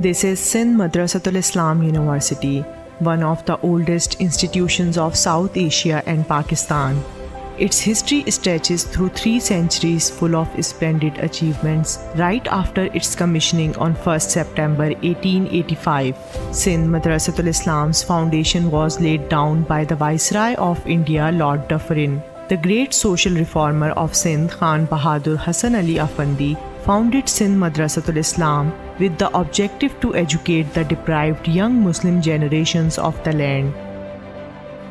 This is Sindh Madressatul Islam University, one of the oldest institutions of South Asia and Pakistan. Its history stretches through 3 centuries full of splendid achievements. Right after its commissioning on 1st September 1885, Sindh Madressatul Islam's foundation was laid down by the Viceroy of India, Lord Dufferin. The great social reformer of Sindh, Khan Bahadur Hassan Ali Afandi, founded Sindh Madressatul Islam with the objective to educate the deprived young Muslim generations of the land.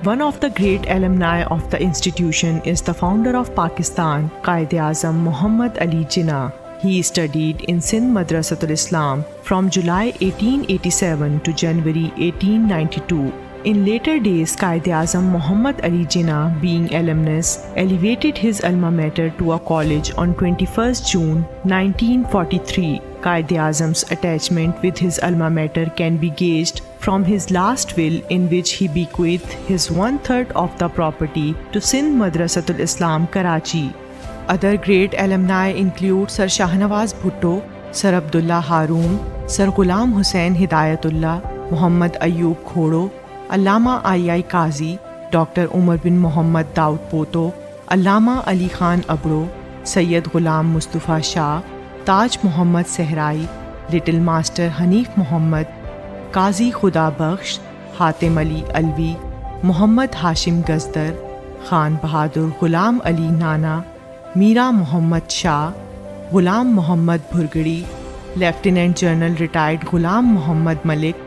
One of the great alumni of the institution is the founder of Pakistan, Quaid-e-Azam Muhammad Ali Jinnah. He studied in Sindh Madressatul Islam from July 1887 to January 1892. In later days, Quaid-e-Azam Muhammad Ali Jinnah, being alumnus, elevated his alma mater to a college on 21st June 1943. Quaid-e-Azam's attachment with his alma mater can be gauged from his last will, in which he bequeathed his 1/3 of the property to Sindh Madressatul Islam, Karachi. Other great alumni include Sir Shahnawaz Bhutto, Sir Abdullah Haroon, Sir Ghulam Hussain Hidayatullah, Muhammad Ayub Khodo, Allama I.I. Qazi, Dr. Umar bin Muhammad Daud Poto, Allama Ali Khan Abro, Sayyid Ghulam Mustafa Shah, Taj Muhammad Sehrai, Little Master Hanif Muhammad, Qazi Khuda Bakhsh, Hatim Ali Alvi, Muhammad Hashim Gazdar, Khan Bahadur Ghulam Ali Nana, Mira Muhammad Shah, Ghulam Muhammad Bhurgadi, Lieutenant General retired Ghulam Muhammad Malik,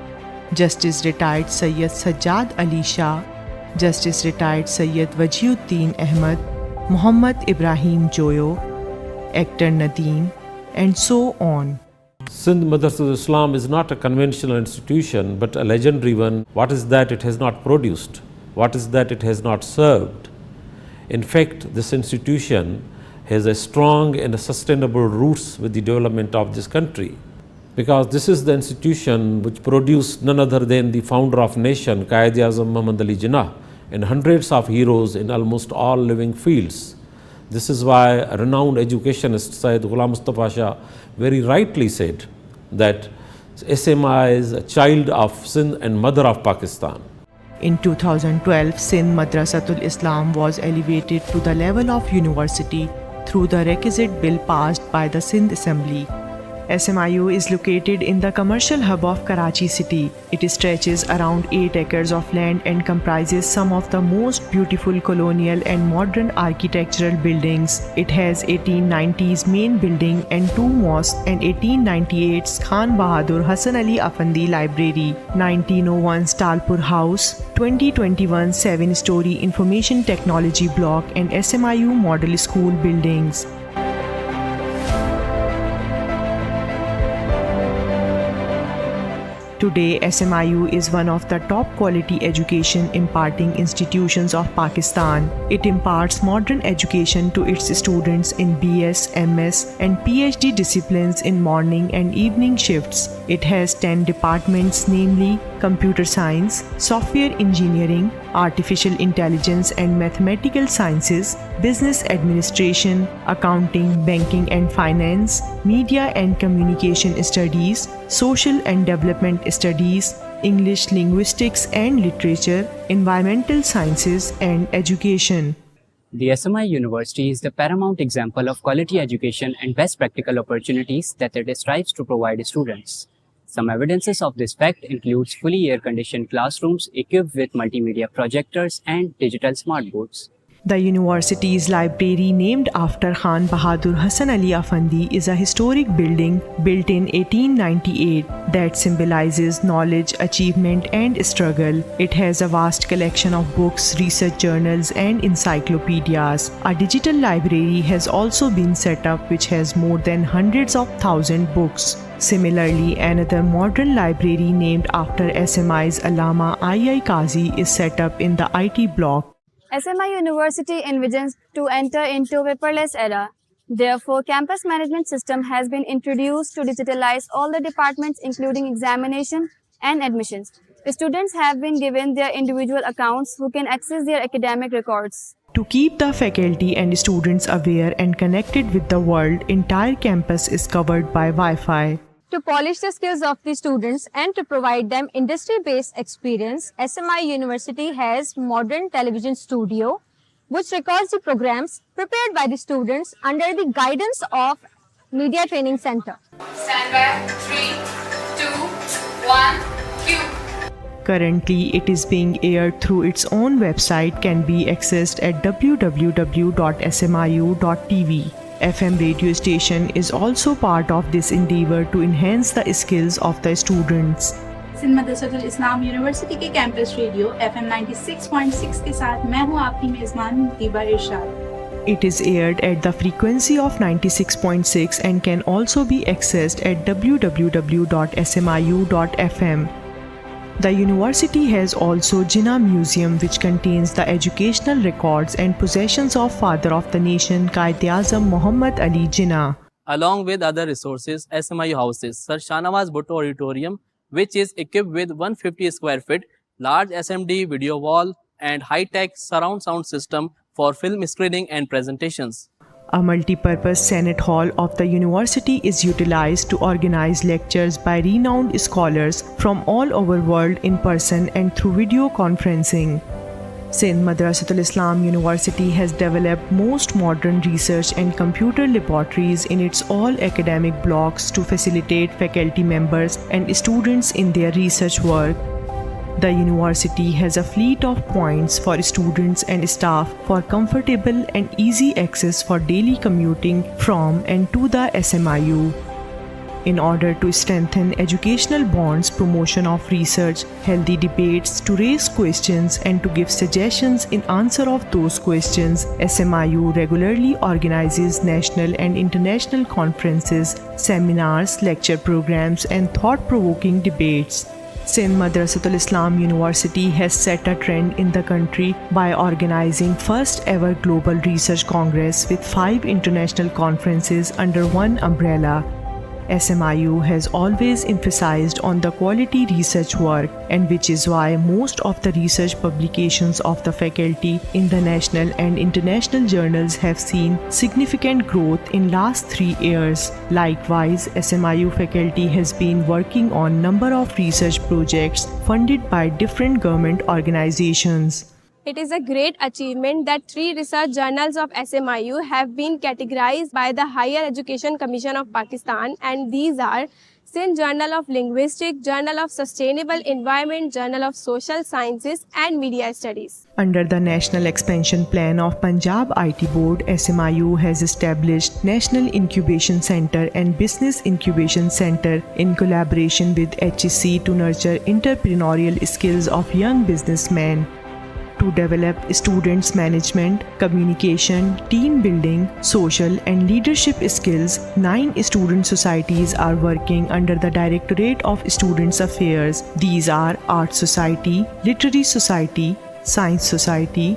Justice retired Sayyid Sajjad Ali Shah, Justice retired Sayyid Wajiuddin Ahmad, Muhammad Ibrahim Joyo, Actor Nadeem, and so on. Sindh Madrasatul Islam is not a conventional institution but a legendary one. What is that it has not produced? What is that it has not served? In fact, this institution has a strong and a sustainable roots with the development of this country, because this is the institution which produced none other than the founder of nation, Quaid-e-Azam Muhammad Ali Jinnah, and hundreds of heroes in almost all living fields. This is why a renowned educationist, Sayyid Ghulam Mustafa Shah, very rightly said that SMI is a child of Sindh and mother of Pakistan. In 2012, Sindh Madressatul Islam was elevated to the level of university through the requisite bill passed by the Sindh Assembly. SMIU is located in the commercial hub of Karachi city. It stretches around 8 acres of land and comprises some of the most beautiful colonial and modern architectural buildings. It has 1890s main building and 2 mosques and 1898's Khan Bahadur Hassan Ali Afandi Library, 1901's Talpur House, 2021 7-story information technology block and SMIU model school buildings. Today, SMIU is one of the top quality education imparting institutions of Pakistan. It imparts modern education to its students in BS, MS, and PhD disciplines in morning and evening shifts. It has 10 departments, namely Computer Science, Software Engineering, Artificial Intelligence and Mathematical Sciences, Business Administration, Accounting, Banking and Finance, Media and Communication Studies, Social and Development Studies, English, Linguistics and Literature, Environmental Sciences and Education. The SMI University is the paramount example of quality education and best practical opportunities that it strives to provide students. Some evidences of this fact includes fully air-conditioned classrooms equipped with multimedia projectors and digital smartboards. The university's library, named after Khan Bahadur Hassan Ali Afandi, is a historic building built in 1898 that symbolizes knowledge, achievement and struggle. It has a vast collection of books, research journals and encyclopedias. A digital library has also been set up which has more than hundreds of thousands books. Similarly, another modern library named after SMI's Allama I.I. Qazi is set up in the IT block. SMI University envisions to enter into paperless era. Therefore, campus management system has been introduced to digitalize all the departments including examination and admissions. The students have been given their individual accounts who can access their academic records. To keep the faculty and students aware and connected with the world, entire campus is covered by Wi-Fi. To polish the skills of the students and to provide them industry-based experience, SMIU University has modern television studio which records the programs prepared by the students under the guidance of Media Training Center. Stand by. 3, 2, 1, cue. Currently, it is being aired through its own website, can be accessed at www.smiu.tv. FM radio station is also part of this endeavor to enhance the skills of the students. Sindh Madressatul Islam university के campus radio FM 96.6 के साथ मैं हूं आपकी मेजबान दीबा इरशाद. It is aired at the frequency of 96.6 and can also be accessed at www.smiu.fm. The university has also Jinnah Museum, which contains the educational records and possessions of Father of the Nation Quaid-e-Azam Muhammad Ali Jinnah. Along with other resources, SMIU houses Sir Shahnawaz Bhutto Auditorium, which is equipped with 150 square feet, large SMD video wall and high-tech surround sound system for film screening and presentations. A multi-purpose Senate Hall of the university is utilized to organize lectures by renowned scholars from all over world in person and through video conferencing. Sindh Madressatul Islam University has developed most modern research and computer laboratories in its all academic blocks to facilitate faculty members and students in their research work. The university has a fleet of points for students and staff for comfortable and easy access for daily commuting from and to the SMIU. In order to strengthen educational bonds, promotion of research, healthy debates, to raise questions and to give suggestions in answer of those questions, SMIU regularly organizes national and international conferences, seminars, lecture programs and thought-provoking debates. Sindh Madressatul Islam University has set a trend in the country by organizing first ever Global Research Congress with 5 international conferences under one umbrella. SMIU has always emphasized on the quality research work, and which is why most of the research publications of the faculty in the national and international journals have seen significant growth in last 3 years. Likewise, SMIU faculty has been working on number of research projects funded by different government organizations. It is a great achievement that 3 research journals of SMIU have been categorized by the Higher Education Commission of Pakistan, and these are Sindh Journal of Linguistics, Journal of Sustainable Environment, Journal of Social Sciences and Media Studies. Under the National Expansion Plan of Punjab IT Board, SMIU has established National Incubation Center and Business Incubation Center in collaboration with HEC to nurture entrepreneurial skills of young businessmen. To develop students' management, communication, team building, social and leadership skills, 9 student societies are working under the Directorate of Students' Affairs. These are Art Society, Literary Society, Science Society,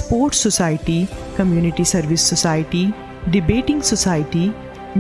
Sports Society, Community Service Society, Debating Society,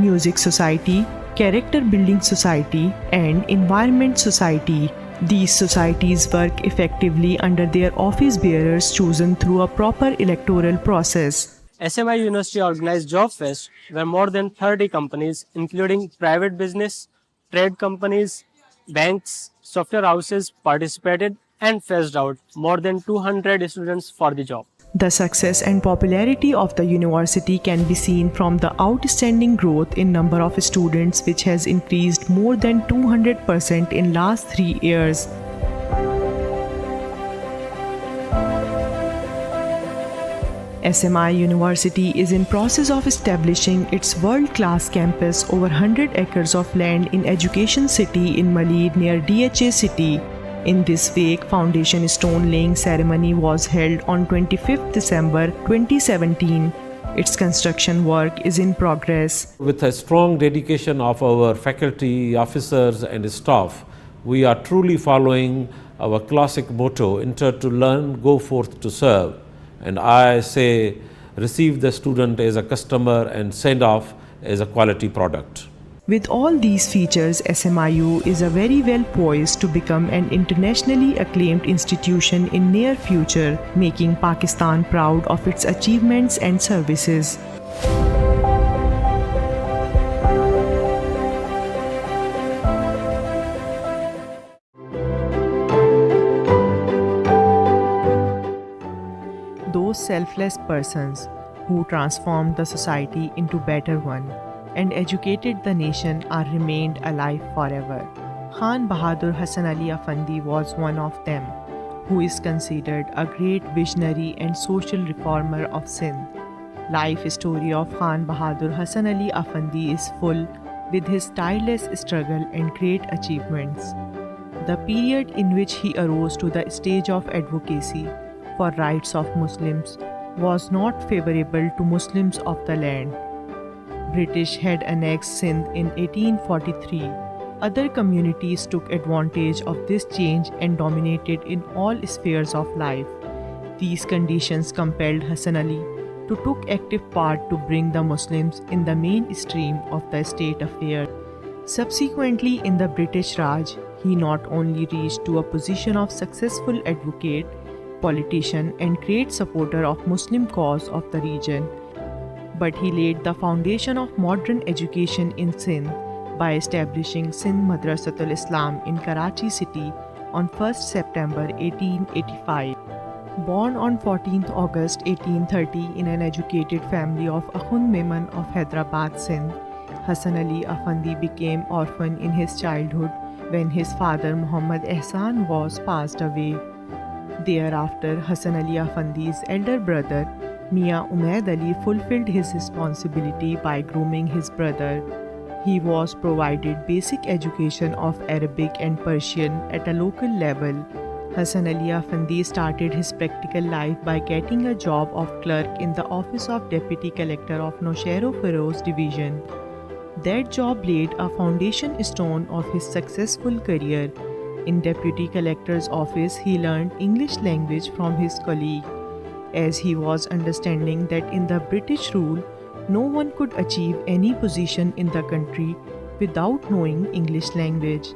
Music Society, Character Building Society, and Environment Society. These societies work effectively under their office bearers chosen through a proper electoral process. SMIU University organized Job Fest, where more than 30 companies, including private business, trade companies, banks, software houses, participated and fetched out more than 200 students for the job. The success and popularity of the university can be seen from the outstanding growth in number of students, which has increased more than 200% in last 3 years. SMI University is in process of establishing its world-class campus over 100 acres of land in Education City in Maleed near DHA City. In this wake, foundation stone laying ceremony was held on 25th December 2017. Its construction work is in progress. With a strong dedication of our faculty, officers and staff, we are truly following our classic motto, enter to learn, go forth to serve. And I say, receive the student as a customer and send off as a quality product. With all these features, SMIU is a very well poised to become an internationally acclaimed institution in near future, making Pakistan proud of its achievements and services. those selfless persons who transformed the society into better one and educated the nation are remained alive forever. Khan Bahadur Hassan Ali Afandi was one of them, who is considered a great visionary and social reformer of Sindh. Life story of Khan Bahadur Hassan Ali Afandi is full with his tireless struggle and great achievements. The period in which he arose to the stage of advocacy for rights of Muslims was not favorable to Muslims of the land. British had annexed Sindh in 1843. Other communities took advantage of this change and dominated in all spheres of life. These conditions compelled Hassan Ali to take active part to bring the Muslims in the mainstream of the state affair. Subsequently, in the British Raj, he not only reached to a position of successful advocate, politician and great supporter of Muslim cause of the region, but he laid the foundation of modern education in Sindh by establishing Sindh Madressatul Islam in Karachi city on 1st September 1885. Born on 14th August 1830 in an educated family of Akhund Memon of Hyderabad, Sindh, Hassan Ali Afandi became orphan in his childhood when his father Muhammad Ehsan was passed away. Thereafter, Hassan Ali Afandi's elder brother Mia Umaid Ali fulfilled his responsibility by grooming his brother. He was provided basic education of Arabic and Persian at a local level. Hassan Ali Afandi started his practical life by getting a job of clerk in the office of Deputy Collector of Nowshera Feroz Division. That job laid a foundation stone of his successful career. In Deputy Collector's office, he learned English language from his colleague, as he was understanding that in the British rule, no one could achieve any position in the country without knowing English language.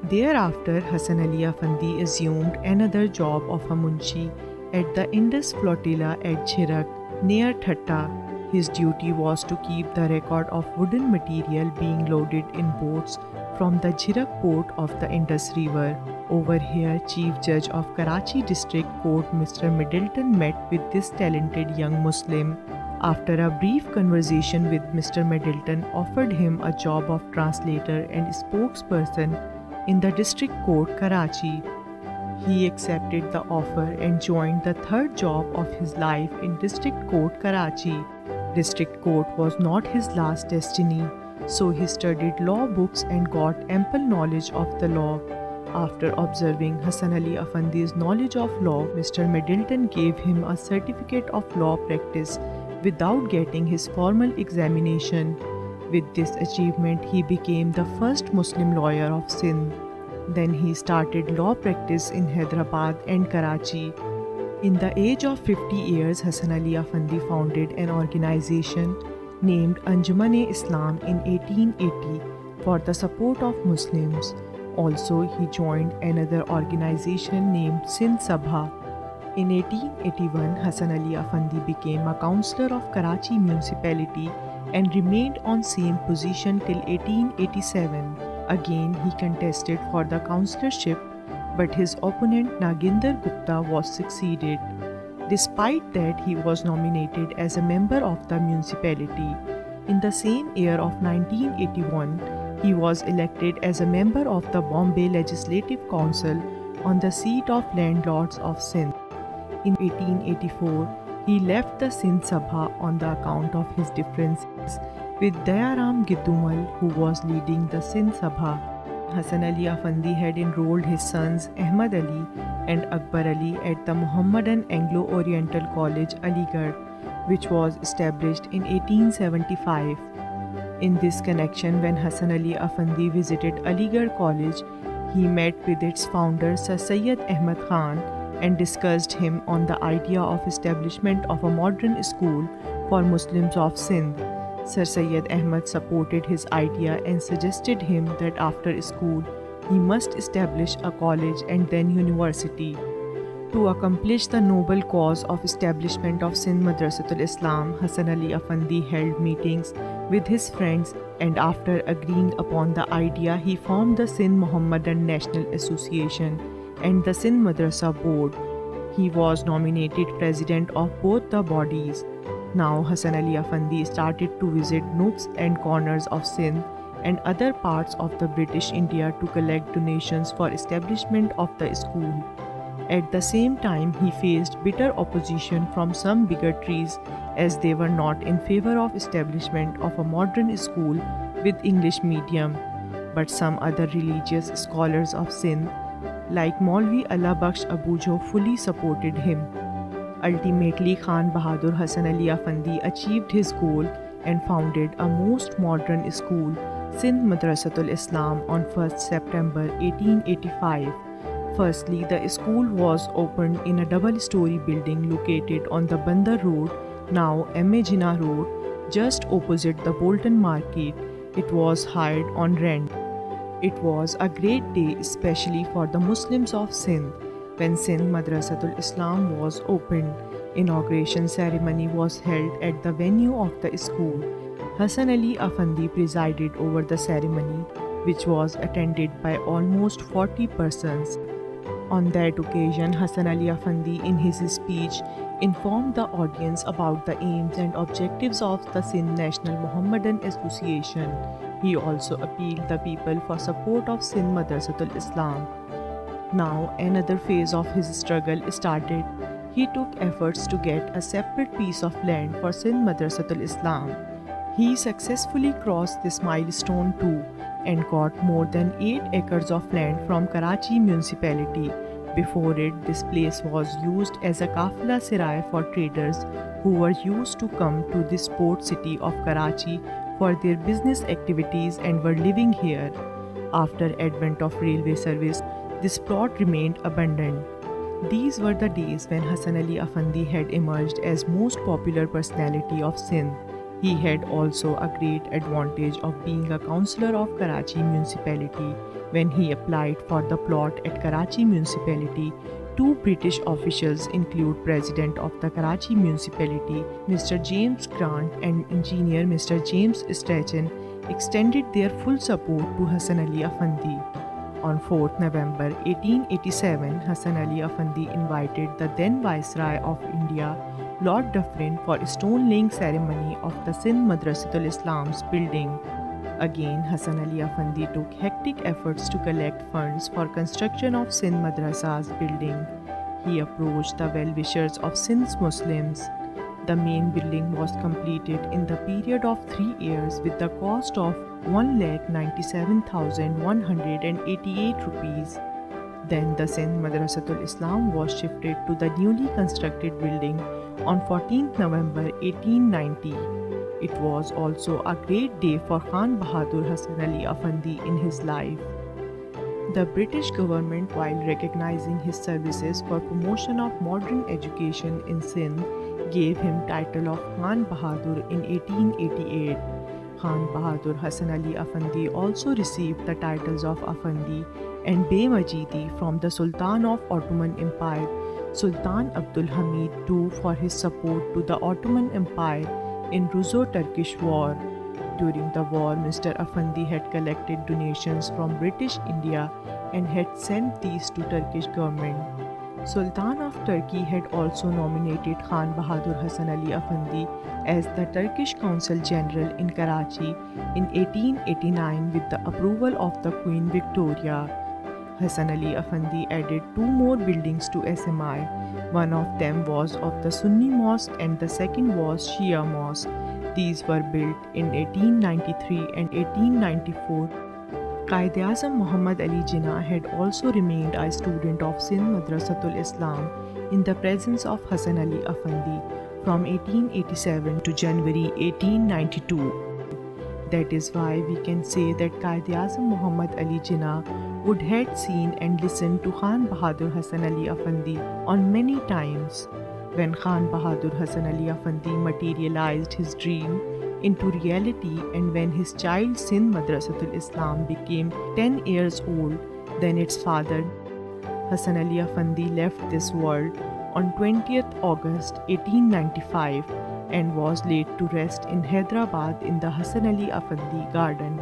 Thereafter, Hassan Ali Afandi assumed another job of a munshi at the Indus Flotilla at Jhirak, near Thatta. His duty was to keep the record of wooden material being loaded in boats from the Jhirak port of the Indus River. Over here, Chief Judge of Karachi District Court Mr. Middleton met with this talented young Muslim. After a brief conversation with Mr. Middleton offered him a job of translator and spokesperson in the District Court, Karachi. He accepted the offer and joined the third job of his life in District Court, Karachi. District Court was not his last destiny, so he studied law books and got ample knowledge of the law. After observing Hassan Ali Afandi's knowledge of law, Mr. Middleton gave him a certificate of law practice without getting his formal examination. With this achievement, he became the first Muslim lawyer of Sindh. Then he started law practice in Hyderabad and Karachi. In the age of 50 years, Hassan Ali Afandi founded an organization named Anjuman-e-Islam in 1880 for the support of Muslims. Also, he joined another organization named Sindh Sabha. In 1881, Hassan Ali Afandi became a councillor of Karachi municipality and remained on same position till 1887. Again, he contested for the councillorship, but his opponent Naginder Gupta was succeeded. Despite that, he was nominated as a member of the municipality. In the same year of 1981, he was elected as a member of the Bombay Legislative Council on the seat of landlords of Sindh. In 1884, he left the Sindh Sabha on the account of his differences with Dayaram Giddumal, who was leading the Sindh Sabha. Hassan Ali Afandi had enrolled his sons Ahmad Ali and Akbar Ali at the Muhammadan Anglo-Oriental College, Aligarh, which was established in 1875. In this connection, when Hassan Ali Afandi visited Aligarh College, he met with its founder Sir Syed Ahmad Khan and discussed him on the idea of establishment of a modern school for Muslims of Sindh. Sir Syed Ahmad supported his idea and suggested him that after school, he must establish a college and then university. To accomplish the noble cause of establishment of Sindh Madressatul Islam, Hassan Ali Afandi held meetings with his friends, and after agreeing upon the idea, he formed the Sindh Muhammadan National Association and the Sindh Madrasa Board. he was nominated president of both the bodies. Now Hassan Ali Afandi started to visit nooks and corners of Sindh and other parts of the British India to collect donations for establishment of the school. At the same time, he faced bitter opposition from some bigotries as they were not in favor of establishment of a modern school with English medium. But some other religious scholars of Sindh, like Maulvi Allah Bakhsh Abujo, fully supported him. Ultimately, Khan Bahadur Hassan Ali Afandi achieved his goal and founded a most modern school, Sindh Madressatul Islam, on 1st September 1885. Firstly, the school was opened in a double-story building located on the Bandar Road, now M.A. Jinnah Road, just opposite the Bolton Market. It was hired on rent. It was a great day, especially for the Muslims of Sindh, when Sindh Madressatul Islam was opened. Inauguration ceremony was held at the venue of the school. Hassan Ali Afandi presided over the ceremony, which was attended by almost 40 persons. On that occasion, Hassan Ali Afandi, in his speech, informed the audience about the aims and objectives of the Sindh National Mohammedan Association. He also appealed the people for support of Sindh Madressatul Islam. Now, another phase of his struggle started. He took efforts to get a separate piece of land for Sindh Madressatul Islam. He successfully crossed this milestone too and got more than 8 acres of land from Karachi municipality. Before it, this place was used as a kafla serai for traders who were used to come to this port city of Karachi for their business activities and were living here. After advent of railway service, this plot remained abandoned. These were the days when Hassan Ali Afandi had emerged as most popular personality of Sindh. He had also a great advantage of being a councillor of Karachi municipality. When he applied for the plot at Karachi municipality, 2 British officials, include President of the Karachi municipality, Mr. James Grant, and engineer Mr. James Strachan, extended their full support to Hassan Ali Afandi. On 4th November 1887, Hassan Ali Afandi invited the then Viceroy of India, Lord Dufferin, for a stone-laying ceremony of the Sindh Madressatul Islam's building. Again, Hassan Ali Afandi took hectic efforts to collect funds for construction of Sindh Madrasa's building. He approached the well-wishers of Sindh's Muslims. The main building was completed in the period of 3 years with the cost of 1,97,188 rupees. Then the Sindh Madressatul Islam was shifted to the newly constructed building on 14th November 1890. It was also a great day for Khan Bahadur Hassan Ali Afandi in his life. The British government, while recognizing his services for promotion of modern education in Sindh, gave him title of Khan Bahadur in 1888. Khan Bahadur Hassan Ali Afandi also received the titles of Afandi and Bey Majidi from the Sultan of Ottoman Empire, Sultan Abdul Hamid II, for his support to the Ottoman Empire in Russo-Turkish War. During the war, Mr. Afandi had collected donations from British India and had sent these to Turkish government. Sultan of Turkey had also nominated Khan Bahadur Hassan Ali Afandi as the Turkish Consul General in Karachi in 1889 with the approval of the Queen Victoria. Hassan Ali Afandi added 2 more buildings to SMI. One of them was of the Sunni Mosque and the second was Shia Mosque. These were built in 1893 and 1894. Quaid-e-Azam Muhammad Ali Jinnah had also remained a student of Sindh Madressatul Islam in the presence of Hassan Ali Afandi from 1887 to January 1892. That is why we can say that Quaid-e-Azam Muhammad Ali Jinnah would had seen and listened to Khan Bahadur Hassan Ali Afandi on many times. When Khan Bahadur Hassan Ali Afandi materialized his dream into reality and when his child Sindh Madressatul Islam became 10 years old, then its father Hassan Ali Afandi left this world on 20th August 1895 and was laid to rest in Hyderabad in the Hassan Ali Afandi Garden.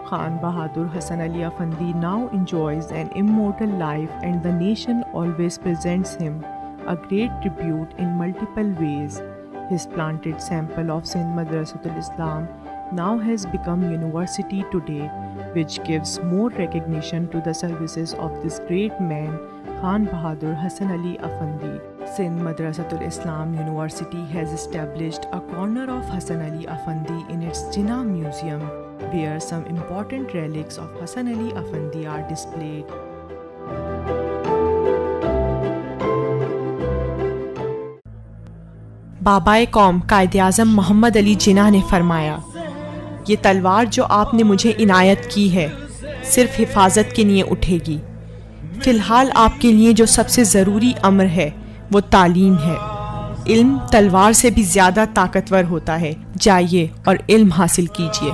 Khan Bahadur Hassan Ali Afandi now enjoys an immortal life and the nation always presents him a great tribute in multiple ways. His planted sample of Sindh Madressatul Islam now has become university today, which gives more recognition to the services of this great man, Khan Bahadur Hassan Ali Afandi. Sindh Madressatul Islam University has established a corner of Hassan Ali Afandi in its Jinnah Museum, where some important relics of Hassan Ali Afandi are displayed. بابائے قوم قائد اعظم محمد علی جناح نے فرمایا، یہ تلوار جو آپ نے مجھے عنایت کی ہے صرف حفاظت کے لیے اٹھے گی. فی الحال آپ کے لیے جو سب سے ضروری امر ہے وہ تعلیم ہے. علم تلوار سے بھی زیادہ طاقتور ہوتا ہے. جائیے اور علم حاصل کیجیے.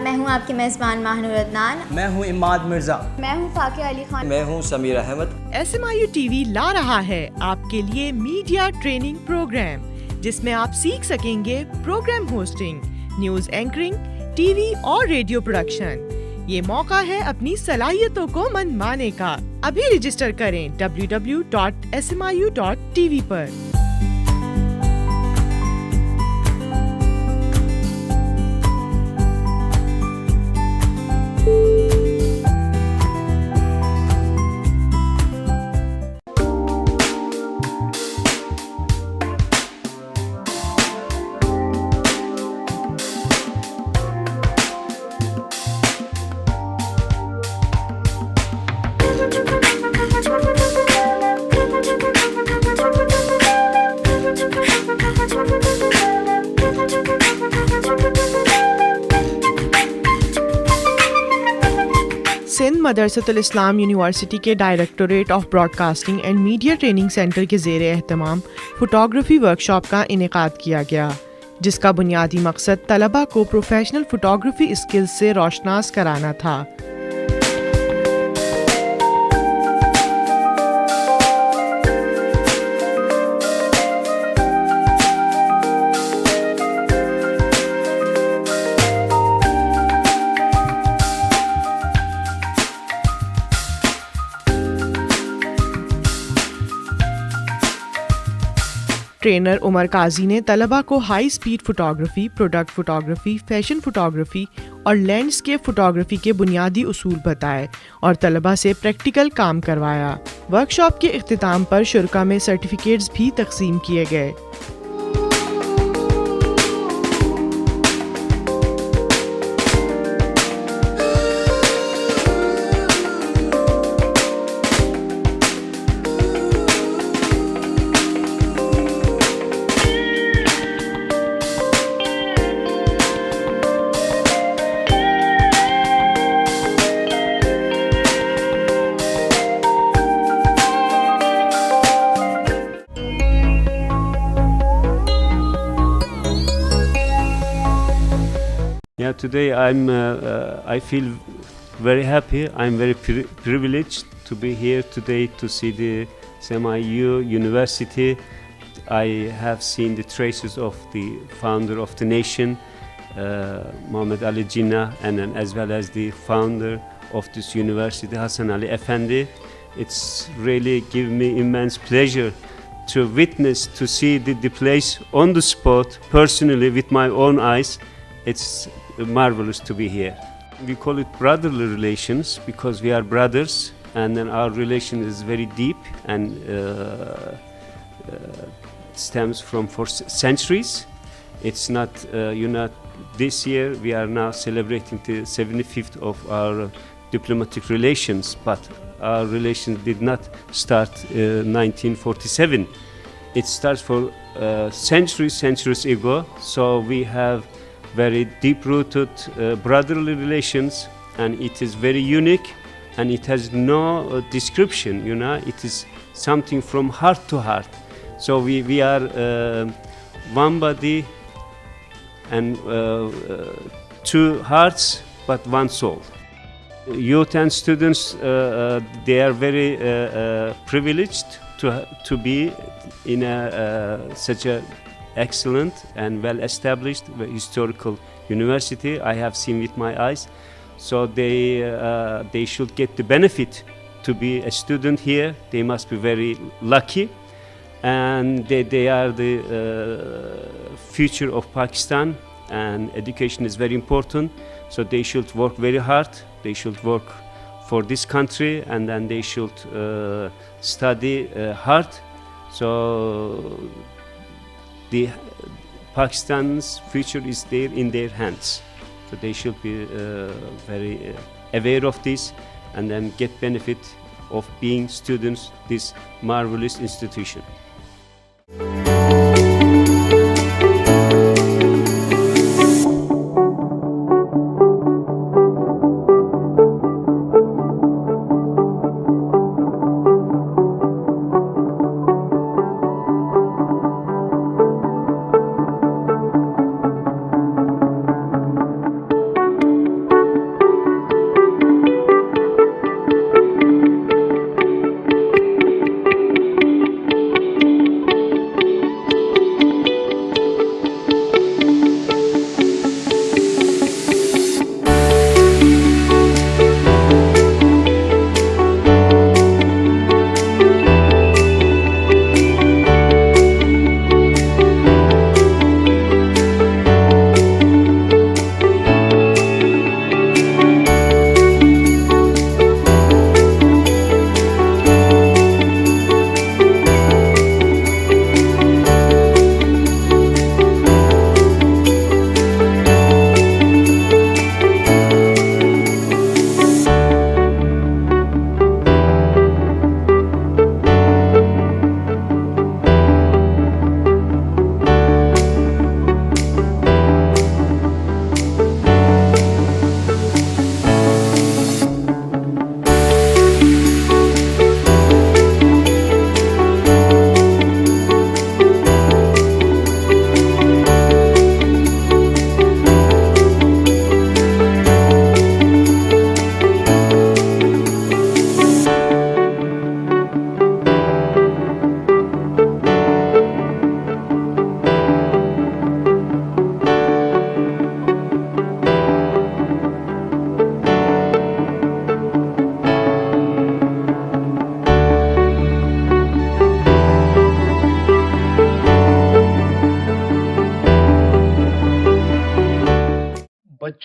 میں ہوں آپ کی میزبان ماہنور عدنان. میں ہوں اماد مرزا. میں ہوں فاقیہ علی خان. میں ہوں سمیر احمد. SMIU TV لا رہا ہے آپ کے لیے میڈیا ٹریننگ پروگرام، جس میں آپ سیکھ سکیں گے programme hosting, news anchoring, TV اور ریڈیو پروڈکشن. یہ موقع ہے اپنی صلاحیتوں کو منوانے کا. ابھی رجسٹر کریں www.smiu.tv پر. सिंध मदरसतुल इस्लाम यूनिवर्सिटी के directorate of broadcasting and media training centre के ज़ेर एहतमाम फ़ोटोग्राफ़ी वर्कशॉप का इनेकाद किया गया, जिसका बुनियादी मकसद तलबा को प्रोफेशनल फ़ोटोग्राफ़ी स्किल्स से रोशनास कराना था। ट्रेनर उमर काजी ने तलबा को high speed photography, product photography, fashion photography और लैंडस्केप फ़ोटोग्राफ़ी के बुनियादी उसूल बताए और तलबा से प्रैक्टिकल काम करवाया। वर्कशॉप के इख्तिताम पर शुरका में सर्टिफिकेट्स भी तकसीम किए गए। Yeah, today I feel very happy. I'm very privileged to be here today to see the SMIU University. I have seen the traces of the founder of the nation, Muhammad Ali Jinnah, and then as well as the founder of this university, Hassan Ali Effendi. It's really given me immense pleasure to witness, to see the place on the spot, personally with my own eyes. It's marvelous to be here. We call it brotherly relations because we are brothers, and then our relation is very deep and stems from for centuries. It's not, this year we are now celebrating the 75th of our diplomatic relations, but our relations did not start 1947. It starts for centuries ago, so we have very deep-rooted brotherly relations, and it is very unique, and it has no description, it is something from heart to heart. So we are one body and two hearts but one soul. Youth and students, they are very privileged to be in such a excellent and well-established historical university. I have seen with my eyes, so they should get the benefit to be a student here. They must be very lucky, and they are the future of Pakistan, and education is very important, so they should work very hard. They should work for this country, and then they should study hard. So the Pakistan's future is there in their hands. So they should be very aware of this, and then get benefit of being students this marvelous institution.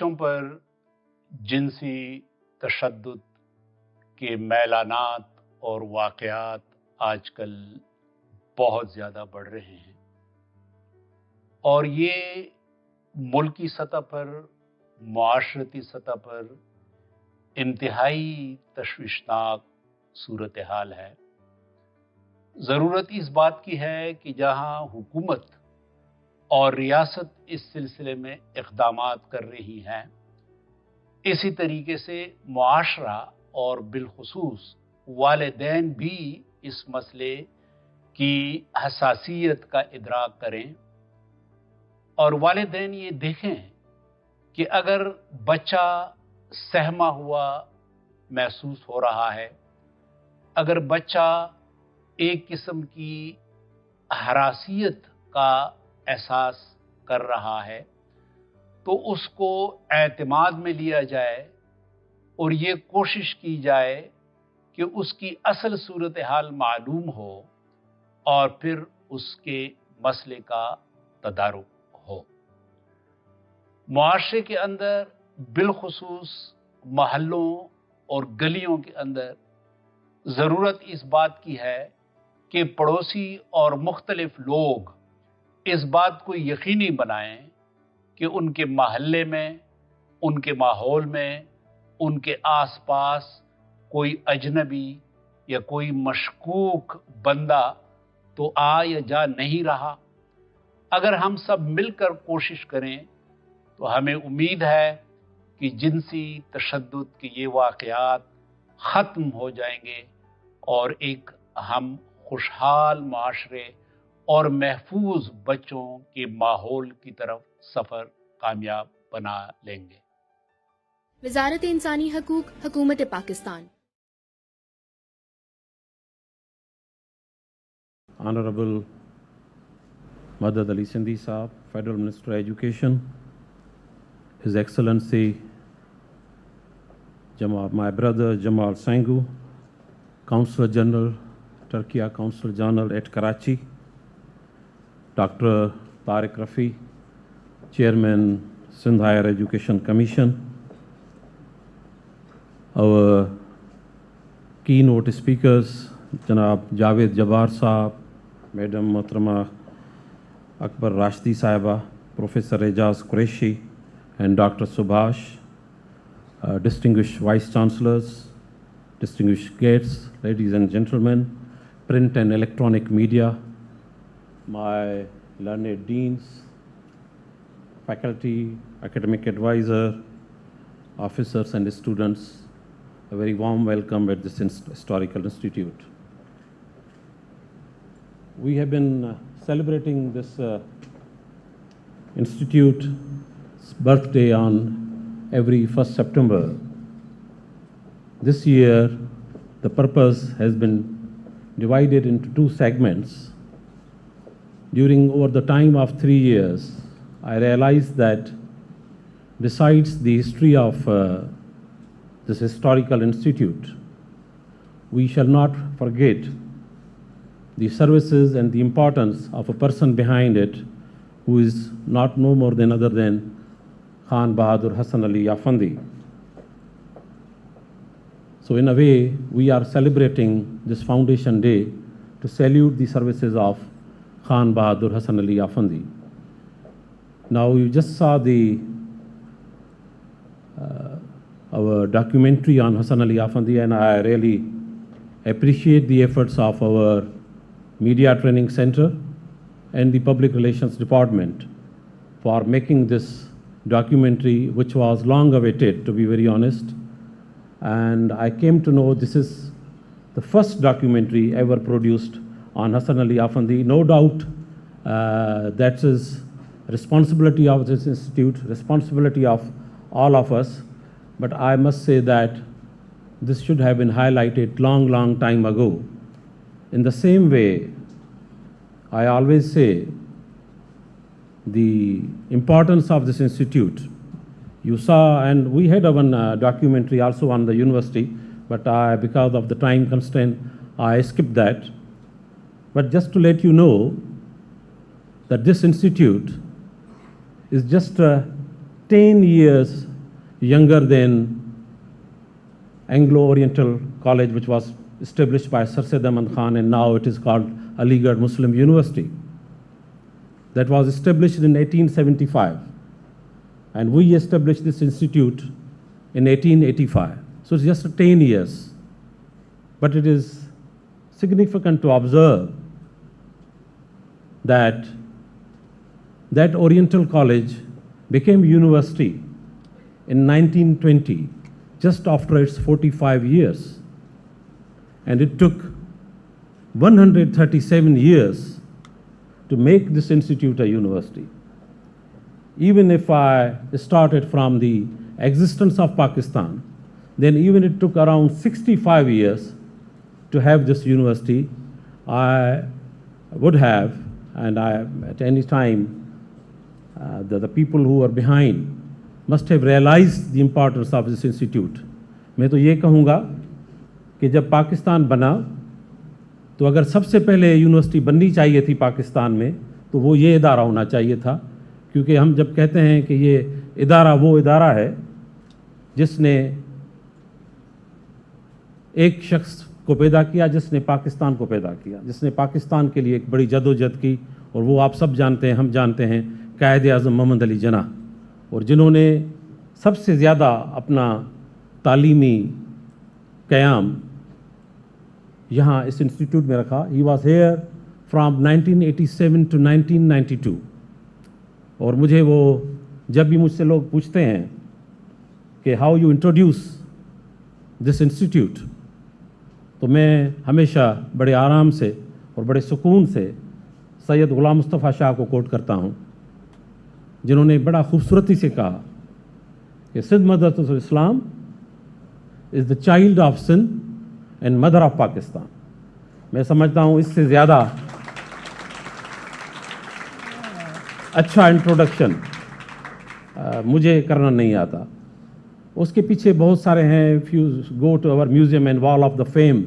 बच्चों पर जिनसी तशद्दुद के मैलानात और वाक़यात आजकल बहुत ज़्यादा बढ़ रहे हैं और ये मुल्की सतह पर, मुआशरती सतह पर इंतहाई तशवीशनाक सूरत हाल है। ज़रूरत इस बात की है कि जहाँ हुकूमत और रियासत इस सिलसिले में इक़दामात कर रही हैं, इसी तरीके से मुआशरा और बिलखुसूस वालिदैन भी इस मसले की हसासियत का इदराक करें और वालिदैन ये देखें कि अगर बच्चा सहमा हुआ महसूस हो रहा है, अगर बच्चा एक किस्म की हरासियत का एहसास कर रहा है, तो उसको एतमाद में लिया जाए और ये कोशिश की जाए कि उसकी असल सूरत हाल मालूम हो और फिर उसके मसले का तदारुक हो। मुआशरे के अंदर बिलखुसूस महल्लों और गलियों के अंदर ज़रूरत इस बात की है कि पड़ोसी और मुख्तलिफ लोग इस बात को यकीनी बनाएं कि उनके महल्ले में, उनके माहौल में, उनके आसपास कोई अजनबी या कोई मशकूक बंदा तो आ या जा नहीं रहा। अगर हम सब मिलकर कोशिश करें तो हमें उम्मीद है कि जिनसी तशद्दुद के ये वाक़यात ख़त्म हो जाएंगे और एक हम खुशहाल माशरे और महफूज बच्चों के माहौल की तरफ सफ़र कामयाब बना लेंगे। वज़ारत इंसानी हकूक़, हुकूमत Pakistan. Honorable Madad Ali Sindhi Saab, Federal Minister Education, His Excellency my brother Jamal Sangu, Consul General, Turkey Consul General at Karachi, Dr. Tariq Rafi, Chairman, Sindh Higher Education Commission, our keynote speakers, Janab Javed Jabbar Saab, Madam Mohtarama Akbar Rashidi Saiba, Professor Ejaz Qureshi, and Dr. Subhash, distinguished Vice Chancellors, distinguished guests, ladies and gentlemen, print and electronic media, my learned deans, faculty, academic advisor, officers and students, a very warm welcome at this historical institute. We have been celebrating this institute's birthday on every 1st September. This year, the purpose has been divided into two segments. Over the time of 3 years, I realized that besides the history of this historical institute, we shall not forget the services and the importance of a person behind it who is no more than other than Khan Bahadur Hassan Ali Afandi. So in a way, we are celebrating this Foundation Day to salute the services of Khan Bahadur Hassan Ali Afandi. Now you just saw our documentary on Hassan Ali Afandi, and I really appreciate the efforts of our Media Training Center and the Public Relations Department for making this documentary, which was long awaited, to be very honest. And I came to know this is the first documentary ever produced on Hassan Ali Afandi. No doubt that is responsibility of this institute, responsibility of all of us. But I must say that this should have been highlighted long time ago. In the same way, I always say the importance of this institute. You saw, and we had one documentary also on the university, but because of the time constraint, I skipped that. But just to let you know that this institute is just 10 years younger than Anglo-Oriental College, which was established by Sir Syed Ahmad Khan, and now it is called Aligarh Muslim University. That was established in 1875, and we established this institute in 1885. So it's just 10 years. But it is significant to observe that that Oriental College became university in 1920, just after its 45 years. And it took 137 years to make this institute a university. Even if I started from the existence of Pakistan, then even it took around 65 years to have this university. I would have, and at any time, the people who are behind must have realized the importance of this institute. मैं तो ये कहूँगा कि जब पाकिस्तान बना तो अगर सबसे पहले यूनिवर्सिटी बननी चाहिए थी पाकिस्तान में तो वो ये इदारा होना चाहिए था, क्योंकि हम जब कहते हैं कि ये इदारा वो इदारा है जिसने एक शख्स को पैदा किया, जिसने पाकिस्तान को पैदा किया, जिसने पाकिस्तान के लिए एक बड़ी जदोजहद की, और वो आप सब जानते हैं, हम जानते हैं, कायद आज़म मोहम्मद अली जिन्ना, और जिन्होंने सबसे ज़्यादा अपना तालीमी क़याम यहाँ इस इंस्टीट्यूट में रखा. ही वॉज हेयर फ्राम 1987 to 1992. और मुझे वो जब भी मुझसे लोग पूछते हैं कि how you introduce this institute, तो मैं हमेशा बड़े आराम से और बड़े सुकून से सैयद ग़ुलाम मुस्तफ़ा शाह को कोट करता हूँ, जिन्होंने बड़ा खूबसूरती से कहा कि Sindh Madressatul Islam is the child of Sindh and mother of Pakistan. मैं समझता हूँ इससे ज़्यादा अच्छा इंट्रोडक्शन मुझे करना नहीं आता. उसके पीछे बहुत सारे हैं. If you go to our museum and wall of the fame,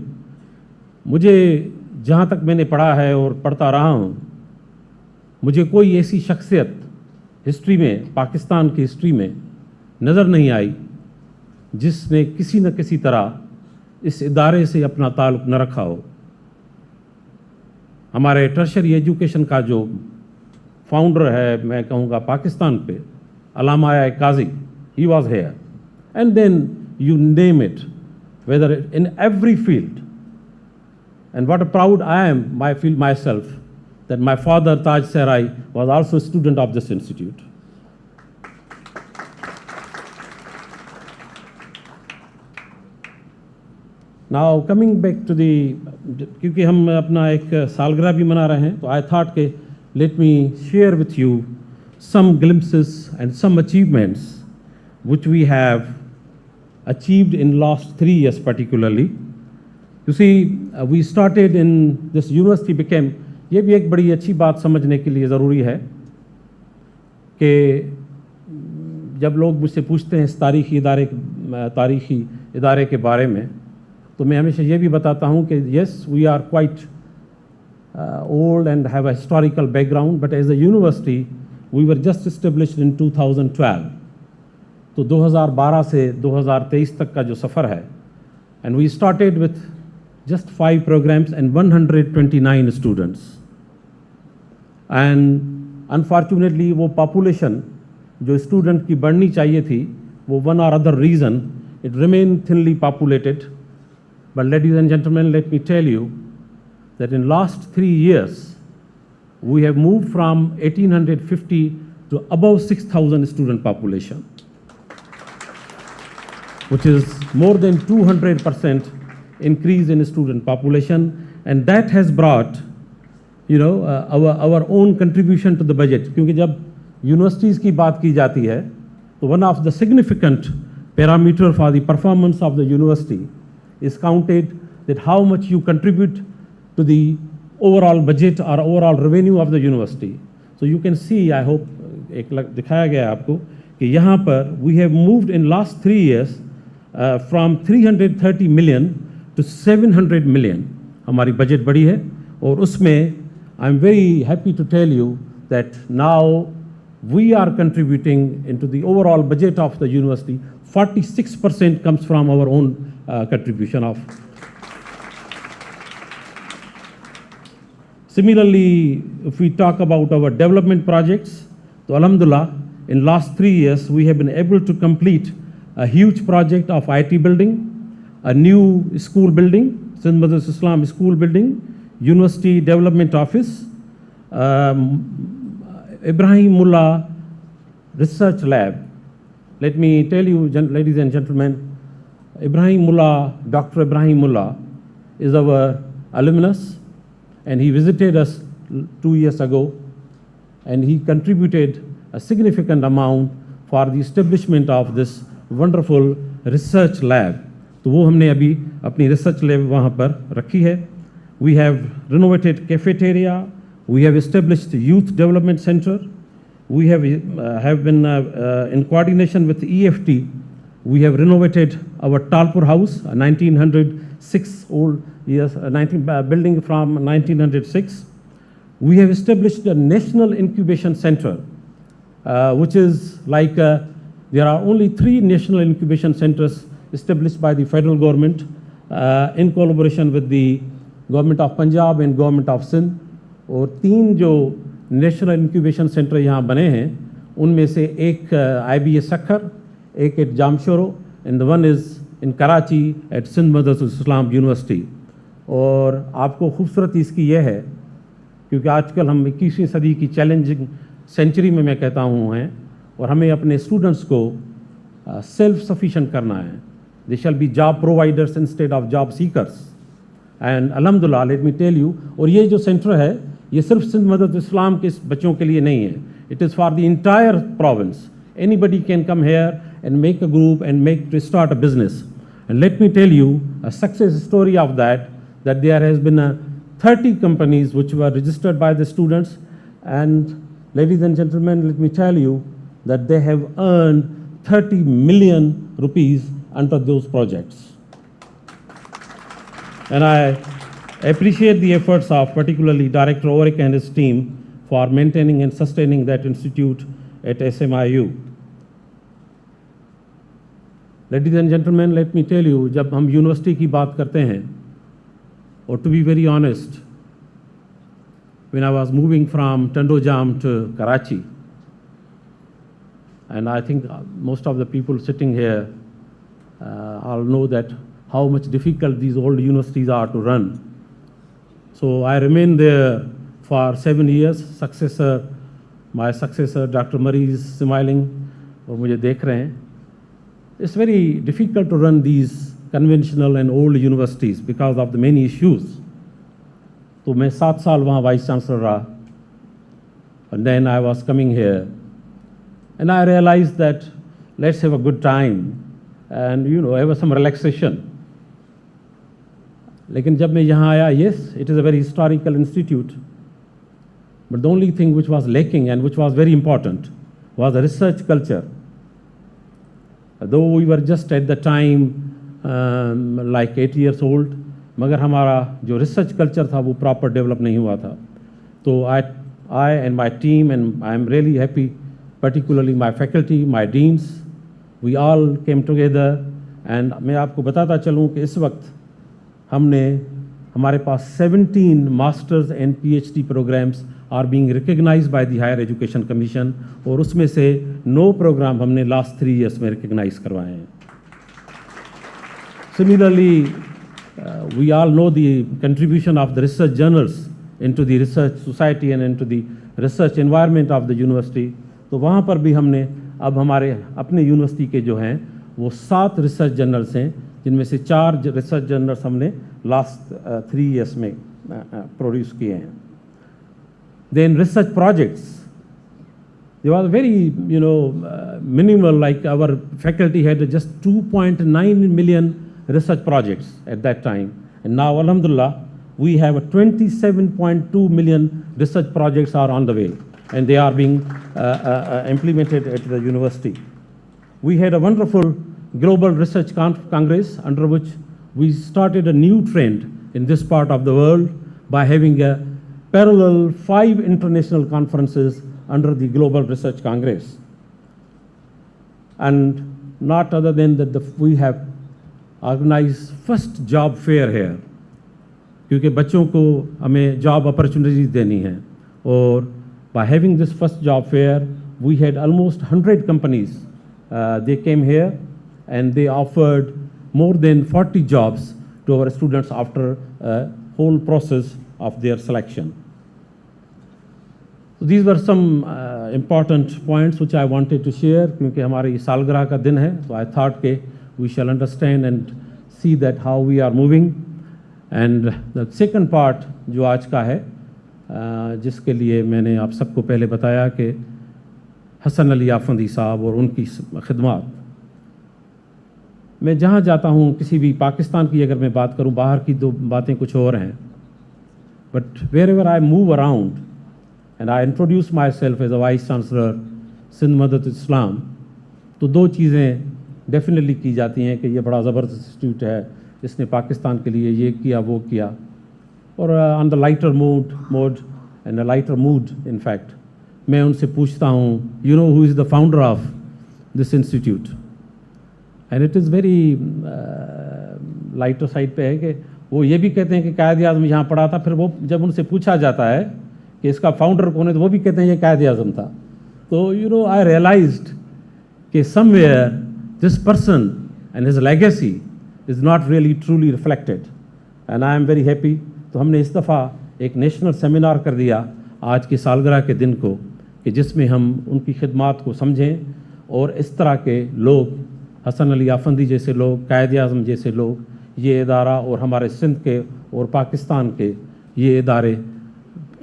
मुझे जहाँ तक मैंने पढ़ा है और पढ़ता रहा हूँ, मुझे कोई ऐसी शख्सियत हिस्ट्री में, पाकिस्तान की हिस्ट्री में नज़र नहीं आई जिसने किसी न किसी तरह इस इदारे से अपना ताल्लुक़ न रखा हो. हमारे टर्शरी एजुकेशन का जो फाउंडर है, मैं कहूँगा पाकिस्तान पे, Allama Qazi, he was here. And then you name it, whether in every field. And what a proud I am, I feel myself, that my father Taj Serai was also a student of this institute. Now coming back to the, क्योंकि हम अपना एक सालगिरह भी मना रहे हैं, तो I thought के let me share with you some glimpses and some achievements which we have achieved in last 3 years particularly. You see, we started in this university became, ये भी एक बड़ी अच्छी बात समझने के लिए ज़रूरी है कि जब लोग मुझसे पूछते हैं इस तारीख़ी इदारे के बारे में, तो मैं हमेशा ये भी बताता हूँ कि yes, we are quite old and have a historical background, but as a university, we were just established in 2012. तो 2012 से 2023 तक का जो सफ़र है, and we started with just 5 programs and 129 students. And unfortunately वो population जो student की बढ़नी चाहिए थी, वो one or other reason it remained thinly populated. But ladies and gentlemen, let me tell you that in last 3 years we have moved from 1850 to above 6,000 student population, which is more than 200% increase in student population, and that has brought, you know, our own contribution to the budget. क्योंकि जब universities की बात की जाती है, तो one of the significant parameter for the performance of the university is counted that how much you contribute to the overall budget or overall revenue of the university. So you can see, I hope एक दिखाया गया आपको कि यहाँ पर we have moved in last 3 years from 330 million to 700 million. हमारी budget बढ़ी है, और उसमें I am very happy to tell you that now we are contributing into the overall budget of the university. 46% comes from our own contribution of. Similarly, if we talk about our development projects, so Alhamdulillah, in last 3 years, we have been able to complete a huge project of IT building, a new school building, Sindh Madressatul Islam school building, University Development Office, Ibrahim Mullah Research Lab. Let me tell you, ladies and gentlemen, Dr. Ibrahim Mullah is our alumnus, and he visited us 2 years ago, and he contributed a significant amount for the establishment of this wonderful research lab. तो वो हमने अभी अपनी research lab वहाँ पर रखी है. We have renovated cafeteria. We have established youth development center. We have been in coordination with EFT. We have renovated our Talpur house, a 1906 old years, building from 1906. We have established a national incubation center, which is like there are only 3 national incubation centers established by the federal government in collaboration with the government of Punjab and government of Sindh. और 3 जो national incubation centre यहाँ बने हैं, उनमें से एक IBS Sukkur, एक at Jamshoro, and the one is in Karachi at Sindh Madressatul Islam university. और आपको खूबसूरती इसकी यह है क्योंकि आजकल हम 21वीं सदी की चैलेंजिंग सेंचुरी में मैं कहता हूँ हैं, और हमें अपने स्टूडेंट्स को सेल्फ सफिशिएंट करना है. They shall be job providers instead of job seekers. And अल्हम्दुलिल्लाह, लेट मी टेल यू, और ये जो सेंटर है ये सिर्फ सिंध मदरसतुल इस्लाम के बच्चों के लिए नहीं है. It is for the entire province. Anybody can come here and make a group and make to start a business. And let me tell you a success story of that there has been 30 companies which were registered by the students, and ladies and gentlemen, let me tell you that they have earned 30 million rupees under those projects. And I appreciate the efforts of particularly Director Oric and his team for maintaining and sustaining that institute at SMIU. Ladies and gentlemen, let me tell you, जब हम university की बात करते हैं, or to be very honest, when I was moving from Tandojam to Karachi, and I think most of the people sitting here all know that how much difficult these old universities are to run. So I remained there for 7 years. My successor, Dr. Murray, is smiling और मुझे देख रहे हैं. It's very difficult to run these conventional and old universities because of the many issues. तो मैं 7 साल वहाँ vice chancellor रहा, and then I was coming here, and I realized that let's have a good time and have some relaxation. लेकिन जब मैं यहाँ आया, yes, it is a very historical institute, but the only thing which was lacking and which was very important was a research culture. Though we were just at the time like 8 years old, मगर हमारा जो research culture था वो proper develop नहीं हुआ था. तो I and my team, and I am really happy, particularly my faculty, my deans, we all came together, and मैं आपको बताता चलूँ कि इस वक्त हमारे पास 17 masters and PhD programmes are being recognised by the higher education commission, और उसमें से 9 प्रोग्राम हमने लास्ट 3 इयर्स में रिकग्नाइज करवाए हैं. Similarly, we all know the contribution of the research journals into the research society and into the research environment of the university. तो वहाँ पर भी हमने अब हमारे अपने यूनिवर्सिटी के जो हैं वो 7 रिसर्च जर्नल्स हैं, जिनमें से 4 रिसर्च जर्नल्स हमने लास्ट 3 इयर्स में प्रोड्यूस किए हैं. Then research projects, they were very minimal, like our faculty had just 2.9 million research projects at that time, and now alhamdulillah we have 27.2 million research projects are on the way, and they are being implemented at the university. We had a wonderful global research congress, under which we started a new trend in this part of the world by having a parallel 5 international conferences under the Global Research Congress. And not other than that, we have organized first job fair here, क्योंकि बच्चों को हमें job opportunities देनी है. और by having this first job fair, we had almost 100 companies. They came here and they offered more than 40 jobs to our students after a whole process of their selection. So these were some important points which I wanted to share, क्योंकि हमारी सालगिरह का दिन है. So I thought कि we shall understand and see that how we are moving. And the second part जो आज का है, जिसके लिए मैंने आप सबको पहले बताया कि हसन अली आफंदी साहब और उनकी खिदमत. मैं जहाँ जाता हूँ, किसी भी पाकिस्तान की अगर मैं बात करूँ, बाहर की दो बातें कुछ और हैं. But wherever I move around and I introduce myself as a Vice Chancellor, Sindh Madressatul Islam, तो दो चीज़ें डेफिनेटली की जाती हैं कि ये बड़ा ज़बरदस्त इंस्टीट्यूट है, इसने पाकिस्तान के लिए ये किया वो किया. और on the lighter mode and a lighter mood in fact मैं उनसे पूछता हूँ, you know who is the founder of this institute. And it is very lighter side पे है कि वो ये भी कहते हैं कि कायद-ए-आज़म यहाँ पढ़ा था. फिर वो जब उनसे पूछा जाता है कि इसका फाउंडर कौन है, तो वो भी कहते हैं ये कायद-ए-आज़म था. तो यू नो आई रियलाइज्ड कि somewhere this person and his legacy is not really truly reflected. And I am very happy. तो हमने इस दफ़ा एक नेशनल सेमिनार कर दिया आज की सालगिरह के दिन को, कि जिसमें हम उनकी खिदमात को समझें और इस तरह के लोग, हसन अली आफंदी जैसे लोग, कायद-ए-आज़म जैसे लोग, ये इदारा और हमारे सिंध के और पाकिस्तान के ये इदारे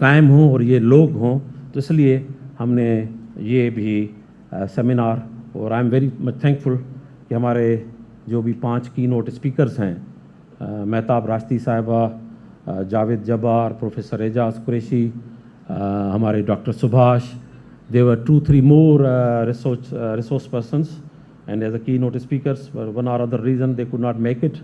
कायम हों और ये लोग हों. तो इसलिए हमने ये भी सेमिनार, और I am very much thankful कि हमारे जो भी 5 की नोट स्पीकर्स हैं, महताब राश्ती साहिबा, जावेद जब्बार, प्रोफेसर एजाज कुरैशी, हमारे doctor Subhash, they were 2-3 more resource persons and as a keynote speakers. For one or other reason they could not make it.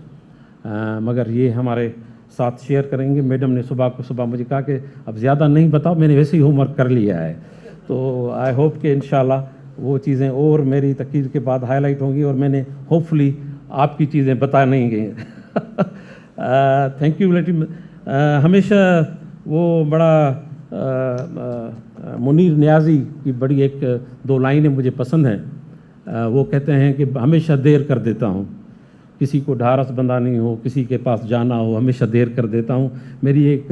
मगर ये हमारे साथ शेयर करेंगे. मैडम ने सुबह मुझे कहा कि अब ज़्यादा नहीं बताओ, मैंने वैसे ही होमवर्क कर लिया है. तो आई होप कि इंशाल्लाह वो चीज़ें और मेरी तकरीर के बाद हाईलाइट होंगी और मैंने होपफुली आपकी चीज़ें बता नहीं गई. Thank you. हमेशा वो बड़ा मुनीर नियाज़ी की बड़ी 1-2 लाइनें मुझे पसंद हैं. वो कहते हैं कि हमेशा देर कर देता हूँ, किसी को ढारस बंधानी हो, किसी के पास जाना हो, हमेशा देर कर देता हूँ. मेरी एक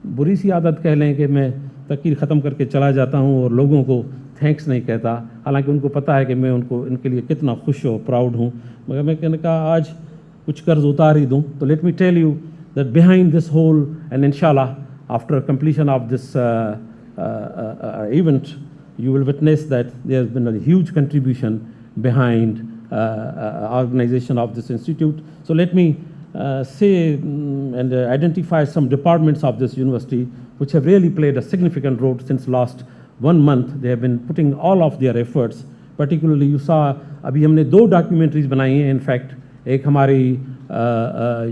बुरी सी आदत कह लें कि मैं तकरीर ख़त्म करके चला जाता हूँ और लोगों को थैंक्स नहीं कहता, हालांकि उनको पता है कि मैं इनके लिए कितना खुश और प्राउड हूँ. मगर मैं कहने का आज कुछ कर्ज उतार ही दूँ. तो let me tell you that behind this whole, and इंशाल्लाह after completion of this event, you will witness that there has been a huge contribution behind organization of this institute. So let me say and identify some departments of this university which have really played a significant role since last 1 month. They have been putting all of their efforts. Particularly you saw अभी हमने 2 documentaries बनाई हैं. In fact एक हमारी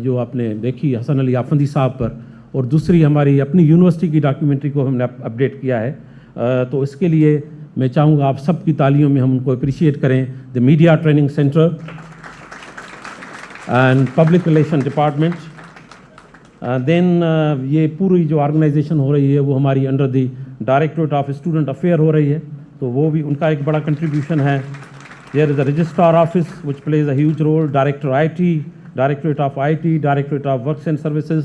जो आपने देखी हसन अली आफंदी साहब पर, और दूसरी हमारी अपनी यूनिवर्सिटी की डॉक्यूमेंट्री को हमने अपडेट किया है. तो इसके लिए मैं चाहूँगा आप सब की तालियों में हम उनको अप्रिशिएट करें. The media training centre and public relation department. Then ये पूरी जो ऑर्गेनाइजेशन हो रही है वो हमारी under the directorate of student affair हो रही है, तो वो भी उनका एक बड़ा कंट्रीब्यूशन है. There is a registrar office which plays a huge role, directorate of IT, directorate of works and services,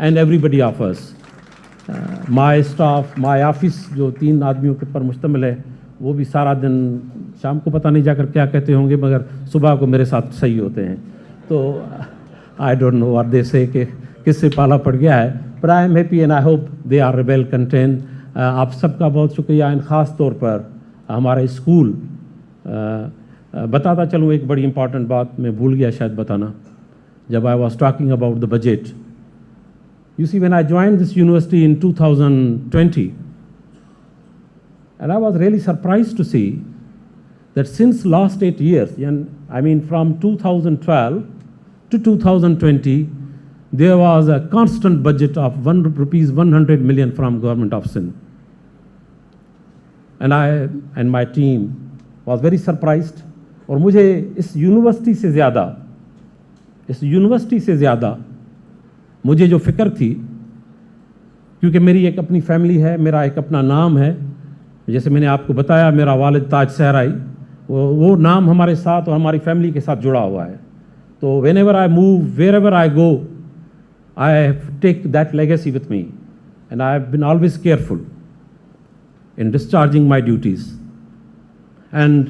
and everybody of us. My staff, my office जो 3 आदमियों के पर मुश्तमिल है, वो भी सारा दिन, शाम को पता नहीं जाकर क्या कहते होंगे, मगर सुबह को मेरे साथ सही होते हैं. तो I don't know what they say कि किससे पाला पड़ गया है, but I am happy and I hope they are well content. आप सबका बहुत शुक्रिया. एंड ख़ास तौर पर हमारा स्कूल. बताता चलूँ एक बड़ी इंपॉर्टेंट बात मैं भूल गया शायद बताना, जब I was talking about the budget. You see, when I joined this university in 2020, and I was really surprised to see that since last 8 years, and I mean from 2012 to 2020, there was a constant budget of ₹100 million from government of Sindh. and I and my team was very surprised. اور مجھے اس university سے زیادہ مجھے جو فکر تھی، کیونکہ میری ایک اپنی فیملی ہے، میرا ایک اپنا نام ہے، جیسے میں نے آپ کو بتایا میرا والد تاج صحرائی، وہ نام ہمارے ساتھ اور ہماری فیملی کے ساتھ جڑا ہوا ہے. تو when ever I move, where ever I go, I take that legacy with me and I have been always careful in discharging my duties. And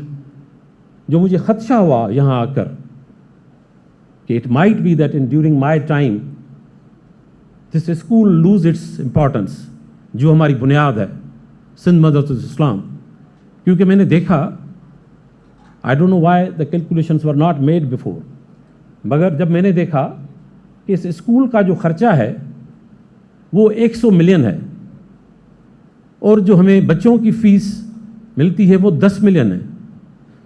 جو مجھے خدشہ ہوا یہاں آ کر کہ it might be that during my time this school lose its importance، جو ہماری بنیاد ہے سندھ مدرسۃ الاسلام، کیونکہ میں نے دیکھا I don't know why the calculations were not made before، مگر جب میں نے دیکھا کہ اس اسکول کا جو خرچہ ہے وہ 100 ملین ہے اور جو ہمیں بچوں کی فیس ملتی ہے وہ 10 ملین ہے.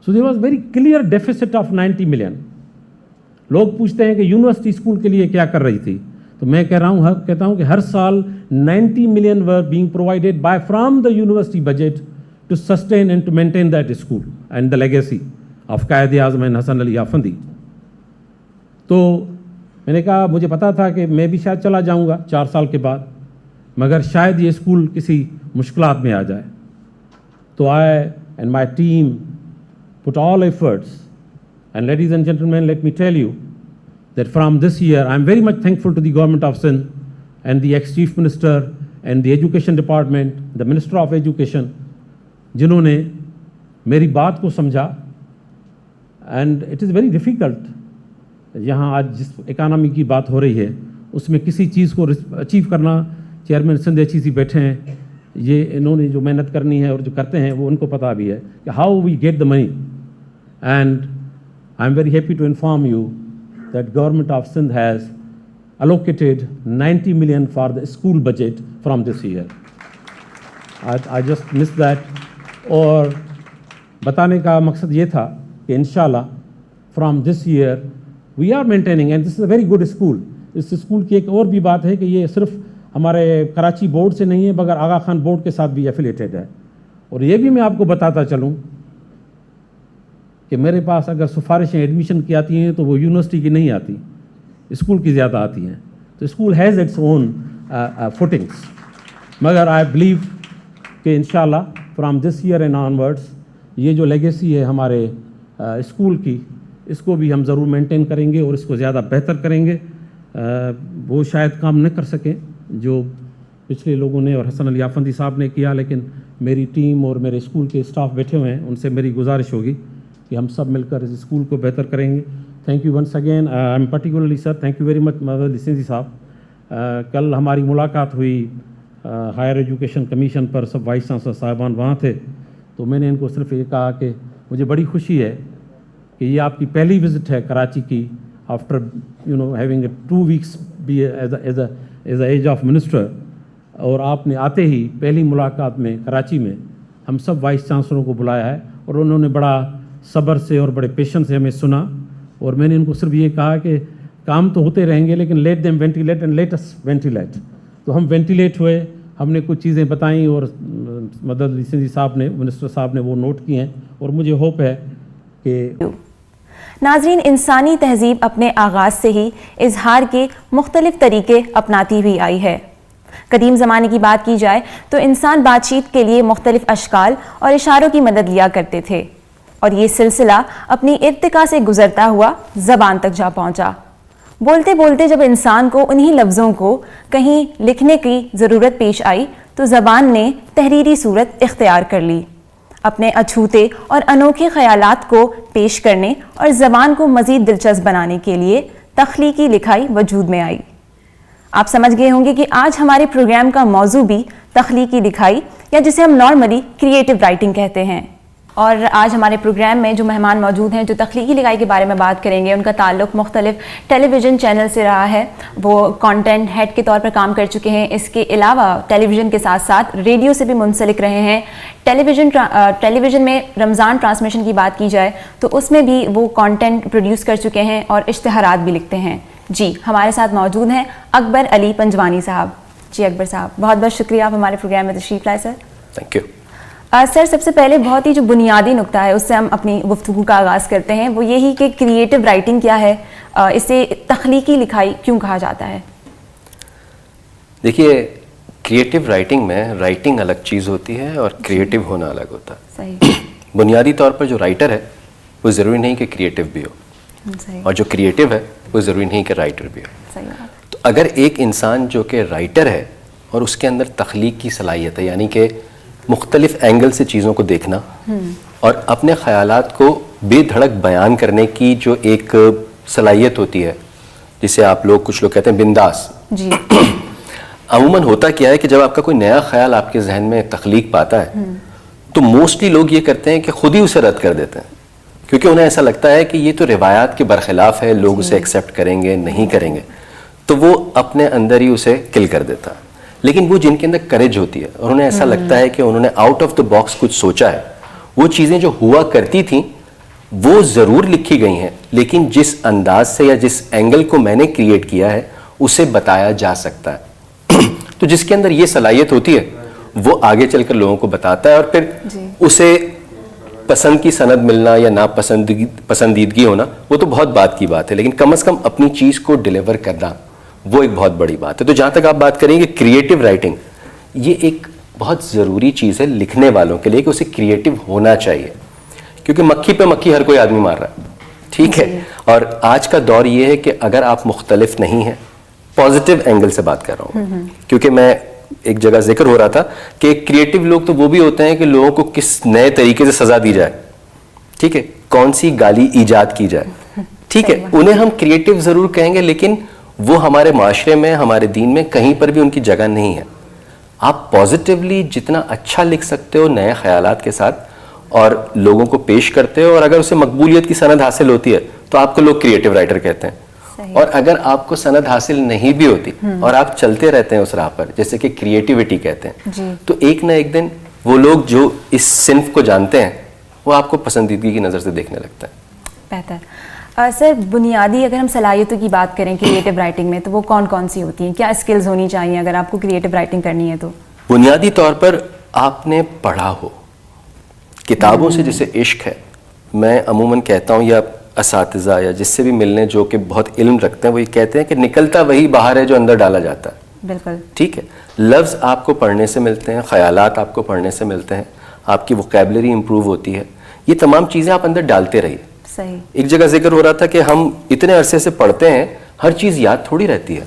So there was very clear defeat of 90 million. لوگ پوچھتے ہیں کہ یونیورسٹی اسکول کے لیے کیا کر رہی تھی، تو میں کہتا ہوں کہ ہر سال 90 million are being provided by from the university budget to sustain and to maintain that school and the legacy of Quaid Azam Hasan Ali Afandi. تو میں نے کہا مجھے پتا تھا کہ میں بھی شاید چلا جاؤں گا 4 سال کے بعد، مگر شاید یہ اسکول کسی مشکلات میں آ جائے. تو I and my team put all efforts, and ladies and gentlemen, let me tell you that from this year I am very much thankful to the government of Sindh and the ex-chief minister and the education department, the minister of education, جنہوں نے میری بات کو سمجھا. and it is very difficult، یہاں آج جس economy کی بات ہو رہی ہے اس میں کسی چیز کو اچیو کرنا، چیئرمین سندھ ایچ ای سی بیٹھے ہیں، یہ انہوں نے جو محنت کرنی ہے اور جو کرتے ہیں وہ ان کو پتہ بھی ہے کہ how we get the money. And I am very happy to inform you that government of Sindh has allocated 90 million for the school budget from this year. I just missed that. اور بتانے کا مقصد یہ تھا کہ انشاءاللہ from this year we are maintaining, and this is a very good school. Us school کی ایک اور بھی بات ہے کہ یہ صرف ہمارے کراچی بورڈ سے نہیں ہے مگر آغا خان بورڈ کے ساتھ بھی ایفیلیٹڈ ہے. اور یہ بھی میں آپ کو بتاتا چلوں کہ میرے پاس اگر سفارشیں ایڈمیشن کی آتی ہیں تو وہ یونیورسٹی کی نہیں آتی، اسکول کی زیادہ آتی ہیں. تو school has its own footings, مگر آئی بلیو کہ انشاءاللہ from this year and onwards یہ جو لیگیسی ہے ہمارے اسکول کی، اس کو بھی ہم ضرور مینٹین کریں گے اور اس کو زیادہ بہتر کریں گے. وہ شاید کام نہ کر سکیں جو پچھلے لوگوں نے اور حسن علی آفندی صاحب نے کیا، لیکن میری ٹیم اور میرے اسکول کے اسٹاف بیٹھے ہوئے ہیں، ان سے میری گزارش ہوگی کہ ہم سب مل کر اس اسکول کو بہتر کریں گے. Thank you once again. I am particularly sir thank you very much مدرسۃ سندھی صاحب. کل ہماری ملاقات ہوئی ہائر ایجوکیشن کمیشن پر، سب وائس چانسلر صاحبان وہاں تھے. تو میں نے ان کو صرف یہ کہا کہ مجھے بڑی خوشی ہے کہ یہ آپ کی پہلی وزٹ ہے کراچی کی after having 2 weeks be as a age of minister, اور آپ نے آتے ہی پہلی ملاقات میں کراچی میں ہم سب وائس چانسلروں کو بلایا ہے اور انہوں نے بڑا صبر سے اور بڑے پیشنس سے ہمیں سنا. اور میں نے ان کو صرف یہ کہا کہ کام تو ہوتے رہیں گے لیکن let them ventilate and let us ventilate. تو ہم وینٹیلیٹ ہوئے، ہم نے کچھ چیزیں بتائیں اور مدد علی سندھی صاحب نے، منسٹر صاحب نے وہ نوٹ کی ہیں، اور مجھے ہوپ ہے کہ ناظرین، انسانی تہذیب اپنے آغاز سے ہی اظہار کے مختلف طریقے اپناتی ہوئی آئی ہے. قدیم زمانے کی بات کی جائے تو انسان بات چیت کے لیے مختلف اشکال اور اشاروں کی مدد لیا کرتے تھے، اور یہ سلسلہ اپنی ارتقاء سے گزرتا ہوا زبان تک جا پہنچا. بولتے بولتے جب انسان کو انہی لفظوں کو کہیں لکھنے کی ضرورت پیش آئی تو زبان نے تحریری صورت اختیار کر لی. اپنے اچھوتے اور انوکھے خیالات کو پیش کرنے اور زبان کو مزید دلچسپ بنانے کے لیے تخلیقی لکھائی وجود میں آئی. آپ سمجھ گئے ہوں گے کہ آج ہمارے پروگرام کا موضوع بھی تخلیقی لکھائی، یا جسے ہم نارملی کریٹو رائٹنگ کہتے ہیں. اور آج ہمارے پروگرام میں جو مہمان موجود ہیں جو تخلیقی لکھائی کے بارے میں بات کریں گے، ان کا تعلق مختلف ٹیلی ویژن چینل سے رہا ہے. وہ کانٹینٹ ہیڈ کے طور پر کام کر چکے ہیں. اس کے علاوہ ٹیلی ویژن کے ساتھ ساتھ ریڈیو سے بھی منسلک رہے ہیں. ٹیلی ویژن میں رمضان ٹرانسمیشن کی بات کی جائے تو اس میں بھی وہ کانٹینٹ پروڈیوس کر چکے ہیں اور اشتہارات بھی لکھتے ہیں. جی، ہمارے ساتھ موجود ہیں اکبر علی پنجوانی صاحب. جی اکبر صاحب، بہت بہت شکریہ آپ ہمارے پروگرام میں تشریف لائے. سر تھینک یو. سر سب سے پہلے بہت ہی جو بنیادی نقطہ ہے اس سے ہم اپنی گفتگو کا آغاز کرتے ہیں، وہ یہی کہ کریٹو رائٹنگ کیا ہے، اسے تخلیقی لکھائی کیوں کہا جاتا ہے؟ دیکھیے کریٹو رائٹنگ میں رائٹنگ الگ چیز ہوتی ہے اور کریٹو ہونا الگ ہوتا ہے. صحیح. بنیادی طور پر جو رائٹر ہے وہ ضروری نہیں کہ کریٹو بھی ہو، اور جو کریٹو ہے وہ ضروری نہیں کہ رائٹر بھی ہو. تو اگر ایک انسان جو کہ رائٹر ہے اور اس کے اندر تخلیق کی صلاحیت ہے، یعنی کہ مختلف اینگل سے چیزوں کو دیکھنا اور اپنے خیالات کو بے دھڑک بیان کرنے کی جو ایک صلاحیت ہوتی ہے، جسے آپ لوگ کچھ لوگ کہتے ہیں بنداس. جی. عموماً ہوتا کیا ہے کہ جب آپ کا کوئی نیا خیال آپ کے ذہن میں تخلیق پاتا ہے تو موسٹلی لوگ یہ کرتے ہیں کہ خود ہی اسے رد کر دیتے ہیں، کیونکہ انہیں ایسا لگتا ہے کہ یہ تو روایات کے برخلاف ہے، لوگ اسے ایکسیپٹ کریں گے نہیں کریں گے، تو وہ اپنے اندر ہی اسے کل کر دیتا ہے. لیکن وہ جن کے اندر کریج ہوتی ہے اور انہیں ایسا لگتا ہے کہ انہوں نے آؤٹ آف دا باکس کچھ سوچا ہے، وہ چیزیں جو ہوا کرتی تھیں وہ ضرور لکھی گئی ہیں، لیکن جس انداز سے یا جس اینگل کو میں نے کریٹ کیا ہے اسے بتایا جا سکتا ہے. تو جس کے اندر یہ صلاحیت ہوتی ہے وہ آگے چل کر لوگوں کو بتاتا ہے، اور پھر اسے پسند کی سند ملنا یا پسندیدگی ہونا وہ تو بہت بات کی بات ہے، لیکن کم از کم اپنی چیز کو ڈیلیور کرنا وہ ایک بہت بڑی بات ہے. تو جہاں تک آپ بات کریں گے کریٹو رائٹنگ، یہ ایک بہت ضروری چیز ہے لکھنے والوں کے لیے کہ اسے کریٹو ہونا چاہیے، کیونکہ مکھی پہ مکھی ہر کوئی آدمی مار رہا ہے. ٹھیک ہے. اور آج کا دور یہ ہے کہ اگر آپ مختلف نہیں ہیں، پازیٹیو اینگل سے بات کر رہا ہوں، کیونکہ میں ایک جگہ ذکر ہو رہا تھا کہ کریٹو لوگ تو وہ بھی ہوتے ہیں کہ لوگوں کو کس نئے طریقے سے سزا دی جائے، ٹھیک ہے، کون سی گالی ایجاد کی جائے، ٹھیک ہے، انہیں ہم کریٹو ضرور کہیں گے، لیکن وہ ہمارے معاشرے میں، ہمارے دین میں کہیں پر بھی ان کی جگہ نہیں ہے. آپ پازیٹیولی جتنا اچھا لکھ سکتے ہو نئے خیالات کے ساتھ اور لوگوں کو پیش کرتے ہو، اور اگر اسے مقبولیت کی سند حاصل ہوتی ہے تو آپ کو لوگ کریٹو رائٹر کہتے ہیں. اور اگر آپ کو سند حاصل نہیں بھی ہوتی اور آپ چلتے رہتے ہیں اس راہ پر، جیسے کہ کریٹیوٹی کہتے ہیں، تو ایک نہ ایک دن وہ لوگ جو اس صنف کو جانتے ہیں وہ آپ کو پسندیدگی کی نظر سے دیکھنے لگتا ہے. بہتر. سر بنیادی اگر ہم صلاحیتوں کی بات کریں کریٹو رائٹنگ میں تو وہ کون کون سی ہوتی ہیں؟ کیا اسکلز ہونی چاہیے اگر آپ کو کریٹو رائٹنگ کرنی ہے؟ تو بنیادی طور پر آپ نے پڑھا ہو، کتابوں سے جسے عشق ہے. میں عموماً کہتا ہوں یا اساتذہ یا جس سے بھی ملنے جو کہ بہت علم رکھتے ہیں وہ یہ کہتے ہیں کہ نکلتا وہی باہر ہے جو اندر ڈالا جاتا ہے. بالکل ٹھیک ہے. لفظ آپ کو پڑھنے سے ملتے ہیں، خیالات آپ کو پڑھنے سے ملتے ہیں، آپ کی ووکیبلری امپروو ہوتی ہے، یہ تمام چیزیں آپ اندر ڈالتے رہیے. صحیح. ایک جگہ ذکر ہو رہا تھا کہ ہم اتنے عرصے سے پڑھتے ہیں، ہر چیز یاد تھوڑی رہتی ہے.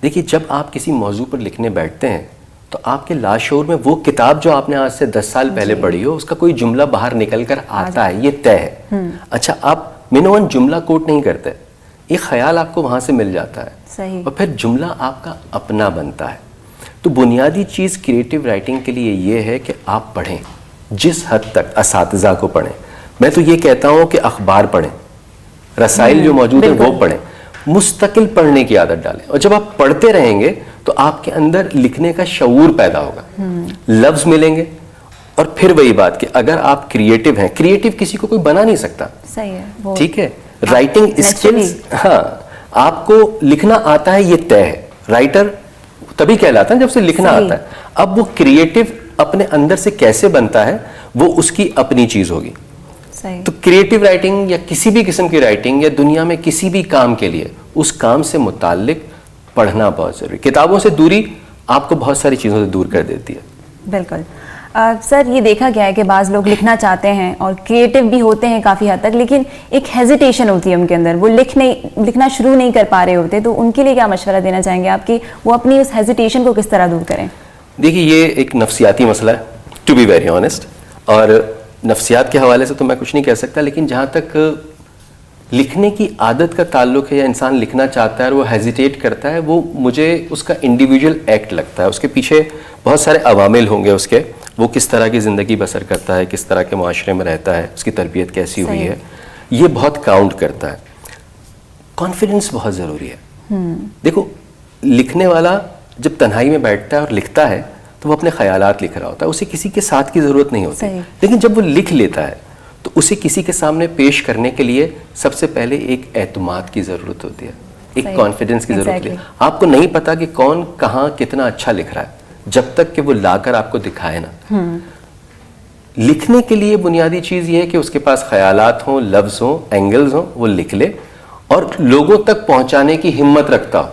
دیکھیے جب آپ کسی موضوع پر لکھنے بیٹھتے ہیں تو آپ کے لاشعور میں وہ کتاب جو آپ نے آج سے 10 سال پہلے پڑھی ہو اس کا کوئی جملہ باہر نکل کر آتا ہے، یہ طے ہے. اچھا آپ منوان جملہ کوٹ نہیں کرتے، ایک خیال آپ کو وہاں سے مل جاتا ہے اور پھر جملہ آپ کا اپنا بنتا ہے. تو بنیادی چیز کریٹو رائٹنگ کے لیے یہ ہے کہ آپ پڑھیں، جس حد تک اساتذہ کو پڑھیں. میں تو یہ کہتا ہوں کہ اخبار پڑھیں، رسائل جو موجود ہیں وہ پڑھیں، مستقل پڑھنے کی عادت ڈالیں. اور جب آپ پڑھتے رہیں گے تو آپ کے اندر لکھنے کا شعور پیدا ہوگا، لفظ ملیں گے. اور پھر وہی بات کہ اگر آپ کریٹو ہیں، کریٹو کسی کو کوئی بنا نہیں سکتا. صحیح ہے. ٹھیک ہے. رائٹنگ اسکلز، ہاں آپ کو لکھنا آتا ہے یہ طے ہے. رائٹر تبھی کہلاتا ہے جب سے لکھنا آتا ہے. اب وہ کریٹو اپنے اندر سے کیسے بنتا ہے وہ اس کی اپنی چیز ہوگی. تو کریٹو رائٹنگ یا کسی بھی قسم کی رائٹنگ یا دنیا میں کسی بھی کام کے لیے اس کام سے متعلق پڑھنا بہت ضروری. کتابوں سے دوری آپ کو بہت ساری چیزوں سے دور کر دیتی ہے. بالکل. سر یہ دیکھا گیا ہے کہ بعض لوگ لکھنا چاہتے ہیں اور کریٹو بھی ہوتے ہیں کافی حد تک، لیکن ایک ہیزیٹیشن ہوتی ہے ان کے اندر، وہ لکھنا شروع نہیں کر پا رہے ہوتے. تو ان کے لیے کیا مشورہ دینا چاہیں گے آپ کہ وہ اپنی اس ہیزیٹیشن کو کس طرح دور کریں؟ دیکھیے یہ ایک نفسیاتی مسئلہ ہے، ٹو بی ویری آنیسٹ، اور نفسیات کے حوالے سے تو میں کچھ نہیں کہہ سکتا، لیکن جہاں تک لکھنے کی عادت کا تعلق ہے یا انسان لکھنا چاہتا ہے اور وہ ہیزیٹیٹ کرتا ہے، وہ مجھے اس کا انڈیویجول ایکٹ لگتا ہے. اس کے پیچھے بہت سارے عوامل ہوں گے، اس کے وہ کس طرح کی زندگی بسر کرتا ہے، کس طرح کے معاشرے میں رہتا ہے، اس کی تربیت کیسی ہوئی ہے، یہ بہت کاؤنٹ کرتا ہے. کانفیڈنس بہت ضروری ہے. دیکھو لکھنے والا جب تنہائی میں بیٹھتا ہے اور لکھتا ہے تو وہ اپنے خیالات لکھ رہا ہوتا ہے، اسے کسی کے ساتھ کی ضرورت نہیں ہوتی. لیکن جب وہ لکھ لیتا ہے تو اسے کسی کے سامنے پیش کرنے کے لیے سب سے پہلے ایک اعتماد کی ضرورت ہوتی ہے، ایک کانفیڈنس کی ضرورت ہے. آپ کو نہیں پتا کہ کون کہاں کتنا اچھا لکھ رہا ہے جب تک کہ وہ لا کر آپ کو دکھائے نا. لکھنے کے لیے بنیادی چیز یہ ہے کہ اس کے پاس خیالات ہوں, لفظ ہوں, اینگلز ہوں, وہ لکھ لے اور لوگوں تک پہنچانے کی ہمت رکھتا ہو,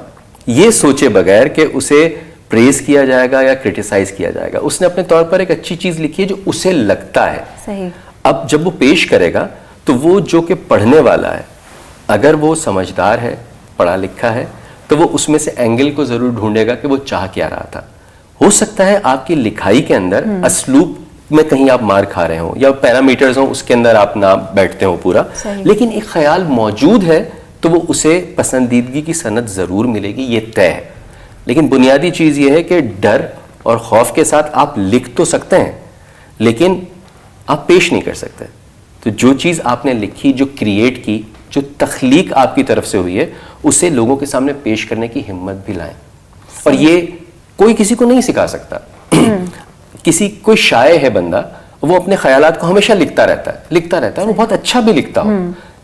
یہ سوچے بغیر کہ اسے پریز کیا جائے گا یا کرٹیسائز کیا جائے گا. اس نے اپنے طور پر ایک اچھی چیز لکھی ہے جو اسے لگتا ہے. صحیح. اب جب وہ پیش کرے گا تو وہ جو کہ پڑھنے والا ہے, اگر وہ سمجھدار ہے, پڑھا لکھا ہے, تو وہ اس میں سے اینگل کو ضرور ڈھونڈے گا کہ وہ چاہ کیا رہا تھا. ہو سکتا ہے آپ کی لکھائی کے اندر اسلوب میں کہیں آپ مار کھا رہے ہوں یا پیرامیٹرز ہوں اس کے اندر آپ نہ بیٹھتے ہوں پورا, لیکن ایک خیال موجود ہے تو وہ اسے پسندیدگی کی سند ضرور ملے گی, یہ طے ہے. لیکن بنیادی چیز یہ ہے کہ ڈر اور خوف کے ساتھ آپ لکھ تو سکتے ہیں لیکن آپ پیش نہیں کر سکتے. تو جو چیز آپ نے لکھی, جو کریٹ کی, جو تخلیق آپ کی طرف سے ہوئی ہے, اسے لوگوں کے سامنے پیش کرنے کی ہمت بھی لائیں. اور یہ کوئی کسی کو نہیں سکھا سکتا. کوئی شاعر ہے بندہ, وہ اپنے خیالات کو ہمیشہ لکھتا رہتا ہے, وہ بہت اچھا بھی لکھتا ہو,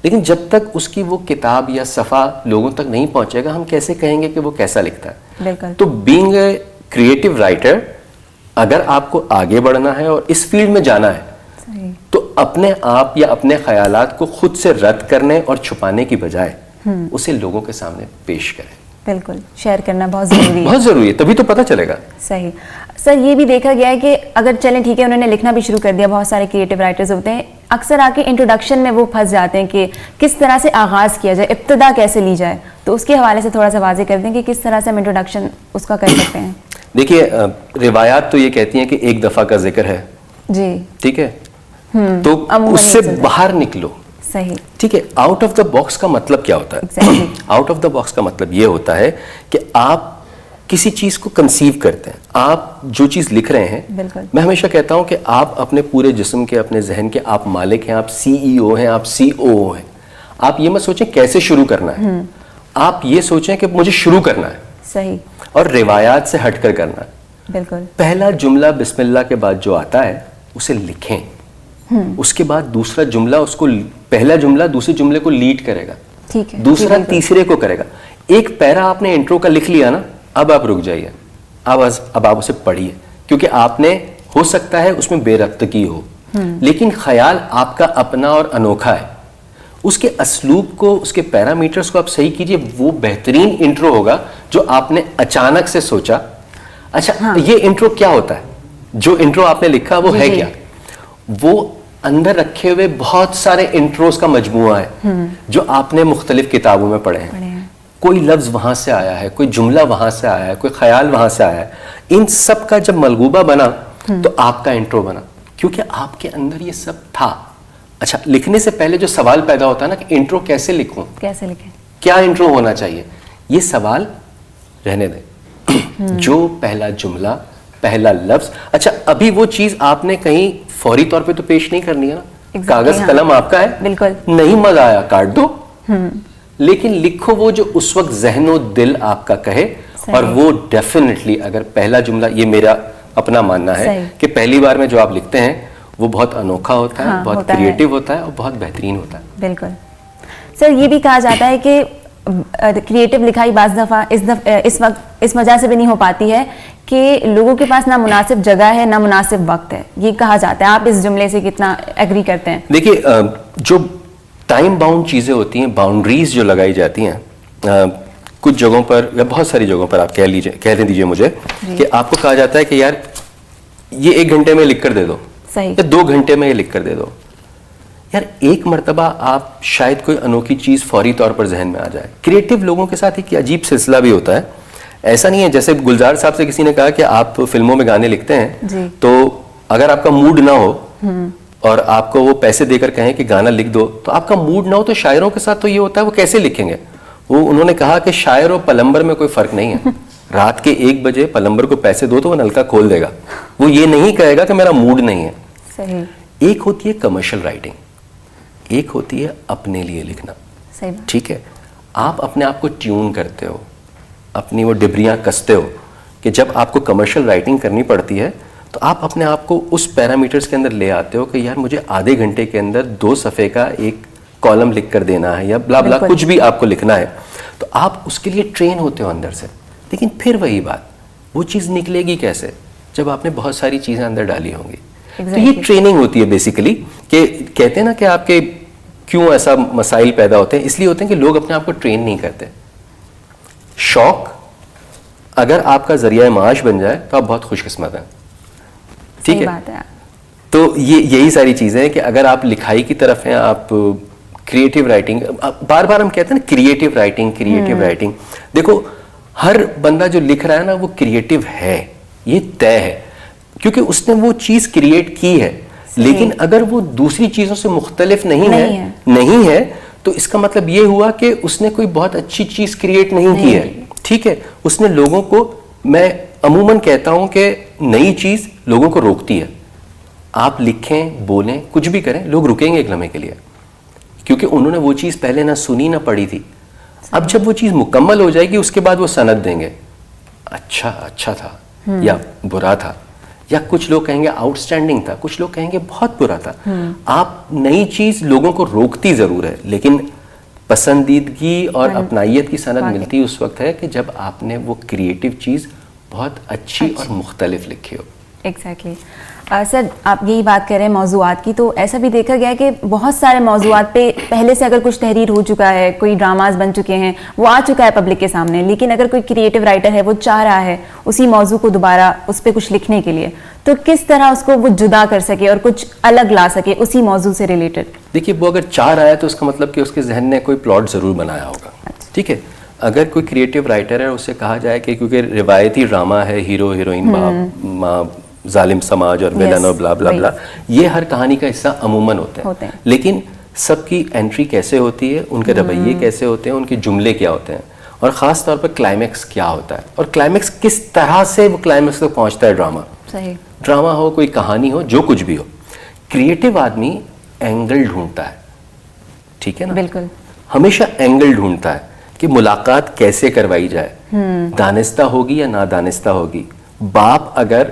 لیکن جب تک اس کی وہ کتاب یا صفحہ لوگوں تک نہیں پہنچے گا, ہم کیسے کہیں گے کہ وہ کیسا لکھتا ہے. تو بینگ اے کریٹو رائٹر, اگر آپ کو آگے بڑھنا ہے اور اس فیلڈ میں جانا ہے تو اپنے آپ یا اپنے خیالات کو خود سے رد کرنے اور چھپانے کی بجائے اسے لوگوں کے سامنے پیش کریں. بالکل, شیئر کرنا بہت ضروری ہے. بہت ضروری ہے, تبھی تو پتہ چلے گا. صحیح. سر یہ بھی دیکھا گیا ہے کہ اگر چلیں ٹھیک ہے انہوں نے لکھنا بھی شروع کر دیا, بہت سارے کریٹو رائٹرز ہوتے ہیں, اکثر آ کے انٹروڈکشن میں وہ پھنس جاتے ہیں کہ کس طرح سے آغاز کیا جائے, ابتدا کیسے لی جائے. تو اس کے حوالے سے تھوڑا سا واضح کر دیں کہ کس طرح سے ہم انٹروڈکشن اس کا کر سکتے ہیں. دیکھیے, روایات تو یہ کہتی ہیں کہ ایک دفعہ کا ذکر ہے, جی ٹھیک ہے, تو اس سے باہر نکلو. صحیح. ٹھیک ہے. آؤٹ آف دا باکس کا مطلب کیا ہوتا ہے؟ آؤٹ آف دا باکس کا مطلب یہ ہوتا ہے کہ آپ کسی چیز کو کنسیو کرتے ہیں, آپ جو چیز لکھ رہے ہیں. میں ہمیشہ کہتا ہوں کہ آپ اپنے پورے جسم کے, اپنے ذہن کے آپ مالک ہیں, آپ سی ای او ہیں, آپ سی او او ہیں. آپ یہ مت سوچیں کیسے شروع کرنا ہے, آپ یہ سوچیں کہ مجھے شروع کرنا ہے. صحیح. اور روایات سے ہٹ کر کرنا ہے. بالکل. پہلا جملہ بسم اللہ کے بعد جو آتا ہے اسے لکھیں, اس کے بعد دوسرا جملہ, اس کو پہلا جملہ دوسرے جملے کو لیڈ کرے گا, ٹھیک ہے, دوسرا تیسرے کو کرے گا. ایک پیرا آپ نے انٹرو کا لکھ لیا نا, اب آپ رک جائیے, اب آپ اسے پڑھیے, کیونکہ آپ نے ہو سکتا ہے اس میں بے ربطگی ہو, لیکن خیال آپ کا اپنا اور انوکھا ہے. اس کے اسلوب کو, اس کے پیرامیٹرز کو آپ صحیح کیجئے, وہ بہترین انٹرو ہوگا جو آپ نے اچانک سے سوچا. اچھا, یہ انٹرو کیا ہوتا ہے؟ جو انٹرو آپ نے لکھا وہ ہے کیا؟ وہ اندر رکھے ہوئے بہت سارے انٹروز کا مجموعہ ہے جو آپ نے مختلف کتابوں میں پڑھے ہیں. کوئی لفظ وہاں سے آیا ہے, کوئی جملہ وہاں سے آیا ہے, کوئی خیال وہاں سے آیا ہے. ان سب کا جب ملغوبہ بنا تو آپ کا انٹرو بنا, کیونکہ آپ کے اندر یہ سب تھا. اچھا, لکھنے سے پہلے جو سوال پیدا ہوتا ہے نا کہ انٹرو کیسے لکھوں, کیسے لکھیں, کیا انٹرو ہونا چاہیے, یہ سوال رہنے دیں. جو پہلا جملہ, پہلا لفظ, اچھا ابھی وہ چیز آپ نے کہیں فوری طور پہ تو پیش نہیں کرنی ہے نا, کاغذ قلم آپ کا ہے, بالکل, نہیں مزہ آیا کاٹ دو, لیکن لکھو وہ جو اس وقت ذہن و دل آپ کا کہے. اور وہ ڈیفینیٹلی, اگر پہلا جملہ, یہ میرا اپنا ماننا ہے کہ پہلی بار میں جو آپ لکھتے ہیں وہ بہت انوکھا ہوتا ہے, بہت کریٹو ہوتا ہے اور بہت بہترین ہوتا ہے. بالکل. سر یہ بھی کہا جاتا ہے کہ کریٹو لکھائی بعض دفعہ اس وقت اس وجہ سے بھی نہیں ہو پاتی ہے کہ لوگوں کے پاس نہ مناسب جگہ ہے نہ مناسب وقت ہے, یہ کہا جاتا ہے. آپ اس جملے سے کتنا ایگری کرتے ہیں؟ دیکھیے, جو ٹائم باؤنڈ چیزیں ہوتی ہیں, باؤنڈریز جو لگائی جاتی ہیں, کچھ جگہوں پر یا بہت ساری جگہوں پر, آپ کہہ دیجئے مجھے کہ آپ کو کہا جاتا ہے کہ یار یہ 1 گھنٹے میں لکھ کر دے دو, یا 2 گھنٹے میں یہ لکھ کر دے دو. یار ایک مرتبہ آپ شاید کوئی انوکھی چیز فوری طور پر ذہن میں آ جائے. کریٹو لوگوں کے ساتھ ایک عجیب سلسلہ بھی ہوتا ہے. ایسا نہیں ہے جیسے گلزار صاحب سے کسی نے کہا کہ آپ فلموں میں گانے لکھتے ہیں, تو اگر آپ کا موڈ نہ ہو اور آپ کو وہ پیسے دے کر کہیں کہ گانا لکھ دو, تو آپ کا موڈ نہ ہو. تو شاعروں کے ساتھ تو یہ ہوتا ہے, وہ کیسے لکھیں گے؟ وہ انہوں نے کہا کہ شاعر اور پلمبر میں کوئی فرق نہیں ہے. رات کے 1 بجے پلمبر کو پیسے دو تو وہ نلکا کھول دے گا, وہ یہ نہیں کہے گا کہ میرا موڈ نہیں ہے. صحیح. ایک ہوتی ہے کمرشل رائٹنگ, ایک ہوتی ہے اپنے لیے لکھنا. ٹھیک ہے, آپ اپنے آپ کو ٹیون کرتے ہو, اپنی وہ ڈبریاں کستے ہو کہ جب آپ کو کمرشل رائٹنگ کرنی پڑتی ہے تو آپ اپنے آپ کو اس پیرامیٹرز کے اندر لے آتے ہو کہ یار مجھے آدھے گھنٹے کے اندر 2 صفحے کا ایک کالم لکھ کر دینا ہے, یا بلا بلا کچھ بھی آپ کو لکھنا ہے. تو آپ اس کے لیے ٹرین ہوتے ہو اندر سے. لیکن پھر وہی بات, وہ چیز نکلے گی کیسے؟ جب آپ نے بہت ساری چیزیں اندر ڈالی ہوں گی. تو یہ ٹریننگ ہوتی ہے بیسیکلی, کہ کہتے ہیں نا کہ آپ کے کیوں ایسا مسائل پیدا ہوتے ہیں, اس لیے ہوتے ہیں کہ لوگ اپنے آپ کو ٹرین نہیں کرتے. شوق اگر آپ کا ذریعہ معاش بن جائے تو آپ بہت خوش قسمت ہیں. ٹھیک ہے, تو یہی ساری چیزیں ہیں کہ اگر آپ لکھائی کی طرف ہیں, آپ کریٹیو رائٹنگ, بار بار ہم کہتے ہیں نا کریٹیو رائٹنگ, دیکھو ہر بندہ جو لکھ رہا ہے نا وہ کریٹیو ہے, یہ طے ہے, کیونکہ اس نے وہ چیز کریٹ کی ہے. لیکن اگر وہ دوسری چیزوں سے مختلف نہیں ہے تو اس کا مطلب یہ ہوا کہ اس نے کوئی بہت اچھی چیز کریٹ نہیں کی ہے. ٹھیک ہے, اس نے لوگوں کو, میں عموماً کہتا ہوں کہ نئی چیز لوگوں کو روکتی ہے. آپ لکھیں, بولیں, کچھ بھی کریں, لوگ رکیں گے ایک لمحے کے لیے, کیونکہ انہوں نے وہ چیز پہلے نہ سنی نہ پڑھی تھی. اب جب وہ چیز مکمل ہو جائے گی اس کے بعد وہ سند دیں گے, اچھا تھا یا برا تھا, یا کچھ لوگ کہیں گے آؤٹ اسٹینڈنگ تھا, کچھ لوگ کہیں گے بہت برا تھا. آپ نئی چیز لوگوں کو روکتی ضرور ہے, لیکن پسندیدگی اور اپنائیت کی سند ملتی اس وقت ہے کہ جب آپ نے وہ کریٹیو چیز بہت اچھی اور مختلف لکھی ہو. ایگزیکٹلی. سر آپ یہی بات کر رہے ہیں موضوعات کی, تو ایسا بھی دیکھا گیا ہے کہ بہت سارے موضوعات پہ پہلے سے اگر کچھ تحریر ہو چکا ہے, کوئی ڈراماز بن چکے ہیں, وہ آ چکا ہے پبلک کے سامنے, لیکن اگر کوئی کریٹیو رائٹر ہے وہ چاہ رہا ہے اسی موضوع کو دوبارہ اس پہ کچھ لکھنے کے لیے, تو کس طرح اس کو وہ جدا کر سکے اور کچھ الگ لا سکے اسی موضوع سے ریلیٹڈ؟ دیکھیے, وہ اگر چاہ رہا ہے تو اس کا مطلب کہ اس کے ذہن نے کوئی پلاٹ ضرور بنایا ہوگا. ٹھیک ہے, اگر کوئی کریٹیو رائٹر ہے اسے کہا جائے کہ کیونکہ روایتی ڈرامہ ہے, ہیرو ہیروئن, ماں ظالم سماج اور ویلن اور بلا بلا بلا, یہ ہر کہانی کا حصہ عموماً ہوتے ہیں, لیکن سب کی انٹری کیسے ہوتی ہے, ان کے رویے کیسے ہوتے ہیں, ان کے جملے کیا ہوتے ہیں, اور خاص طور پر کلائمیکس کیا ہوتا ہے, اور کلائمیکس کس طرح سے وہ کلائمیکس تک پہنچتا ہے. ڈرامہ ہو, کوئی کہانی ہو, جو کچھ بھی ہو, کریٹیو آدمی اینگل ڈھونڈتا ہے. ٹھیک ہے نا, بالکل, ہمیشہ اینگل ڈھونڈتا ہے کہ ملاقات کیسے کروائی جائے, دانستہ ہوگی یا نادانستہ ہوگی. باپ اگر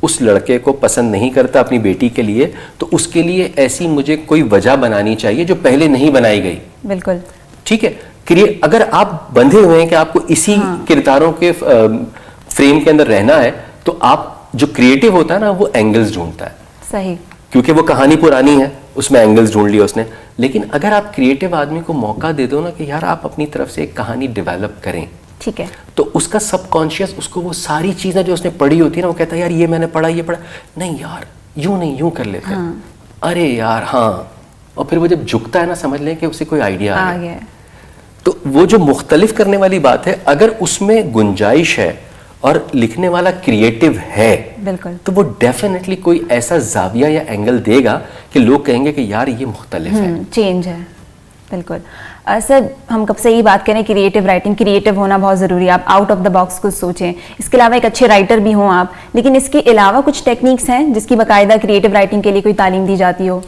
اس لڑکے کو پسند نہیں کرتا اپنی بیٹی کے لیے تو اس کے لیے ایسی مجھے کوئی وجہ بنانی چاہیے جو پہلے نہیں بنائی گئی. بالکل, ٹھیک ہے. اگر آپ بندھے ہوئے ہیں کہ آپ کو اسی کرداروں کے فریم کے اندر رہنا ہے تو آپ جو کریٹیو ہوتا ہے نا وہ اینگلز ڈھونڈتا ہے. صحیح, کیونکہ وہ کہانی پرانی ہے, اس میں اینگلز ڈھونڈ لیا اس نے. لیکن اگر آپ کریٹیو آدمی کو موقع دے دو نا کہ یار آپ اپنی طرف سے ایک کہانی ڈیولپ کریں, ٹھیک ہے, تو اس کا سب کانشیس اس کو وہ ساری چیزیں جو اس نے پڑھی ہوتی ہے نا, وہ کہتا ہے یار یہ میں نے پڑھا, یہ پڑھا نہیں یار, یوں نہیں, یوں کر لیتے, ارے یار ہاں, اور پھر وہ جب جھکتا ہے نا سمجھ لیں کہ اسے کوئی آئیڈیا آ گیا. تو وہ جو مختلف کرنے والی بات ہے, اگر اس میں گنجائش ہے اور لکھنے والا کریٹیو ہے, بالکل, تو وہ ڈیفینیٹلی کوئی ایسا زاویہ یا اینگل دے گا کہ لوگ کہیں گے کہ یار یہ مختلف ہے, چینج ہے. بالکل. سر ہم کب سے یہ بات کریں کریٹیو رائٹنگ, کریٹیو ہونا بہت ضروری ہے, آپ آؤٹ آف دا باکس کچھ سوچیں, اس کے علاوہ ایک اچھے رائٹر بھی ہوں آپ, لیکن اس کے علاوہ کچھ ٹیکنیکس ہیں جس کی باقاعدہ کریٹیو رائٹنگ کے لیے کوئی تعلیم دی جاتی ہو؟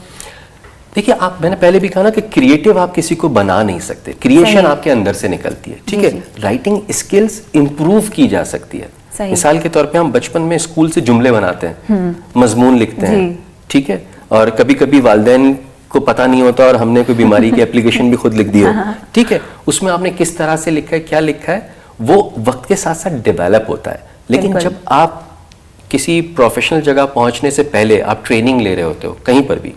دیکھیے, میں نے پہلے بھی کہا نا کہ کریٹیو آپ کسی کو بنا نہیں سکتے, کریشن آپ کے اندر سے نکلتی ہے. ٹھیک ہے, رائٹنگ اسکلز امپروو کی جا سکتی ہے. مثال کے طور پہ ہم بچپن میں اسکول سے جملے بناتے ہیں, مضمون لکھتے ہیں, ٹھیک ہے, اور کبھی کبھی والدین کو پتہ نہیں ہوتا اور ہم نے کوئی بیماری کی اپلیکیشن بھی خود لکھ دی ہو. ٹھیک ہے, اس میں آپ نے کس طرح سے لکھا ہے, کیا لکھا ہے, وہ وقت کے ساتھ ساتھ ڈیولپ ہوتا ہے. لیکن جب آپ کسی پروفیشنل جگہ پہنچنے سے پہلے آپ ٹریننگ لے رہے ہوتے ہو کہیں پر بھی,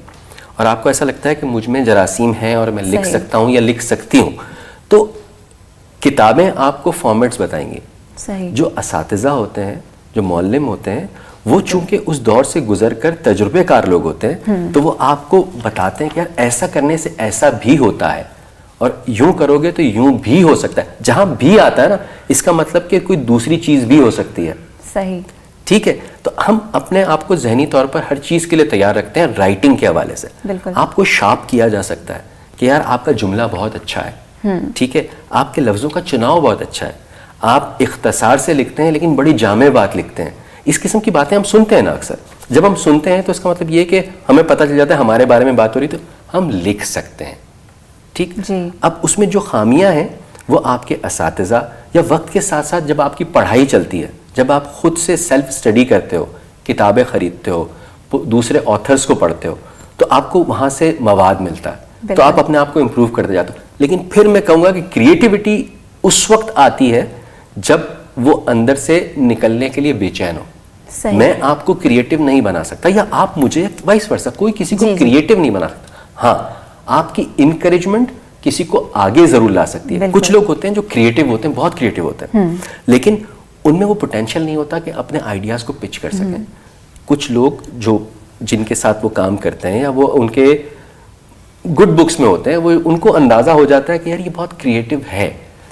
اور آپ کو ایسا لگتا ہے کہ مجھ میں جراثیم ہیں اور میں لکھ سکتا ہوں یا لکھ سکتی ہوں, تو کتابیں آپ کو فارمیٹس بتائیں گی. جو اساتذہ ہوتے ہیں, جو معلم ہوتے ہیں, وہ چونکہ اس دور سے گزر کر تجربے کار لوگ ہوتے ہیں, تو وہ آپ کو بتاتے ہیں کہ یار ایسا کرنے سے ایسا بھی ہوتا ہے, اور یوں کرو گے تو یوں بھی ہو سکتا ہے. جہاں بھی آتا ہے نا, اس کا مطلب کہ کوئی دوسری چیز بھی ہو سکتی ہے. صحیح, ٹھیک ہے. تو ہم اپنے آپ کو ذہنی طور پر ہر چیز کے لیے تیار رکھتے ہیں رائٹنگ کے حوالے سے. آپ کو شارپ کیا جا سکتا ہے کہ یار آپ کا جملہ بہت اچھا ہے, ٹھیک ہے, آپ کے لفظوں کا چناؤ بہت اچھا ہے, آپ اختصار سے لکھتے ہیں لیکن بڑی جامع بات لکھتے ہیں. اس قسم کی باتیں ہم سنتے ہیں نا اکثر. جب ہم سنتے ہیں تو اس کا مطلب یہ کہ ہمیں پتہ چل جاتا ہے ہمارے بارے میں بات ہو رہی, تو ہم لکھ سکتے ہیں. ٹھیک, اب اس میں جو خامیاں ہیں وہ آپ کے اساتذہ یا وقت کے ساتھ ساتھ جب آپ کی پڑھائی چلتی ہے, جب آپ خود سے سیلف اسٹڈی کرتے ہو, کتابیں خریدتے ہو, دوسرے آتھرز کو پڑھتے ہو, تو آپ کو وہاں سے مواد ملتا ہے, تو آپ اپنے آپ کو امپروو کرتے جاتے ہو. لیکن پھر میں کہوں گا کہ کریٹیوٹی اس وقت آتی ہے جب وہ اندر سے نکلنے کے لیے بے چین ہو. میں آپ کو کریٹو نہیں بنا سکتا, یا آپ مجھے وائس ورسا, کوئی کسی کو کریٹو نہیں بنا سکتا. ہاں آپ کی انکریجمنٹ کسی کو آگے ضرور لا سکتی ہے. کچھ لوگ ہوتے ہیں جو کریٹو ہوتے ہیں, بہت کریٹو ہوتے ہیں, لیکن ان میں وہ پوٹینشیل نہیں ہوتا کہ اپنے آئیڈیاز کو پچ کر سکیں. کچھ لوگ جو جن کے ساتھ وہ کام کرتے ہیں یا وہ ان کے گڈ بکس میں ہوتے ہیں, وہ ان کو اندازہ ہو جاتا ہے کہ یار یہ بہت کریٹو ہے,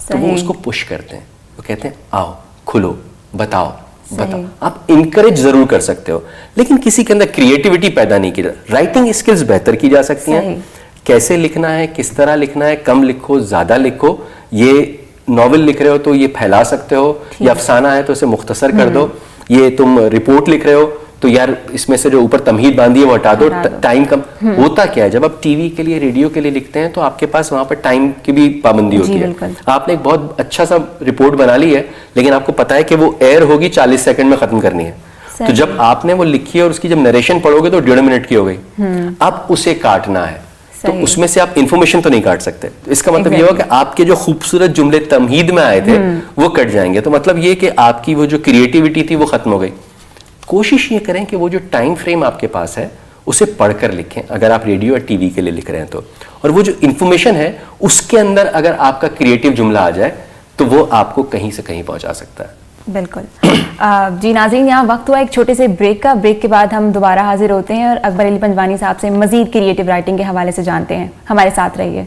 تو وہ اس کو پش کرتے ہیں, وہ کہتے ہیں آؤ کھلو بتاؤ. آپ انکریج ضرور کر سکتے ہو, لیکن کسی کے اندر کریٹیوٹی پیدا نہیں کی جاتی. رائٹنگ اسکلز بہتر کی جا سکتی ہیں, کیسے لکھنا ہے, کس طرح لکھنا ہے, کم لکھو زیادہ لکھو. یہ ناول لکھ رہے ہو تو یہ پھیلا سکتے ہو, یہ افسانہ ہے تو اسے مختصر کر دو, یہ تم رپورٹ لکھ رہے ہو تو یار اس میں سے جو اوپر تمہید باندھی ہے وہ ہٹا دو, ٹائم کم. ہوتا کیا ہے جب آپ ٹی وی کے لیے ریڈیو کے لیے لکھتے ہیں تو آپ کے پاس وہاں پر ٹائم کی بھی پابندی ہوتی ہے. آپ نے ایک بہت اچھا سا رپورٹ بنا لی ہے, لیکن آپ کو پتا ہے کہ وہ ایئر ہوگی 40 سیکنڈ میں ختم کرنی ہے, تو جب آپ نے وہ لکھی ہے اور اس کی جب نریشن پڑھو گے تو 1.5 منٹ کی ہو گئی. اب اسے کاٹنا ہے تو اس میں سے آپ انفارمیشن تو نہیں کاٹ سکتے. اس کا مطلب یہ ہوا کہ آپ کے جو خوبصورت جملے تمہید میں آئے تھے وہ کٹ جائیں گے. تو مطلب یہ کہ آپ کی وہ جو کریٹیوٹی تھی وہ ختم ہو گئی. کوشش یہ کریں کہ وہ جو ٹائم فریم آپ کے پاس ہے اسے پڑھ کر لکھیں, اگر آپ ریڈیو یا ٹی وی کے لیے لکھ رہے ہیں تو. اور وہ جو انفارمیشن ہے اس کے اندر اگر آپ کا کریٹیو جملہ آ جائے تو وہ آپ کو کہیں سے کہیں پہنچا سکتا ہے. بالکل. جی ناظرین, یہاں وقت ہوا ایک چھوٹے سے بریک کا. بریک کے بعد ہم دوبارہ حاضر ہوتے ہیں اور اکبر علی پنجوانی صاحب سے مزید کریٹیو رائٹنگ کے حوالے سے جانتے ہیں. ہمارے ساتھ رہیے.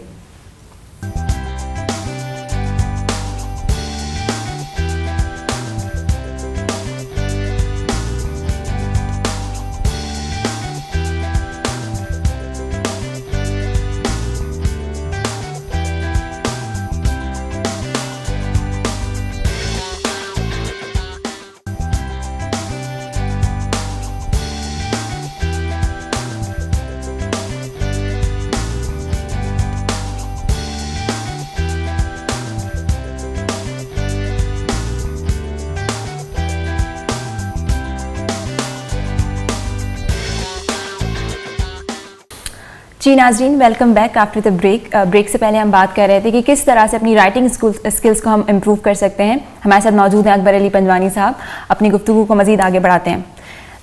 جی ناظرین, welcome back after the break. Break سے پہلے ہم بات کر رہے تھے کہ کس طرح سے اپنی رائٹنگ اسکلس کو ہم امپروو کر سکتے ہیں. ہمارے ساتھ موجود ہیں اکبر علی پنجوانی صاحب, اپنی گفتگو کو مزید آگے بڑھاتے ہیں.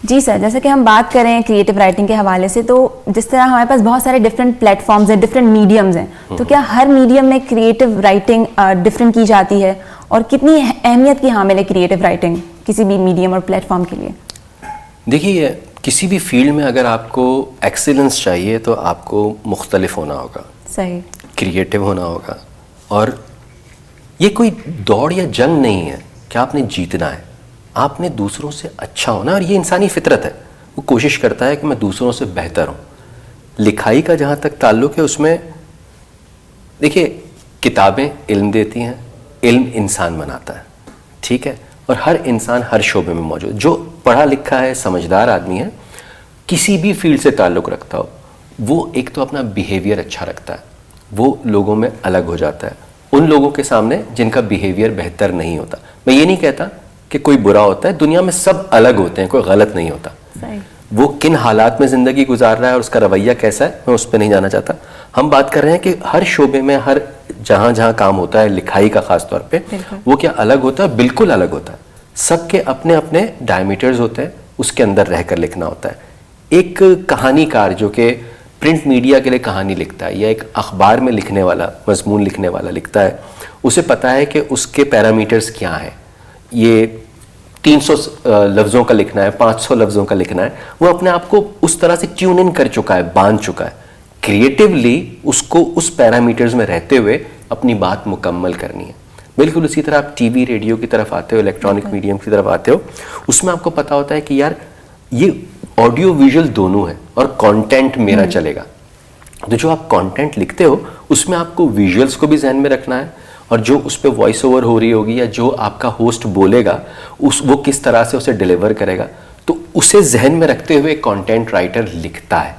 جی سر, جیسا کہ ہم بات کر رہے ہیں کریٹیو رائٹنگ کے حوالے سے, تو جس طرح ہمارے پاس بہت سارے ڈفرینٹ پلیٹ فارمز ہیں, ڈفرینٹ میڈیمز ہیں, تو کیا ہر میڈیم میں کریٹیو رائٹنگ ڈفرینٹ کی جاتی ہے, اور کتنی اہمیت کی حامل ہے کریٹیو رائٹنگ کسی بھی میڈیم اور پلیٹ فارم کے لیے؟ دیکھیے, کسی بھی فیلڈ میں اگر آپ کو ایکسیلنس چاہیے تو آپ کو مختلف ہونا ہوگا, صحیح, کریٹیو ہونا ہوگا. اور یہ کوئی دوڑ یا جنگ نہیں ہے کہ آپ نے جیتنا ہے, آپ نے دوسروں سے اچھا ہونا ہے. اور یہ انسانی فطرت ہے, وہ کوشش کرتا ہے کہ میں دوسروں سے بہتر ہوں. لکھائی کا جہاں تک تعلق ہے, اس میں دیکھیے کتابیں علم دیتی ہیں, علم انسان بناتا ہے, ٹھیک ہے. اور ہر انسان ہر شعبے میں موجود, جو پڑھا لکھا ہے, سمجھدار آدمی ہے, کسی بھی فیلڈ سے تعلق رکھتا ہو, وہ ایک تو اپنا بیہیویئر اچھا رکھتا ہے, وہ لوگوں میں الگ ہو جاتا ہے ان لوگوں کے سامنے جن کا بیہیویئر بہتر نہیں ہوتا. میں یہ نہیں کہتا کہ کوئی برا ہوتا ہے, دنیا میں سب الگ ہوتے ہیں, کوئی غلط نہیں ہوتا. وہ کن حالات میں زندگی گزار رہا ہے اور اس کا رویہ کیسا ہے, میں اس پہ نہیں جانا چاہتا. ہم بات کر رہے ہیں کہ ہر شعبے میں, ہر جہاں جہاں کام ہوتا ہے, لکھائی کا خاص طور پہ, وہ کیا الگ ہوتا ہے؟ بالکل الگ ہوتا ہے. سب کے اپنے اپنے ڈائمیٹرز ہوتے ہیں, اس کے اندر رہ کر لکھنا ہوتا ہے. ایک کہانی کار جو کہ پرنٹ میڈیا کے لیے کہانی لکھتا ہے, یا ایک اخبار میں لکھنے والا, مضمون لکھنے والا لکھتا ہے, اسے پتا ہے کہ اس کے پیرامیٹرز کیا ہیں. یہ 300 لفظوں کا لکھنا ہے, 500 لفظوں کا لکھنا ہے, وہ اپنے آپ کو اس طرح سے ٹیون ان کر چکا ہے, باندھ چکا ہے. کریٹیولی اس کو اس پیرامیٹرز میں رہتے ہوئے اپنی بات مکمل کرنی ہے. بالکل اسی طرح آپ ٹی وی ریڈیو کی طرف آتے ہو, الیکٹرانک میڈیم کی طرف آتے ہو, اس میں آپ کو پتا ہوتا ہے کہ یار یہ آڈیو ویژول دونوں ہے اور کانٹینٹ میرا چلے گا. تو جو آپ کانٹینٹ لکھتے ہو اس میں آپ کو ویژولس کو بھی ذہن میں رکھنا ہے, اور جو اس پہ وائس اوور ہو رہی ہوگی یا جو آپ کا ہوسٹ بولے گا وہ کس طرح سے اسے ڈیلیور کرے گا, تو اسے ذہن میں رکھتے ہوئے کانٹینٹ رائٹر لکھتا ہے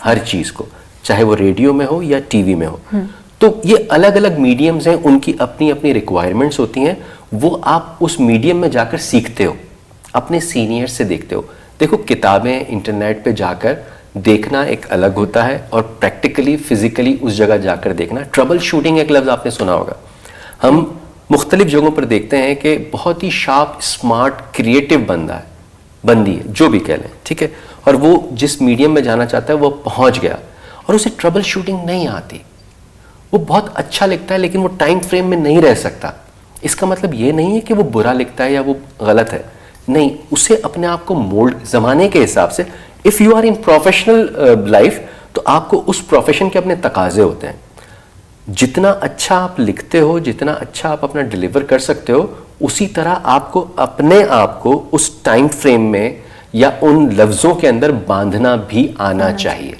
ہر چیز کو, چاہے وہ ریڈیو میں ہو یا ٹی وی میں ہو. تو یہ الگ الگ میڈیمز ہیں, ان کی اپنی اپنی ریکوائرمنٹس ہوتی ہیں, وہ آپ اس میڈیم میں جا کر سیکھتے ہو, اپنے سینئر سے دیکھتے ہو. دیکھو کتابیں انٹرنیٹ پہ جا کر دیکھنا ایک الگ ہوتا ہے, اور پریکٹیکلی فزیکلی اس جگہ جا کر دیکھنا. ٹربل شوٹنگ ایک لفظ آپ نے سنا ہوگا. ہم مختلف جگہوں پر دیکھتے ہیں کہ بہت ہی شارپ, اسمارٹ, کریٹیو بندہ ہے, بندی ہے, جو بھی کہہ لیں, ٹھیک ہے, اور وہ جس میڈیم میں جانا چاہتا ہے وہ پہنچ گیا, اور اسے ٹربل شوٹنگ نہیں آتی, وہ بہت اچھا لکھتا ہے لیکن وہ ٹائم فریم میں نہیں رہ سکتا. اس کا مطلب یہ نہیں ہے کہ وہ برا لکھتا ہے یا وہ غلط ہے, نہیں, اسے اپنے آپ کو مولڈ زمانے کے حساب سے, if you are in professional life تو آپ کو اس پروفیشن کے اپنے تقاضے ہوتے ہیں. جتنا اچھا آپ لکھتے ہو, جتنا اچھا آپ اپنا ڈلیور کر سکتے ہو, اسی طرح آپ کو اپنے آپ کو اس ٹائم فریم میں یا ان لفظوں کے اندر باندھنا بھی آنا چاہیے.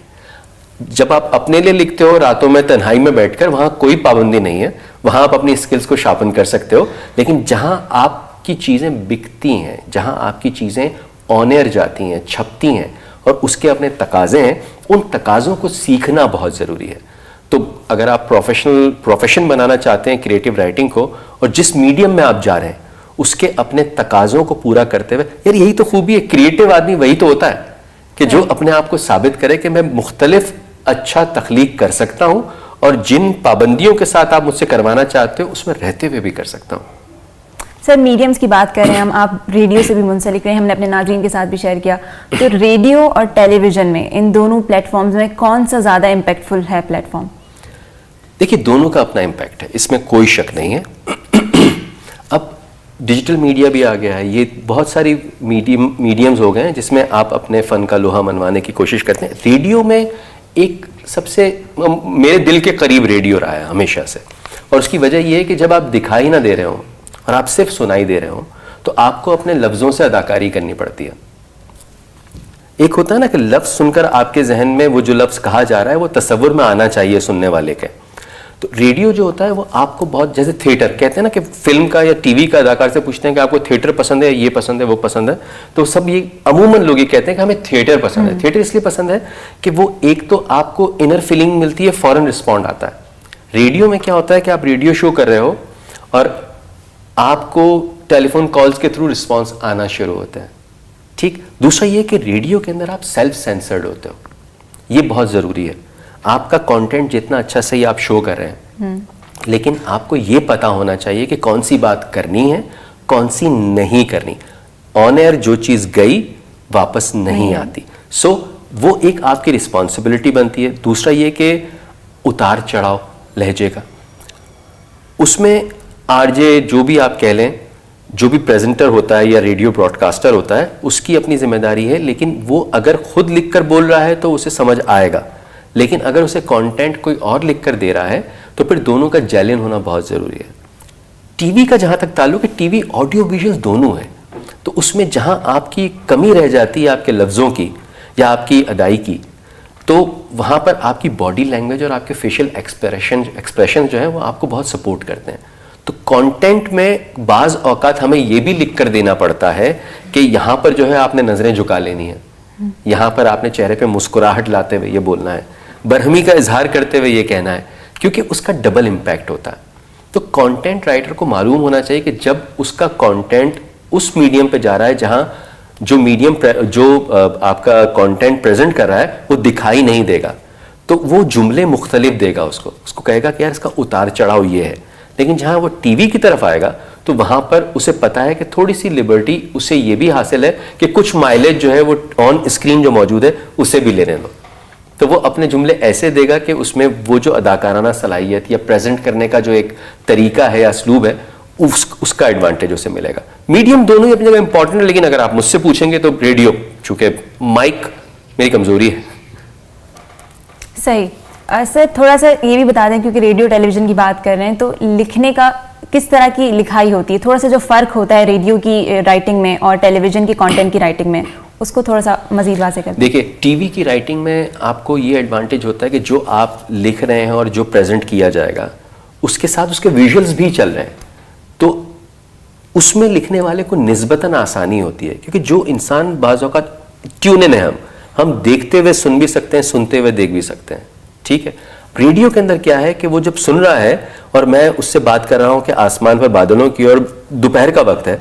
جب آپ اپنے لیے لکھتے ہو راتوں میں تنہائی میں بیٹھ کر, وہاں کوئی پابندی نہیں ہے, وہاں آپ اپنی اسکلز کو شارپن کر سکتے ہو, لیکن جہاں آپ کی چیزیں بکتی ہیں, جہاں آپ کی چیزیں آن ایئر جاتی ہیں, چھپتی ہیں, اور اس کے اپنے تقاضے ہیں, ان تقاضوں کو سیکھنا بہت ضروری ہے. تو اگر آپ پروفیشن بنانا چاہتے ہیں کریٹو رائٹنگ کو, اور جس میڈیم میں آپ جا رہے ہیں اس کے اپنے تقاضوں کو پورا کرتے ہوئے, یار یہی تو خوبی ہے, کریٹو آدمی وہی تو ہوتا ہے کہ جو اپنے آپ کو ثابت کرے کہ میں مختلف اچھا تخلیق کر سکتا ہوں, اور جن پابندیوں کے ساتھ آپ مجھ سے کروانا چاہتے ہو اس میں رہتے ہوئے بھی کر سکتا ہوں. سر میڈیمز کی بات کر رہے ہیں ہم, آپ ریڈیو سے بھی منسلک رہے, ہم نے اپنے ناظرین کے ساتھ بھی شیئر کیا, تو ریڈیو اور ٹیلی ویژن میں, ان دونوں پلیٹ فارمز میں کون سا زیادہ امپیکٹفل ہے پلیٹ فارم؟ دیکھیے دونوں کا اپنا امپیکٹ ہے, اس میں کوئی شک نہیں ہے. اب ڈیجیٹل میڈیا بھی آ گیا ہے, یہ بہت ساری میڈیمز ہو گئے ہیں جس میں آپ اپنے فن کا لوہا منوانے کی کوشش کرتے ہیں. ریڈیو میں ایک سب سے میرے دل کے قریب ریڈیو رہا ہے ہمیشہ سے, اور اس کی وجہ یہ ہے کہ جب آپ دکھائی نہ دے رہے ہوں اور آپ صرف سنائی دے رہے ہوں تو آپ کو اپنے لفظوں سے اداکاری کرنی پڑتی ہے. ایک ہوتا ہے نا کہ لفظ سن کر آپ کے ذہن میں وہ جو لفظ کہا جا رہا ہے وہ تصور میں آنا چاہیے سننے والے کے. تو ریڈیو جو ہوتا ہے وہ آپ کو بہت, جیسے تھیٹر کہتے ہیں نا کہ فلم کا یا ٹی وی کا اداکار سے پوچھتے ہیں کہ آپ کو تھیٹر پسند ہے, یہ پسند ہے, وہ پسند ہے, تو سب یہ عموماً لوگ یہ کہتے ہیں کہ ہمیں تھیٹر پسند ہے. تھیٹر اس لیے پسند ہے کہ وہ ایک تو آپ کو انر فیلنگ ملتی ہے, فوراً رسپونڈ آتا ہے. ریڈیو میں کیا ہوتا ہے کہ آپ ریڈیو شو کر رہے ہو اور آپ کو ٹیلی فون کالز کے تھرو رسپانس آنا شروع ہوتا ہے, ٹھیک. دوسرا یہ کہ ریڈیو کے اندر آپ سیلف سینسرڈ ہوتے ہو, یہ بہت ضروری ہے. آپ کا کانٹینٹ جتنا اچھا صحیح آپ شو کر رہے ہیں, لیکن آپ کو یہ پتا ہونا چاہیے کہ کون سی بات کرنی ہے, کون سی نہیں کرنی. آن ایئر جو چیز گئی واپس نہیں آتی, سو وہ ایک آپ کی رسپانسبلٹی بنتی ہے. دوسرا یہ کہ اتار چڑھاؤ لہجے کا, اس میں آر جے جو بھی آپ کہہ لیں, جو بھی پریزنٹر ہوتا ہے یا ریڈیو براڈ کاسٹر ہوتا ہے, اس کی اپنی ذمہ داری ہے, لیکن وہ اگر خود لکھ کر بول رہا ہے تو اسے سمجھ آئے گا, لیکن اگر اسے کانٹینٹ کوئی اور لکھ کر دے رہا ہے تو پھر دونوں کا جیلین ہونا بہت ضروری ہے. ٹی وی کا جہاں تک تعلق ہے, ٹی وی آڈیو ویژول دونوں ہیں, تو اس میں جہاں آپ کی کمی رہ جاتی ہے آپ کے لفظوں کی یا آپ کی ادائی کی, تو وہاں پر آپ کی باڈی لینگویج اور آپ کے فیشل ایکسپریشن جو ہیں وہ آپ کو بہت سپورٹ کرتے ہیں. تو کانٹینٹ میں بعض اوقات ہمیں یہ بھی لکھ کر دینا پڑتا ہے کہ یہاں پر جو ہے آپ نے نظریں جھکا لینی ہیں, یہاں پر آپ نے چہرے پہ مسکراہٹ لاتے ہوئے یہ بولنا ہے, برہمی کا اظہار کرتے ہوئے یہ کہنا ہے, کیونکہ اس کا ڈبل امپیکٹ ہوتا ہے. تو کانٹینٹ رائٹر کو معلوم ہونا چاہیے کہ جب اس کا کانٹینٹ اس میڈیم پہ جا رہا ہے جہاں جو میڈیم جو آپ کا کانٹینٹ پریزنٹ کر رہا ہے وہ دکھائی نہیں دے گا, تو وہ جملے مختلف دے گا, اس کو کہے گا کہ یار اس کا اتار چڑھاؤ یہ ہے. لیکن جہاں وہ ٹی وی کی طرف آئے گا تو وہاں پر اسے پتا ہے کہ تھوڑی سی لبرٹی اسے یہ بھی حاصل ہے کہ کچھ مائلیج جو ہے وہ آن اسکرین جو موجود ہے اسے بھی لینے دو, تو وہ اپنے جملے ایسے دے گا کہ اس میں وہ جو اداکارانہ صلاحیت یا پریزنٹ کرنے کا جو ایک طریقہ ہے یا اسلوب ہے اس کا ایڈوانٹیج اسے ملے گا. میڈیم دونوں ہی اپنی جگہ امپورٹنٹ ہے, لیکن اگر آپ مجھ سے پوچھیں گے تو ریڈیو, چونکہ مائک میری کمزوری ہے. صحیح. سر تھوڑا سا یہ بھی بتا دیں, کیونکہ ریڈیو ٹیلی ویژن کی بات کر رہے ہیں, تو لکھنے کا کس طرح کی لکھائی ہوتی ہے, تھوڑا سا جو فرق ہوتا ہے ریڈیو کی رائٹنگ میں اور ٹیلی ویژن کی کانٹینٹ کی رائٹنگ میں, اس کو تھوڑا سا مزید واضح کر دیں. دیکھیے ٹی وی کی رائٹنگ میں آپ کو یہ ایڈوانٹیج ہوتا ہے کہ جو آپ لکھ رہے ہیں اور جو پریزنٹ کیا جائے گا اس کے ساتھ اس کے ویژولز بھی چل رہے ہیں, تو اس میں لکھنے والے کو نسبتاً آسانی ہوتی ہے, کیونکہ جو انسان بعض اوقات ٹیونن ہے, ہم دیکھتے ہوئے سن بھی سکتے ہیں, سنتے ہوئے دیکھ بھی سکتے ہیں, ٹھیک ہے. ریڈیو کے اندر کیا ہے کہ وہ جب سن رہا ہے اور میں اس سے بات کر رہا ہوں کہ آسمان پر بادلوں کی اور دوپہر کا وقت ہے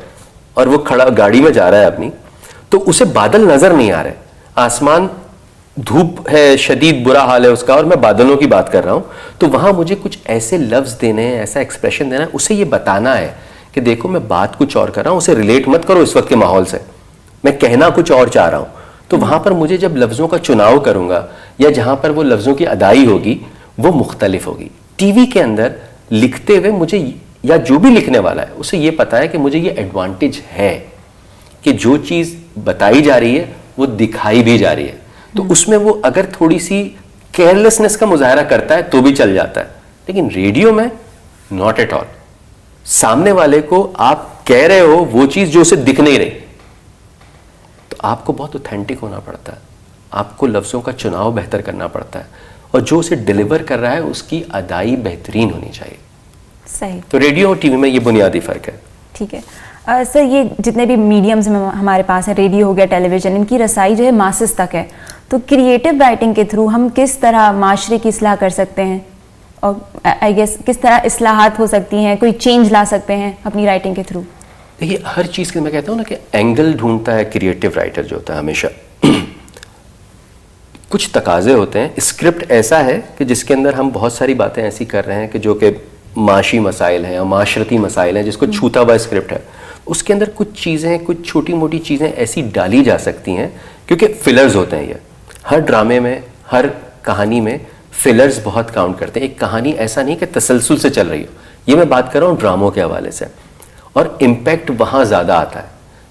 اور وہ کھڑا گاڑی میں جا رہا ہے اپنی, تو اسے بادل نظر نہیں آ رہے, آسمان دھوپ ہے, شدید برا حال ہے اس کا, اور میں بادلوں کی بات کر رہا ہوں, تو وہاں مجھے کچھ ایسے لفظ دینے ہیں, ایسا ایکسپریشن دینا ہے, اسے یہ بتانا ہے کہ دیکھو میں بات کچھ اور کر رہا ہوں, اسے ریلیٹ مت کرو اس وقت کے ماحول سے, میں کہنا کچھ اور چاہ رہا ہوں. تو وہاں پر مجھے جب لفظوں کا چناؤ کروں گا یا جہاں پر وہ لفظوں کی ادائی ہوگی وہ مختلف ہوگی. ٹی وی کے اندر لکھتے ہوئے مجھے یا جو بھی لکھنے والا ہے اسے یہ پتا ہے کہ مجھے یہ ایڈوانٹیج ہے کہ جو چیز بتائی جا رہی ہے وہ دکھائی بھی جا رہی ہے. تو اس میں وہ اگر تھوڑی سی کیئرلیسنس کا مظاہرہ کرتا ہے تو بھی چل جاتا ہے. لیکن ریڈیو میں ناٹ ایٹ آل. سامنے والے کو آپ کہہ رہے ہو وہ چیز جو اسے دکھ نہیں رہی, تو آپ کو بہت اوتھینٹک ہونا پڑتا ہے, آپ کو لفظوں کا چناؤ بہتر کرنا پڑتا ہے, اور جو اسے ڈیلیور کر رہا ہے اس کی ادائی بہترین ہونی چاہیے. صحیح. تو ریڈیو اور ٹی وی میں یہ بنیادی فرق ہے. ٹھیک ہے سر, یہ جتنے بھی میڈیمز ہمارے پاس ہیں, ریڈیو ہو گیا, ٹیلی ویژن, ان کی رسائی جو ہے ماسز تک ہے. تو کریٹو رائٹنگ کے تھرو ہم کس طرح معاشرے کی اصلاح کر سکتے ہیں, اور آئی گیس کس طرح اصلاحات ہو سکتی ہیں, کوئی چینج لا سکتے ہیں اپنی رائٹنگ کے تھرو؟ دیکھیے ہر چیز کے میں کہتا ہوں نا کہ اینگل ڈھونڈتا ہے کریٹو رائٹر جو ہوتا ہے ہمیشہ. کچھ تقاضے ہوتے ہیں. اسکرپٹ ایسا ہے کہ جس کے اندر ہم بہت ساری باتیں ایسی کر رہے ہیں کہ جو کہ معاشی مسائل ہیں یا معاشرتی مسائل ہیں, جس کو چھوتا ہوا اسکرپٹ ہے. اس کے اندر کچھ چیزیں, کچھ چھوٹی موٹی چیزیں ایسی ڈالی جا سکتی ہیں کیونکہ فلرز ہوتے ہیں. یہ ہر ڈرامے میں, ہر کہانی میں فلرز بہت کاؤنٹ کرتے ہیں. ایک کہانی ایسا نہیں کہ تسلسل سے چل رہی ہو. یہ میں بات کر رہا ہوں ڈراموں کے حوالے سے, اور امپیکٹ وہاں زیادہ آتا ہے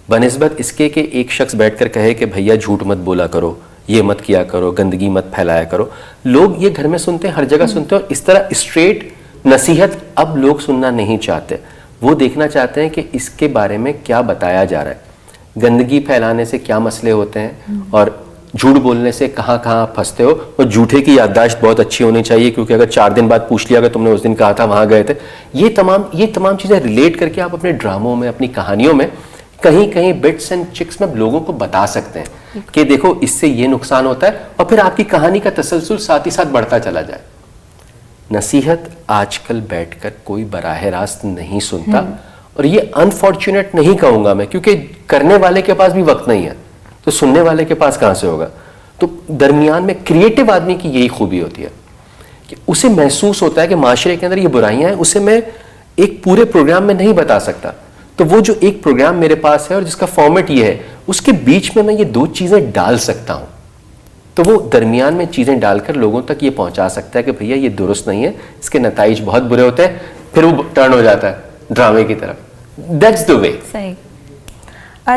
بنسبت اس کے کہ ایک شخص بیٹھ کر کہے کہ بھیا جھوٹ مت بولا کرو, یہ مت کیا کرو, گندگی مت پھیلایا کرو. لوگ یہ گھر میں سنتے ہیں, ہر جگہ سنتے ہیں, اور اس طرح اسٹریٹ نصیحت اب لوگ سننا نہیں چاہتے. وہ دیکھنا چاہتے ہیں کہ اس کے بارے میں کیا بتایا جا رہا ہے, گندگی پھیلانے سے کیا مسئلے ہوتے ہیں, اور جھوٹ بولنے سے کہاں کہاں پھنستے ہو. اور جھوٹے کی یادداشت بہت اچھی ہونی چاہیے, کیونکہ اگر 4 دن بعد پوچھ لیا کہ تم نے اس دن کہا تھا وہاں گئے تھے. یہ تمام چیزیں ریلیٹ کر کے آپ اپنے ڈراموں میں, اپنی کہانیوں میں کہیں کہیں بٹس اینڈ چکس میں لوگوں کو بتا سکتے ہیں کہ دیکھو اس سے یہ نقصان ہوتا ہے, اور پھر آپ کی کہانی کا تسلسل ساتھ ہی ساتھ بڑھتا چلا جائے. نصیحت آج کل بیٹھ کر کوئی براہ راست نہیں سنتا, اور یہ انفارچونیٹ نہیں کہوں گا میں, کیونکہ کرنے والے کے پاس بھی وقت نہیں ہے تو سننے والے کے پاس کہاں سے ہوگا. تو درمیان میں کریٹو آدمی کی یہی خوبی ہوتی ہے کہ اسے محسوس ہوتا ہے کہ معاشرے کے اندر یہ برائیاں ہیں, اسے میں ایک پورے پروگرام میں نہیں بتا سکتا. تو وہ جو ایک پروگرام میرے پاس ہے اور جس کا فارمیٹ یہ ہے, اس کے بیچ میں یہ 2 چیزیں ڈال سکتا ہوں, تو وہ درمیان میں چیزیں ڈال کر لوگوں تک یہ پہنچا سکتا ہے کہ بھیا یہ درست نہیں ہے, اس کے نتائج بہت برے ہوتے ہیں. پھر وہ ٹرن ہو جاتا ہے ڈرامے کی طرف. دیٹس دا وے. صحیح.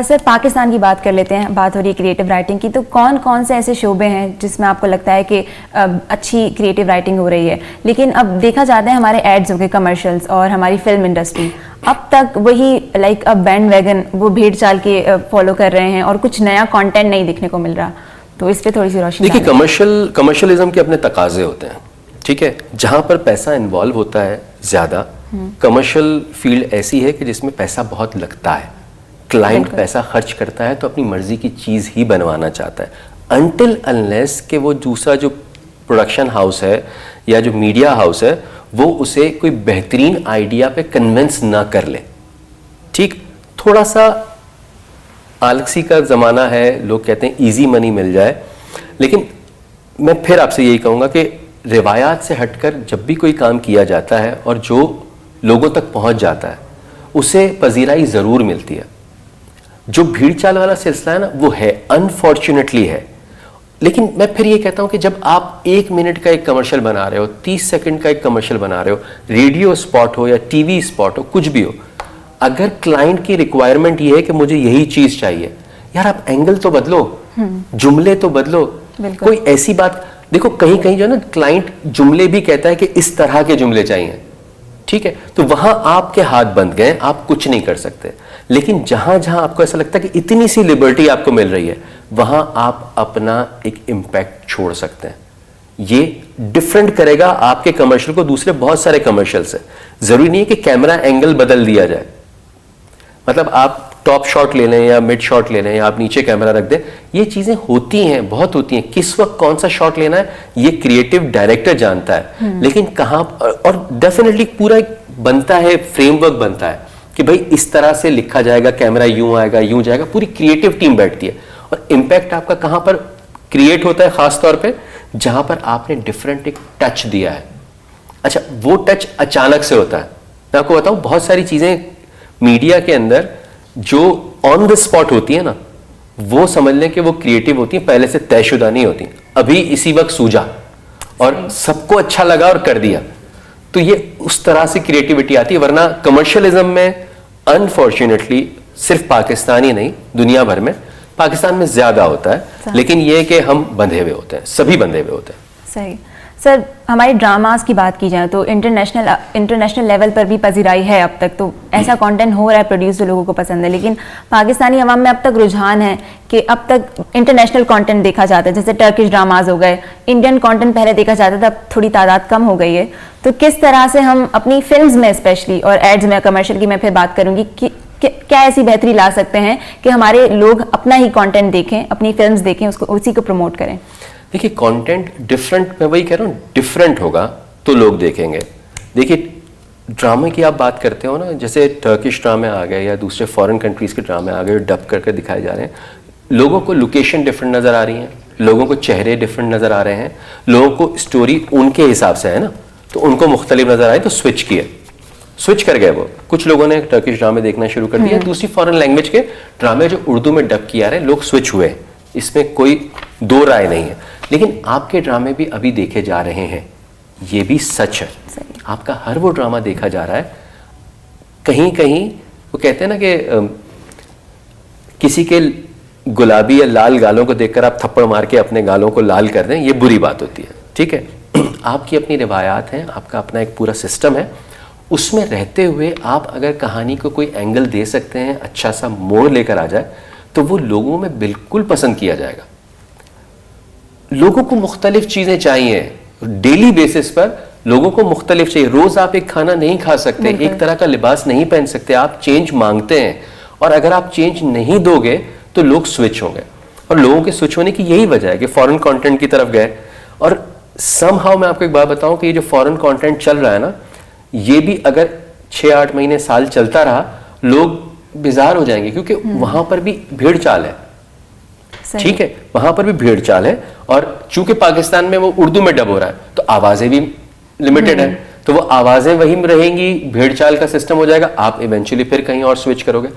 سر پاکستان کی بات کر لیتے ہیں, بات ہو رہی ہے کریٹو رائٹنگ کی, تو کون کون سے ایسے شعبے ہیں جس میں آپ کو لگتا ہے کہ اچھی کریٹو رائٹنگ ہو رہی ہے؟ لیکن اب دیکھا جاتا ہے ہمارے ایڈز ہو گئے, کمرشلز, اور ہماری فلم انڈسٹری اب تک وہی لائک اب بینڈ ویگن, وہ بھیڑ چال کے فالو کر رہے ہیں, اور کچھ نیا کانٹینٹ نہیں دیکھنے کو مل رہا. تو اس پہ تھوڑی سی روشنی. دیکھیے کمرشلزم کے اپنے تقاضے ہوتے ہیں, ٹھیک ہے. جہاں پر پیسہ انوالو ہوتا ہے زیادہ, کمرشل فیلڈ ایسی ہے کہ جس میں پیسہ بہت لگتا ہے, کلائنٹ پیسہ خرچ کرتا ہے تو اپنی مرضی کی چیز ہی بنوانا چاہتا ہے, انٹل انلیس کہ وہ دوسرا جو پروڈکشن ہاؤس ہے یا جو میڈیا ہاؤس ہے وہ اسے کوئی بہترین آئیڈیا پہ کنونس نہ کر لے. ٹھیک, تھوڑا سا آلسی کا زمانہ ہے, لوگ کہتے ہیں ایزی منی مل جائے, لیکن میں پھر آپ سے یہی کہوں گا کہ روایات سے ہٹ کر جب بھی کوئی کام کیا جاتا ہے اور جو لوگوں تک پہنچ جاتا ہے اسے پذیرائی ضرور ملتی ہے. جو بھیڑ چال والا سلسلہ ہے نا وہ ہے, انفارچونیٹلی ہے. لیکن میں پھر یہ کہتا ہوں کہ جب آپ 1 منٹ کا ایک کمرشل بنا رہے ہو, 30 سیکنڈ کا ایک کمرشل بنا رہے ہو, ریڈیو اسپاٹ ہو یا ٹی وی اسپاٹ ہو, کچھ بھی ہو, اگر کلائنٹ کی ریکوائرمنٹ یہ ہے کہ مجھے یہی چیز چاہیے, یار آپ اینگل تو بدلو, جملے تو بدلو. کوئی ایسی بات دیکھو, کہیں کہیں جو ہے نا کلائنٹ جملے بھی کہتا ہے کہ اس طرح کے جملے چاہیے, ٹھیک ہے, تو وہاں آپ کے ہاتھ بند گئے, آپ کچھ نہیں کر سکتے. لیکن جہاں جہاں آپ کو ایسا لگتا ہے کہ اتنی سی لبرٹی آپ کو مل رہی ہے, وہاں آپ اپنا ایک امپیکٹ چھوڑ سکتے ہیں. یہ ڈفرینٹ کرے گا آپ کے کمرشل کو دوسرے بہت سارے کمرشل سے. ضروری نہیں ہے کہ کیمرہ اینگل بدل دیا جائے, مطلب آپ ٹاپ شاٹ لے لیں یا مڈ شاٹ لے لیں یا آپ نیچے کیمرہ رکھ دیں, یہ چیزیں ہوتی ہیں, بہت ہوتی ہیں. کس وقت کون سا شاٹ لینا ہے یہ کریٹو ڈائریکٹر جانتا ہے, لیکن کہاں, اور ڈیفینیٹلی پورا ایک بنتا ہے, فریم ورک بنتا ہے کہ بھائی اس طرح سے لکھا جائے گا, کیمرہ یوں آئے گا, یوں جائے گا, پوری کریٹو ٹیم بیٹھتی ہے. اور امپیکٹ آپ کا کہاں پر کریٹ ہوتا ہے, خاص طور پہ جہاں پر آپ نے ڈفرینٹ ایک ٹچ دیا ہے. اچھا, وہ ٹچ اچانک سے ہوتا ہے. میں آپ کو بتاؤں, بہت ساری چیزیں میڈیا کے اندر جو آن دا اسپاٹ ہوتی ہیں نا, وہ سمجھ لیں کہ وہ کریٹو ہوتی ہیں, پہلے سے طے شدہ نہیں ہوتی, ابھی اسی وقت سوجا اور سب کو اچھا لگا اور کر دیا, تو یہ اس طرح سے کریٹیوٹی آتی ہے. ورنہ کمرشلزم میں انفارچونیٹلی صرف پاکستان ہی نہیں, دنیا بھر میں, پاکستان میں زیادہ ہوتا ہے, لیکن یہ کہ ہم بندھے ہوئے ہوتے ہیں, سبھی بندھے ہوئے ہوتے ہیں. صحیح. سر ہمارے ڈراماز کی بات کی جائے تو انٹرنیشنل لیول پر بھی پذیرائی ہے اب تک, تو ایسا کانٹینٹ ہو رہا ہے پروڈیوس جو لوگوں کو پسند ہے, لیکن پاکستانی عوام میں اب تک رجحان ہے کہ اب تک انٹرنیشنل کانٹینٹ دیکھا جاتا ہے, جیسے ٹرکش ڈراماز ہو گئے, انڈین کانٹینٹ پہلے دیکھا جاتا تھا, اب تھوڑی تعداد کم ہو گئی ہے. تو کس طرح سے ہم اپنی فلمز میں اسپیشلی, اور ایڈز میں, کمرشل کی میں پھر بات کروں گی, کیا ایسی بہتری لا سکتے ہیں کہ ہمارے لوگ اپنا ہی کانٹینٹ دیکھیں, اپنی فلمز دیکھیں, اس کو اسی کو پروموٹ کریں؟ دیکھیے کانٹینٹ ڈفرینٹ, میں وہی کہہ رہا ہوں, ڈفرینٹ ہوگا تو لوگ دیکھیں گے. دیکھیے ڈرامے کی آپ بات کرتے ہو نا, جیسے ٹرکش ڈرامے آ گئے یا دوسرے فارن کنٹریز کے ڈرامے آ گئے, ڈب کر کے دکھائے جا رہے ہیں, لوگوں کو لوکیشن ڈفرینٹ نظر آ رہی ہیں, لوگوں کو چہرے ڈفرینٹ نظر آ رہے ہیں, لوگوں کو اسٹوری ان کے حساب سے ہے نا, تو ان کو مختلف نظر آئی, تو سوئچ کر گئے. وہ کچھ لوگوں نے ٹرکش ڈرامے دیکھنا شروع کر دیا, دوسری فارن لینگویج کے ڈرامے جو اردو میں ڈب کیا رہے ہیں, لوگ سوئچ ہوئے, اس میں کوئی دو رائے نہیں ہے. لیکن آپ کے ڈرامے بھی ابھی دیکھے جا رہے ہیں, یہ بھی سچ ہے. آپ کا ہر وہ ڈرامہ دیکھا جا رہا ہے. کہیں کہیں وہ کہتے ہیں نا کہ کسی کے گلابی یا لال گالوں کو دیکھ کر آپ تھپڑ مار کے اپنے گالوں کو لال کر دیں, یہ بری بات ہوتی ہے. ٹھیک ہے, آپ کی اپنی روایات ہیں, آپ کا اپنا ایک پورا سسٹم ہے, اس میں رہتے ہوئے آپ اگر کہانی کو کوئی اینگل دے سکتے ہیں, اچھا سا موڑ لے کر آ جائے, تو وہ لوگوں میں بالکل پسند کیا جائے گا. لوگوں کو مختلف چیزیں چاہیے, ڈیلی بیسس پر لوگوں کو مختلف چاہیے. روز آپ ایک کھانا نہیں کھا سکتے, ایک طرح کا لباس نہیں پہن سکتے, آپ چینج مانگتے ہیں, اور اگر آپ چینج نہیں دو گے تو لوگ سوئچ ہوں گے. اور لوگوں کے سوئچ ہونے کی یہی وجہ ہے کہ فورن کانٹینٹ کی طرف گئے. اور سم ہاؤ میں آپ کو ایک بات بتاؤں کہ یہ جو فورن کانٹینٹ چل رہا ہے نا, یہ بھی اگر 6-8 مہینے سال چلتا رہا, لوگ بیزار ہو جائیں گے, کیونکہ وہاں پر بھی بھیڑ چال ہے. ٹھیک ہے, وہاں پر بھی بھیڑ چال ہے, اور چونکہ پاکستان میں وہ اردو میں ڈب ہو رہا ہے, تو آوازیں بھی لمیٹڈ ہیں, تو وہ آوازیں وہی رہیں گی, بھیڑ چال کا سسٹم ہو جائے گا, آپ ایونچولی پھر کہیں اور سوئچ کرو گے.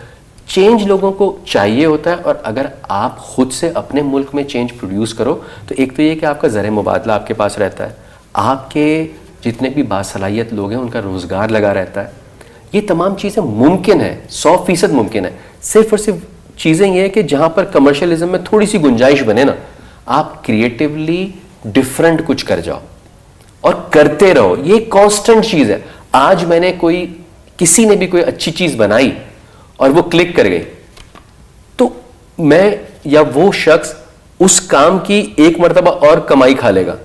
چینج لوگوں کو چاہیے ہوتا ہے, اور اگر آپ خود سے اپنے ملک میں چینج پروڈیوس کرو, تو ایک تو یہ کہ آپ کا زر مبادلہ آپ کے پاس رہتا ہے, آپ کے جتنے بھی باصلاحیت لوگ ہیں ان کا روزگار لگا رہتا ہے. یہ تمام چیزیں ممکن ہے, 100% ممکن ہے. صرف اور صرف چیزیں یہ ہے کہ جہاں پر کمرشلزم میں تھوڑی سی گنجائش بنے نا, آپ کریٹیولی ڈفرینٹ کچھ کر جاؤ اور کرتے رہو. یہ ایک کانسٹنٹ چیز ہے. آج میں نے کسی نے بھی کوئی اچھی چیز بنائی اور وہ کلک کر گئی, تو میں یا وہ شخص اس کام کی ایک مرتبہ اور کمائی کھا لے گا.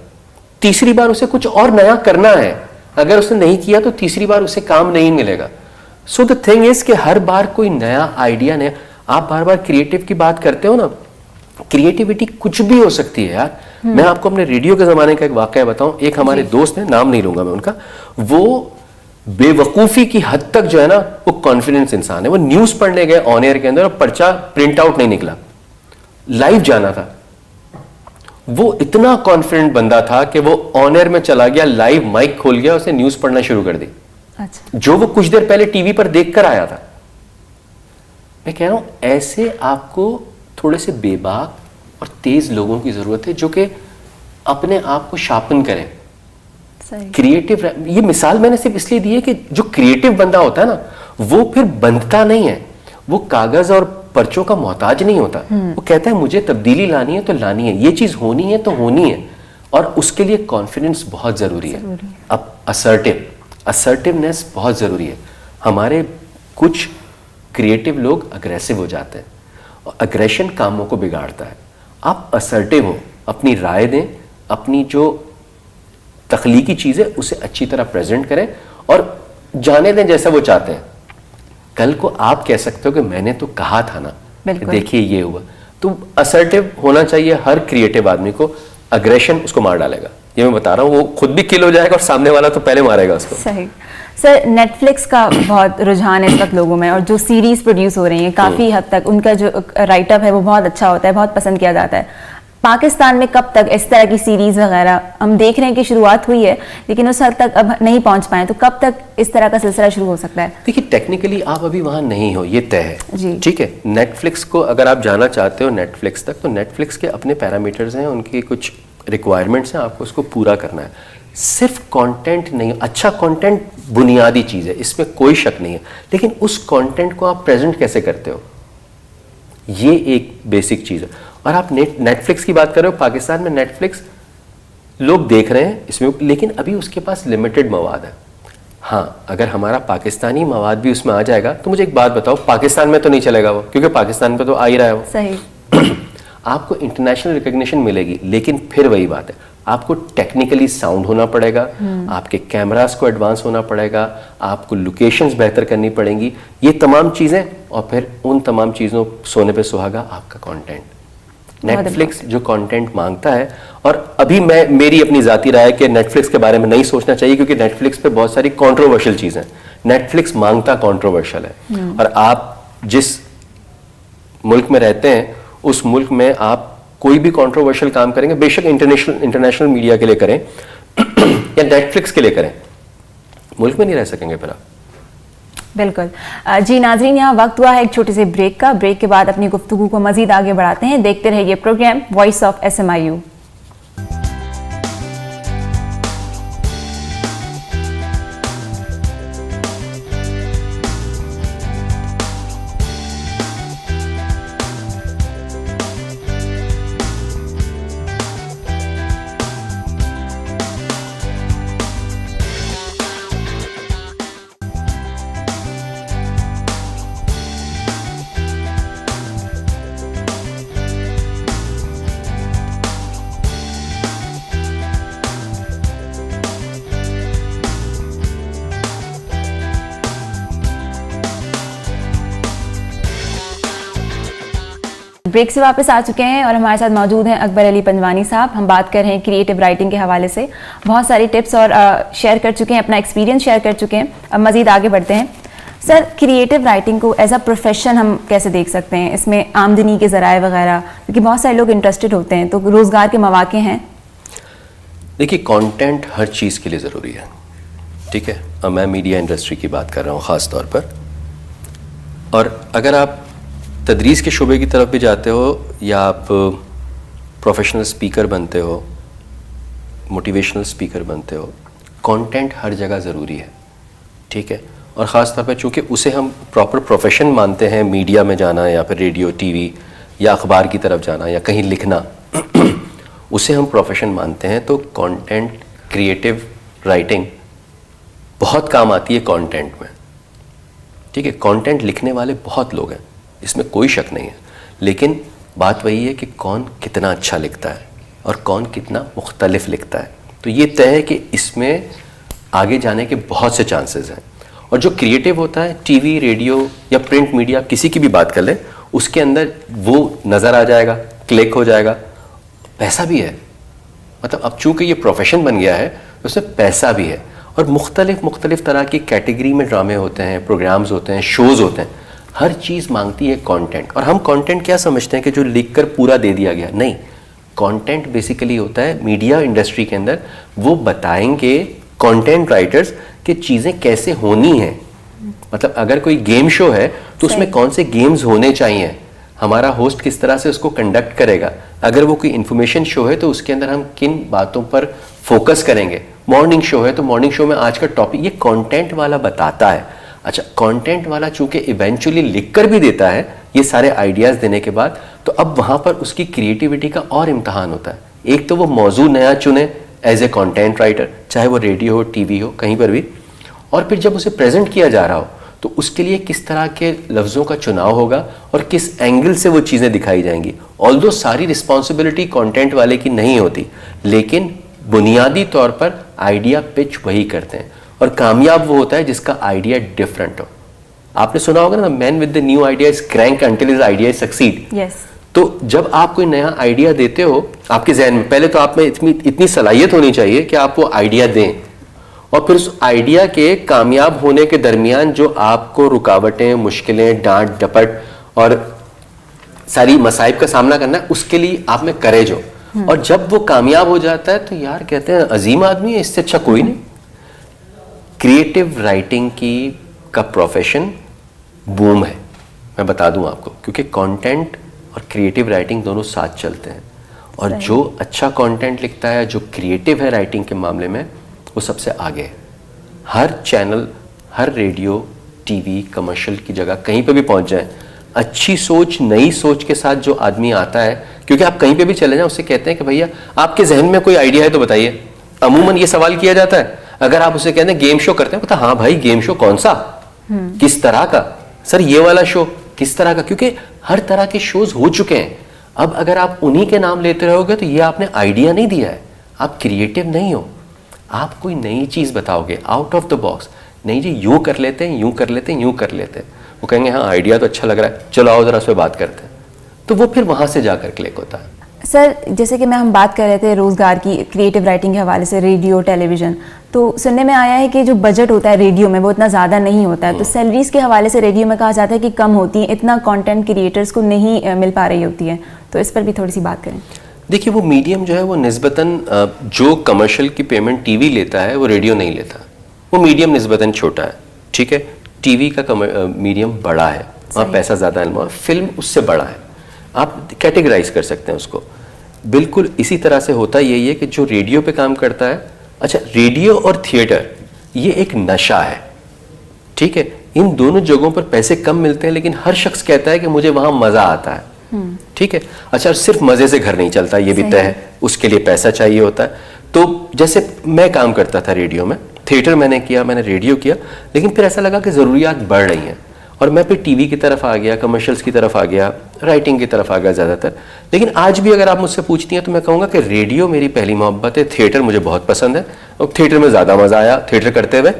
تیسری بار اسے کچھ اور نیا کرنا ہے, اگر اس نے نہیں کیا تو تیسری بار اسے کام نہیں ملے گا. سو دا تھنگ از کہ ہر بار کوئی نیا آئیڈیا نیا, آپ بار بار کریٹو کی بات کرتے ہو نا, کریٹیوٹی کچھ بھی ہو سکتی ہے یار. میں آپ کو اپنے ریڈیو کے زمانے کا ایک واقعہ بتاؤں. ایک ہمارے دوست ہیں, نام نہیں لوں گا میں ان کا, وہ بے وقوفی کی حد تک جو ہے نا وہ کانفیڈنس انسان ہے. وہ نیوز پڑھنے گئے آن ایئر کے اندر, اور پرچہ پرنٹ آؤٹ نہیں نکلا, لائیو جانا تھا. وہ اتنا کانفیڈنٹ بندہ تھا کہ وہ آن ایئر میں چلا گیا, لائیو مائک کھول گیا, اسے نیوز پڑھنا شروع کر دی, جو وہ کچھ دیر پہلے ٹی وی پر دیکھ کر آیا تھا. میں کہہ رہا ہوں ایسے آپ کو تھوڑے سے بے باک اور تیز لوگوں کی ضرورت ہے, جو کہ اپنے آپ کو شارپن کریں. کریٹو, یہ مثال میں نے صرف اس لیے دی ہے کہ جو کریٹو بندہ ہوتا ہے نا, وہ پھر بندتا نہیں ہے, وہ کاغذ اور پرچوں کا محتاج نہیں ہوتا. وہ کہتا ہے مجھے تبدیلی لانی ہے تو لانی ہے, یہ چیز ہونی ہے تو ہونی ہے, اور اس کے لیے کانفیڈنس بہت ضروری ہے. اب اسرٹیونیس بہت ضروری ہے. ہمارے کچھ کریٹو لوگ اگریسو ہو جاتے ہیں, اور اگریشن کاموں کو بگاڑتا ہے. آپ اسرٹیو ہو, اپنی رائے دیں, اپنی جو تخلیقی چیز ہے اسے اچھی طرح پریزنٹ کریں, اور جانے دیں جیسا وہ چاہتے ہیں. کل کو آپ کہہ سکتے ہو کہ میں نے تو کہا تھا نا, دیکھیے یہ ہوا. تو اسرٹیو ہونا چاہیے ہر کریٹو آدمی کو. اگریشن اس کو مار ڈالے گا, یہ میں بتا رہا ہوں. وہ خود بھی کل ہو جائے گا, اور سامنے والا تو پہلے مارے گا اس کو. صحیح. سر نیٹ فلکس کا بہت رجحان ہے اس وقت لوگوں میں, اور جو سیریز پروڈیوس ہو رہی ہیں کافی حد تک ان کا جو رائٹ اپ ہے وہ بہت اچھا ہوتا ہے, بہت پسند کیا جاتا ہے. پاکستان میں کب تک اس طرح کی سیریز وغیرہ ہم دیکھ رہے ہیں کہ شروعات ہوئی ہے لیکن اس حد تک اب نہیں پہنچ پائے, تو کب تک اس طرح کا سلسلہ شروع ہو سکتا ہے؟ دیکھیے ٹیکنیکلی آپ ابھی وہاں نہیں ہو, یہ طے ہے جی ٹھیک ہے. نیٹ فلکس کو اگر آپ جانا چاہتے ہو نیٹ فلکس تک, تو نیٹ فلکس کے اپنے پیرامیٹرز ہیں, ان کی کچھ ریکوائرمنٹس ہیں, آپ کو اس کو پورا کرنا ہے. صرف کانٹینٹ نہیں, اچھا کانٹینٹ بنیادی چیز ہے, اس میں کوئی شک نہیں ہے, لیکن اس کانٹینٹ کو آپ پریزنٹ کیسے کرتے ہو, یہ ایک بیسک چیز ہے. اور آپ نیٹ فلکس کی بات کر رہے ہو, پاکستان میں نیٹ فلکس لوگ دیکھ رہے ہیں اس میں, لیکن ابھی اس کے پاس لمیٹڈ مواد ہے. ہاں اگر ہمارا پاکستانی مواد بھی اس میں آ جائے گا تو مجھے ایک بات بتاؤ, پاکستان میں تو نہیں چلے گا وہ, کیونکہ پاکستان پہ تو آ ہی رہا ہے وہ. صحیح. آپ کو انٹرنیشنل ریکگنیشن ملے گی, لیکن پھر وہی بات ہے, آپ کو ٹیکنیکلی ساؤنڈ ہونا پڑے گا, آپ کے کیمراز کو ایڈوانس ہونا پڑے گا, آپ کو لوکیشنز بہتر کرنی پڑیں گی, یہ تمام چیزیں, اور پھر ان تمام چیزوں سونے پہ سہاگا آپ کا کانٹینٹ. نیٹ فلکس جو کانٹینٹ مانگتا ہے, اور ابھی میری اپنی ذاتی رائے کہ نیٹ فلکس کے بارے میں نہیں سوچنا چاہیے, کیونکہ نیٹ فلکس پہ بہت ساری کانٹروورشل چیزیں, نیٹ فلکس مانگتا کانٹروورشل ہے. اور آپ جس ملک میں رہتے ہیں اس ملک میں آپ کوئی بھی کانٹروورشل کام کریں گے, بے شک انٹرنیشنل میڈیا کے لیے کریں یا نیٹ فلکس کے لیے کریں, ملک میں نہیں رہ سکیں گے پھر آپ. بالکل. جی ناظرین, یہاں وقت ہوا ہے ایک چھوٹے سے بریک کا. بریک کے بعد اپنی گفتگو کو مزید آگے بڑھاتے ہیں. دیکھتے رہیے یہ programme voice of SMIU. Break سے واپس آ چکے ہیں اور ہمارے ساتھ موجود ہیں اکبر علی پنجوانی صاحب. ہم بات کر رہے ہیں کریٹو رائٹنگ کے حوالے سے, بہت ساری ٹپس اور شیئر کر چکے ہیں, اپنا ایکسپیرینس شیئر کر چکے ہیں. اب مزید آگے بڑھتے ہیں. سر, کریٹو رائٹنگ کو ایز اے پروفیشن ہم کیسے دیکھ سکتے ہیں, اس میں آمدنی کے ذرائع وغیرہ, کیونکہ بہت سارے لوگ انٹرسٹڈ ہوتے ہیں, تو روزگار کے مواقع ہیں؟ دیکھیے کانٹینٹ ہر چیز کے لیے ضروری ہے, ٹھیک ہے. اب میں میڈیا انڈسٹری کی بات کر رہا ہوں خاص طور پر, اور اگر آپ تدریس کے شعبے کی طرف بھی جاتے ہو یا آپ پروفیشنل اسپیکر بنتے ہو, موٹیویشنل اسپیکر بنتے ہو, کانٹینٹ ہر جگہ ضروری ہے, ٹھیک ہے. اور خاص طور پہ چونکہ اسے ہم پراپر پروفیشن مانتے ہیں, میڈیا میں جانا یا پھر ریڈیو ٹی وی یا اخبار کی طرف جانا یا کہیں لکھنا, اسے ہم پروفیشن مانتے ہیں, تو کانٹینٹ کریٹو رائٹنگ بہت کام آتی ہے کانٹینٹ میں, ٹھیک ہے. کانٹینٹ لکھنے والے بہت لوگ ہیں, اس میں کوئی شک نہیں ہے, لیکن بات وہی ہے کہ کون کتنا اچھا لکھتا ہے اور کون کتنا مختلف لکھتا ہے. تو یہ طے ہے کہ اس میں آگے جانے کے بہت سے چانسز ہیں. اور جو کریٹو ہوتا ہے, ٹی وی, ریڈیو یا پرنٹ میڈیا, کسی کی بھی بات کر لیں, اس کے اندر وہ نظر آ جائے گا, کلک ہو جائے گا, پیسہ بھی ہے. مطلب اب چونکہ یہ پروفیشن بن گیا ہے اس میں پیسہ بھی ہے, اور مختلف طرح کی کیٹیگری میں ڈرامے ہوتے ہیں, پروگرامز ہوتے ہیں, شوز ہوتے ہیں, ہر چیز مانگتی ہے کانٹینٹ. اور ہم کانٹینٹ کیا سمجھتے ہیں کہ جو لکھ کر پورا دے دیا گیا, نہیں. کانٹینٹ بیسیکلی ہوتا ہے میڈیا انڈسٹری کے اندر وہ بتائیں گے کانٹینٹ رائٹرز کہ چیزیں کیسے ہونی ہیں. مطلب اگر کوئی گیم شو ہے تو اس میں کون سے گیمز ہونے چاہیے, ہمارا ہوسٹ کس طرح سے اس کو کنڈکٹ کرے گا. اگر وہ کوئی انفارمیشن شو ہے تو اس کے اندر ہم کن باتوں پر فوکس کریں گے. مارننگ شو ہے تو مارننگ شو میں آج کا ٹاپک, یہ کانٹینٹ والا بتاتا ہے. اچھا, کانٹینٹ والا چونکہ ایونچولی لکھ کر بھی دیتا ہے یہ سارے آئیڈیاز دینے کے بعد, تو اب وہاں پر اس کی کریٹیوٹی کا اور امتحان ہوتا ہے. ایک تو وہ موضوع نیا چنے ایز اے کانٹینٹ رائٹر, چاہے وہ ریڈیو ہو, ٹی وی ہو, کہیں پر بھی, اور پھر جب اسے پریزنٹ کیا جا رہا ہو تو اس کے لیے کس طرح کے لفظوں کا چناؤ ہوگا اور کس اینگل سے وہ چیزیں دکھائی جائیں گی. آلدو ساری رسپانسبلٹی کانٹینٹ والے کی نہیں ہوتی, لیکن بنیادی طور پر آئیڈیا پچ وہی کرتے ہیں, اور کامیاب وہ ہوتا ہے جس کا آئیڈیا ڈفرینٹ ہو. آپ نے سنا ہوگا نا, man with the new idea is crank until his idea succeed. تو جب آپ کوئی نیا آئیڈیا دیتے ہو آپ کے ذہن میں, پہلے تو آپ میں اتنی صلاحیت ہونی چاہیے کہ آپ وہ آئیڈیا دیں, اور پھر اس آئیڈیا کے کامیاب ہونے کے درمیان جو آپ کو رکاوٹیں, مشکلیں, ڈانٹ ڈپٹ اور ساری مصائب کا سامنا کرنا ہے, اس کے لیے آپ میں کریج ہو. اور جب وہ کامیاب ہو جاتا ہے تو یار کہتے ہیں عظیم آدمی ہے, اس سے اچھا کوئی نہیں. کریٹو رائٹنگ کا پروفیشن بوم ہے, میں بتا دوں آپ کو, کیونکہ کانٹینٹ اور کریٹو رائٹنگ دونوں ساتھ چلتے ہیں. اور جو اچھا کانٹینٹ لکھتا ہے, جو کریٹو ہے رائٹنگ کے معاملے میں, وہ سب سے آگے ہے. ہر چینل, ہر ریڈیو, ٹی وی, کمرشل کی جگہ کہیں پہ بھی پہنچ جائیں, اچھی سوچ, نئی سوچ کے ساتھ جو آدمی آتا ہے, کیونکہ آپ کہیں پہ بھی چلے جائیں اس سے کہتے ہیں کہ بھیا آپ کے ذہن میں کوئی آئیڈیا ہے تو بتائیے. عموماً یہ سوال کیا جاتا ہے. اگر آپ اسے کہتے ہیں گیم شو کرتے ہیں, بتا ہاں بھائی گیم شو کون سا, کس طرح کا, سر یہ والا شو کس طرح کا, کیونکہ ہر طرح کے شوز ہو چکے ہیں. اب اگر آپ انہی کے نام لیتے رہو گے تو یہ آپ نے آئیڈیا نہیں دیا ہے, آپ کریٹو نہیں ہو. آپ کوئی نئی چیز بتاؤ گے آؤٹ آف دا باکس, نہیں جی یوں کر لیتے ہیں, یوں کر لیتے ہیں, یوں کر لیتے ہیں, وہ کہیں گے ہاں آئیڈیا تو اچھا لگ رہا ہے, چلو آؤ ذرا اس پہ بات کرتے ہیں, تو وہ پھر وہاں سے جا کر کلک ہوتا ہے. سر جیسے کہ ہم بات کر رہے تھے روزگار کی کریٹو رائٹنگ کے حوالے سے, ریڈیو, ٹیلی ویژن, تو سننے میں آیا ہے کہ جو بجٹ ہوتا ہے ریڈیو میں وہ اتنا زیادہ نہیں ہوتا ہے, تو سیلریز کے حوالے سے ریڈیو میں کہا جاتا ہے کہ کم ہوتی ہیں, اتنا کانٹینٹ کریٹرز کو نہیں مل پا رہی ہوتی ہے, تو اس پر بھی تھوڑی سی بات کریں. دیکھیے وہ میڈیم جو ہے وہ نسبتاً جو کمرشل کی پیمنٹ ٹی وی لیتا ہے وہ ریڈیو نہیں لیتا, وہ میڈیم نسبتاً چھوٹا ہے. ٹھیک ہے, ٹی وی کا میڈیم بڑا ہے, وہاں پیسہ زیادہ علم ہے, فلم اس سے بڑا ہے, آپ کیٹیگرائز کر سکتے ہیں اس کو. بالکل اسی طرح سے ہوتا یہی ہے کہ جو ریڈیو پہ کام کرتا ہے, اچھا ریڈیو اور تھیٹر یہ ایک نشہ ہے. ٹھیک ہے, ان دونوں جگہوں پر پیسے کم ملتے ہیں, لیکن ہر شخص کہتا ہے کہ مجھے وہاں مزہ آتا ہے. ٹھیک ہے, اچھا صرف مزے سے گھر نہیں چلتا, یہ بھی طے ہے, اس کے لیے پیسہ چاہیے ہوتا ہے. تو جیسے میں کام کرتا تھا ریڈیو میں, تھیٹر میں نے کیا, میں نے ریڈیو کیا, لیکن پھر ایسا لگا کہ ضروریات بڑھ رہی ہیں اور میں پھر ٹی وی کی طرف آ گیا, کمرشلز کی طرف آ گیا, رائٹنگ کی طرف آ گیا زیادہ تر. لیکن آج بھی اگر آپ مجھ سے پوچھتی ہیں تو میں کہوں گا کہ ریڈیو میری پہلی محبت ہے, تھیٹر مجھے بہت پسند ہے, اور تھیٹر میں زیادہ مزہ آیا تھیٹر کرتے ہوئے.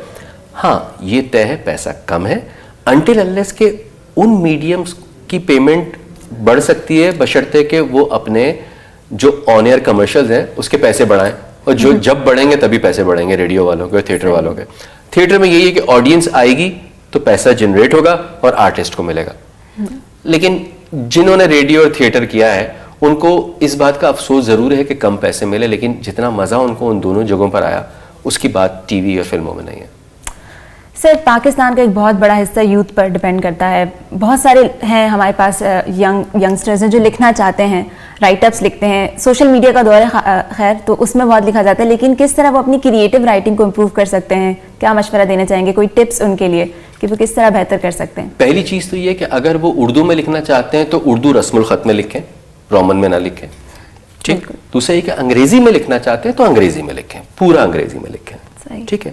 ہاں یہ طے ہے پیسہ کم ہے, انٹل انلیس کہ ان میڈیمز کی پیمنٹ بڑھ سکتی ہے بشرطے کہ وہ اپنے جو آن ایئر کمرشلز ہیں اس کے پیسے بڑھائیں, اور جو جب بڑھیں گے تبھی پیسے بڑھیں گے ریڈیو والوں کے اور تھیٹر والوں کے. تھیٹر میں یہی ہے کہ آڈینس آئے گی تو پیسہ جنریٹ ہوگا اور آرٹسٹ کو ملے گا. لیکن جنہوں نے ریڈیو اور تھیٹر کیا ہے ان کو اس بات کا افسوس ضرور ہے کہ کم پیسے ملے, لیکن جتنا مزہ ان کو ان دونوں جگہوں پر آیا اس کی بات ٹی وی اور فلموں میں نہیں ہے. سر پاکستان کا ایک بہت بڑا حصہ یوتھ پر ڈپینڈ کرتا ہے. بہت سارے ہیں ہمارے پاس ینگسٹرز ہیں جو لکھنا چاہتے ہیں, رائٹ اپس لکھتے ہیں, سوشل میڈیا کا دور ہے خیر تو اس میں بہت لکھا جاتا ہے, لیکن کس طرح وہ اپنی کریٹو رائٹنگ کو امپروو کر سکتے ہیں, کیا مشورہ دینا چاہیں گے, کوئی ٹپس ان کے لیے کہ وہ کس طرح بہتر کر سکتے ہیں؟ پہلی چیز تو یہ ہے کہ اگر وہ اردو میں لکھنا چاہتے ہیں تو اردو رسم الخط میں لکھیں, رومن میں نہ لکھیں. ٹھیک. دوسرا یہ کہ انگریزی میں لکھنا چاہتے ہیں تو انگریزی میں لکھیں, پورا انگریزی میں لکھیں. ٹھیک ہے,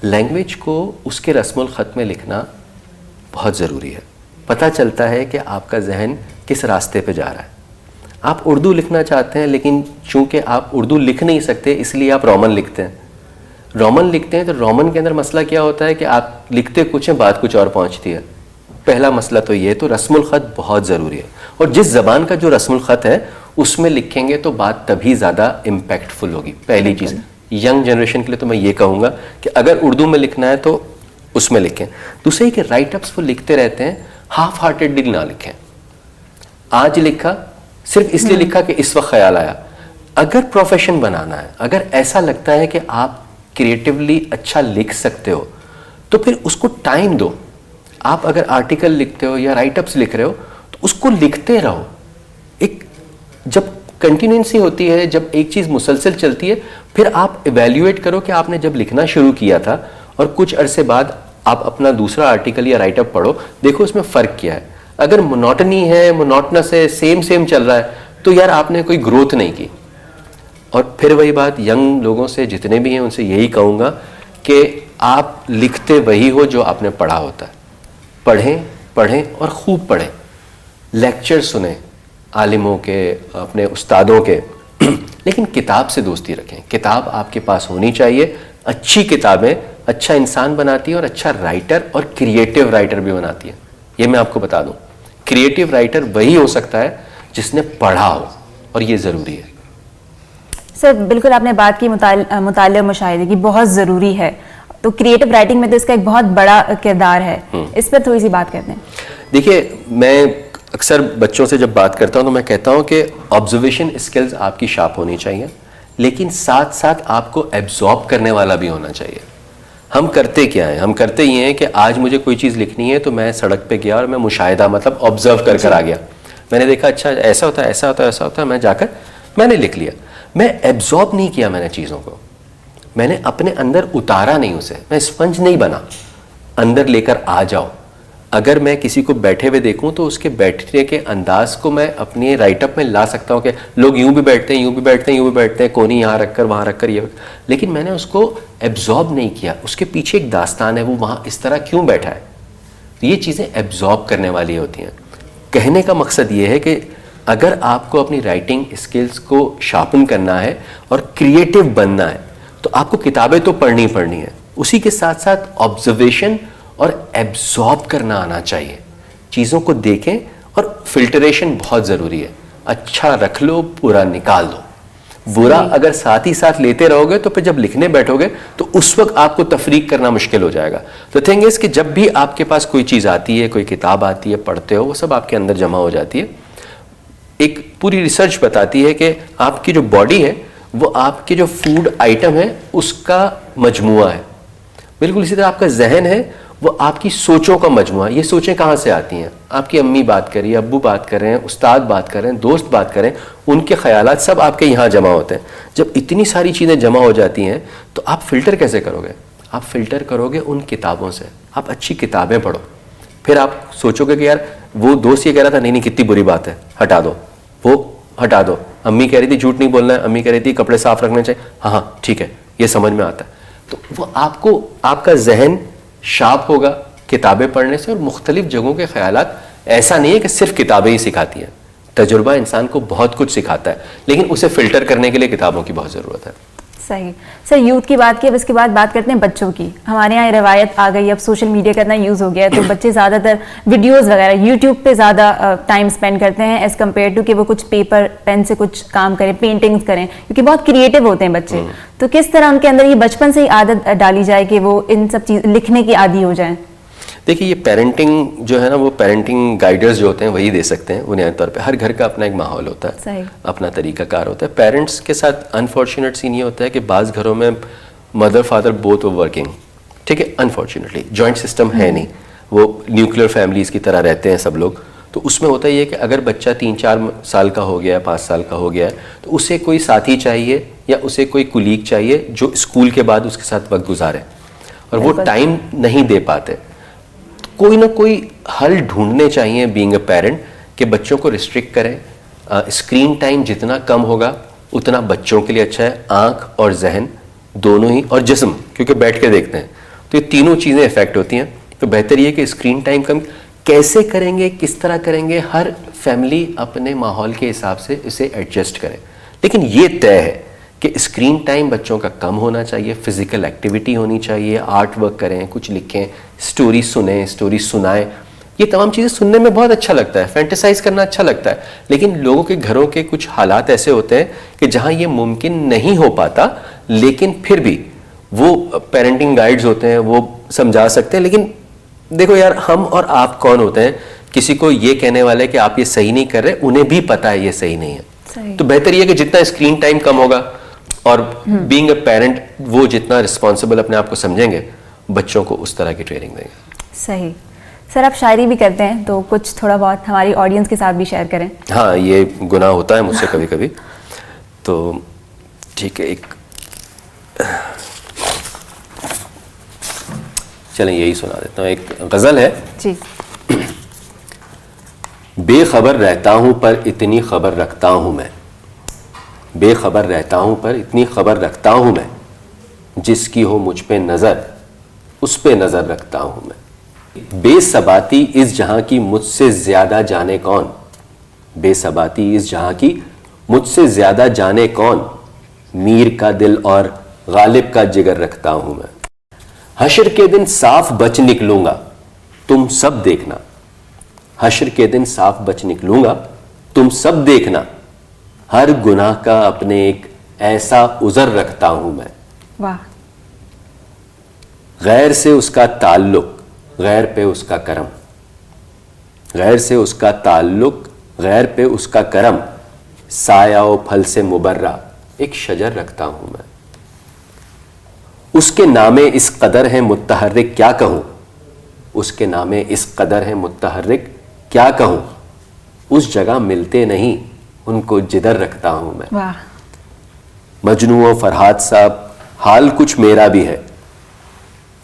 لینگویج کو اس کے رسم الخط میں لکھنا بہت ضروری ہے. پتہ چلتا ہے کہ آپ کا ذہن کس راستے پہ جا رہا ہے. آپ اردو لکھنا چاہتے ہیں لیکن چونکہ آپ اردو لکھ نہیں سکتے اس لیے آپ رومن لکھتے ہیں. رومن لکھتے ہیں تو رومن کے اندر مسئلہ کیا ہوتا ہے کہ آپ لکھتے کچھ ہیں بات کچھ اور پہنچتی ہے. پہلا مسئلہ تو یہ, تو رسم الخط بہت ضروری ہے, اور جس زبان کا جو رسم الخط ہے اس میں لکھیں گے تو بات تبھی زیادہ امپیکٹفل ہوگی. پہلی چیز ینگ جنریشن کے لیے تو میں یہ کہوں گا کہ اگر اردو میں لکھنا ہے تو اس میں لکھیں. دوسرے کہ رائٹ اپس وہ لکھتے رہتے ہیں, ہاف ہارٹیڈلی نہ لکھیں. آج لکھا صرف اس لیے لکھا کہ اس وقت خیال آیا. اگر پروفیشن بنانا ہے, اگر ایسا لگتا ہے کہ آپ کریٹیولی اچھا لکھ سکتے ہو تو پھر اس کو ٹائم دو. آپ اگر آرٹیکل لکھتے ہو یا رائٹ اپس لکھ رہے ہو تو اس کو لکھتے رہو. ایک جب کنٹینوئنسی ہوتی ہے, جب ایک چیز مسلسل چلتی ہے, پھر آپ ایویلیویٹ کرو کہ آپ نے جب لکھنا شروع کیا تھا اور کچھ عرصے بعد آپ اپنا دوسرا آرٹیکل یا رائٹ اپ پڑھو, دیکھو اس میں فرق کیا ہے. اگر مونوٹنی ہے, مونوٹنس ہے, سیم چل رہا ہے تو یار آپ نے کوئی گروتھ نہیں کی. اور پھر وہی بات ینگ لوگوں سے جتنے بھی ہیں ان سے یہی کہوں گا کہ آپ لکھتے وہی ہو جو آپ نے پڑھا ہوتا ہے. پڑھیں اور خوب پڑھیں, لیکچر سنیں عالموں کے, اپنے استادوں کے, لیکن کتاب سے دوستی رکھیں. کتاب آپ کے پاس ہونی چاہیے. اچھی کتابیں اچھا انسان بناتی ہیں اور اچھا رائٹر اور کریٹیو رائٹر بھی بناتی ہیں. یہ میں آپ کو بتا دوں, کریٹیو رائٹر وہی ہو سکتا ہے جس نے پڑھا ہو, اور یہ ضروری ہے. سر بالکل آپ نے بات کی مطالعہ مشاہدے کی, بہت ضروری ہے. تو کریٹیو رائٹنگ میں تو اس کا ایک بہت بڑا کردار ہے, اس پر تھوڑی سی بات کرتے ہیں. دیکھیے میں اکثر بچوں سے جب بات کرتا ہوں تو میں کہتا ہوں کہ آبزرویشن اسکلز آپ کی شارپ ہونی چاہیے، لیکن ساتھ ساتھ آپ کو ایبزارب کرنے والا بھی ہونا چاہیے. ہم کرتے کیا ہیں؟ ہم کرتے یہ ہیں کہ آج مجھے کوئی چیز لکھنی ہے تو میں سڑک پہ گیا اور میں مشاہدہ مطلب آبزرو کر آ گیا. میں نے دیکھا اچھا ایسا ہوتا ہے ایسا ہوتا ہے ایسا ہوتا ہے، میں جا کر میں نے لکھ لیا. میں ایبزارب نہیں کیا میں نے چیزوں کو، میں نے اپنے اندر اتارا نہیں اسے. میں اسپنج نہیں بنا. اندر لے کر آ جاؤ. اگر میں کسی کو بیٹھے ہوئے دیکھوں تو اس کے بیٹھنے کے انداز کو میں اپنی رائٹ اپ میں لا سکتا ہوں کہ لوگ یوں بھی بیٹھتے ہیں یوں بھی بیٹھتے ہیں یوں بھی بیٹھتے ہیں، کونی یہاں رکھ کر وہاں رکھ کر یہ، لیکن میں نے اس کو ایبزارب نہیں کیا. اس کے پیچھے ایک داستان ہے، وہ وہاں اس طرح کیوں بیٹھا ہے. یہ چیزیں ایبزارب کرنے والی ہوتی ہیں. کہنے کا مقصد یہ ہے کہ اگر آپ کو اپنی رائٹنگ اسکلز کو شارپن کرنا ہے اور کریٹو بننا ہے تو آپ کو کتابیں تو پڑھنی ہیں، اسی کے ساتھ ساتھ آبزرویشن اور ایبزارب کرنا آنا چاہیے. چیزوں کو دیکھیں، اور فلٹریشن بہت ضروری ہے. اچھا رکھ لو، برا نکال دو. برا اگر ساتھ ہی ساتھ لیتے رہو گے تو پھر جب لکھنے بیٹھو گے تو اس وقت آپ کو تفریق کرنا مشکل ہو جائے گا. تو تھنگ از کہ جب بھی آپ کے پاس کوئی چیز آتی ہے، کوئی کتاب آتی ہے، پڑھتے ہو، وہ سب آپ کے اندر جمع ہو جاتی ہے. ایک پوری ریسرچ بتاتی ہے کہ آپ کی جو باڈی ہے وہ آپ کے جو فوڈ آئٹم ہے اس کا مجموعہ ہے. بالکل اسی طرح آپ کا ذہن ہے وہ آپ کی سوچوں کا مجموعہ. یہ سوچیں کہاں سے آتی ہیں؟ آپ کی امی بات کر رہی ہے، ابو بات کر رہے ہیں، استاد بات کر رہے ہیں، دوست بات کر رہے ہیں، ان کے خیالات سب آپ کے یہاں جمع ہوتے ہیں. جب اتنی ساری چیزیں جمع ہو جاتی ہیں تو آپ فلٹر کیسے کرو گے؟ آپ فلٹر کرو گے ان کتابوں سے. آپ اچھی کتابیں پڑھو. پھر آپ سوچو گے کہ یار وہ دوست یہ کہہ رہا تھا، نہیں کتنی بری بات ہے، ہٹا دو، وہ ہٹا دو. امی کہہ رہی تھی جھوٹ نہیں بولنا ہے، امی کہہ رہی تھی کپڑے صاف رکھنے چاہیے، ہاں ٹھیک ہے، یہ سمجھ میں آتا ہے. تو وہ آپ کو، آپ کا ذہن شارپ ہوگا کتابیں پڑھنے سے. اور مختلف جگہوں کے خیالات، ایسا نہیں ہے کہ صرف کتابیں ہی سکھاتی ہیں. تجربہ انسان کو بہت کچھ سکھاتا ہے، لیکن اسے فلٹر کرنے کے لیے کتابوں کی بہت ضرورت ہے. صحیح. سر یوتھ کی بات کی، اب اس کے بعد بات کرتے ہیں بچوں کی. ہمارے یہاں روایت آ گئی، اب سوشل میڈیا کا اتنا یوز ہو گیا ہے تو بچے زیادہ تر ویڈیوز وغیرہ یوٹیوب پہ زیادہ ٹائم اسپینڈ کرتے ہیں ایز کمپیئر ٹو کہ وہ کچھ پیپر پین سے کچھ کام کریں، پینٹنگز کریں، کیونکہ بہت کریٹو ہوتے ہیں بچے. تو کس طرح ان کے اندر یہ بچپن سے ہی عادت ڈالی جائے کہ وہ ان سب چیز لکھنے کی عادی ہو جائیں؟ دیکھیے یہ پیرنٹنگ جو ہے نا، وہ پیرنٹنگ گائیڈرز جو ہوتے ہیں وہی دے سکتے ہیں بنیادی طور پہ. ہر گھر کا اپنا ایک ماحول ہوتا ہے، اپنا طریقہ کار ہوتا ہے. پیرنٹس کے ساتھ انفارچونیٹ سین یہ ہوتا ہے کہ بعض گھروں میں مدر فادر بوتھ ورکنگ، ٹھیک ہے، انفارچونیٹلی جوائنٹ سسٹم ہے نہیں، وہ نیوکلیر فیملیز کی طرح رہتے ہیں سب لوگ. تو اس میں ہوتا یہ کہ اگر بچہ 3-4 سال کا ہو گیا ہے، 5 سال کا ہو گیا ہے، تو اسے کوئی ساتھی چاہیے یا اسے کوئی کولیگ چاہیے جو اسکول کے بعد اس کے ساتھ وقت گزارے، اور وہ ٹائم نہیں دے پاتے. کوئی نہ کوئی حل ڈھونڈنے چاہیے بینگ اے پیرنٹ کہ بچوں کو ریسٹرکٹ کریں. اسکرین ٹائم جتنا کم ہوگا اتنا بچوں کے لیے اچھا ہے. آنکھ اور ذہن دونوں ہی، اور جسم کیونکہ بیٹھ کے دیکھتے ہیں تو یہ تینوں چیزیں افیکٹ ہوتی ہیں. تو بہتر یہ کہ اسکرین ٹائم کم کیسے کریں گے، کس طرح کریں گے، ہر فیملی اپنے ماحول کے حساب سے اسے ایڈجسٹ کرے. لیکن یہ طے ہے کہ اسکرین ٹائم بچوں کا کم ہونا چاہیے، فزیکل ایکٹیویٹی ہونی چاہیے، آرٹ ورک کریں، کچھ لکھیں، سٹوری سنیں، سٹوری سنائیں. یہ تمام چیزیں سننے میں بہت اچھا لگتا ہے، فینٹیسائز کرنا اچھا لگتا ہے. لیکن لوگوں کے گھروں کے کچھ حالات ایسے ہوتے ہیں کہ جہاں یہ ممکن نہیں ہو پاتا، لیکن پھر بھی وہ پیرنٹنگ گائیڈز ہوتے ہیں، وہ سمجھا سکتے ہیں. لیکن دیکھو یار، ہم اور آپ کون ہوتے ہیں کسی کو یہ کہنے والے کہ آپ یہ صحیح نہیں کر رہے؟ انہیں بھی پتا ہے یہ صحیح نہیں ہے. تو بہتر یہ کہ جتنا اسکرین ٹائم کم ہوگا اور بینگ اے پیرنٹ وہ جتنا رسپانسبل اپنے آپ کو سمجھیں گے، بچوں کو اس طرح کی ٹریننگ دیں گے. صحیح. سر آپ شاعری بھی کرتے ہیں تو کچھ تھوڑا بہت ہماری آڈینس کے ساتھ بھی شیئر کریں. ہاں، یہ گناہ ہوتا ہے مجھ سے کبھی کبھی. تو ٹھیک ہے، ایک چلیں یہی سنا دیتا ہوں. ایک غزل ہے. جی. بے خبر رہتا ہوں پر اتنی خبر رکھتا ہوں میں، بے خبر رہتا ہوں پر اتنی خبر رکھتا ہوں میں، جس کی ہو مجھ پہ نظر اس پہ نظر رکھتا ہوں میں. بے ثباتی اس جہاں کی مجھ سے زیادہ جانے کون، بے ثباتی اس جہاں کی مجھ سے زیادہ جانے کون، میر کا دل اور غالب کا جگر رکھتا ہوں میں. حشر کے دن صاف بچ نکلوں گا تم سب دیکھنا، حشر کے دن صاف بچ نکلوں گا تم سب دیکھنا، ہر گناہ کا اپنے ایک ایسا عذر رکھتا ہوں میں. واہ. غیر سے اس کا تعلق، غیر پہ اس کا کرم، غیر سے اس کا تعلق، غیر پہ اس کا کرم، سایہ و پھل سے مبرہ ایک شجر رکھتا ہوں میں. اس کے نامے اس قدر ہیں متحرک کیا کہوں، اس کے نامے اس قدر ہیں متحرک کیا کہوں، اس جگہ ملتے نہیں ان کو جدھر رکھتا ہوں میں. مجنوں و فرحات صاحب حال کچھ میرا بھی ہے،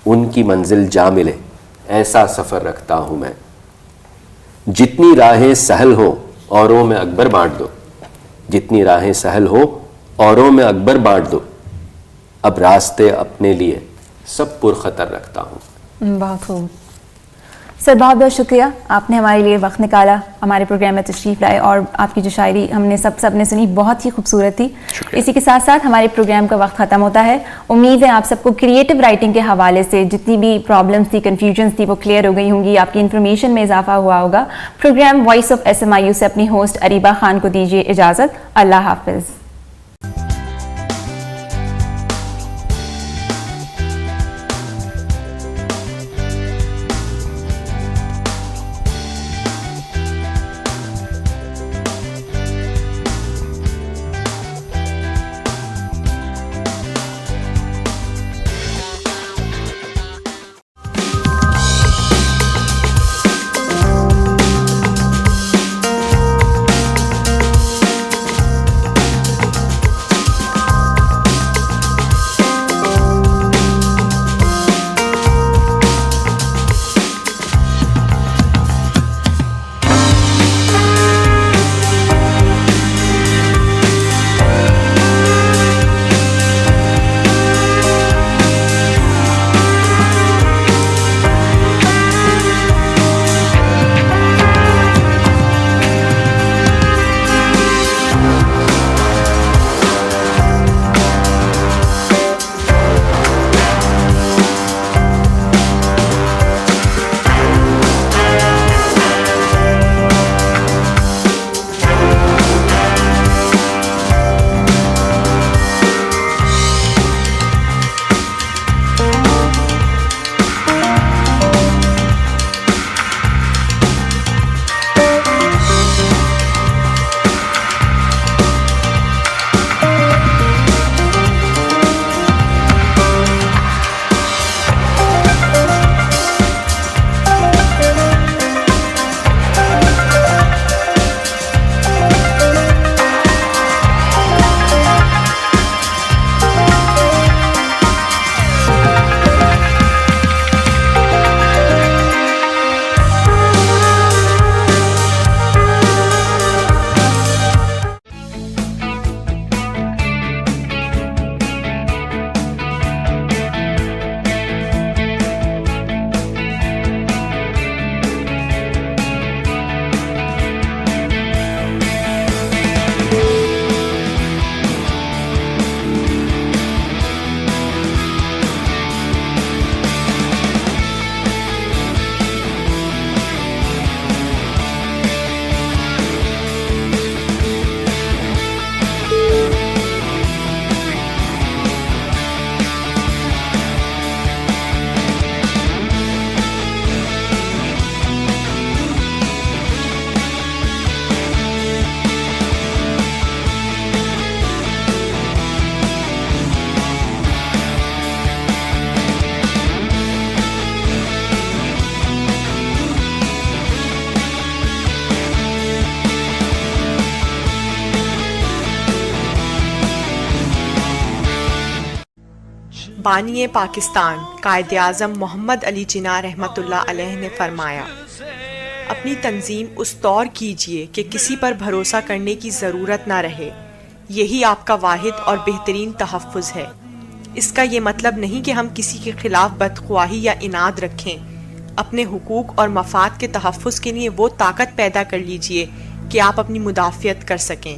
ان کی منزل جا ملے ایسا سفر رکھتا ہوں میں. جتنی راہیں سہل ہو اوروں میں اکبر بانٹ دو، جتنی راہیں سہل ہو اوروں میں اکبر بانٹ دو، اب راستے اپنے لیے سب پر خطر رکھتا ہوں. بہت خوب سر، بہت بہت شکریہ، آپ نے ہمارے لیے وقت نکالا، ہمارے پروگرام میں تشریف لائے، اور آپ کی جو شاعری ہم نے سب نے سنی بہت ہی خوبصورت تھی. اسی کے ساتھ ساتھ ہمارے پروگرام کا وقت ختم ہوتا ہے. امید ہے آپ سب کو کریٹو رائٹنگ کے حوالے سے جتنی بھی پرابلمس تھی، کنفیوژنس تھی، وہ کلیئر ہو گئی ہوں گی، آپ کی انفارمیشن میں اضافہ ہوا ہوگا. پروگرام وائس آف SMIU سے اپنی ہوسٹ اریبہ خان کو دیجیے اجازت. اللہ حافظ. بانی پاکستان قائد اعظم محمد علی جناح رحمۃ اللہ علیہ نے فرمایا، اپنی تنظیم اس طور کیجیے کہ کسی پر بھروسہ کرنے کی ضرورت نہ رہے، یہی آپ کا واحد اور بہترین تحفظ ہے. اس کا یہ مطلب نہیں کہ ہم کسی کے خلاف بدخواہی یا اناد رکھیں. اپنے حقوق اور مفاد کے تحفظ کے لیے وہ طاقت پیدا کر لیجیے کہ آپ اپنی مدافعت کر سکیں.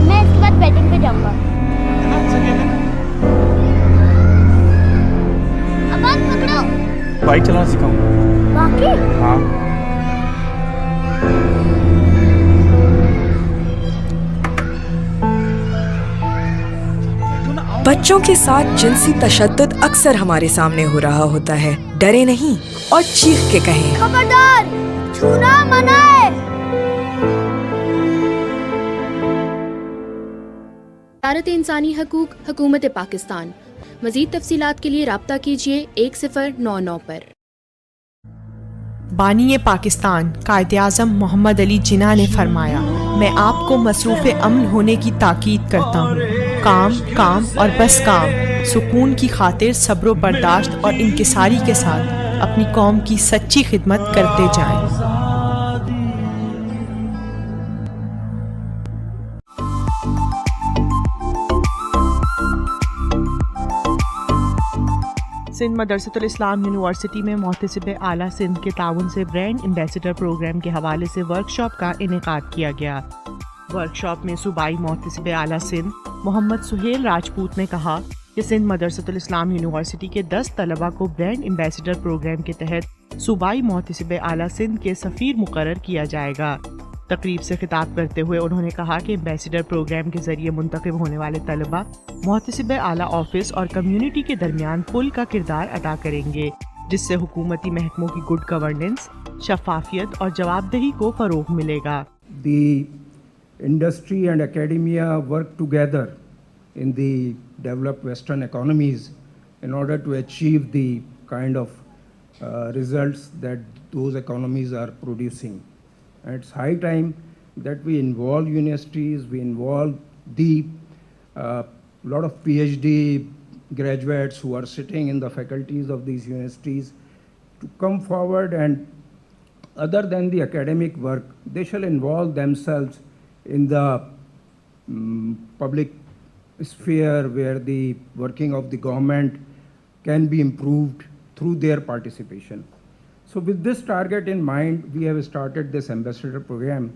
मैं इसके बाद बैटिंग पे जाऊंगा। अब पकड़ो। बाइक चलाना सिखाऊं। वाकई? हाँ। बच्चों के साथ जिनसी तशद्दुद अक्सर हमारे सामने हो रहा होता है। डरे नहीं और चीख के कहें, खबरदार, छूना मना है। वजारत इंसानी हकूक हुकूमत पाकिस्तान। मज़ीद तफसीलात के लिए राब्ता कीजिए 1099 पर। बानी पाकिस्तान कायदे आज़म मोहम्मद अली जिन्ना ने फरमाया, मैं आपको मसरूफ़ अमन होने की ताकीद करता हूँ। काम काम और बस काम, सुकून की खातिर सब्र व बर्दाश्त और इंकिसारी के साथ अपनी कौम की सच्ची खिदमत करते जाएं। सिंध मदरसतुल इस्लाम यूनिवर्सिटी में मोहतसिब आला सिंध के ताउन से ब्रांड एम्बेसडर प्रोग्राम के हवाले से वर्कशॉप का इनेकाद किया गया। वर्कशॉप में सूबाई मोहतसिब आला सिंध मोहम्मद सुहेल राजपूत ने कहा कि सिंध मदरसतुल इस्लाम यूनिवर्सिटी के 10 तलबा को ब्रांड एम्बेसडर प्रोग्राम के तहत सूबाई मोहतसिब आला सिंध के सफ़ीर मुकर्रर किया जाएगा। तकरीब से खिताब करते हुए उन्होंने कहा कि एम्बेसडर प्रोग्राम के जरिए मुंतखब होने वाले तलबा मोहतसिब आला ऑफिस और कम्युनिटी के दरमियान पुल का किरदार अदा करेंगे, जिससे हुकूमती महकमों की गुड गवर्नेंस, शफाफियत और जवाबदेही को फ़रोग मिलेगा। The industry and academia work together in the developed Western economies in order to achieve the kind of results that those economies are producing. And it's high time that we involve universities, we involve the lot of PhD graduates who are sitting in the faculties of these universities to come forward, and other than the academic work, they shall involve themselves in the public sphere where the working of the government can be improved through their participation. So with this target in mind, we have started this ambassador program.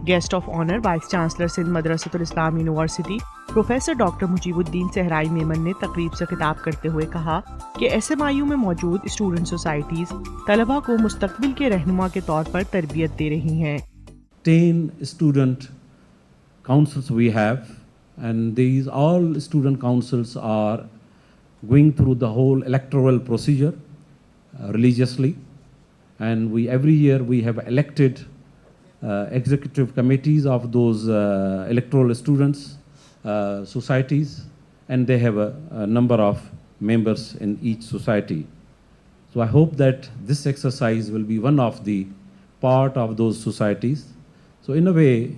Guest of honour vice chancellor Sindh Madressatul Islam university professor doctor Mujibuddin Sehrai Memon ने तकरीब से खिताब करते हुए कहा कि SMIU में मौजूद स्टूडेंट सोसाइटीज़ तलबा को मुस्तकबिल के रहनुमा के तौर पर तरबियत दे रही हैं। 10 student councils we have, and these all student councils are going through the whole electoral procedure religiously, and every year we have elected executive committees of those electoral students societies, and they have a number of members in each society. So I hope that this exercise will be one of the part of those societies. So in a way,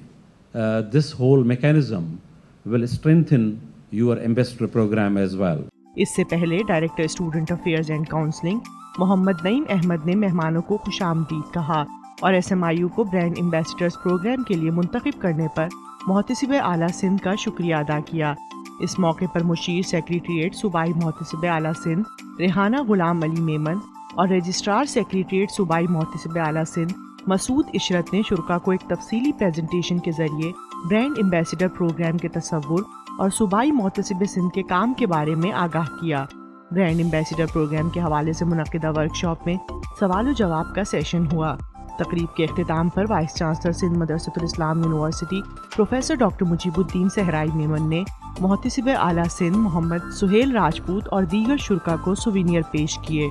this whole mechanism will strengthen your ambassador program as well. इससे पहले director student affairs and counselling Mohammad Naeem Ahmad ने मेहमानों को खुशामदीद कहा और SMIU को brand ambassadors programme के लिए मुंतखब करने पर मोहतसिब आला सिंध का शुक्रिया अदा किया। इस मौके पर मुशीर सेक्रेटरीट सूबाई मोहतसिब आला सिंध रेहाना गुलाम अली मेमन और रजिस्ट्रार सेक्रेटरीट सूबाई मोहतसिब आला सिंध मसूद इशरत ने शुरका को एक तफसीली प्रेजेंटेशन के जरिए ब्रांड एम्बेसडर प्रोग्राम के तसव्वुर और सूबाई मोहतसिब सिंध के काम के बारे में आगाह किया। ब्रांड एम्बेसडर प्रोग्राम के हवाले से मुनक्किदा वर्कशॉप में सवाल जवाब का सेशन हुआ। तकरीब के अख्तिताम पर vice chancellor Sindh Madressatul Islam university professor doctor Mujibuddin Sehrai Memon ने मोहतसिब आला सिंध मोहम्मद सुहेल राजपूत और दीगर शुरका को सुवीनियर पेश किए।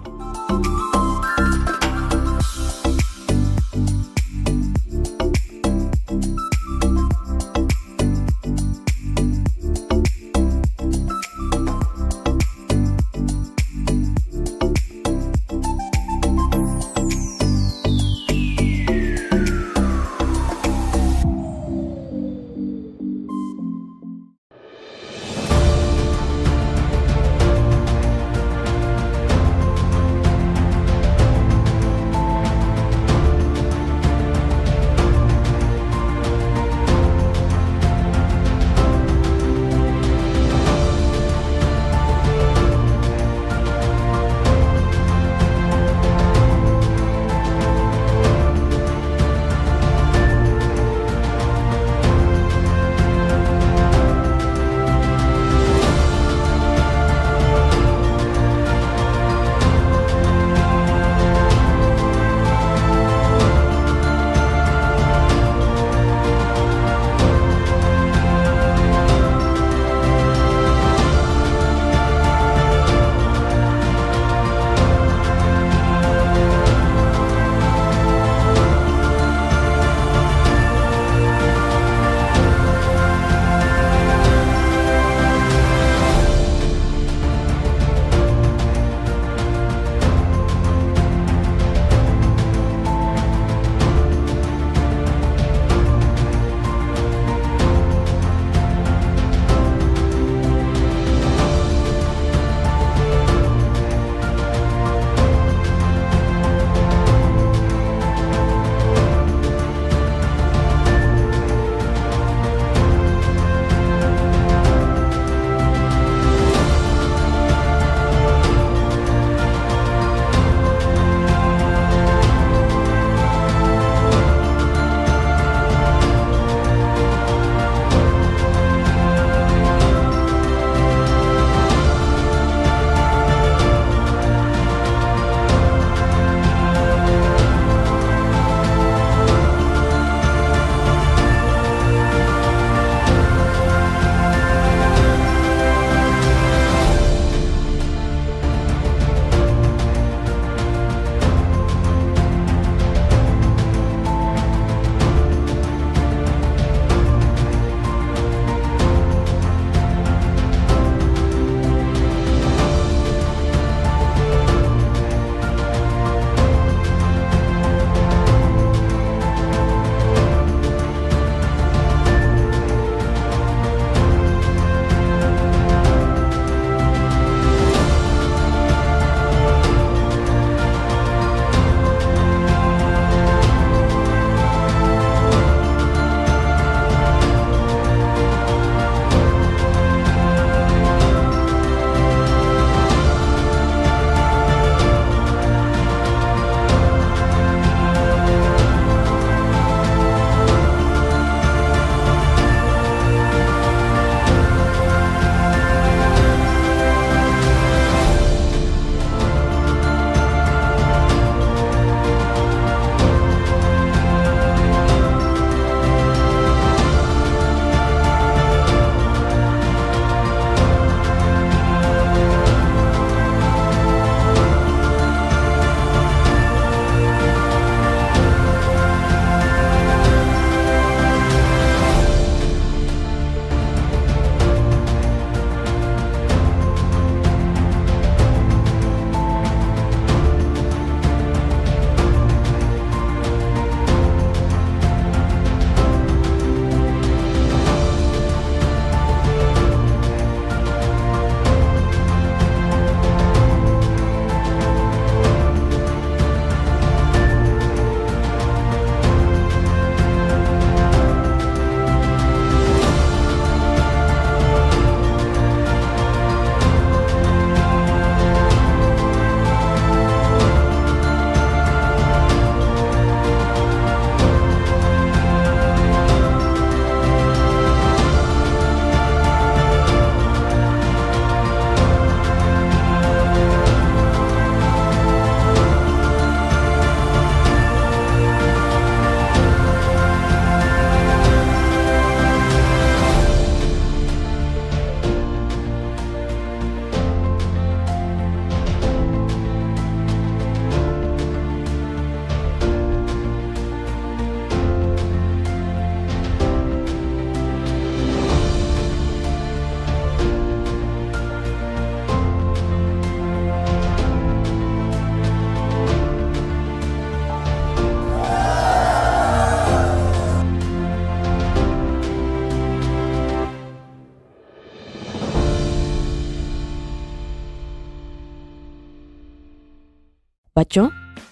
बच्चों,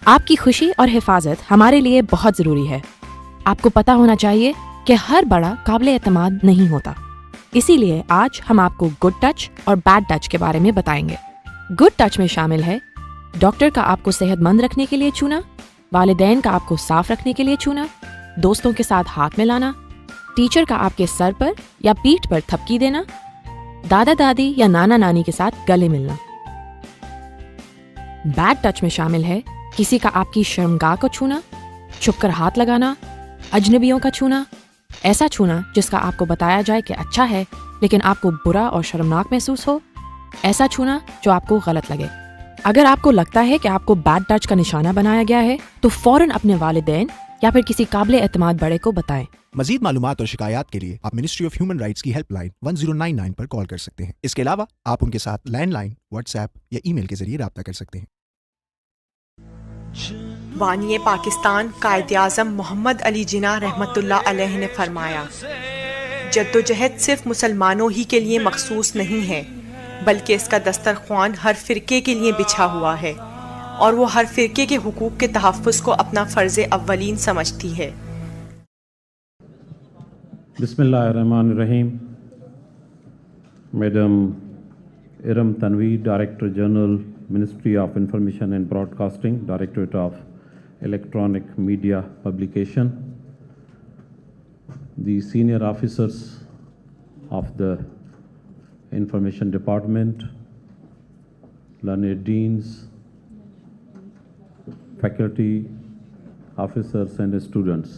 आपकी खुशी और हिफाजत हमारे लिए बहुत ज़रूरी है। आपको पता होना चाहिए कि हर बड़ा काबिल एतमाद नहीं होता। इसीलिए आज हम आपको गुड टच और बैड टच के बारे में बताएंगे। गुड टच में शामिल है डॉक्टर का आपको सेहतमंद रखने के लिए चुना, वालिदैन का आपको साफ रखने के लिए चुना, दोस्तों के साथ हाथ मिलाना, टीचर का आपके सर पर या पीठ पर थपकी देना, दादा दादी या नाना नानी के साथ गले मिलना। बैड टच में शामिल है किसी का आपकी शर्मगाह को छूना, छुपकर हाथ लगाना, अजनबियों का छूना, ऐसा छूना जिसका आपको बताया जाए कि अच्छा है लेकिन आपको बुरा और शर्मनाक महसूस हो, ऐसा छूना जो आपको गलत लगे। अगर आपको लगता है कि आपको बैड टच का निशाना बनाया गया है तो फौरन अपने वालिदैन या फिर किसी काबिल एतमाद बड़े को बताएं। मजीद मालूमात और शिकायत के लिए आप मिनिस्ट्री ऑफ ह्यूमन राइट्स की हेल्पलाइन 1099 पर कॉल कर सकते हैं। इसके अलावा आप उनके साथ लैंडलाइन, व्हाट्सएप या ईमेल के जरिए राब्ता कर सकते हैं। वानी पाकिस्तान कायद आज़म मोहम्मद अली जिन्ना रहमतुल्लाह अलैह ने फरमाया, जद्दोजहद सिर्फ मुसलमानों ही के लिए मखसूस नहीं है बल्कि इसका दस्तरख्वान हर फ़िरके के लिए बिछा हुआ है और वो हर फ़िरके के हुकूक के तहफ़्फ़ुज़ को अपना फ़र्ज़ अव्वलीन समझती है। बिस्मिल्लाहिर्रहमानिर्रहीम। Madam Iram Tanveer, director general, Ministry of Information and Broadcasting, Directorate of Electronic Media Publication, the senior officers of the Information Department, learned deans, faculty, officers and students,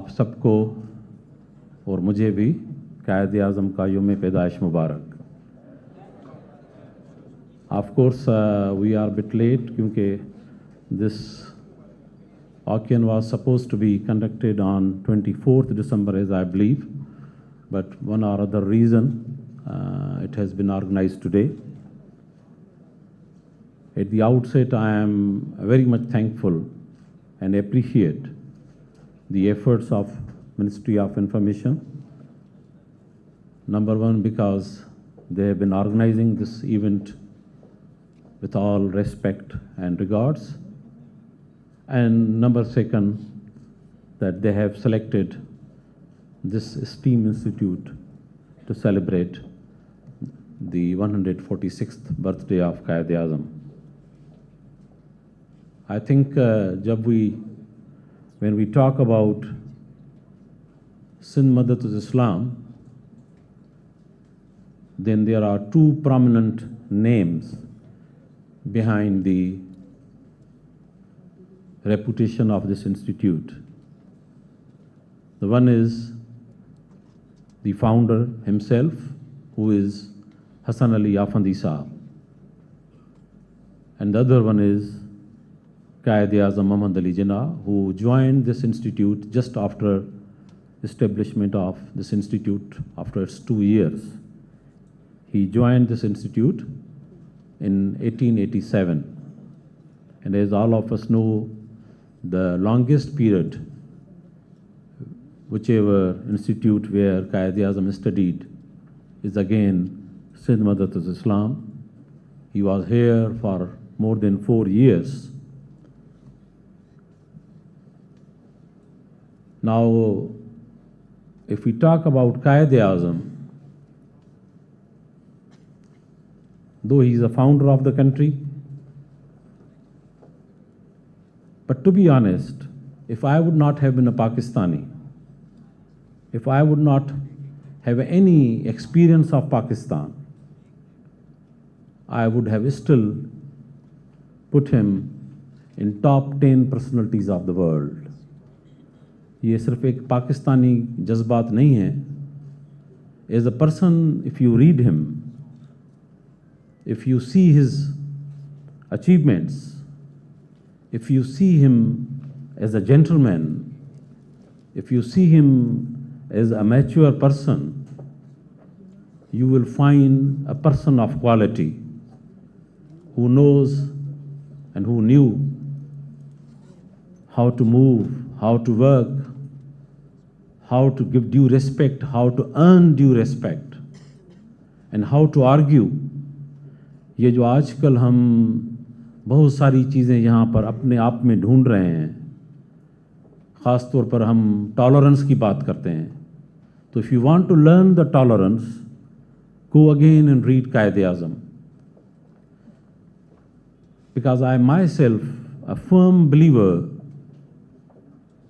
आप सबको और मुझे भी कायद आज़म का यौम पैदाइश मुबारक। Of course, we are a bit late क्योंकि this occasion was supposed to be conducted on 24th December, as I believe, but one or other reason it has been organized today. At the outset, I am very much thankful and appreciate the efforts of Ministry of Information. Number one, because they have been organizing this event with all respect and regards, and number second, that they have selected this esteemed institute to celebrate the 146th birthday of Qaid Azam. I think when we talk about Sindh Madressatul Islam, then there are two prominent names behind the reputation of this institute. The one is the founder himself, who is Hassan Ali Afandi Saab, and the other one is Qaid-e-Azam Muhammad Ali Jinnah, who joined this institute just after establishment of this institute after its 2 years. He joined this institute in 1887, and as all of us know, the longest period whichever institute where Qaid-e-Azam studied is again Sindh Madressatul Islam. He was here for more than 4 years. Now, if we talk about Qaid-e-Azam, though he is a founder of the country, but to be honest, if I would not have been a Pakistani, if I would not have any experience of Pakistan, I would have still put him in top 10 personalities of the world. ये सिर्फ एक पाकिस्तानी जज्बात नहीं है. As a person, if you read him, if you see his achievements, if you see him as a gentleman, if you see him as a mature person, you will find a person of quality who knows and who knew how to move, how to work, how to give due respect, how to earn due respect, and how to argue یہ جو آج کل ہم بہت ساری چیزیں یہاں پر اپنے آپ میں ڈھونڈ رہے ہیں، خاص طور پر ہم ٹالرنس کی بات کرتے ہیں، تو if you want to learn the tolerance, go again and read Quaid Azam. Because I myself a firm believer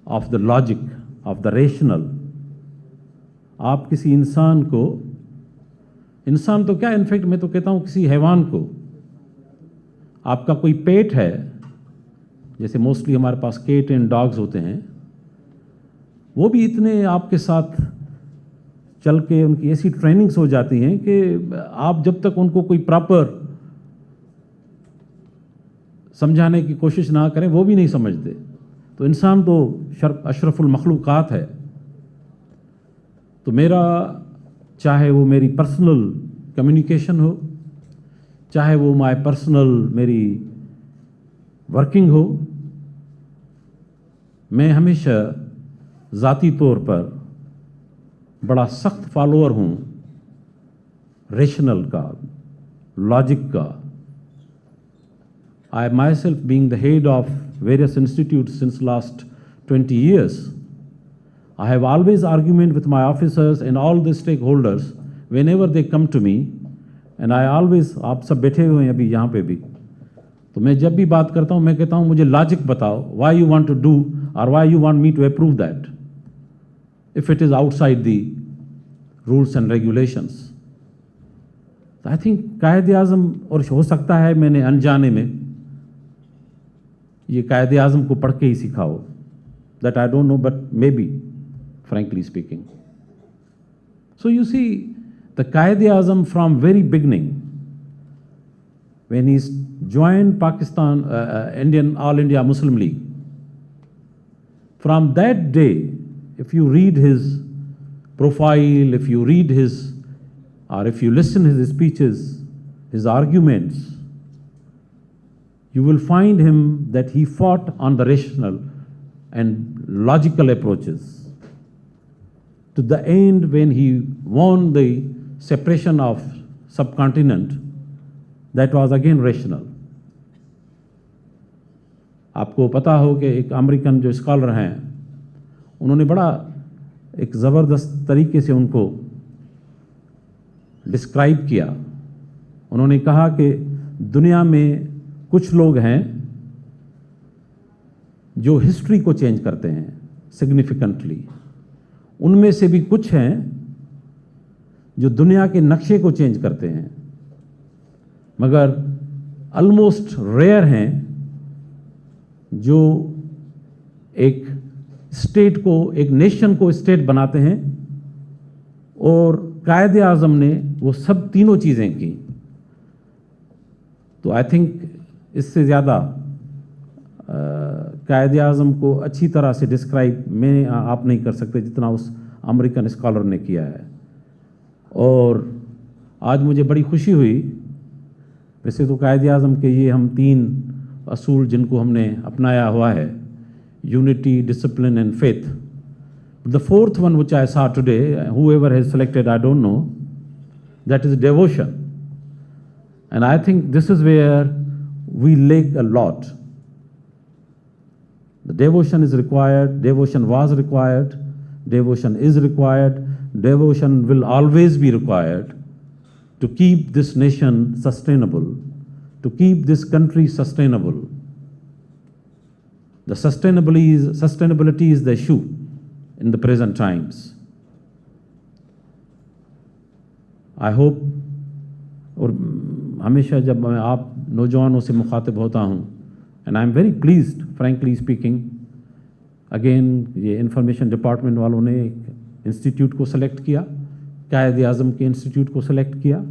of the logic, of the rational. آپ کسی انسان کو، انسان تو کیا انفیکٹ میں تو کہتا ہوں کسی حیوان کو، آپ کا کوئی پیٹ ہے، جیسے موسٹلی ہمارے پاس کیٹ اینڈ ڈاگز ہوتے ہیں، وہ بھی اتنے آپ کے ساتھ چل کے ان کی ایسی ٹریننگز ہو جاتی ہیں کہ آپ جب تک ان کو کوئی پراپر سمجھانے کی کوشش نہ کریں وہ بھی نہیں سمجھتے. تو انسان تو اشرف المخلوقات ہے. تو میرا چاہے وہ میری پرسنل کمیونیکیشن ہو، چاہے وہ مائی پرسنل میری ورکنگ ہو، میں ہمیشہ ذاتی طور پر بڑا سخت فالوور ہوں ریشنل کا، لاجک کا. I myself being the head of various institutes since last 20 years, I have always argument with my officers and all the stakeholders whenever they come to me, and I always, آپ سب بیٹھے ہوئے ہیں ابھی یہاں پہ بھی، تو میں جب بھی بات کرتا ہوں میں کہتا ہوں مجھے لاجک بتاؤ, why you want to do or why you want me to approve that if it is outside the rules and regulations. تو I think قائد اعظم، اور ہو سکتا ہے میں نے انجانے میں یہ قائد اعظم کو پڑھ کے ہی سیکھا ہو, that I don't know, but maybe, frankly speaking. So you see, the Qaid Azam from very beginning, when he joined Pakistan, All India Muslim League, from that day, if you read his profile, if you read his, or if you listen his speeches, his arguments, you will find him that he fought on the rational and logical approaches. To the end, when he won the separation of subcontinent, that was again rational. آپ کو پتا ہو کہ ایک American جو scholar ہیں انہوں نے بڑا ایک زبردست طریقے سے ان کو ڈسکرائب کیا. انہوں نے کہا کہ دنیا میں کچھ لوگ ہیں جو ہسٹری کو چینج کرتے ہیں سگنیفیکنٹلی, ان میں سے بھی کچھ ہیں جو دنیا کے نقشے کو چینج کرتے ہیں, مگر آلموسٹ ریئر ہیں جو ایک اسٹیٹ کو, ایک نیشن کو اسٹیٹ بناتے ہیں. اور قائد اعظم نے وہ سب تینوں چیزیں کی. تو آئی تھنک اس سے زیادہ قائد اعظم کو اچھی طرح سے ڈسکرائب میں آپ نہیں کر سکتے جتنا اس امریکن اسکالر نے کیا ہے. اور آج مجھے بڑی خوشی ہوئی, ویسے تو قائد اعظم کے یہ ہم 3 اصول جن کو ہم نے اپنایا ہوا ہے, unity, discipline and faith. The fourth one which I saw today, whoever has selected, I don't know, that is devotion. And I think this is where we lack a lot. The devotion is required, devotion was required, devotion is required, devotion will always be required to keep this nation sustainable, to keep this country sustainable. The sustainability is the issue in the present times. I hope, اور ہمیشہ جب میں آپ نوجوانوں سے مخاطب ہوتا ہوں, and I am very pleased, frankly speaking, again یہ انفارمیشن ڈپارٹمنٹ والوں نے ایک انسٹیٹیوٹ کو سلیکٹ کیا, قائد اعظم کے انسٹیٹیوٹ کو سلیکٹ کیا,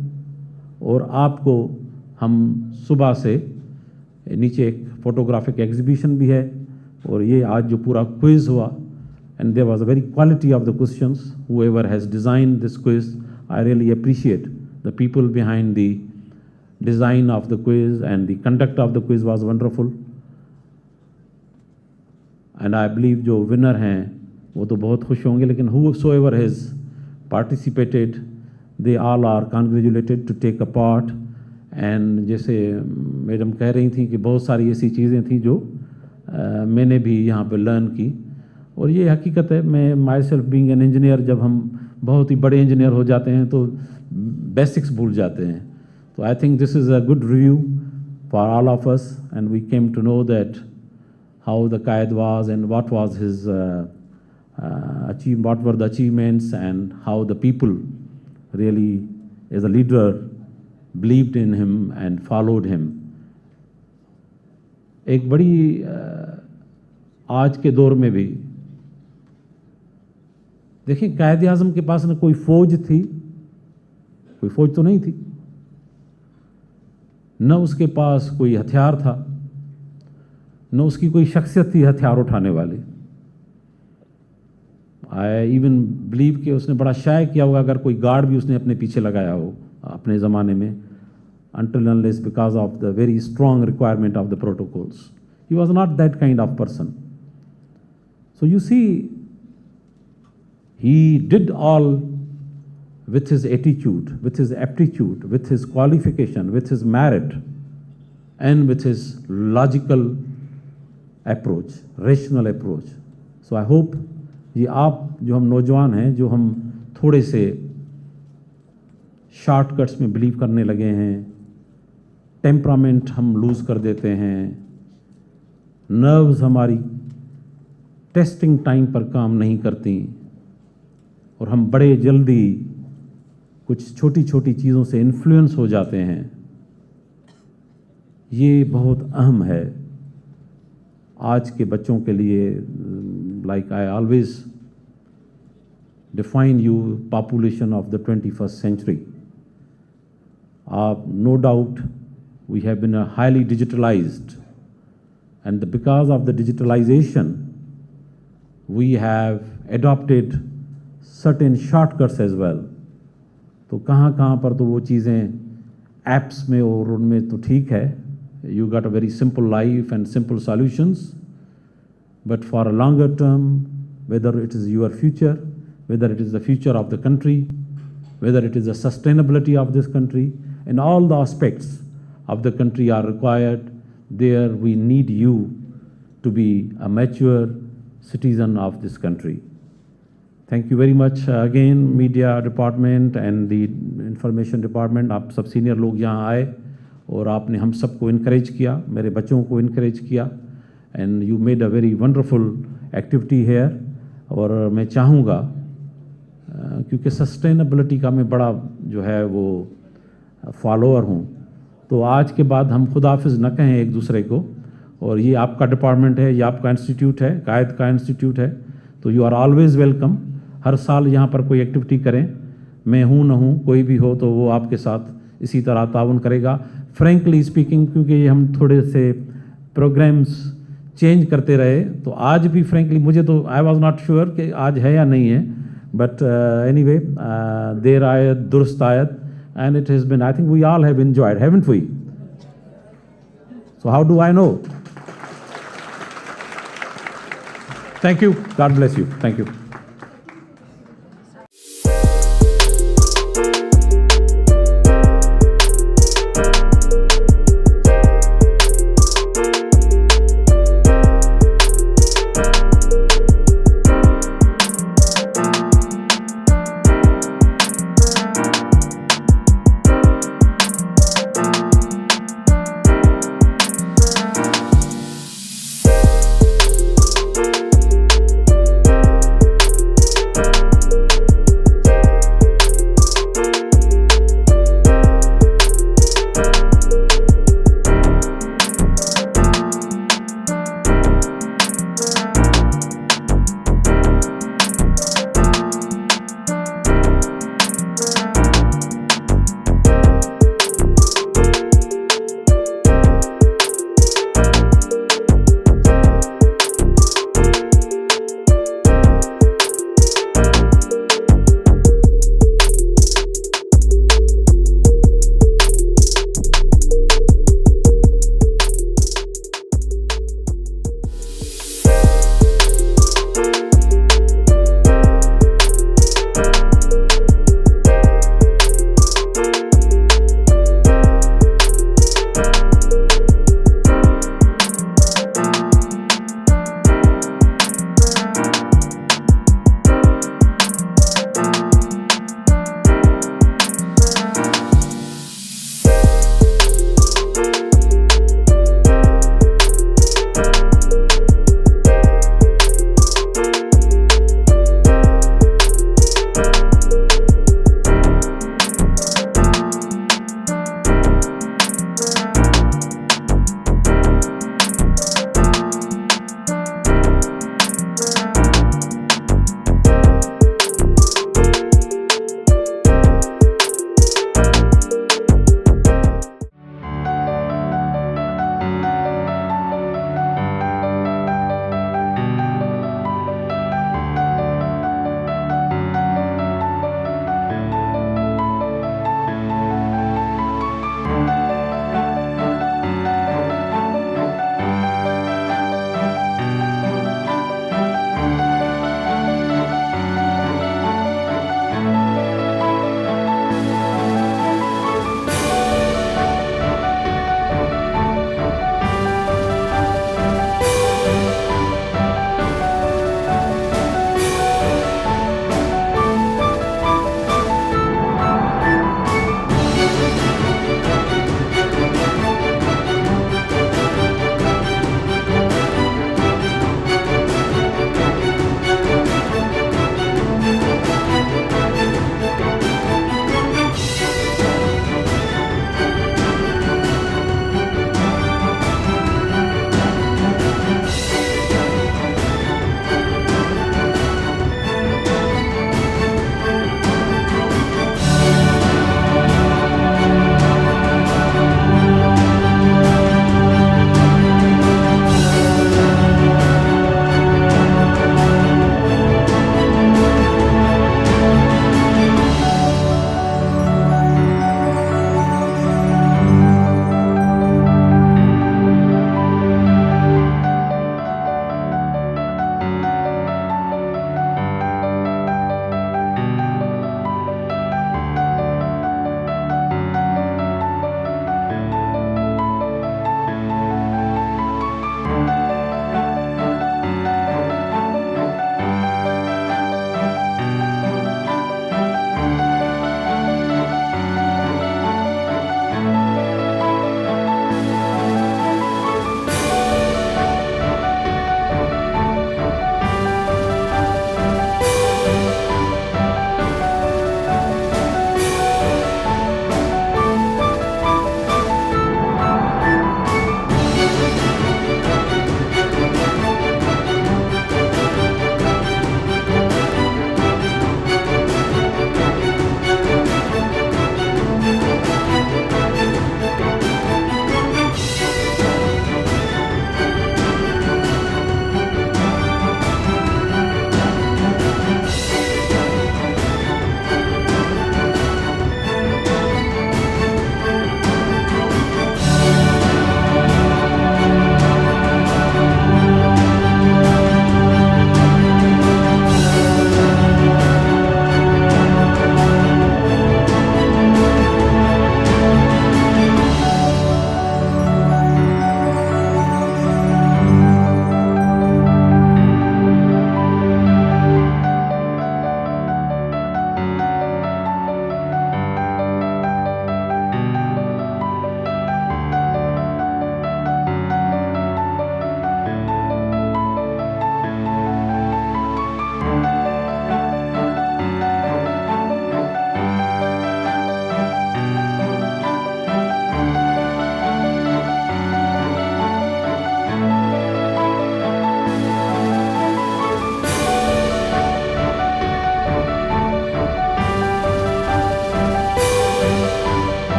اور آپ کو ہم صبح سے نیچے ایک فوٹوگرافک ایگزیبیشن بھی ہے, اور یہ آج جو پورا کوئز ہوا, and there was a very quality of the questions. Whoever has designed this quiz, I really appreciate the people behind the design of the quiz, and the conduct of the quiz was wonderful. And I believe جو winner ہیں وہ تو بہت خوش ہوں گے, لیکن whosoever has participated, they all are congratulated to take a part, and जैसे मैडम कह रही थी कि बहुत सारी ऐसी चीज़ें थी जो मैंने भी यहाँ पे लर्न की, और ये हकीकत है। मैं my self being an engineer, जब हम बहुत ही बड़े इंजीनियर हो जाते हैं तो बेसिक्स भूल जाते हैं. तो I think this is a good review for all of us, and we came to know that how the Qaid was and what was his what were the achievements, and how the people really as a leader believed in him and followed him. एक बड़ी आज के दौर में भी देखिए, कायद आज़म के पास न कोई फौज थी, कोई फौज तो नहीं थी, न उसके पास कोई हथियार था, न उसकी कोई शख्सियत थी हथियार उठाने वाली. आई इवन बिलीव कि उसने बड़ा शाय किया होगा अगर कोई गार्ड भी उसने अपने पीछे लगाया हो अपने ज़माने में, until unless because of the very strong requirement of the protocols. He was not that kind of person. So you see, he did all with his attitude, with his aptitude, with his qualification, with his merit, and with his logical approach, rational approach. So I hope ये आप जो हम नौजवान हैं, जो हम थोड़े से शॉर्टकट्स में बिलीव करने लगे हैं, टेम्परामेंट हम लूज़ कर देते हैं, नर्व्स हमारी टेस्टिंग टाइम पर काम नहीं करती, और हम बड़े जल्दी कुछ छोटी छोटी चीज़ों से इन्फ्लुएंस हो जाते हैं, ये बहुत अहम है आज के बच्चों के लिए. Like I always define you population of the 21st century. No doubt we have been highly digitalized, and because of the digitalization we have adopted certain shortcuts as well. तो कहाँ कहाँ पर तो वो चीज़ें ऐप्स में और उनमें तो ठीक है, you got a very simple life and simple solutions, but for a longer term, whether it is your future, whether it is the future of the country, whether it is the sustainability of this country, and all the aspects of the country are required, there we need you to be a mature citizen of this country. Thank you very much again, media department and the information department. आप सब senior लोग यहाँ आए और आपने हम सबको encourage किया, मेरे बच्चों को इनकरेज किया, and you made a very wonderful activity here. और मैं चाहूँगा क्योंकि सस्टेनेबिलिटी का मैं बड़ा जो है वो फॉलोअर हूँ, तो आज के बाद हम खुदाफिज न कहें एक दूसरे को. और ये आपका डिपार्टमेंट है, ये आपका इंस्टीट्यूट है, कायद का इंस्टीट्यूट है, तो यू आर ऑलवेज़ वेलकम. हर साल यहाँ पर कोई एक्टिविटी करें, मैं हूँ न हूँ, कोई भी हो तो वो आपके साथ इसी तरह ताउन करेगा. फ्रेंकली स्पीकिंग, क्योंकि ये हम थोड़े से प्रोग्राम्स चेंज करते रहे, तो आज भी फ्रेंकली मुझे तो आई वॉज नॉट श्योर कि आज है या नहीं है, बट एनीवे देर आयत दुरुस्त आयत, and it has been, I think we all have enjoyed, haven't we? So how do I know? Thank you. God bless you. Thank you.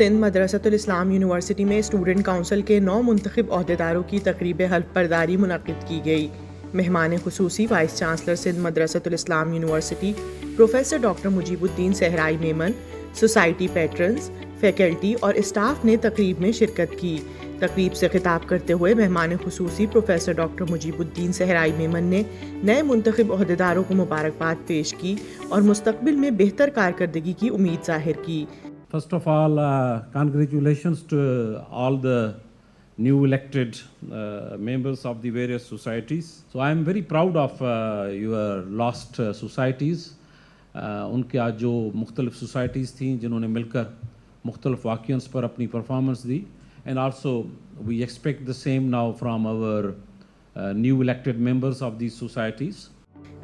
Sindh Madrasatul Islam university میں اسٹوڈنٹ کونسل کے 9 منتخب عہدیداروں کی تقریب حلف برداری منعقد کی گئی. مہمان خصوصی وائس چانسلر سندھ مدرسۃ Islam university professor doctor Mujibuddin Sehrai Memon, society patterns, faculty اور اسٹاف نے تقریب میں شرکت کی. تقریب سے خطاب کرتے ہوئے مہمان خصوصی professor doctor Mujibuddin Sehrai Memon نے نئے منتخب عہدیداروں کو مبارکباد پیش کی اور مستقبل میں بہتر کارکردگی کی امید ظاہر کی. First of all, congratulations to all the new elected members of the various societies. So I am very proud of your lost societies. ان کے آج جو مختلف سوسائٹیز تھیں جنہوں نے مل کر مختلف واقعوں پر اپنی performance the. And also we expect the same now from our new elected members of these societies.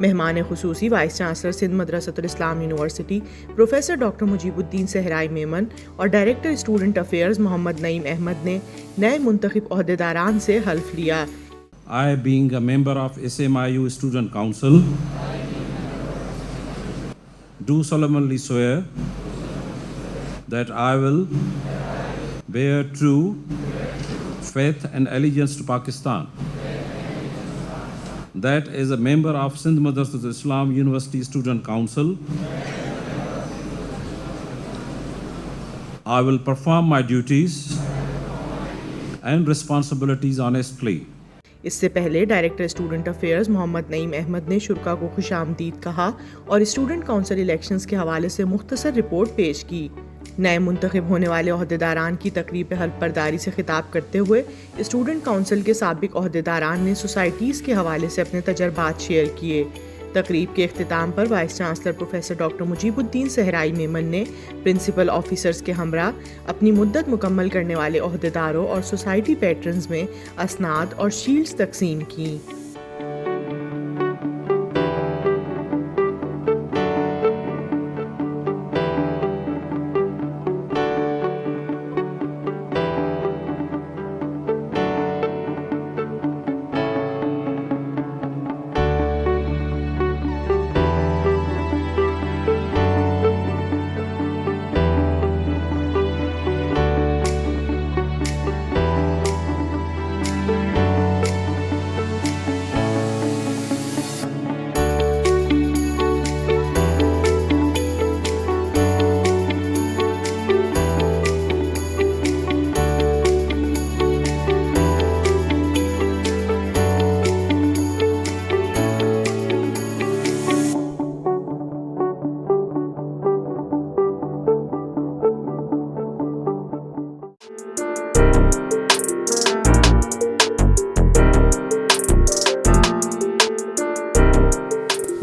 مہمان خصوصی وائس چانسلر سندھ مدرسۃ Islam university professor doctor Mujibuddin Sehrai Memon اور ڈائریکٹر اسٹوڈنٹ افیئرز محمد نعیم احمد نے نئے منتخب عہدیداران سے حلف لیا. I, being a member of SMIU Student Council, do solemnly swear that I will bear true faith and allegiance to Pakistan, that as a member of Sindh Madressatul Islam University Student Council, I will perform my duties and responsibilities honestly. اس سے پہلے director student affairs محمد نعیم احمد نے شرکا کو خوش آمدید کہا اور student council elections کے حوالے سے مختصر رپورٹ پیش کی. نئے منتخب ہونے والے عہدیداران کی تقریب حلف برداری سے خطاب کرتے ہوئے اسٹوڈنٹ کونسل کے سابق عہدیداران نے سوسائٹیز کے حوالے سے اپنے تجربات شیئر کیے. تقریب کے اختتام پر vice chancellor professor doctor Mujibuddin Sehrai Memon نے پرنسپل آفیسرز کے ہمراہ اپنی مدت مکمل کرنے والے عہدیداروں اور سوسائٹی پیٹرنز میں اسناد اور شیلڈز تقسیم کیں.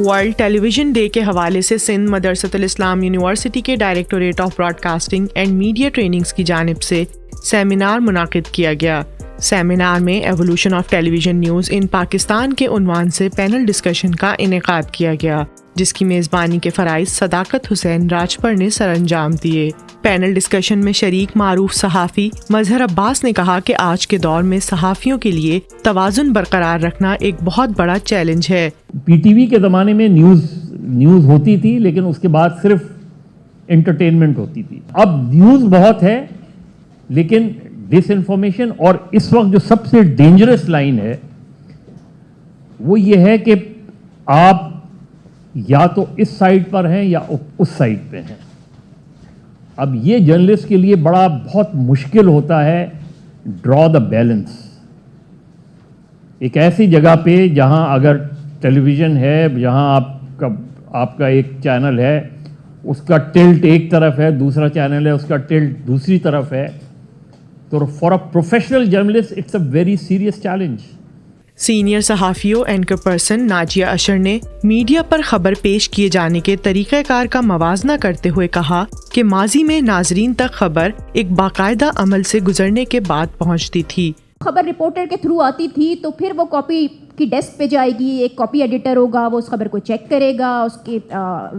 ورلڈ ٹیلی ویژن ڈے کے حوالے سے سندھ مدرسۃ الاسلام یونیورسٹی کے directorate of broadcasting and media trainings کی جانب سے سیمینار منعقد کیا گیا. سیمینار میں evolution of television news in Pakistan کے عنوان سے پینل ڈسکشن کا انعقاد کیا گیا، جس کی میزبانی کے فرائض صداقت حسین راجپر نے سر انجام دیے. پینل ڈسکشن میں شریک معروف صحافی مظہر عباس نے کہا کہ آج کے دور میں صحافیوں کے لیے توازن برقرار رکھنا ایک بہت بڑا چیلنج ہے. پی ٹی وی کے زمانے میں نیوز ہوتی تھی، لیکن اس کے بعد صرف انٹرٹینمنٹ ہوتی تھی. اب نیوز بہت ہے لیکن ڈس انفارمیشن، اور اس وقت جو سب سے ڈینجرس لائن ہے وہ یہ ہے کہ آپ یا تو اس سائڈ پر ہیں یا اس سائڈ پہ ہیں. اب یہ جرنلسٹ کے لیے بہت مشکل ہوتا ہے ڈرا دا بیلنس. ایک ایسی جگہ پہ جہاں اگر ٹیلی ویژن ہے، جہاں آپ کا ایک چینل ہے، اس کا ٹلٹ ایک طرف ہے، دوسرا چینل ہے اس کا ٹلٹ دوسری طرف ہے، تو for a professional journalist it's a very serious challenge. Senior صحافیوں اینکر پرسن ناجیہ اشر نے میڈیا پر خبر پیش کیے جانے کے طریقہ کار کا موازنہ کرتے ہوئے کہا کہ ماضی میں ناظرین تک خبر ایک باقاعدہ عمل سے گزرنے کے بعد پہنچتی تھی. خبر رپورٹر کے تھرو آتی تھی تو پھر وہ کاپی کی ڈیسک پہ جائے گی، ایک کاپی ایڈیٹر ہوگا، وہ اس خبر کو چیک کرے گا، اس کی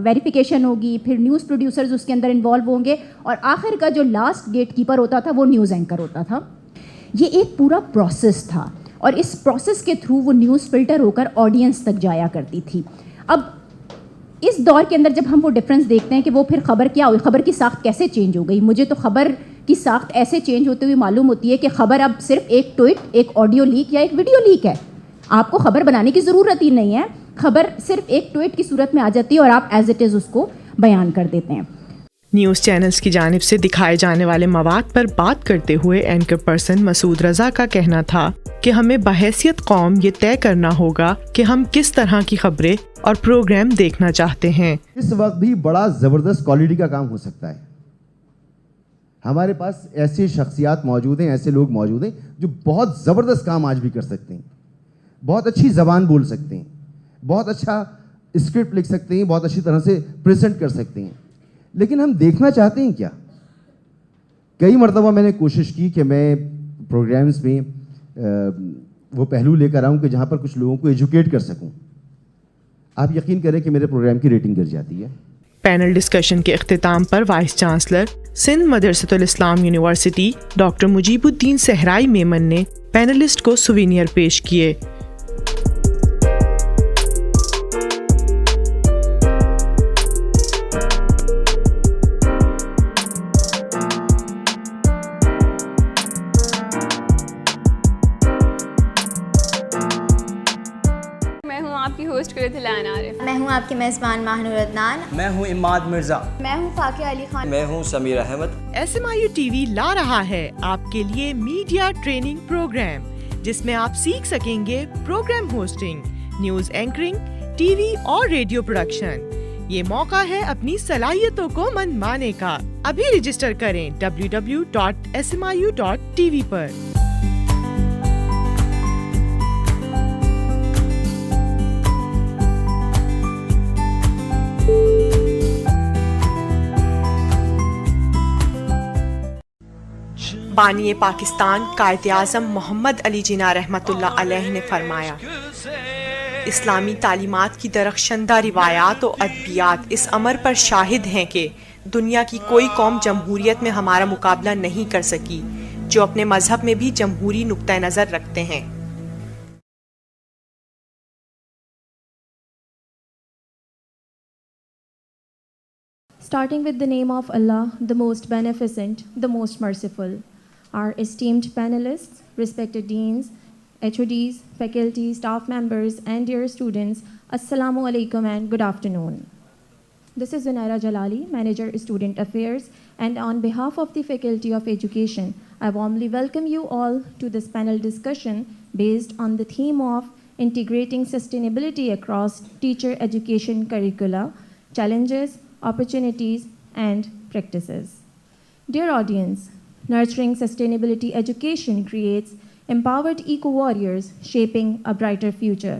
ویریفیکیشن ہوگی، پھر نیوز پروڈیوسرز اس کے اندر انوالو ہوں گے، اور آخر کا جو لاسٹ گیٹ کیپر ہوتا تھا وہ نیوز اینکر ہوتا تھا. یہ ایک پورا پروسیس تھا اور اس پروسیس کے تھرو وہ نیوز فلٹر ہو کر آڈینس تک جایا کرتی تھی. اب اس دور کے اندر جب ہم وہ ڈفرینس دیکھتے ہیں کہ وہ پھر خبر کیا ہوئی، خبر کی ساخت کیسے چینج ہو گئی. مجھے تو خبر کی ساخت ایسے چینج ہوتے ہوئے معلوم ہوتی ہے کہ خبر اب صرف ایک ٹویٹ, ایک آڈیو لیک یا ایک ویڈیو لیک ہے. آپ کو خبر بنانے کی ضرورت ہی نہیں ہے, خبر صرف ایک ٹویٹ کی صورت میں آ جاتی ہے اور آپ ایز اٹ از اس کو بیان کر دیتے ہیں. نیوز چینلز کی جانب سے دکھائے جانے والے مواد پر بات کرتے ہوئے اینکر پرسن مسعود رضا کا کہنا تھا کہ ہمیں بحیثیت قوم یہ طے کرنا ہوگا کہ ہم کس طرح کی خبریں اور پروگرام دیکھنا چاہتے ہیں. اس وقت بھی بڑا زبردست کوالٹی کا کام ہو سکتا ہے. ہمارے پاس ایسے شخصیات موجود ہیں, ایسے لوگ موجود ہیں جو بہت زبردست کام آج بھی کر سکتے ہیں, بہت اچھی زبان بول سکتے ہیں, بہت اچھا اسکرپٹ لکھ سکتے ہیں, بہت اچھی طرح سے پریزنٹ کر سکتے ہیں. لیکن ہم دیکھنا چاہتے ہیں کیا؟ کئی مرتبہ میں نے کوشش کی کہ میں پروگرامز میں وہ پہلو لے کر آؤں کہ جہاں پر کچھ لوگوں کو ایجوکیٹ کر سکوں. آپ یقین کریں کہ میرے پروگرام کی ریٹنگ گر جاتی ہے. پینل ڈسکشن کے اختتام پر وائس چانسلر سندھ مدرسۃ Islam university doctor Mujibuddin Sehrai Memon نے پینلسٹ کو سووینئر پیش کیے. میں ہوں آپ کی میزبان ماہنور عدنان. میں ہوں اماد مرزا. میں ہوں فاقیہ علی خان. میں ہوں سمیر احمد. SMIU TV لا رہا ہے آپ کے لیے میڈیا ٹریننگ پروگرام جس میں آپ سیکھ سکیں گے programme hosting, news anchoring, TV اور ریڈیو پروڈکشن. یہ موقع ہے اپنی صلاحیتوں کو منوانے کا. ابھی رجسٹر کریں www.smiu.tv پر. بانی پاکستان قائد اعظم محمد علی جناح رحمۃ اللہ علیہ نے فرمایا, اسلامی تعلیمات کی درخشندہ روایات و ادبیات اس امر پر شاہد ہیں کہ دنیا کی کوئی قوم جمہوریت میں ہمارا مقابلہ نہیں کر سکی جو اپنے مذہب میں بھی جمہوری نقطہ نظر رکھتے ہیں. Starting with the name of Allah, the most beneficent, the most merciful. Our esteemed panelists, respected deans, HODs, faculty, staff members, and dear students, Assalamu alaikum and good afternoon. This is Zunaira Jalali, Manager Student Affairs, and on behalf of the Faculty of Education, I warmly welcome you all to this panel discussion based on the theme of integrating sustainability across teacher education curricula, challenges, opportunities, and practices. Dear audience, nurturing sustainability education creates empowered eco-warriors shaping a brighter future.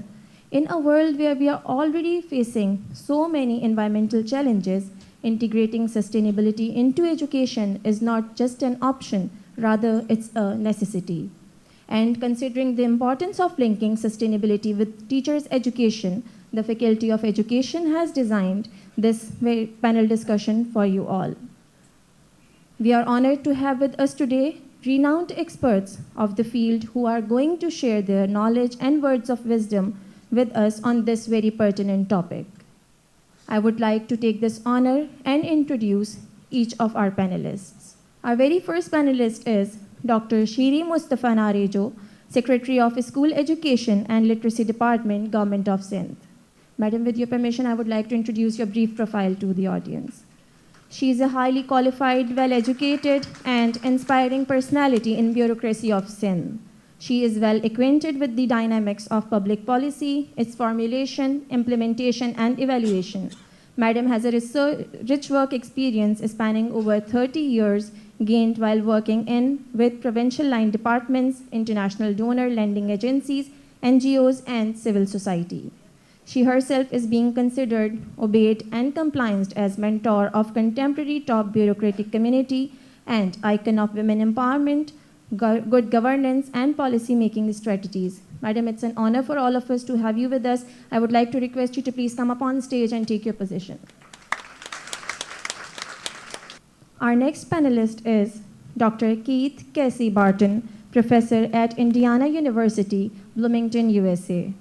In a world where we are already facing so many environmental challenges, integrating sustainability into education is not just an option, rather it's a necessity. And considering the importance of linking sustainability with teachers' education, the Faculty of Education has designed this panel discussion for you all. We are honored to have with us today renowned experts of the field who are going to share their knowledge and words of wisdom with us on this very pertinent topic. I would like to take this honor and introduce each of our panelists. Our very first panelist is Dr. Shiri Mustafa Narejo, Secretary of School Education and Literacy Department, Government of Sindh. Madam, with your permission, I would like to introduce your brief profile to the audience. She is a highly qualified, well-educated, and inspiring personality in bureaucracy of Sindh. She is well acquainted with the dynamics of public policy, its formulation, implementation, and evaluation. Madam has a rich work experience spanning over 30 years, gained while working with provincial line departments, international donor lending agencies, NGOs, and civil society. She herself is being considered, obeyed, and compliant as mentor of contemporary top bureaucratic community and icon of women empowerment, good governance, and policy-making strategies. Madam, it's an honor for all of us to have you with us. I would like to request you to please come up on stage and take your position. Our next panelist is Dr. Keith Casey Barton, Professor at Indiana University, Bloomington, USA.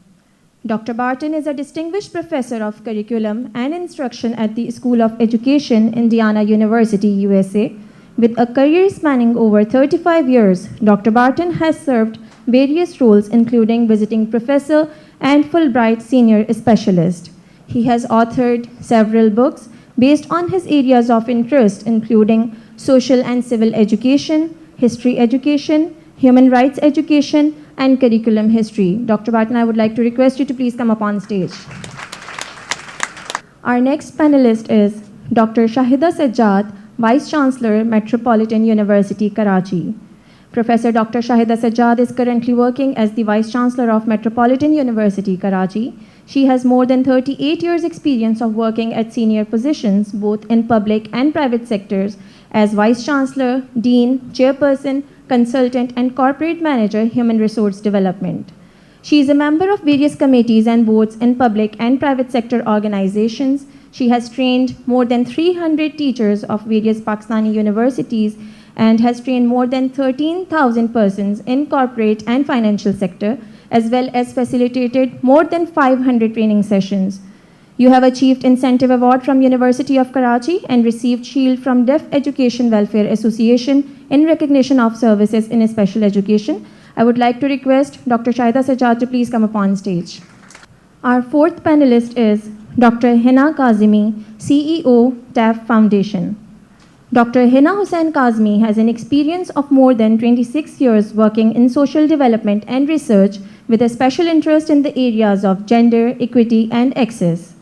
Dr. Barton is a distinguished professor of curriculum and instruction at the School of Education, Indiana University, USA. With a career spanning over 35 years, Dr. Barton has served various roles including visiting professor and Fulbright senior specialist. He has authored several books based on his areas of interest including social and civil education, history education, human rights education, and curriculum history. Dr. Barton, I would like to request you to please come up on stage. Our next panelist is Dr. Shahida Sajjad, Vice Chancellor, Metropolitan University, Karachi. Professor Dr. Shahida Sajjad is currently working as the Vice Chancellor of Metropolitan University, Karachi. She has more than 38 years' experience of working at senior positions, both in public and private sectors, as Vice Chancellor, Dean, Chairperson, Consultant, and Corporate Manager, Human Resource Development. She is a member of various committees and boards in public and private sector organizations. She has trained more than 300 teachers of various Pakistani universities and has trained more than 13,000 persons in corporate and financial sector, as well as facilitated more than 500 training sessions. You have achieved Incentive Award from University of Karachi and received Shield from Deaf Education Welfare Association in recognition of services in special education. I would like to request Dr. Shahida Sajjad to please come up on stage. Our fourth panelist is Dr. Hina Kazmi, CEO, TAF Foundation. Dr. Hina Hussain Kazmi has an experience of more than 26 years working in social development and research with a special interest in the areas of gender, equity, and access.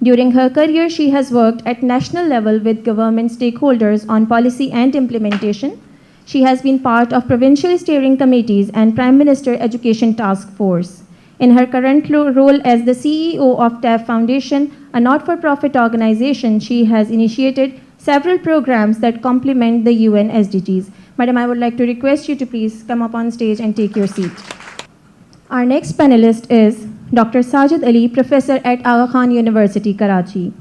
During her career, she has worked at national level with government stakeholders on policy and implementation. She has been part of provincial steering committees and Prime Minister Education Task Force. In her current role as the CEO of TAF Foundation, a not-for-profit organization, she has initiated several programs that complement the UN SDGs. Madam, I would like to request you to please come up on stage and take your seat. Our next panelist is Dr. Sajid Ali, Professor at Aga Khan University, Karachi.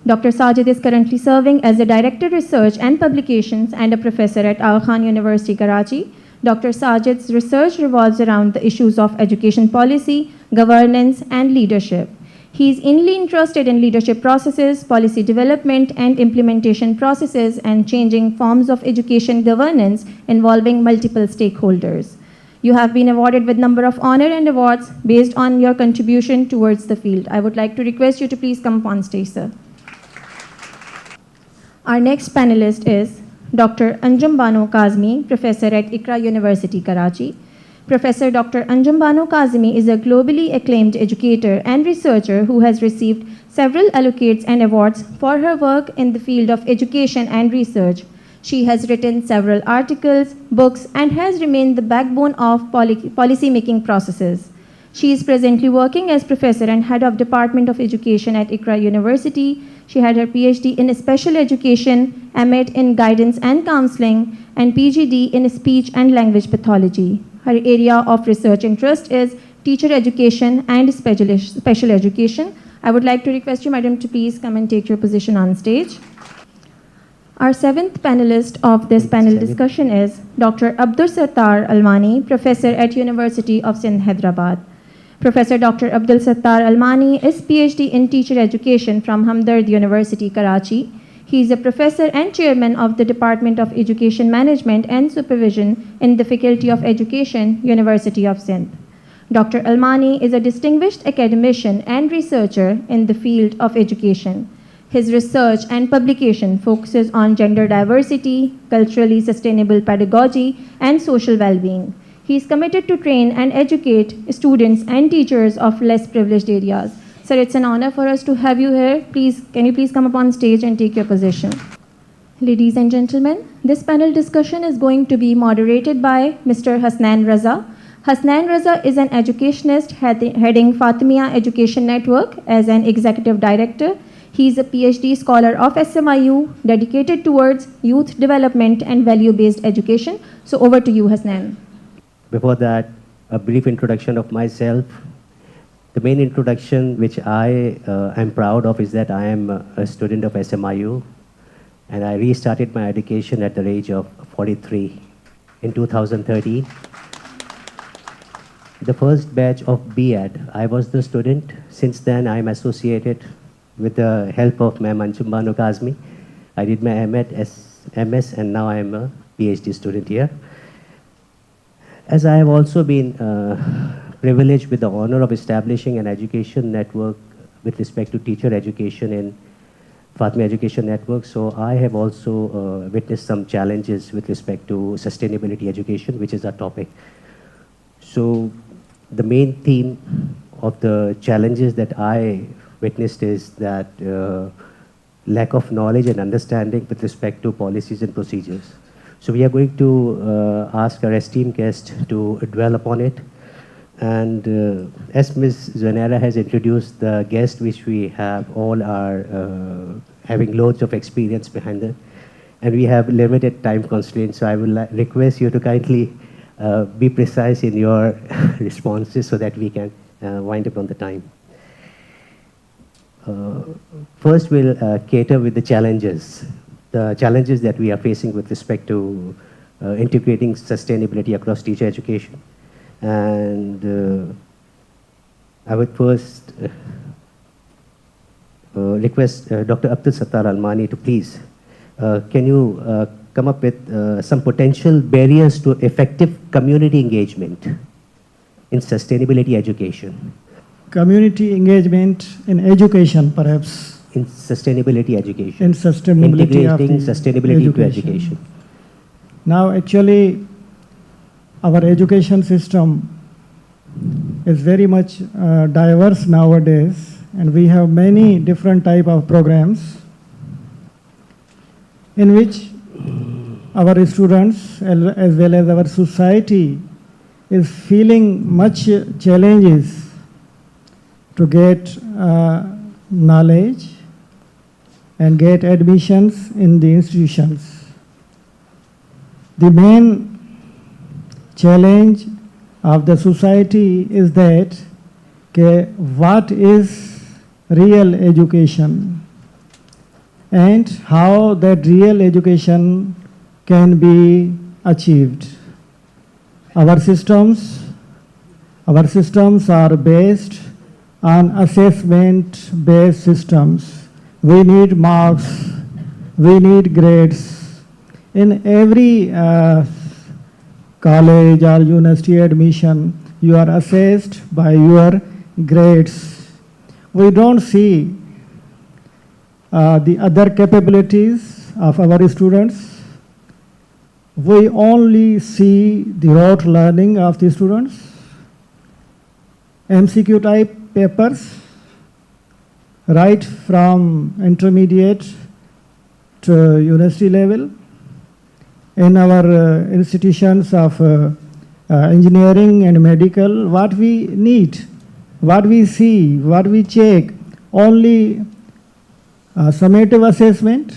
Dr. Sajid is currently serving as the Director Research and Publications and a Professor at Aga Khan University, Karachi. Dr. Sajid's research revolves around the issues of education policy, governance, and leadership. He is inly interested in leadership processes, policy development and implementation processes, and changing forms of education governance involving multiple stakeholders. You have been awarded with number of honor and awards based on your contribution towards the field. I would like to request you to please come up on stage, sir. Our next panelist is Dr. Anjum Bano Kazmi, Professor at Iqra University, Karachi. Professor Dr. Anjum Bano Kazmi is a globally acclaimed educator and researcher who has received several accolades and awards for her work in the field of education and research. She has written several articles, books, and has remained the backbone of policy-making processes. She is presently working as professor and head of Department of Education at Iqra University. She had her PhD in special education, MAd in guidance and counseling, and PGD in speech and language pathology. Her area of research interest is teacher education and special education. I would like to request you, madam, to please come and take your position on stage. Our seventh panelist of this panel discussion is Dr. Abdul Sattar Almani, Professor at University of Sindh, Hyderabad. Professor Dr. Abdul Sattar Almani is PhD in teacher education from Hamdard University, Karachi. He is a professor and chairman of the Department of Education Management and Supervision in the Faculty of Education, University of Sindh. Dr. Almani is a distinguished academician and researcher in the field of education. His research and publication focuses on gender diversity, culturally sustainable pedagogy, and social well-being. He is committed to train and educate students and teachers of less privileged areas. Sir, it's an honor for us to have you here. Please, can you please come up on stage and take your position? Ladies and gentlemen, this panel discussion is going to be moderated by Mr. Hasnan Raza. Hasnan Raza is an educationist heading Fatimiyya Education Network as an executive director. He is a PhD scholar of SMIU dedicated towards youth development and value-based education. So over to you, Hasnan. Before that, a brief introduction of myself. The main introduction which I am proud of is that I am a student of SMIU, and I restarted my education at the age of 43 in 2013. The first batch of B.Ed, I was the student. Since then, I am associated with the help of Ma'am Anjum Bano Kazmi. I did my M.Ed MS, and now I am a PhD student here. As I have also been privileged with the honor of establishing an education network with respect to teacher education in Fatima Education Network, so I have also witnessed some challenges with respect to sustainability education, which is our topic. So the main theme of the challenges that I witnessed is that lack of knowledge and understanding with respect to policies and procedures. So we are going to ask our esteemed guest to dwell upon it. And as Ms. Zanera has introduced the guest, which we have all are having loads of experience behind it, and we have limited time constraints, so I will request you to kindly be precise in your responses so that we can wind up on the time. First, we'll cater with the challenges that we are facing with respect to integrating sustainability across teacher education. And I would first request Dr. Abdul Sattar Almani to please, can you come up with some potential barriers to effective community engagement in sustainability education? Community engagement in education, perhaps. In sustainability education. In sustainability Integrating of the sustainability to education. Now, actually, our education system is very much diverse nowadays, and we have many different type of programs in which our students as well as our society is feeling much challenges to get knowledge and get admissions in the institutions. The main challenge of the society is that what is real education and how that real education can be achieved. Our systems are based on assessment-based systems. We need marks, we need grades. In every college or university admission, you are assessed by your grades. We don't see the other capabilities of our students. We only see the rote learning of the students, MCQ type papers, right from intermediate to university level. In our institutions of engineering and medical, what we need, what we see, what we check, only summative assessment,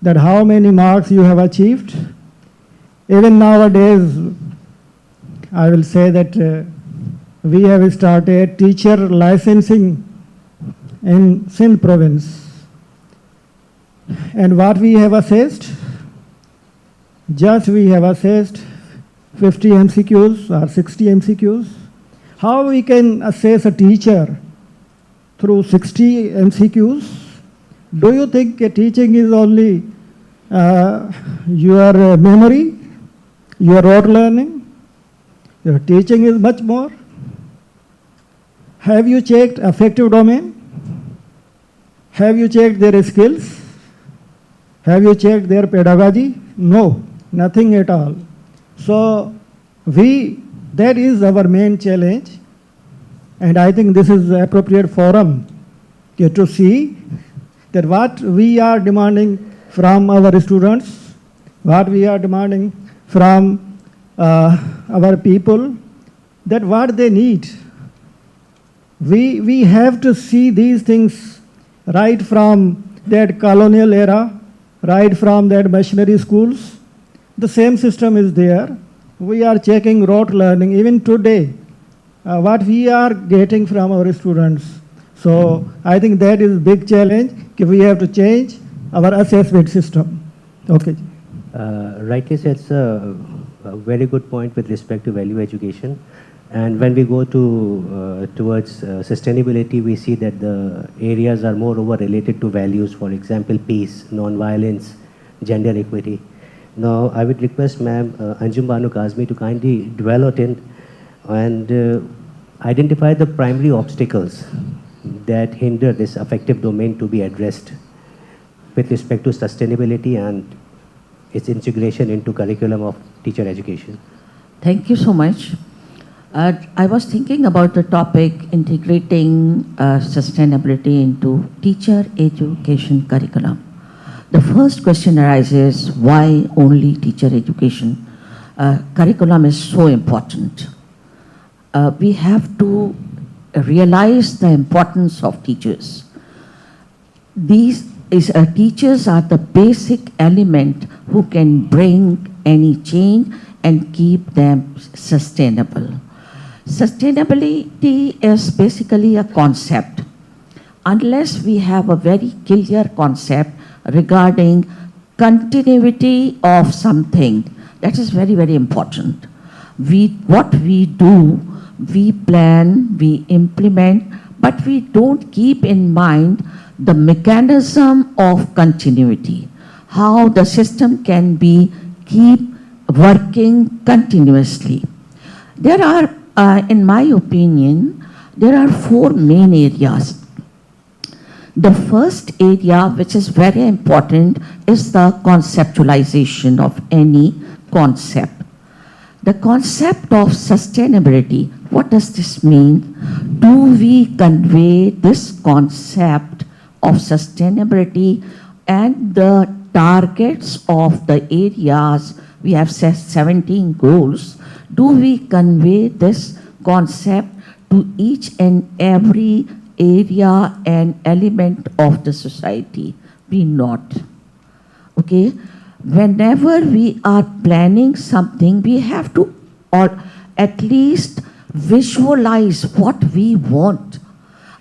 that how many marks you have achieved. Even nowadays, I will say that we have started teacher licensing in Sindh province. And what we have assessed, just we have assessed 50 MCQs or 60 MCQs. How we can assess a teacher through 60 MCQs? Do you think teaching is only your memory, your rote learning? Your teaching is much more. Have you checked affective domain? Have you checked their skills? Have you checked their pedagogy? No, nothing at all. So that is our main challenge, and I think this is the appropriate forum to see that what we are demanding from our students, what we are demanding from our people, that what they need. We have to see these things right from that colonial era, right from that missionary schools. The same system is there. We are checking rote learning even today, what we are getting from our students. So I think that is a big challenge. We have to change our assessment system. Okay. Rightly said, sir. A very good point with respect to value education. And when we go towards sustainability, we see that the areas are moreover related to values. For example, peace, non-violence, gender equity. Now, I would request Ma'am Anjum Banu Kazmi to kindly dwell on it and identify the primary obstacles that hinder this affective domain to be addressed with respect to sustainability and its integration into curriculum of teacher education. Thank you so much. I was thinking about the topic integrating sustainability into teacher education curriculum. The first question arises, why only teacher education? Curriculum is so important. We have to realize the importance of teachers. Teachers are the basic element who can bring any change and keep them sustainable. Sustainability is basically a concept. Unless we have a very clear concept regarding continuity of something, that is very, very important. What we do, we plan, we implement, but we don't keep in mind the mechanism of continuity, how the system can keep working continuously. There are, in my opinion, there are 4 main areas. The first area, which is very important, is the conceptualization of any concept. The concept of sustainability, what does this mean? Do we convey this concept of sustainability and the targets of the areas? We have set 17 goals. Do we convey this concept to each and every area and element of the society? We not. Okay? Whenever we are planning something, we have to or at least visualize what we want.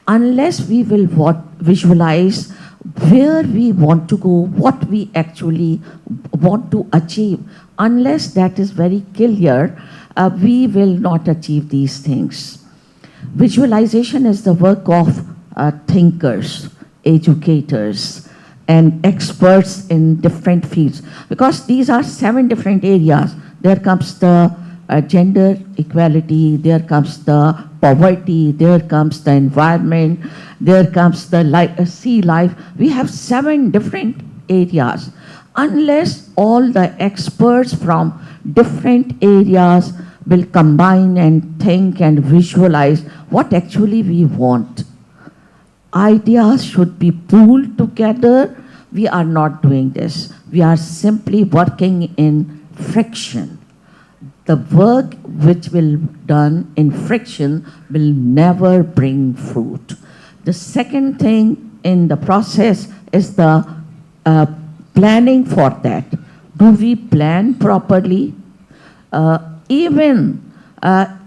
Unless we will visualize where we want to go, what we actually want to achieve, unless that is very clear, we will not achieve these things. Visualization is the work of thinkers, educators, and experts in different fields, because these are 7 different areas. There comes the gender equality, there comes the poverty, there comes the environment, there comes the sea life. We have 7 different areas. Unless all the experts from different areas will combine and think and visualize what actually we want, ideas should be pooled together. We are not doing this. We are simply working in friction. The work which will be done in friction will never bring fruit. The second thing in the process is the planning for that. Do we plan properly? Even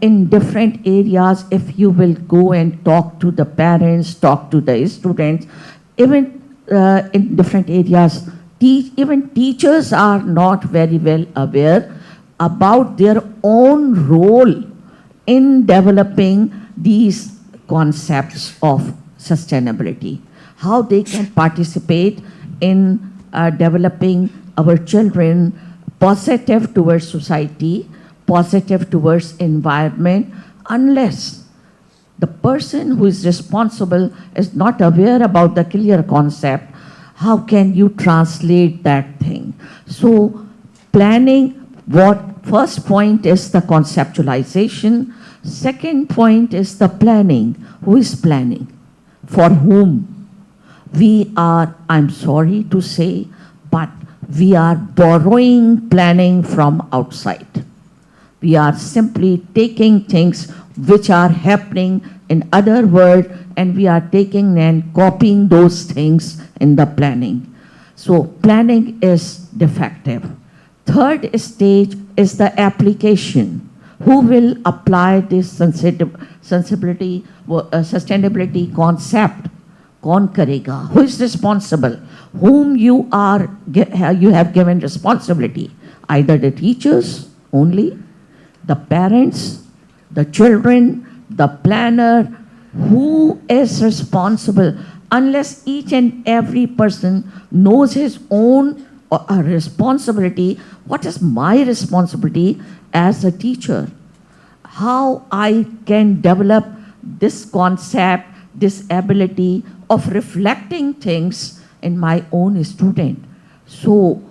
in different areas, if you will go and talk to the parents, talk to the students, even in different areas, even teachers are not very well aware about their own role in developing these concepts of sustainability, how they can participate in developing our children positive towards society, positive towards environment. Unless the person who is responsible is not aware about the clear concept, how can you translate that thing? So planning, first point is the conceptualization. Second point is the planning. Who is planning? For whom? We are, I'm sorry to say, but we are borrowing planning from outside. We are simply taking things which are happening in other world, and we are taking and copying those things in the planning. So planning is defective. Third stage is the application. Who will apply this sustainability concept? कौन करेगा? Who is responsible? Whom you have given responsibility? Either the teachers only, the parents, the children, the planner. Who is responsible? Unless each and every person knows his own a responsibility. What is my responsibility as a teacher? How I can develop this concept, this ability of reflecting things in my own student. So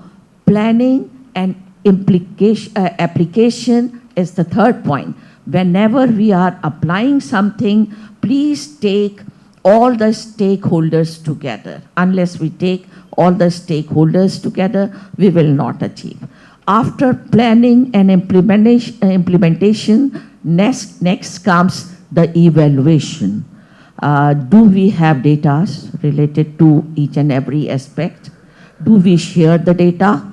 planning and application is the third point. Whenever we are applying something, please take all the stakeholders together. Unless we take all the stakeholders together, we will not achieve. After planning and implementation, next comes the evaluation. Do we have data related to each and every aspect? Do we share the data?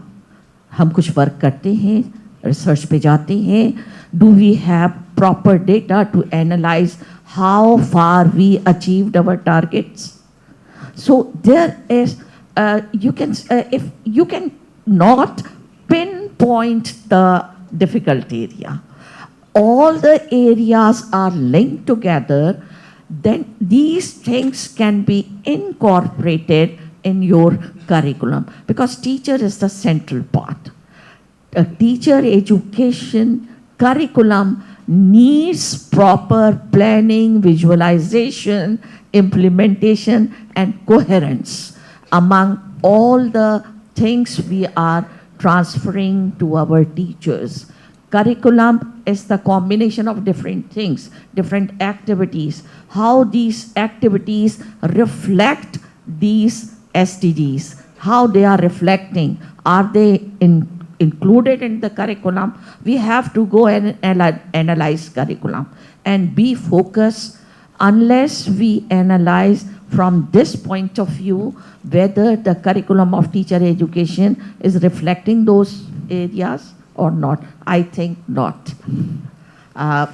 हम कुछ work करते हैं, research पे जाते हैं. Do we have proper data to analyze how far we achieved our targets? So there is, if you can not pinpoint the difficult area, all the areas are linked together, then these things can be incorporated in your curriculum, because teacher is the central part. A teacher education curriculum needs proper planning, visualization, implementation, and coherence among all the things we are transferring to our teachers. Curriculum is the combination of different things, different activities, how these activities reflect these SDGs, how they are reflecting, are they included in the curriculum? We have to go and analyze curriculum and be focused. Unless we analyze from this point of view whether the curriculum of teacher education is reflecting those areas or not, I think not.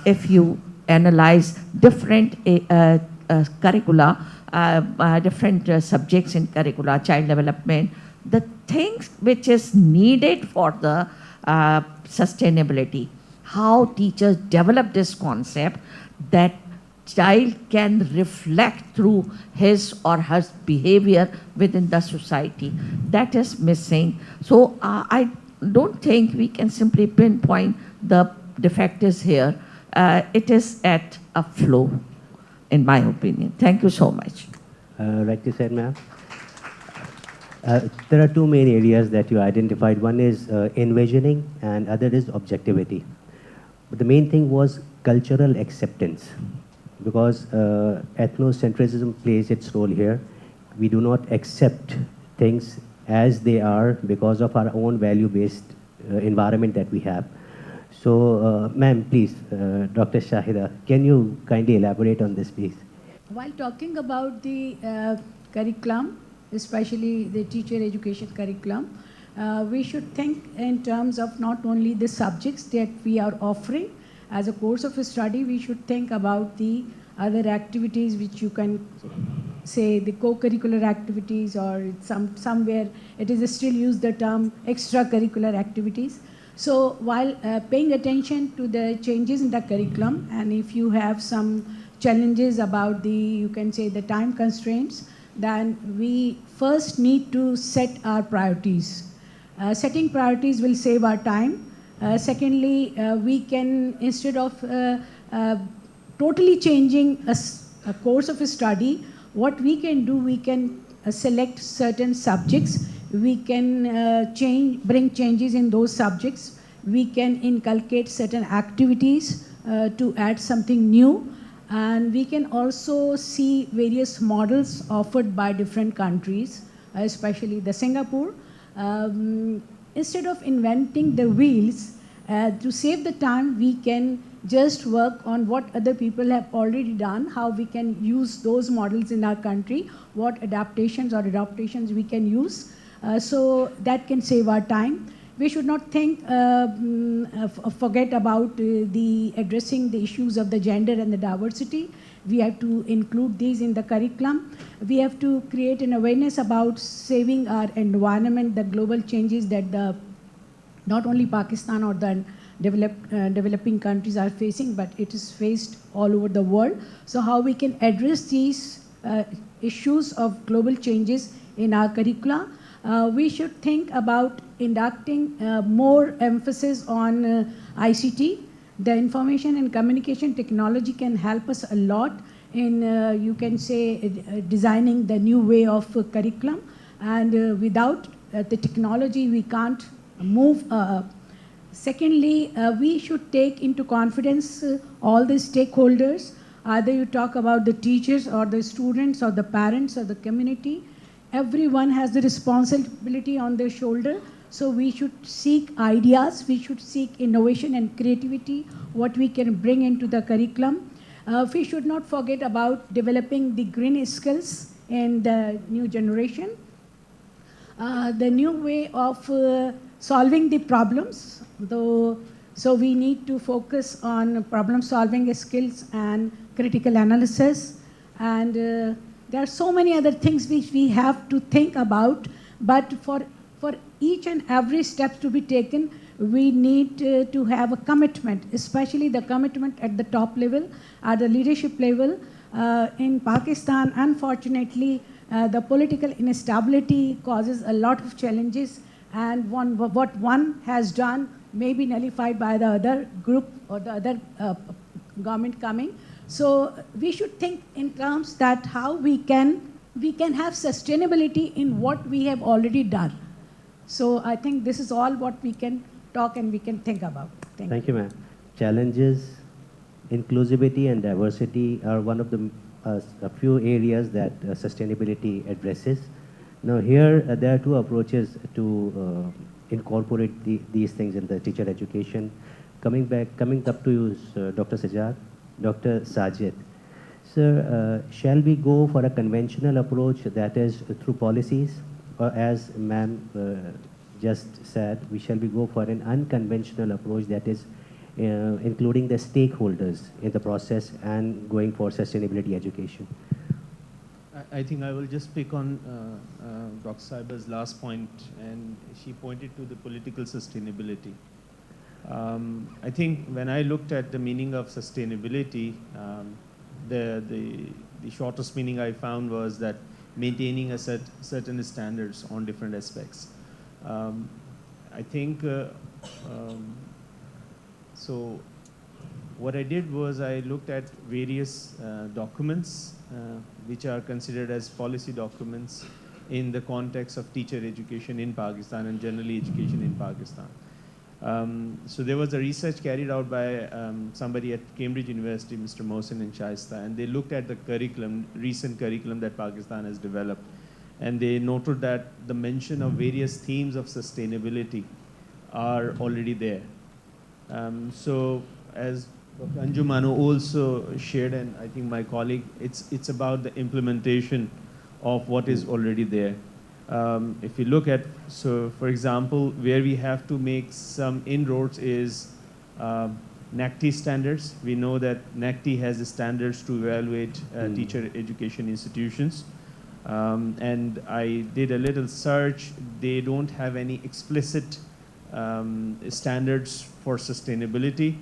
If you analyze different curricula, different subjects in curricula, child development, the things which is needed for the sustainability, how teachers develop this concept that child can reflect through his or her behavior within the society, that is missing. So I don't think we can simply pinpoint the defect is here. It is at a flow, in my opinion. Thank you so much. Like you said, ma'am. There are two main areas that you identified. One is envisioning and other is objectivity. But the main thing was cultural acceptance, because ethnocentrism plays its role here. We do not accept things as they are because of our own value-based environment that we have. So, ma'am, please, Dr. Shahida, can you kindly elaborate on this, please? While talking about the curriculum, especially the teacher education curriculum, we should think in terms of not only the subjects that we are offering as a course of study, we should think about the other activities which you can say the co-curricular activities, or somewhere it is still used the term extracurricular activities. So while paying attention to the changes in the curriculum, and if you have some challenges about the, you can say the time constraints, then we first need to set our priorities. Setting priorities will save our time. Secondly, we can, instead of totally changing a course of study, what we can do, we can select certain subjects, we can bring changes in those subjects, we can inculcate certain activities to add something new, and we can also see various models offered by different countries, especially the Singapore. Instead of inventing the wheels, to save the time, we can just work on what other people have already done, how we can use those models in our country, what adaptations or adaptations we can use. So that can save our time. We should not forget about addressing the issues of the gender and the diversity. We have to include these in the curriculum. We have to create an awareness about saving our environment, the global changes that not only Pakistan or the developing countries are facing, but it is faced all over the world. So how we can address these issues of global changes in our curricula. We should think about inducting more emphasis on ICT. The information and communication technology can help us a lot in, you can say, designing the new way of curriculum. And without the technology, we can't move. Secondly, we should take into confidence all the stakeholders. Either you talk about the teachers or the students or the parents or the community. Everyone has the responsibility on their shoulder. So we should seek ideas, we should seek innovation and creativity, what we can bring into the curriculum. We should not forget about developing the green skills in the new generation. The new way of solving the problems, so we need to focus on problem solving skills and critical analysis. And there are so many other things which we have to think about, but for each and every step to be taken, we need to have a commitment, especially the commitment at the top level, at the leadership level. In Pakistan, unfortunately, the political instability causes a lot of challenges, and what one has done may be nullified by the other group or the other government coming. So we should think in terms that how we can have sustainability in what we have already done. So I think this is all what we can talk and we can think about. Thank you, ma'am. Challenges, inclusivity and diversity are one of the a few areas that sustainability addresses. Now here there are two approaches to incorporate these things in the teacher education. Coming up to you, Dr. Sajjad, Dr. Sajid. Sir, shall we go for a conventional approach, that is through policies, or as ma'am just said, shall we go for an unconventional approach, that is including the stakeholders in the process and going for sustainability education? I think I will just pick on Dr. Saiba's last point, and she pointed to the political sustainability. I think when I looked at the meaning of sustainability, the shortest meaning I found was that maintaining a certain standards on different aspects. I think, so what I did was I looked at various documents which are considered as policy documents in the context of teacher education in Pakistan and generally education in Pakistan. So there was a research carried out by somebody at Cambridge University, Mr. Mohsin and Shaista, and they looked at the curriculum, recent curriculum that Pakistan has developed, and they noted that the mention of various themes of sustainability are already there. So as Dr. Anjumano also shared, and I think my colleague, it's about the implementation of what is already there. If you look at, so for example, where we have to make some inroads is NACTI standards. We know that NACTI has the standards to evaluate teacher education institutions. And I did a little search. They don't have any explicit standards for sustainability.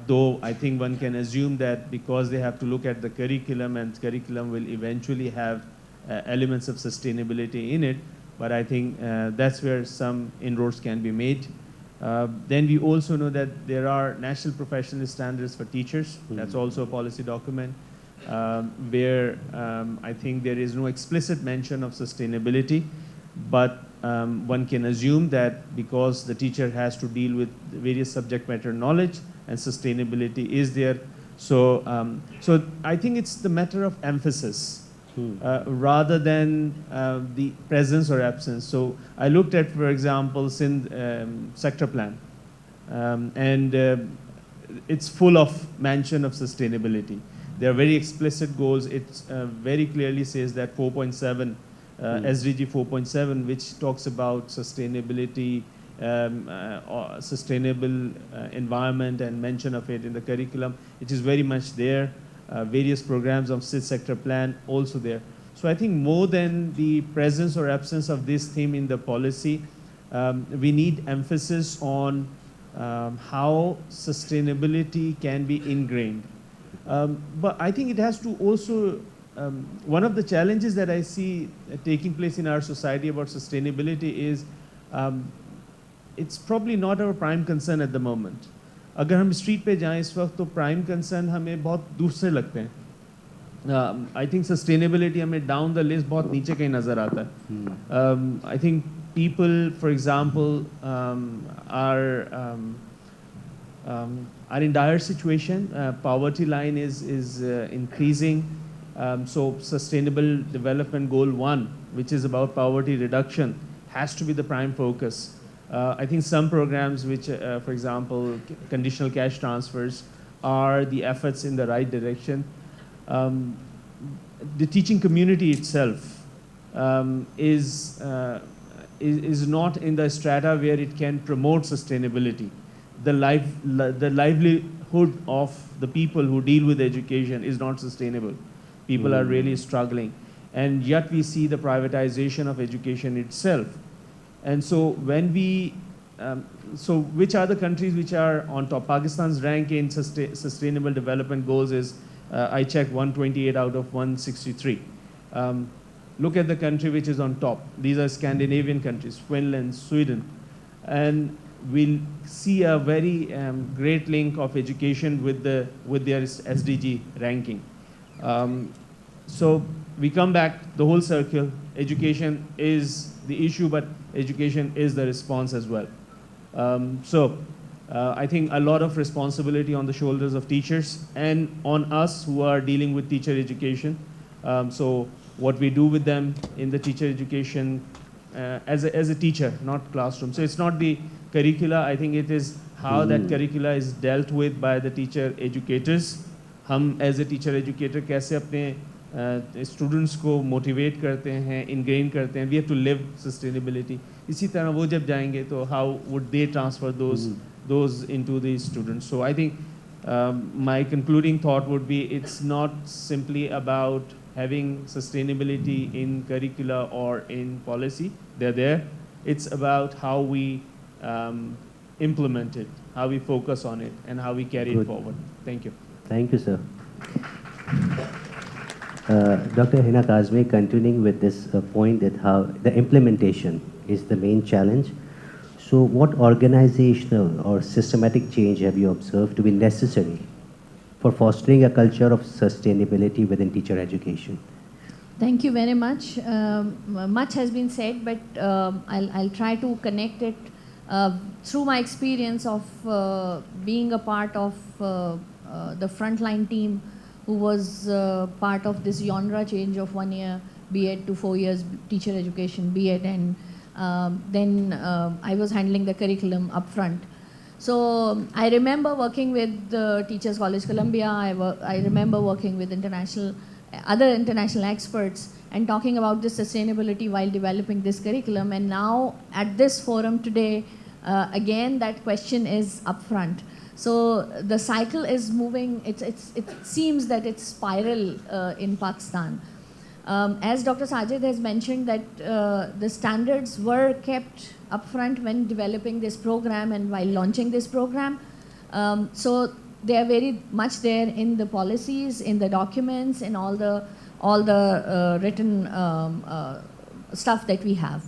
Though I think one can assume that because they have to look at the curriculum, and curriculum will eventually have elements of sustainability in it, but I think that's where some inroads can be made. Then we also know that there are national professional standards for teachers. That's also a policy document where I think there is no explicit mention of sustainability, but one can assume that because the teacher has to deal with various subject matter knowledge and sustainability is there. So, so I think it's the matter of emphasis. Rather than the presence or absence. So I looked at, for example, Sindh sector plan, and it's full of mention of sustainability. There are very explicit goals. It very clearly says that 4.7, SDG 4.7, which talks about sustainability, sustainable environment, and mention of it in the curriculum. It is very much there. Various programs of Sindh sector plan also there. So I think more than the presence or absence of this theme in the policy, we need emphasis on how sustainability can be ingrained. But I think it has to also one of the challenges that I see taking place in our society about sustainability is it's probably not our prime concern at the moment. अगर हम street पे जाएं इस वक्त तो prime concern हमें बहुत दूर से लगते हैं. I think sustainability हमें down the list बहुत नीचे कहीं नज़र आता है. I think people, for example, are in dire situation. Poverty line is increasing. So sustainable development goal 1, which is about poverty reduction, has to be the prime focus. I think some programs which, for example, conditional cash transfers are the efforts in the right direction. The teaching community itself is not in the strata where it can promote sustainability. The livelihood of the people who deal with education is not sustainable. People are really struggling. And yet we see the privatization of education itself. And so when we, so which are the countries which are on top? Pakistan's rank in sustainable development goals is, I checked, 128 out of 163. Look at the country which is on top. These are Scandinavian countries, Finland, Sweden. And we'll see a very great link of education with their SDG ranking. So we come back the whole circle. Education is the issue, but education is the response as well. I think a lot of responsibility on the shoulders of teachers and on us who are dealing with teacher education. So what we do with them in the teacher education as a teacher, not classroom. So it's not the curricula, I think it is how that curricula is dealt with by the teacher educators. हम as a teacher educator कैसे अपने students को motivate करते हैं, ingrain करते हैं. We have to live sustainability. इसी तरह वो जब जाएंगे तो how would they transfer those into the students? So I think my concluding thought would be it's not simply about having sustainability in curricula or in policy. They're there. It's about how we implement it, how we focus on it, and how we carry it forward. Thank you. Thank you, sir. Dr. Hina Kazmi, continuing with this point that how the implementation is the main challenge. So what organizational or systematic change have you observed to be necessary for fostering a culture of sustainability within teacher education? Thank you very much. Much has been said, but I'll try to connect it through my experience of being a part of the frontline team who was part of this genre change of 1 year B.Ed to 4 years teacher education B.Ed, and then I was handling the curriculum up front. So I remember working with Teachers College Columbia. I remember working with other international experts and talking about this sustainability while developing this curriculum. And now at this forum today, again that question is up front. So the cycle is moving. It seems that it's spiral in Pakistan. As Dr. Sajid has mentioned that the standards were kept upfront when developing this program and while launching this program. So they are very much there in the policies, in the documents, in all the written stuff that we have.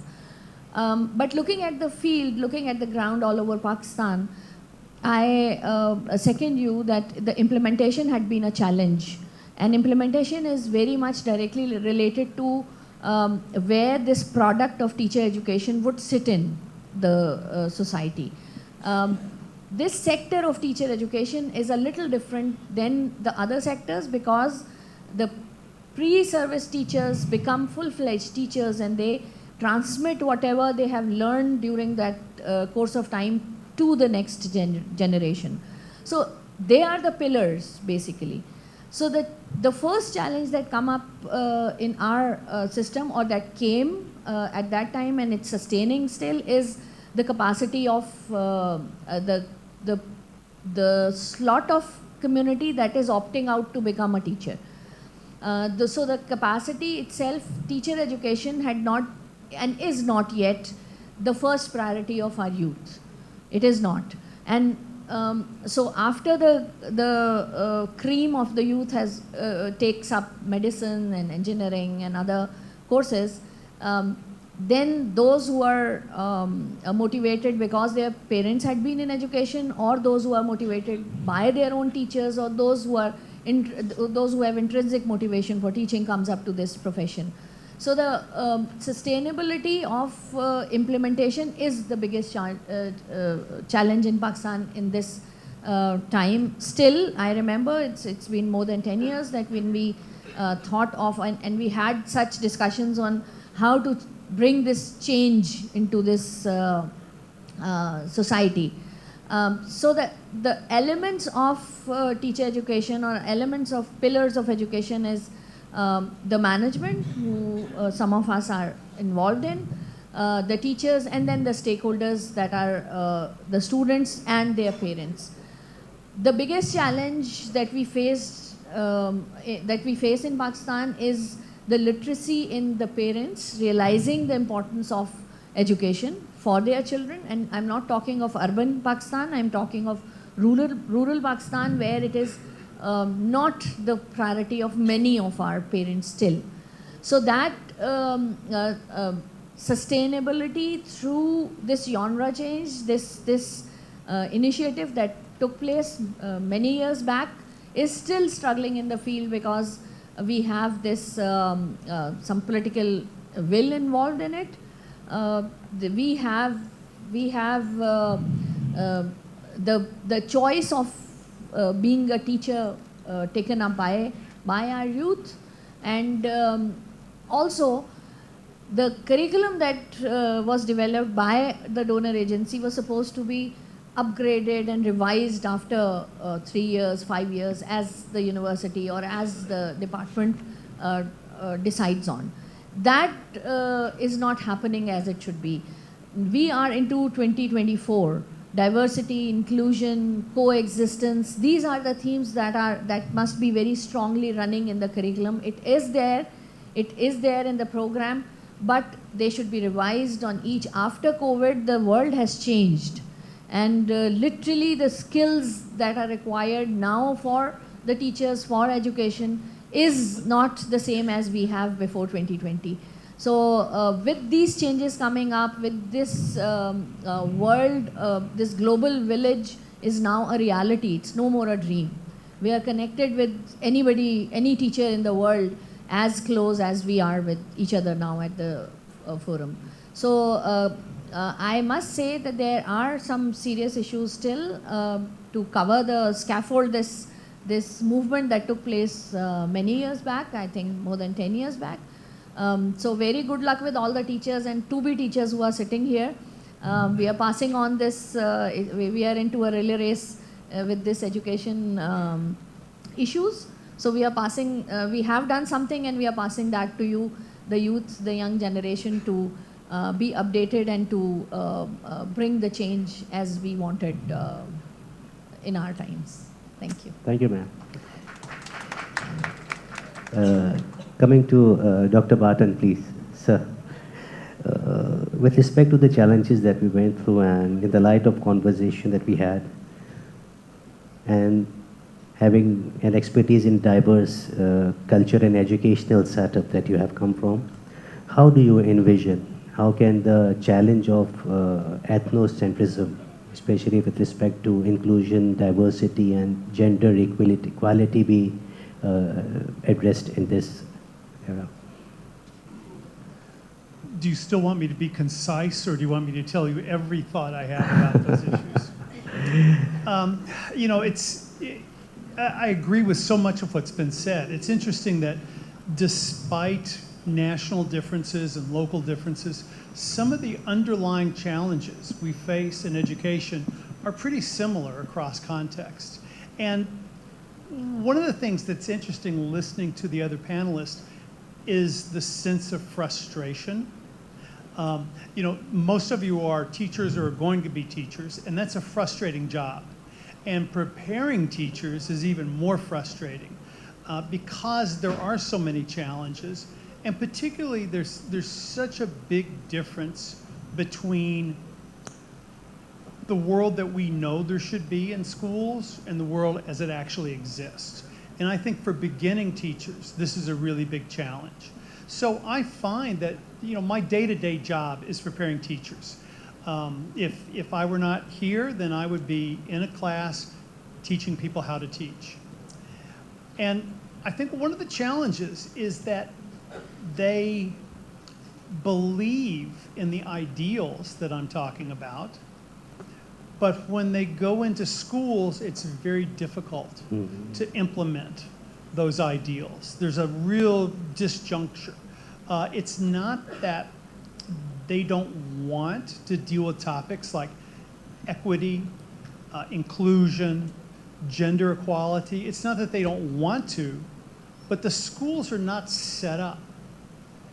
But looking at the field, looking at the ground all over Pakistan, I second you that the implementation had been a challenge. And implementation is very much directly related to where this product of teacher education would sit in the society. This sector of teacher education is a little different than the other sectors because the pre-service teachers become full-fledged teachers and they transmit whatever they have learned during that course of time to the next generation. So they are the pillars basically. So the first challenge that come up in our system or that came at that time and it's sustaining still is the capacity of the slot of community that is opting out to become a teacher. So the capacity itself, teacher education had not and is not yet the first priority of our youth. It is not. And so after the cream of the youth has takes up medicine and engineering and other courses, then those who are motivated because their parents had been in education, or those who are motivated by their own teachers, or those who are those who have intrinsic motivation for teaching comes up to this profession. So the sustainability of implementation is the biggest challenge in Pakistan in this time. Still, I remember it's been more than 10 years that when we thought of and we had such discussions on how to bring this change into this society. So that the elements of teacher education, or elements of pillars of education, is the management, who some of us are involved in, the teachers, and then the stakeholders that are the students and their parents. The biggest challenge that we face in Pakistan is the literacy in the parents, realizing the importance of education for their children. And I'm not talking of urban Pakistan, I'm talking of rural Pakistan, where it is not the priority of many of our parents still. So that sustainability through this genre change, this initiative that took place many years back, is still struggling in the field, because we have this some political will involved in it. We have the choice of being a teacher taken up by our youth, and also the curriculum that was developed by the donor agency was supposed to be upgraded and revised after 3 years, 5 years, as the university or as the department decides on. That is not happening as it should be. We are into 2024. Diversity, inclusion, coexistence, these are the themes that must be very strongly running in the curriculum. It is there in the program, but they should be revised on each. After COVID, the world has changed, and literally the skills that are required now for the teachers, for education, is not the same as we have before 2020. So with these changes coming up, with this world, this global village is now a reality. It's no more a dream. We are connected with anybody, any teacher in the world, as close as we are with each other now at the forum. So I must say that there are some serious issues still to cover the scaffold this movement that took place many years back, I think more than 10 years back. So very good luck with all the teachers and to-be teachers who are sitting here. We are passing on this, we are into a relay race with this education issues. So we are passing, we have done something and we are passing that to you, the youth, the young generation, to be updated and to bring the change as we wanted in our times. Thank you. Thank you, ma'am. Coming to Dr. Barton, please, sir. With respect to the challenges that we went through, and in the light of conversation that we had, and having an expertise in diverse culture and educational setup that you have come from, how do you envision, how can the challenge of ethnocentrism, especially with respect to inclusion, diversity, and gender equality be addressed in this era? Do you still want me to be concise, or do you want me to tell you every thought I have about those issues? You know, I agree with so much of what's been said. It's interesting that despite national differences and local differences, some of the underlying challenges we face in education are pretty similar across context. And one of the things that's interesting listening to the other panelists is the sense of frustration. You know, most of you are teachers or are going to be teachers, and that's a frustrating job. And preparing teachers is even more frustrating because there are so many challenges, and particularly there's such a big difference between the world that we know there should be in schools and the world as it actually exists. And I think for beginning teachers, this is a really big challenge. So I find that, you know, my day-to-day job is preparing teachers. If I were not here, then I would be in a class teaching people how to teach. And I think one of the challenges is that they believe in the ideals that I'm talking about, but when they go into schools, it's very difficult to implement those ideals. There's a real disjuncture. It's not that they don't want to deal with topics like equity, inclusion, gender equality. It's not that they don't want to, but the schools are not set up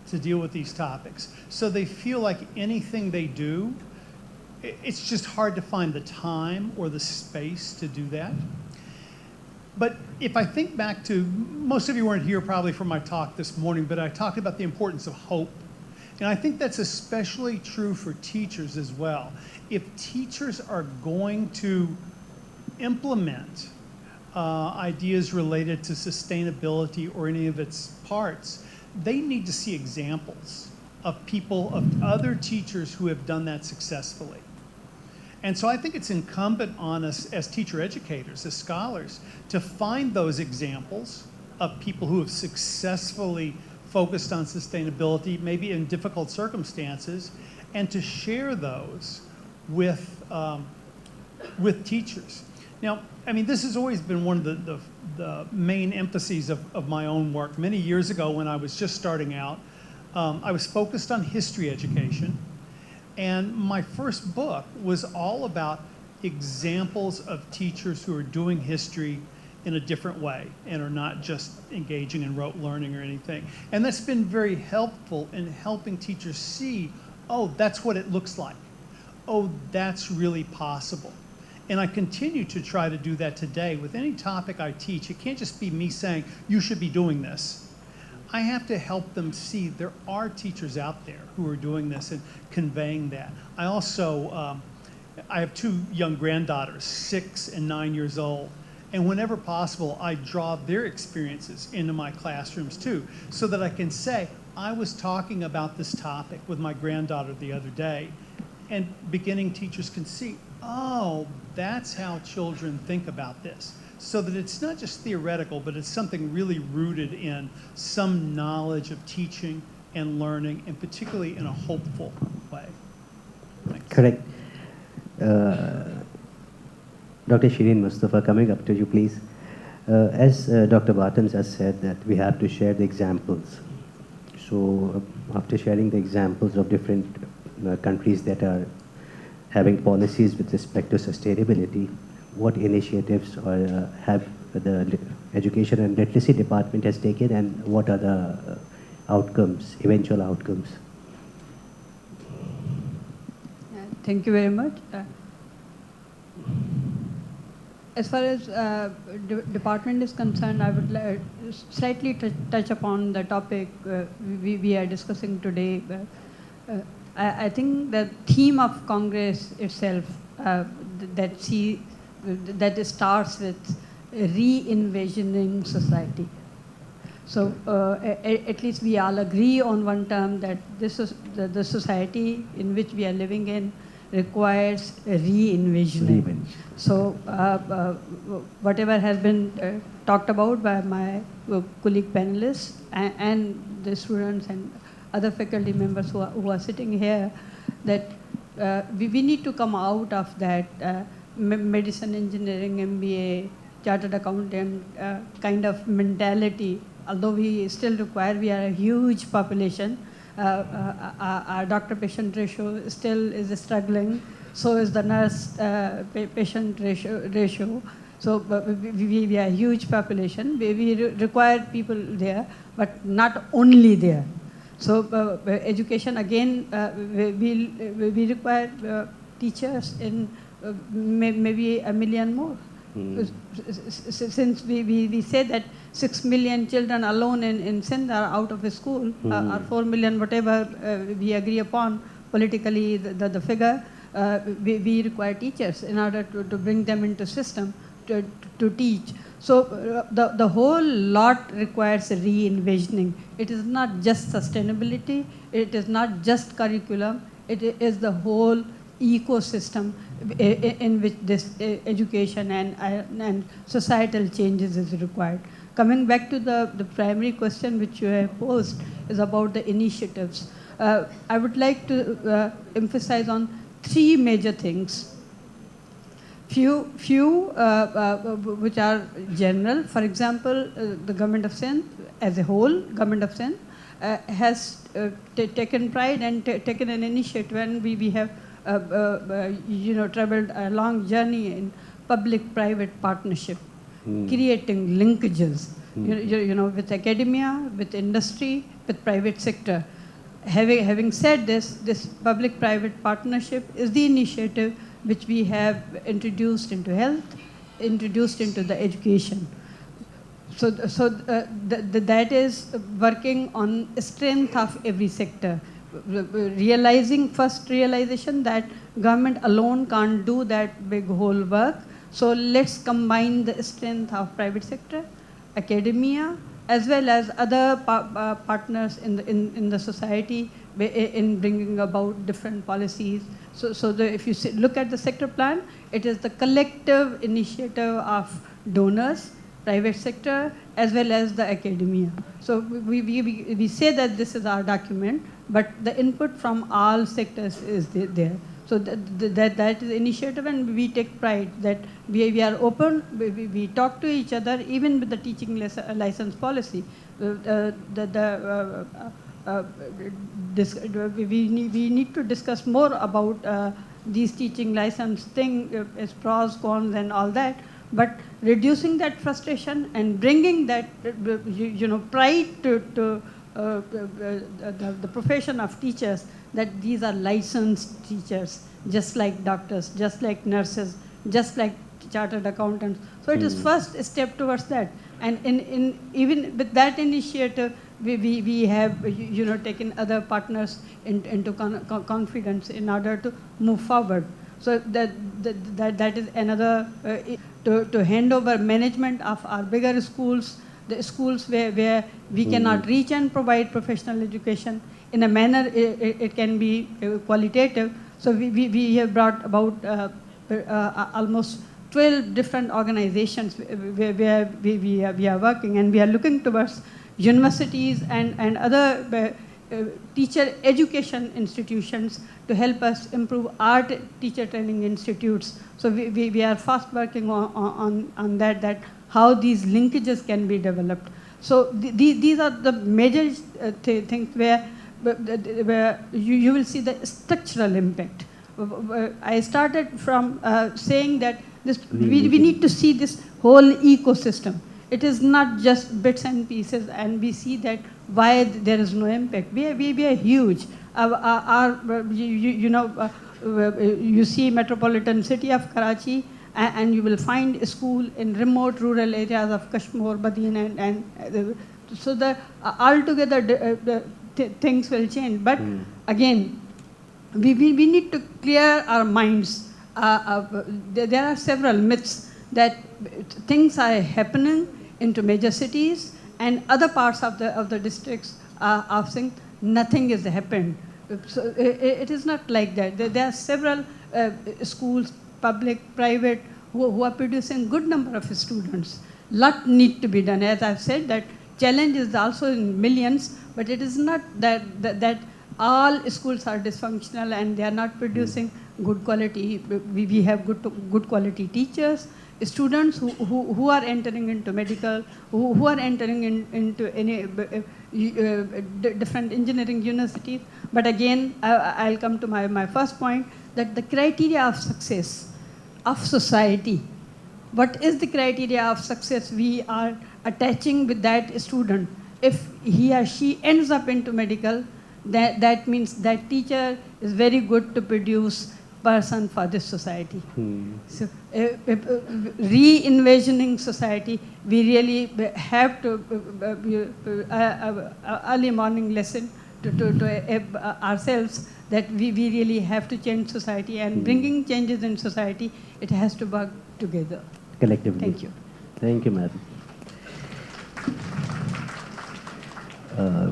to deal with these topics. So they feel like anything they do, it's just hard to find the time or the space to do that. But if I think back to, most of you weren't here probably for my talk this morning, but I talked about the importance of hope. And I think that's especially true for teachers as well. If teachers are going to implement ideas related to sustainability or any of its parts, they need to see examples of people, of other teachers who have done that successfully. And so I think it's incumbent on us as teacher educators, as scholars, to find those examples of people who have successfully focused on sustainability, maybe in difficult circumstances, and to share those with teachers. Now, I mean, this has always been one of the main emphases of my own work. Many years ago when I was just starting out, I was focused on history education. And my first book was all about examples of teachers who are doing history in a different way and are not just engaging in rote learning or anything. And that's been very helpful in helping teachers see, oh, that's what it looks like. Oh, that's really possible. And I continue to try to do that today with any topic I teach. It can't just be me saying, you should be doing this. I have to help them see there are teachers out there who are doing this and conveying that. I also, I have two young granddaughters, 6 and 9 years old. And whenever possible, I draw their experiences into my classrooms too, so that I can say, I was talking about this topic with my granddaughter the other day, and beginning teachers can see, oh, that's how children think about this. So that it's not just theoretical, but it's something really rooted in some knowledge of teaching and learning, and particularly in a hopeful way. Thanks. Correct. Dr. Shireen Mustafa, coming up to you, please. As Dr. Bartons has said, that we have to share the examples. So after sharing the examples of different countries that are having policies with respect to sustainability, what initiatives have the Education and Literacy Department has taken, and what are the outcomes, eventual outcomes? Thank you very much. As far as department is concerned, I would slightly touch upon the topic we are discussing today. I think the theme of Congress itself that starts with re-envisioning society. So at least we all agree on one term that this is the society in which we are living in requires re-envisioning. So whatever has been talked about by my colleague panelists and the students and other faculty members who are sitting here, that we need to come out of that medicine, engineering, MBA, chartered accountant kind of mentality. Although we still require, we are a huge population, our doctor-patient ratio still is struggling, so is the nurse-patient ratio. So we are a huge population. We require people there, but not only there. So education, again, we require teachers in maybe 1 million more. Since we say that 6 million children alone in Sindh are out of school, or 4 million, whatever we agree upon politically, the figure, we require teachers in order to bring them into system to teach. So the whole lot requires a re-envisioning. It is not just sustainability, it is not just curriculum, it is the whole ecosystem in which this education and societal changes is required. Coming back to the primary question which you have posed is about the initiatives. I would like to emphasize on three major things. Few which are general. For example, the government of Sindh, as a whole, government of Sindh has taken pride and taken an initiative, and we have traveled a long journey in public-private partnership, creating linkages, with academia, with industry, with private sector. Having said this public-private partnership is the initiative which we have introduced into health, introduced into the education. So that is working on strength of every sector. First realization that government alone can't do that big whole work. So let's combine the strength of private sector, academia, as well as other partners in the society in bringing about different policies. So if you look at the sector plan, it is the collective initiative of donors, private sector, as well as the academia. So we say that this is our document, but the input from all sectors is there. So that is initiative, and we take pride that we are open, we talk to each other, even with the teaching license policy. We need to discuss more about these teaching license thing, its pros, cons, and all that. But reducing that frustration and bringing that pride to the profession of teachers, that these are licensed teachers, just like doctors, just like nurses, just like chartered accountants. So it is first step towards that. And even with that initiative, we have taken other partners into confidence in order to move forward. So that is another to hand over management of our bigger schools, the schools where we cannot reach and provide professional education in a manner it can be qualitative. So we have brought about almost 12 different organizations where we are working, and we are looking towards universities and other teacher education institutions to help us improve our teacher training institutes. So we are fast working on that how these linkages can be developed. So these are the major things where you will see the structural impact. I started from saying that we need to see this whole ecosystem. It is not just bits and pieces, and we see that why there is no impact. We are huge. You see metropolitan city of Karachi, and you will find a school in remote rural areas of Kashmir, Badin, and so altogether things will change. But again, we need to clear our minds. There are several myths that things are happening into major cities and other parts of the districts of Sindh, nothing has happened. So it is not like that. There are several schools, public, private, who are producing good number of students. Lot need to be done. As I've said, that challenge is also in millions, but it is not that all schools are dysfunctional and they are not producing good quality. We have good quality teachers, students who are entering into medical, who are entering into any different engineering universities. But again, I'll come to my first point, that the criteria of success of society, what is the criteria of success we are attaching with that student? If he or she ends up into medical, that means that teacher is very good to produce person for this society. So re-envisioning society, we really have to early morning lesson ourselves that we really have to change society, and bringing changes in society, it has to work together. Collectively. Thank you. Thank you, madam.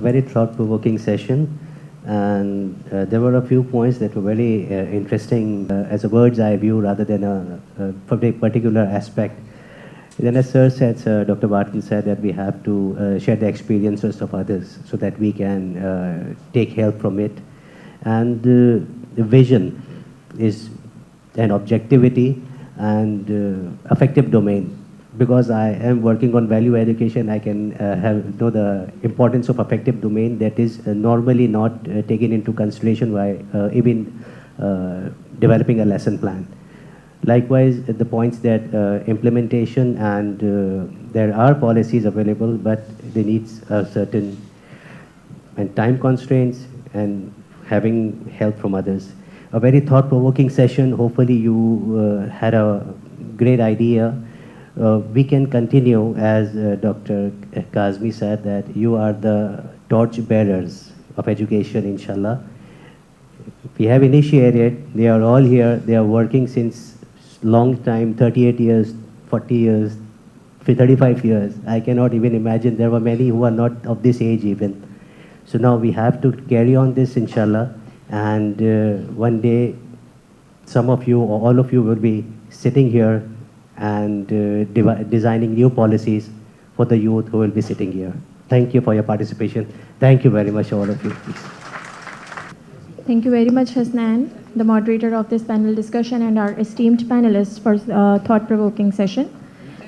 Very thought-provoking session, and there were a few points that were very interesting as a bird's eye view rather than a particular aspect. Then as Sir said, Dr. Barton said that we have to share the experiences of others so that we can take help from it. And the vision is an objectivity and affective domain. Because I am working on value education, I can know the importance of affective domain that is normally not taken into consideration by even developing a lesson plan. Likewise, the points that implementation and there are policies available, but they need a certain and time constraints and having help from others. A very thought-provoking session. Hopefully you had a great idea. We can continue, as Dr. Kazmi said, that you are the torch bearers of education, inshallah. We have initiated, they are all here, they are working since long time, 38 years, 40 years, 35 years. I cannot even imagine, there were many who are not of this age even. So now we have to carry on this, inshallah, and one day some of you or all of you will be sitting here and designing new policies for the youth who will be sitting here. Thank you for your participation. Thank you very much, all of you. Please. Thank you very much, Hasnan, the moderator of this panel discussion, and our esteemed panelists for thought-provoking session.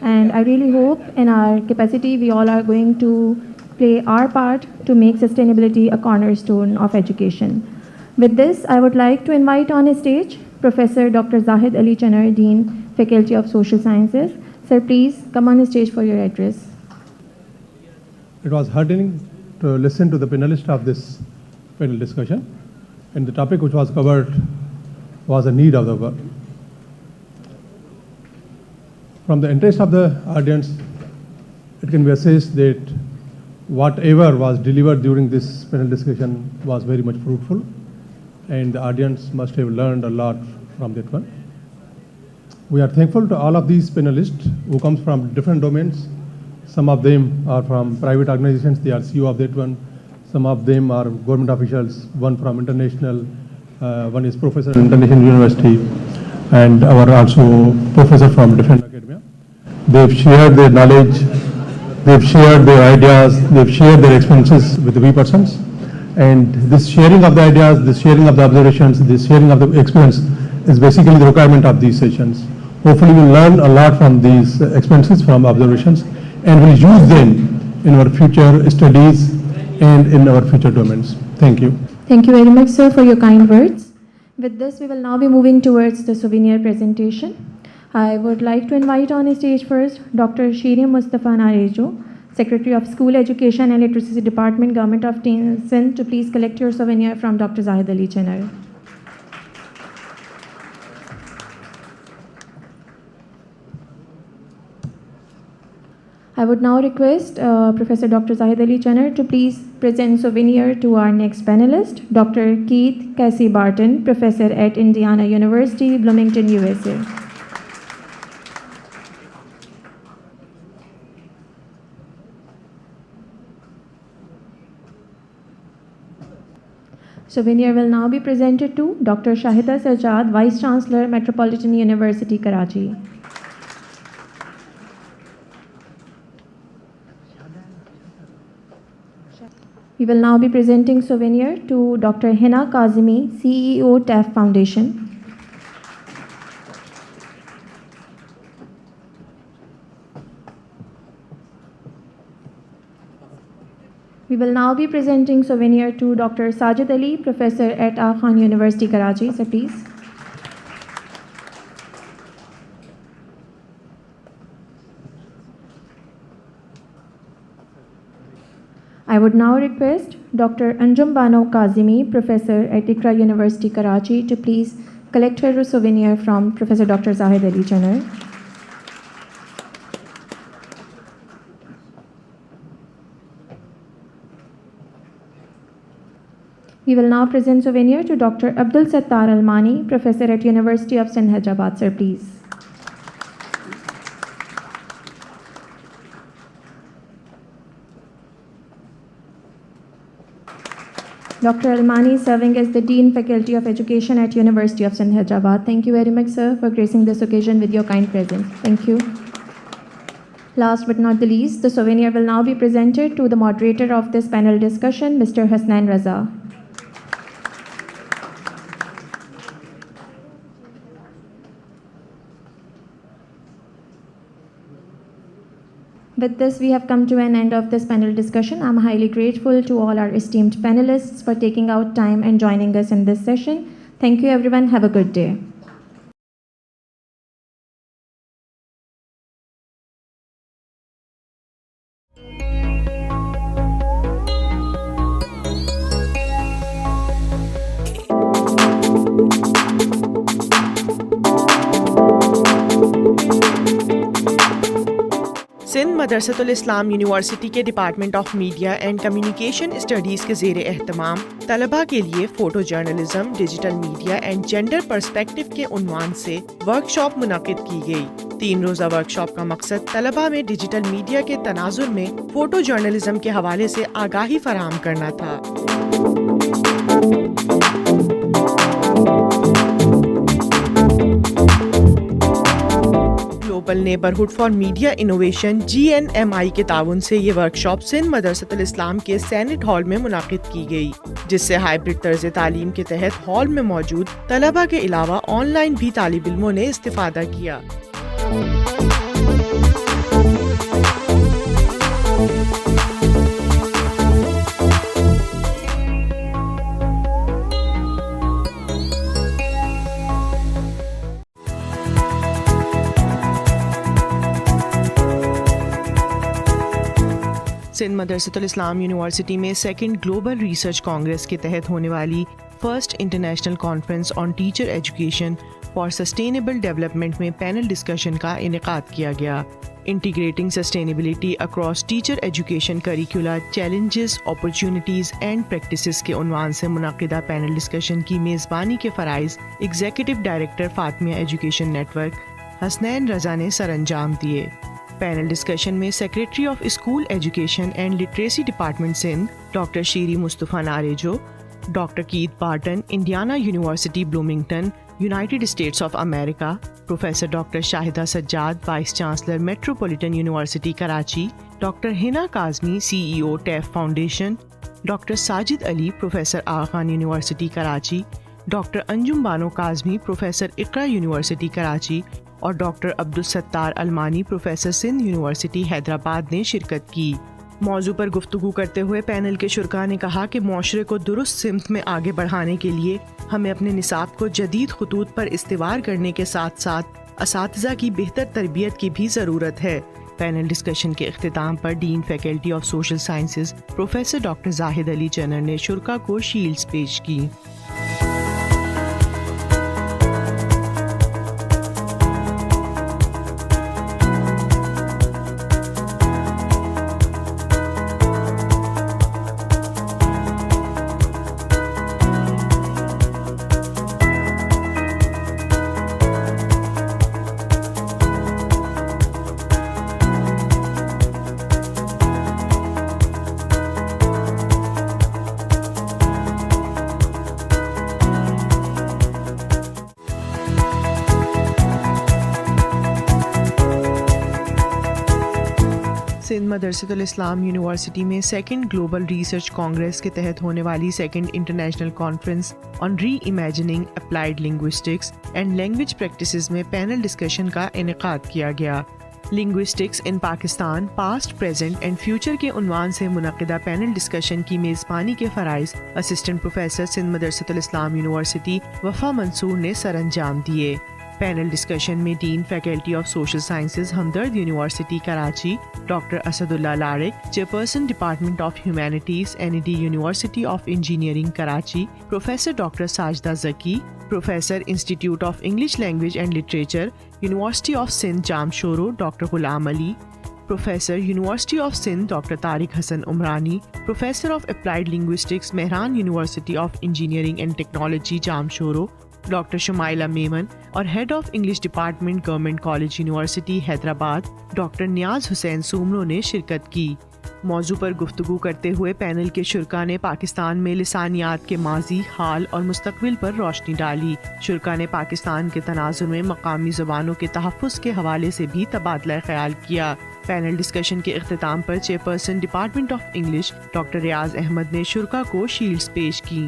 And I really hope in our capacity we all are going to play our part to make sustainability a cornerstone of education. With this, I would like to invite on a stage Professor Dr. Zahid Ali Chanar, Dean, Faculty of Social Sciences. Sir, please come on the stage for your address. It was heartening to listen to the panelists of this panel discussion, and the topic which was covered was a need of the world. From the interest of the audience, it can be assessed that whatever was delivered during this panel discussion was very much fruitful, and the audience must have learned a lot from that one. We are thankful to all of these panelists who comes from different domains. Some of them are from private organizations, they are CEO of that one. Some of them are government officials, one from international, one is professor at International University, and our also professor from different academia. They've shared their knowledge, they've shared their ideas, they've shared their experiences with the persons. And this sharing of the ideas, this sharing of the observations, this sharing of the experience is basically the requirement of these sessions. Hopefully we'll learn a lot from these experiences, from observations, and we'll use them in our future studies and in our future domains. Thank you. Thank you very much, sir, for your kind words. With this, we will now be moving towards the souvenir presentation. I would like to invite on a stage first Dr. Shirin Mustafa Narejo, Secretary of School Education and Literacy Department, Government of Sindh, to please collect your souvenir from Dr. Zahid Ali Chanar. I would now request Professor Dr. Zahid Ali Chanar to please present souvenir to our next panelist, Dr. Keith Casey Barton, Professor at Indiana University, Bloomington, USA. Souvenir will now be presented to Dr. Shahida Sajjad, Vice Chancellor, Metropolitan University, Karachi. We will now be presenting souvenir to Dr. Hina Kazimi, CEO, TAF Foundation. We will now be presenting souvenir to Dr. Sajid Ali, Professor at Aga Khan University, Karachi. So please. I would now request Dr. Anjum Bano Kazimi, Professor at Ikra University, Karachi, to please collect her souvenir from Professor Dr. Zahid Ali Chanar. We will now present souvenir to Dr. Abdul Sattar Almani, Professor at University of Sindh, Hyderabad. Sir, please. Dr. Almani is serving as the Dean Faculty of Education at University of Sindh, Hyderabad. Thank you very much, sir, for gracing this occasion with your kind presence. Thank you. Last but not the least, the souvenir will now be presented to the moderator of this panel discussion, Mr. Hasnain Raza. With this, we have come to an end of this panel discussion. I'm highly grateful to all our esteemed panelists for taking out time and joining us in this session. Thank you, everyone. Have a good day. Sindh Madrasatul Islam university کے department of media and communication studies کے زیر اہتمام طلباء کے لیے photo journalism, digital media and gender perspective کے عنوان سے ورک شاپ منعقد کی گئی۔ 3 روزہ ورک شاپ کا مقصد طلباء میں ڈیجیٹل میڈیا کے تناظر میں فوٹو جرنلزم کے حوالے سے آگاہی فراہم کرنا تھا۔ Global neighbourhood for media innovation GNMI کے تعاون سے یہ ورک شاپ سندھ مدرسۃ الاسلام کے سینٹ ہال میں منعقد کی گئی، جس سے ہائبرڈ طرز تعلیم کے تحت ہال میں موجود طلباء کے علاوہ آن لائن بھی طالب علموں نے استفادہ کیا۔ سندھ مدرسۃ الاسلام یونیورسٹی میں سیکنڈ گلوبل ریسرچ کانگریس کے تحت ہونے والی first international conference on teacher education for sustainable development میں پینل ڈسکشن کا انعقاد کیا گیا۔ Integrating sustainability across teacher education curricula challenges, opportunities and practices کے عنوان سے منعقدہ پینل ڈسکشن کی میزبانی کے فرائض executive director Fatimiyah education network Hasnain Raza نے سر انجام دیے۔ پینل ڈسکشن میں secretary of school education and literacy department Sindh doctor Sherry Mustafa Narejo, doctor Kate Barton, Indiana university Bloomington, United States of America, professor doctor Shahida Sajjad, vice chancellor metropolitan university Karachi, doctor Hina Kazmi, CEO ٹیف foundation, doctor Sajid Ali, professor Aga Khan university Karachi, doctor Anjum Bano Kazmi, professor اقرا university Karachi اور doctor Abdussattar Almani, professor Sindh university Hyderabad نے شرکت کی۔ موضوع پر گفتگو کرتے ہوئے panel کے شرکاء نے کہا کہ معاشرے کو درست سمت میں آگے بڑھانے کے لیے ہمیں اپنے نصاب کو جدید خطوط پر استوار کرنے کے ساتھ ساتھ اساتذہ کی بہتر تربیت کی بھی ضرورت ہے۔ پینل ڈسکشن کے اختتام پر dean faculty of social sciences professor doctor Zahid Ali Channar نے شرکاء کو شیلڈز پیش کی۔ سندھ مدرسۃ الاسلام یونیورسٹی میں سیکنڈ گلوبل ریسرچ کانگریس کے تحت ہونے والی second international conference on reimagining applied linguistics and language practices میں پینل ڈسکشن کا انعقاد کیا گیا۔ Linguistics in Pakistan past, present and future کے عنوان سے منعقدہ پینل ڈسکشن کی میزبانی کے فرائض اسسٹنٹ پروفیسر سندھ مدرسۃ الاسلام یونیورسٹی وفا منصور نے سر انجام دیے۔ پینل ڈسکشن میں dean faculty of social sciences Hamdard university Karachi doctor Asadullah Lariq, chairperson department of humanities NED university of engineering Karachi professor doctor Sajida Zaki, professor institute of English language and literature university of Sindh Jamshoro doctor Ghulam Ali, Professor, University of Sindh Dr. Tariq Hassan Umrani, Professor of Applied Linguistics, Mehran University of Engineering and Technology, Jamshoro, Dr. Shumaila Memon اور Head of English Department Government College University, Hyderabad doctor Niaz Hussain Soomro نے شرکت کی. موضوع پر گفتگو کرتے ہوئے panel کے شرکاء نے پاکستان میں لسانیات کے ماضی، حال اور مستقبل پر روشنی ڈالی. شرکاء نے پاکستان کے تناظر میں مقامی زبانوں کے تحفظ کے حوالے سے بھی تبادلہ خیال کیا. پینل ڈسکشن کے اختتام پر chairperson department of English doctor Riaz Ahmed نے شرکاء کو شیلڈز پیش کی.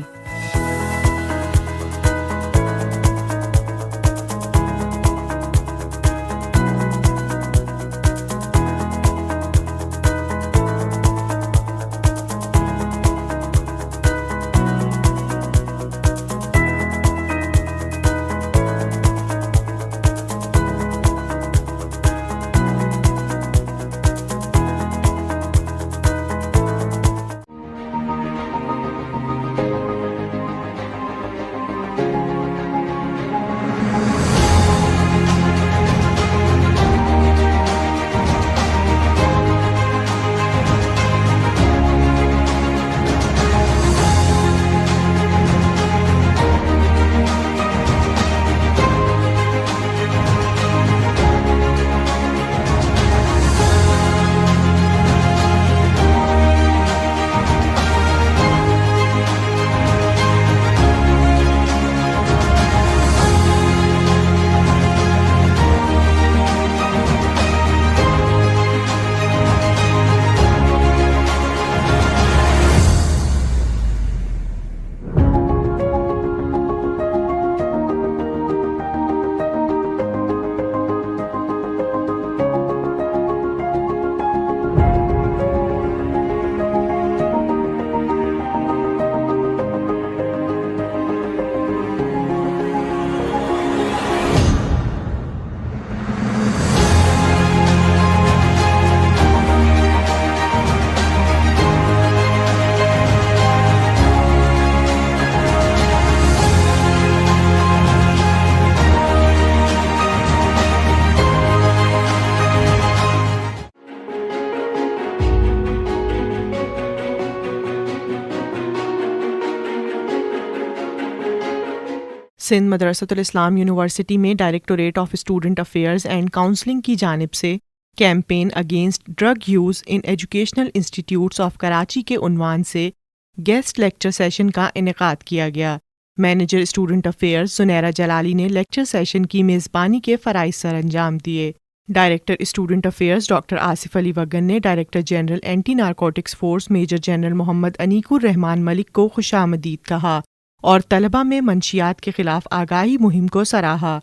سندھ مدرسۃ الاسلام یونیورسٹی میں directorate of student affairs and counselling کی جانب سے campaign against drug use in educational institutes of Karachi کے عنوان سے گیسٹ لیکچر سیشن کا انعقاد کیا گیا. Manager student affairs Zunaira Jalali نے لیکچر سیشن کی میزبانی کے فرائض سر انجام دیے. Director student affairs doctor Asif Ali Wagan نے director general anti narcotics force major general Muhammad Aneeq Urrahman ملک کو خوش آمدید کہا اور طلبہ میں منشیات کے خلاف آگاہی مہم کو سراہا.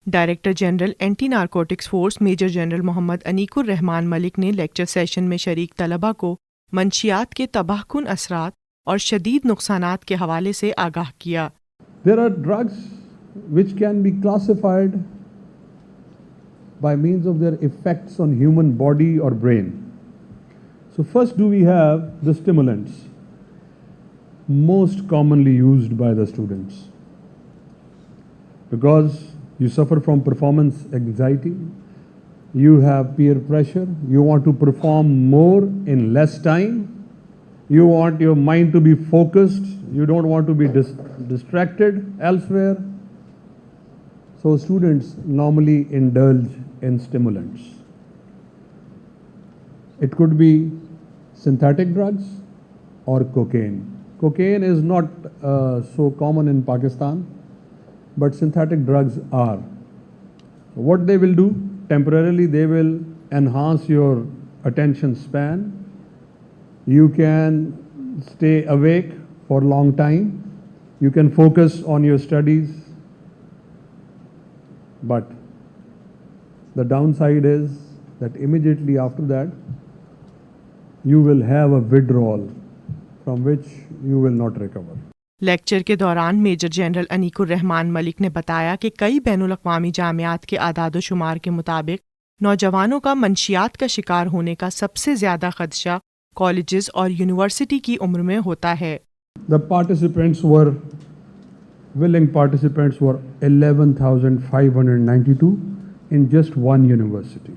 Director general anti narcotics force major general Muhammad Aneeq Urrahman ملک نے لیکچر سیشن میں شریک طلبہ کو منشیات کے تباہ کن اثرات اور شدید نقصانات کے حوالے سے آگاہ کیا. There are drugs which can be classified by means of their effects on human body or brain. So first do we have the stimulants, most commonly used by the students. Because you suffer from performance anxiety, you have peer pressure, you want to perform more in less time, you want your mind to be focused, you don't want to be distracted elsewhere. So students normally indulge in stimulants. It could be synthetic drugs or cocaine. Cocaine is not so common in Pakistan, but synthetic drugs are. What they will do, temporarily they will enhance your attention span. You can stay awake for a long time. You can focus on your studies. But the downside is that immediately after that, you will have a withdrawal from which you will not recover. Lecture کے دوران major general انیک الرحمان ملک نے بتایا کہ کئی بین الاقوامی جامعات کے اعداد و شمار کے مطابق نوجوانوں کا منشیات کا شکار ہونے کا سب سے زیادہ خدشہ کالجز اور یونیورسٹی کی عمر میں ہوتا ہے. The willing participants were 11,592 in just one university.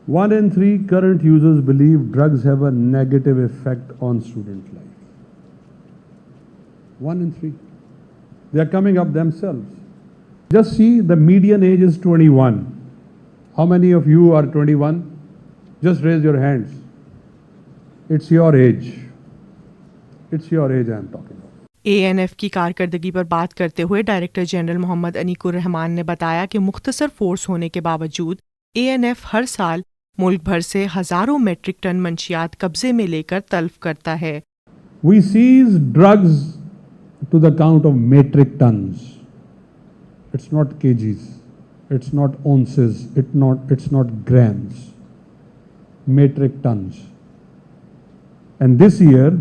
1 in 3 current users believe drugs have a negative effect on student life. 1 in 3. They are coming up themselves. Just see, the median age is 21. How many of you are 21? Just raise your hands. It's your age. It's your age I am talking about. ANF की कारकर्दगी पर बात करते हुए director general Mohammad अनीकुर Rahman ने बताया कि मुख्तसर फोर्स होने के बावजूद ANF हर साल मुल्क भर से हजारों मेट्रिक टन मंशियात कब्जे में लेकर तल्फ करता है. We seize drugs to the count of metric tons. It's not kgs. It's not ounces. It's not grams. Metric tons. And this year,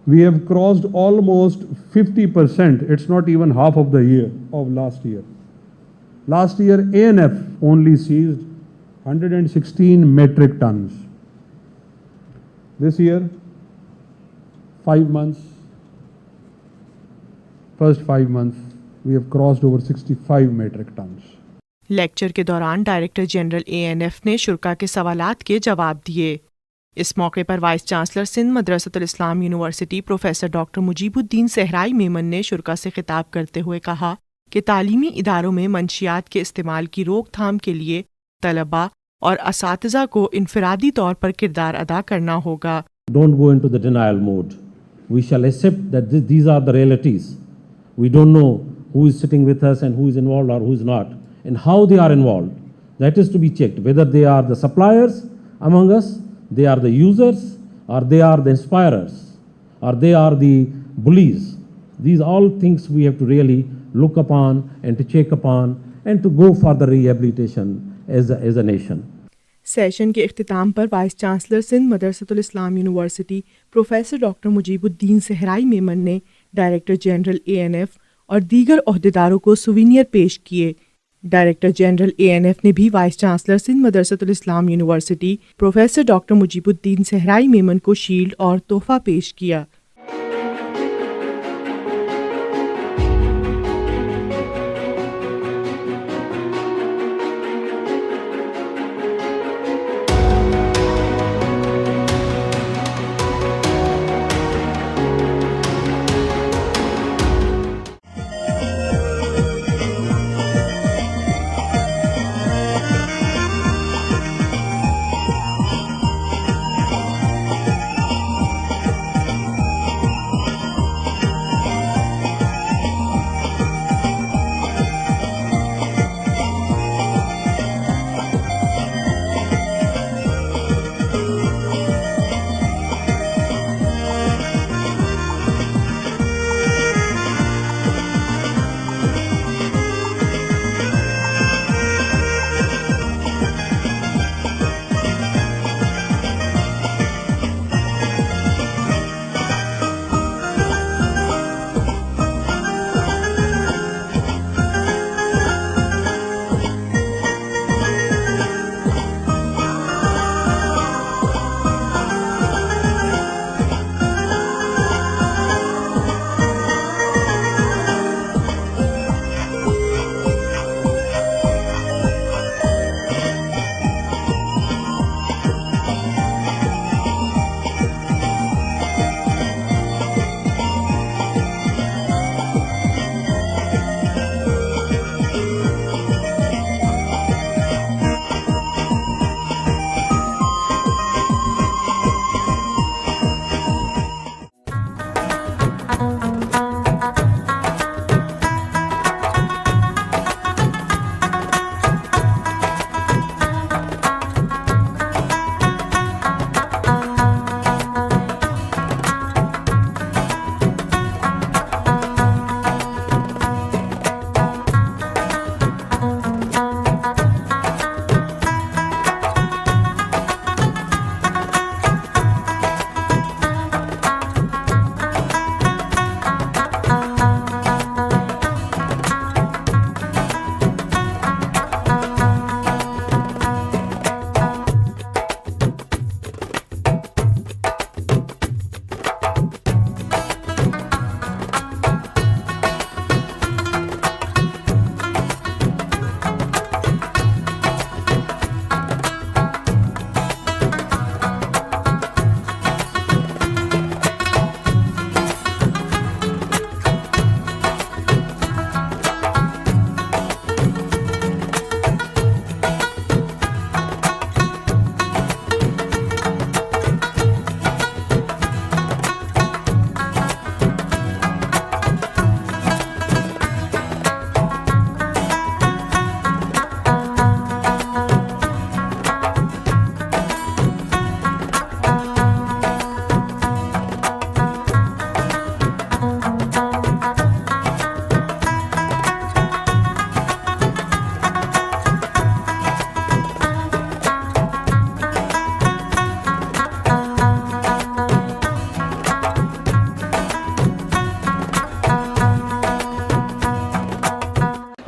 we have crossed almost 50%. It's not even half of the year of last year. Last year, ANF only seized 116 metric tons. This year, 5 months, first 5 months, we have crossed over 65 metric tons. Lecture के दौरान director general ANF ने शुरा के सवालात के जवाब दिए. इस मौके पर vice chancellor Sindh Madressatul Islam university professor doctor Mujibuddin Sehrai Memon ने शुरा से खिताब करते हुए कहा कि तालीमी इदारों में मंशियात के इस्तेमाल की रोकथाम के लिए तलबा और असातिज़ा को इनफरादी तौर पर किरदार अदा करना होगा. Don't go into the denial mode. We shall accept that these are the realities. We don't know who is sitting with us and who is involved or who is not, and how they are involved. That is to be checked, whether they are the suppliers among us, they are the users, or they are the inspirers, or they are the bullies. These all things we have to really look upon and to check upon and to go for the rehabilitation as a nation. Session के इख्तिताम पर vice chancellor Sindh Madressatul Islam university professor doctor Mujibuddin Sehrai Memon ने director general ANF और दीगर ओहदेदारों को souvenir पेश किए. Director general ANF ने भी vice chancellor Sindh Madressatul Islam university professor doctor Mujibuddin Sehrai Memon को शील्ड और तोहफा पेश किया.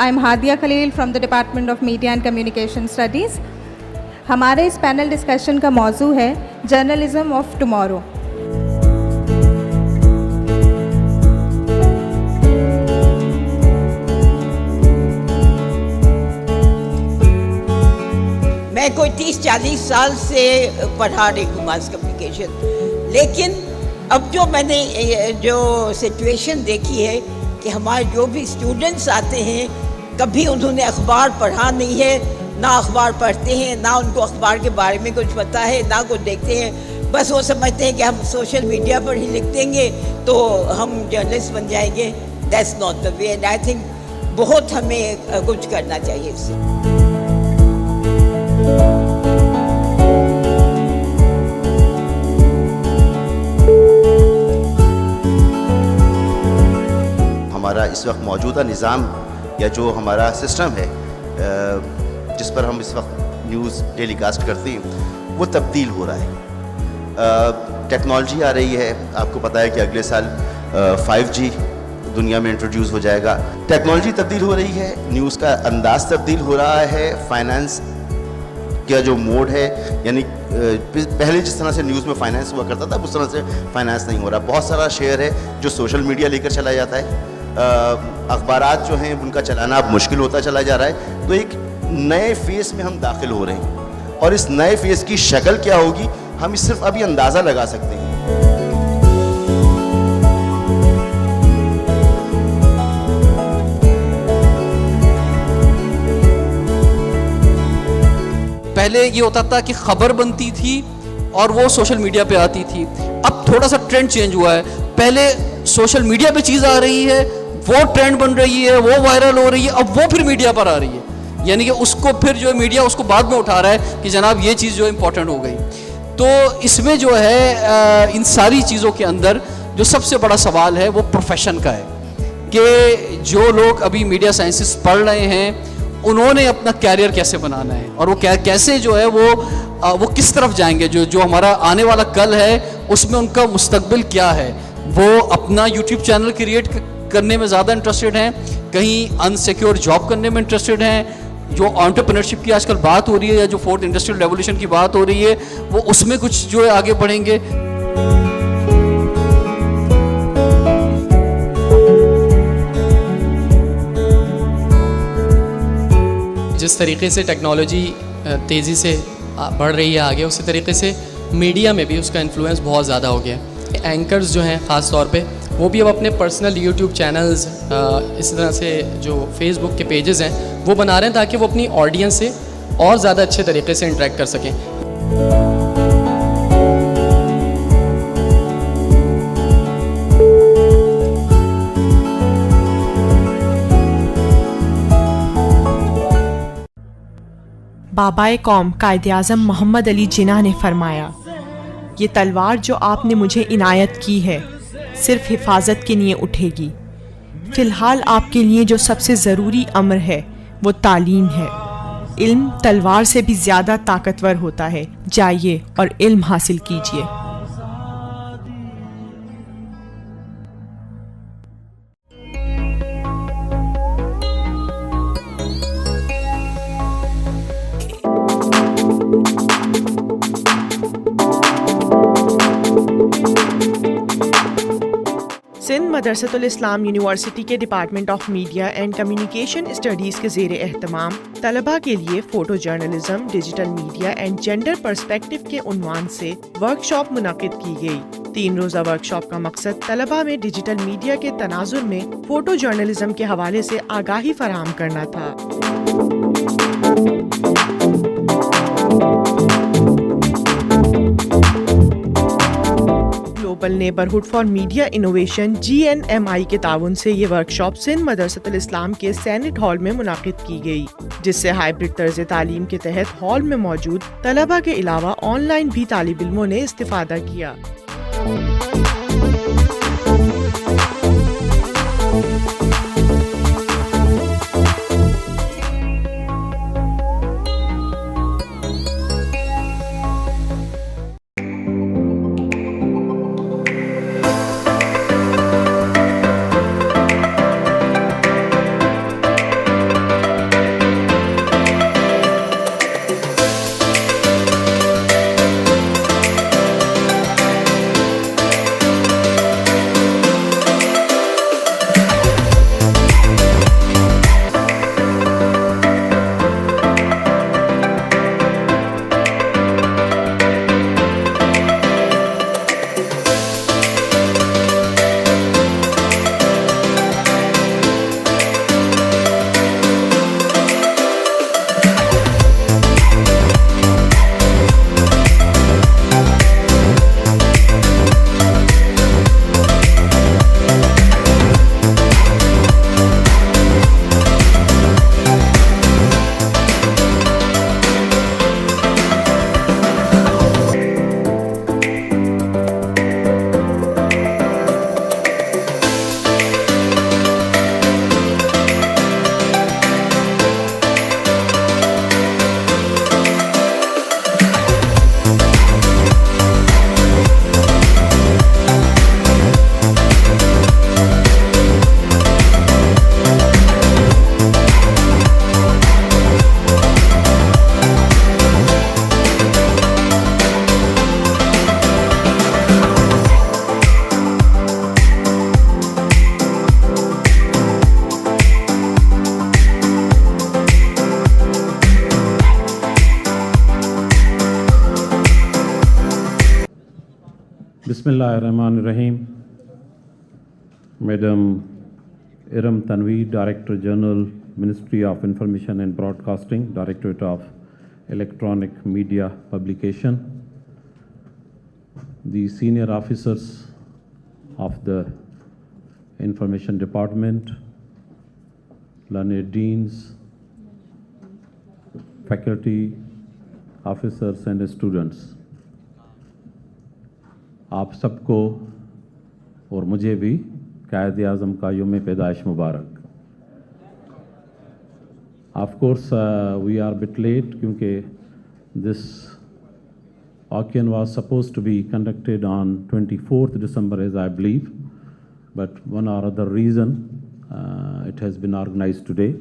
I'm Hadia Khalil from the Department of Media and Communication Studies. ہمارے اس پینل ڈسکشن کا موضوع ہے جرنلزم آف ٹمارو. میں کوئی 30-40 سال سے پڑھا رہی ہوں ماس کمیونیکیشن، لیکن اب جو میں نے جو سچویشن دیکھی ہے کہ ہمارے جو بھی اسٹوڈنٹس آتے ہیں کبھی انہوں نے اخبار پڑھا نہیں ہے، نہ اخبار پڑھتے ہیں، نہ ان کو اخبار کے بارے میں کچھ پتہ ہے، نہ کچھ دیکھتے ہیں. بس وہ سمجھتے ہیں کہ ہم سوشل میڈیا پر ہی لکھ دیں گے تو ہم جرنلسٹ بن جائیں گے. That's not the way, and I think بہت ہمیں کچھ کرنا چاہیے اس سے. ہمارا اس وقت موجودہ نظام یا جو ہمارا سسٹم ہے جس پر ہم اس وقت نیوز ٹیلی کاسٹ کرتے ہیں وہ تبدیل ہو رہا ہے. ٹیکنالوجی آ رہی ہے، آپ کو پتہ ہے کہ اگلے سال 5G دنیا میں انٹروڈیوس ہو جائے گا. ٹیکنالوجی تبدیل ہو رہی ہے، نیوز کا انداز تبدیل ہو رہا ہے، فائنانس کا جو موڈ ہے، یعنی پہلے جس طرح سے نیوز میں فائنانس ہوا کرتا تھا اس طرح سے فائنانس نہیں ہو رہا. بہت سارا شیئر ہے جو سوشل میڈیا لے کر چلا جاتا ہے. اخبارات جو ہیں ان کا چلانا اب مشکل ہوتا چلا جا رہا ہے. تو ایک نئے فیز میں ہم داخل ہو رہے ہیں، اور اس نئے فیز کی شکل کیا ہوگی ہم صرف ابھی اندازہ لگا سکتے ہیں. پہلے یہ ہوتا تھا کہ خبر بنتی تھی اور وہ سوشل میڈیا پہ آتی تھی. اب تھوڑا سا ٹرینڈ چینج ہوا ہے. پہلے سوشل میڈیا پہ چیز آ رہی ہے، وہ ٹرینڈ بن رہی ہے، وہ وائرل ہو رہی ہے، اب وہ پھر میڈیا پر آ رہی ہے. یعنی کہ اس کو پھر جو میڈیا اس کو بعد میں اٹھا رہا ہے کہ جناب یہ چیز جو امپورٹنٹ ہو گئی. تو اس میں جو ہے ان ساری چیزوں کے اندر جو سب سے بڑا سوال ہے وہ پروفیشن کا ہے کہ جو لوگ ابھی میڈیا سائنسز پڑھ رہے ہیں انہوں نے اپنا کیریئر کیسے بنانا ہے، اور وہ کیسے جو ہے وہ کس طرف جائیں گے. جو ہمارا آنے والا کل ہے اس میں ان کا مستقبل کیا ہے. وہ اپنا یوٹیوب چینل کریٹ کرنے میں زیادہ انٹرسٹڈ ہیں، کہیں انسیکیور جاب کرنے میں انٹرسٹڈ ہیں. جو انٹرپرینرشپ کی آج کل بات ہو رہی ہے یا جو 4th انڈسٹریل ریولیوشن کی بات ہو رہی ہے وہ اس میں کچھ جو ہے آگے بڑھیں گے. جس طریقے سے ٹیکنالوجی تیزی سے بڑھ رہی ہے آگے، اسی طریقے سے میڈیا میں بھی اس کا انفلوئنس بہت زیادہ ہو گیا ہے. اینکرز جو ہیں خاص طور پہ وہ بھی اب اپنے پرسنل یوٹیوب چینلز اس طرح سے جو فیس بک کے پیجز ہیں وہ بنا رہے ہیں تاکہ وہ اپنی آڈینس سے اور زیادہ اچھے طریقے سے انٹریکٹ کر سکیں. بابائے قوم قائد اعظم محمد علی جناح نے فرمایا، یہ تلوار جو آپ نے مجھے عنایت کی ہے صرف حفاظت کے لیے اٹھے گی. فی الحال آپ کے لیے جو سب سے ضروری امر ہے وہ تعلیم ہے. علم تلوار سے بھی زیادہ طاقتور ہوتا ہے. جائیے اور علم حاصل کیجیے. سندھ مدرسۃ الاسلام یونیورسٹی کے department of media and communication studies کے زیر اہتمام طلباء کے لیے photo journalism, digital media and gender perspective کے عنوان سے ورک شاپ منعقد کی گئی. 3 روزہ ورک شاپ کا مقصد طلباء میں ڈیجیٹل میڈیا کے تناظر میں فوٹو جرنلزم کے حوالے سے آگاہی فراہم کرنا تھا. Global neighbourhood for media innovation GNMI کے تعاون سے یہ ورک شاپ سندھ مدرسۃ الاسلام کے سینٹ ہال میں منعقد کی گئی، جس سے ہائبرڈ طرز تعلیم کے تحت ہال میں موجود طلباء کے علاوہ آن لائن بھی طالب علموں نے استفادہ کیا. Bismillahirrahmanirrahim. Madam Iram Tanveer, Director General, Ministry of Information and Broadcasting, Directorate of Electronic Media Publication, the senior officers of the Information Department, learned deans, faculty, officers and students. आप सबको और मुझे भी कायद आज़म का यौम पैदाइश मुबारक. Of course, we are a bit late क्योंकि this occasion was supposed to be conducted on 24th December, as I believe, but one or other reason it has been organized today.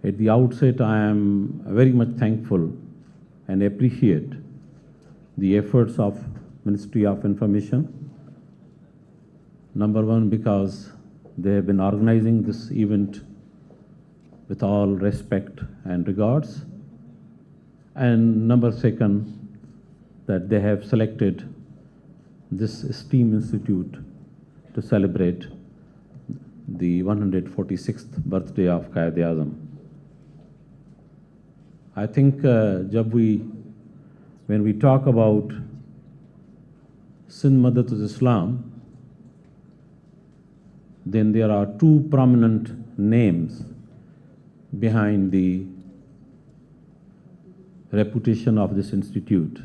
At the outset, I am very much thankful and appreciate the efforts of Ministry of Information. Number one, because they have been organizing this event with all respect and regards. And number second, that they have selected this esteemed institute to celebrate the 146th birthday of Quaid-e-Azam. I think when we talk about Sindh Madressatul Islam, then there are two prominent names behind the reputation of this institute.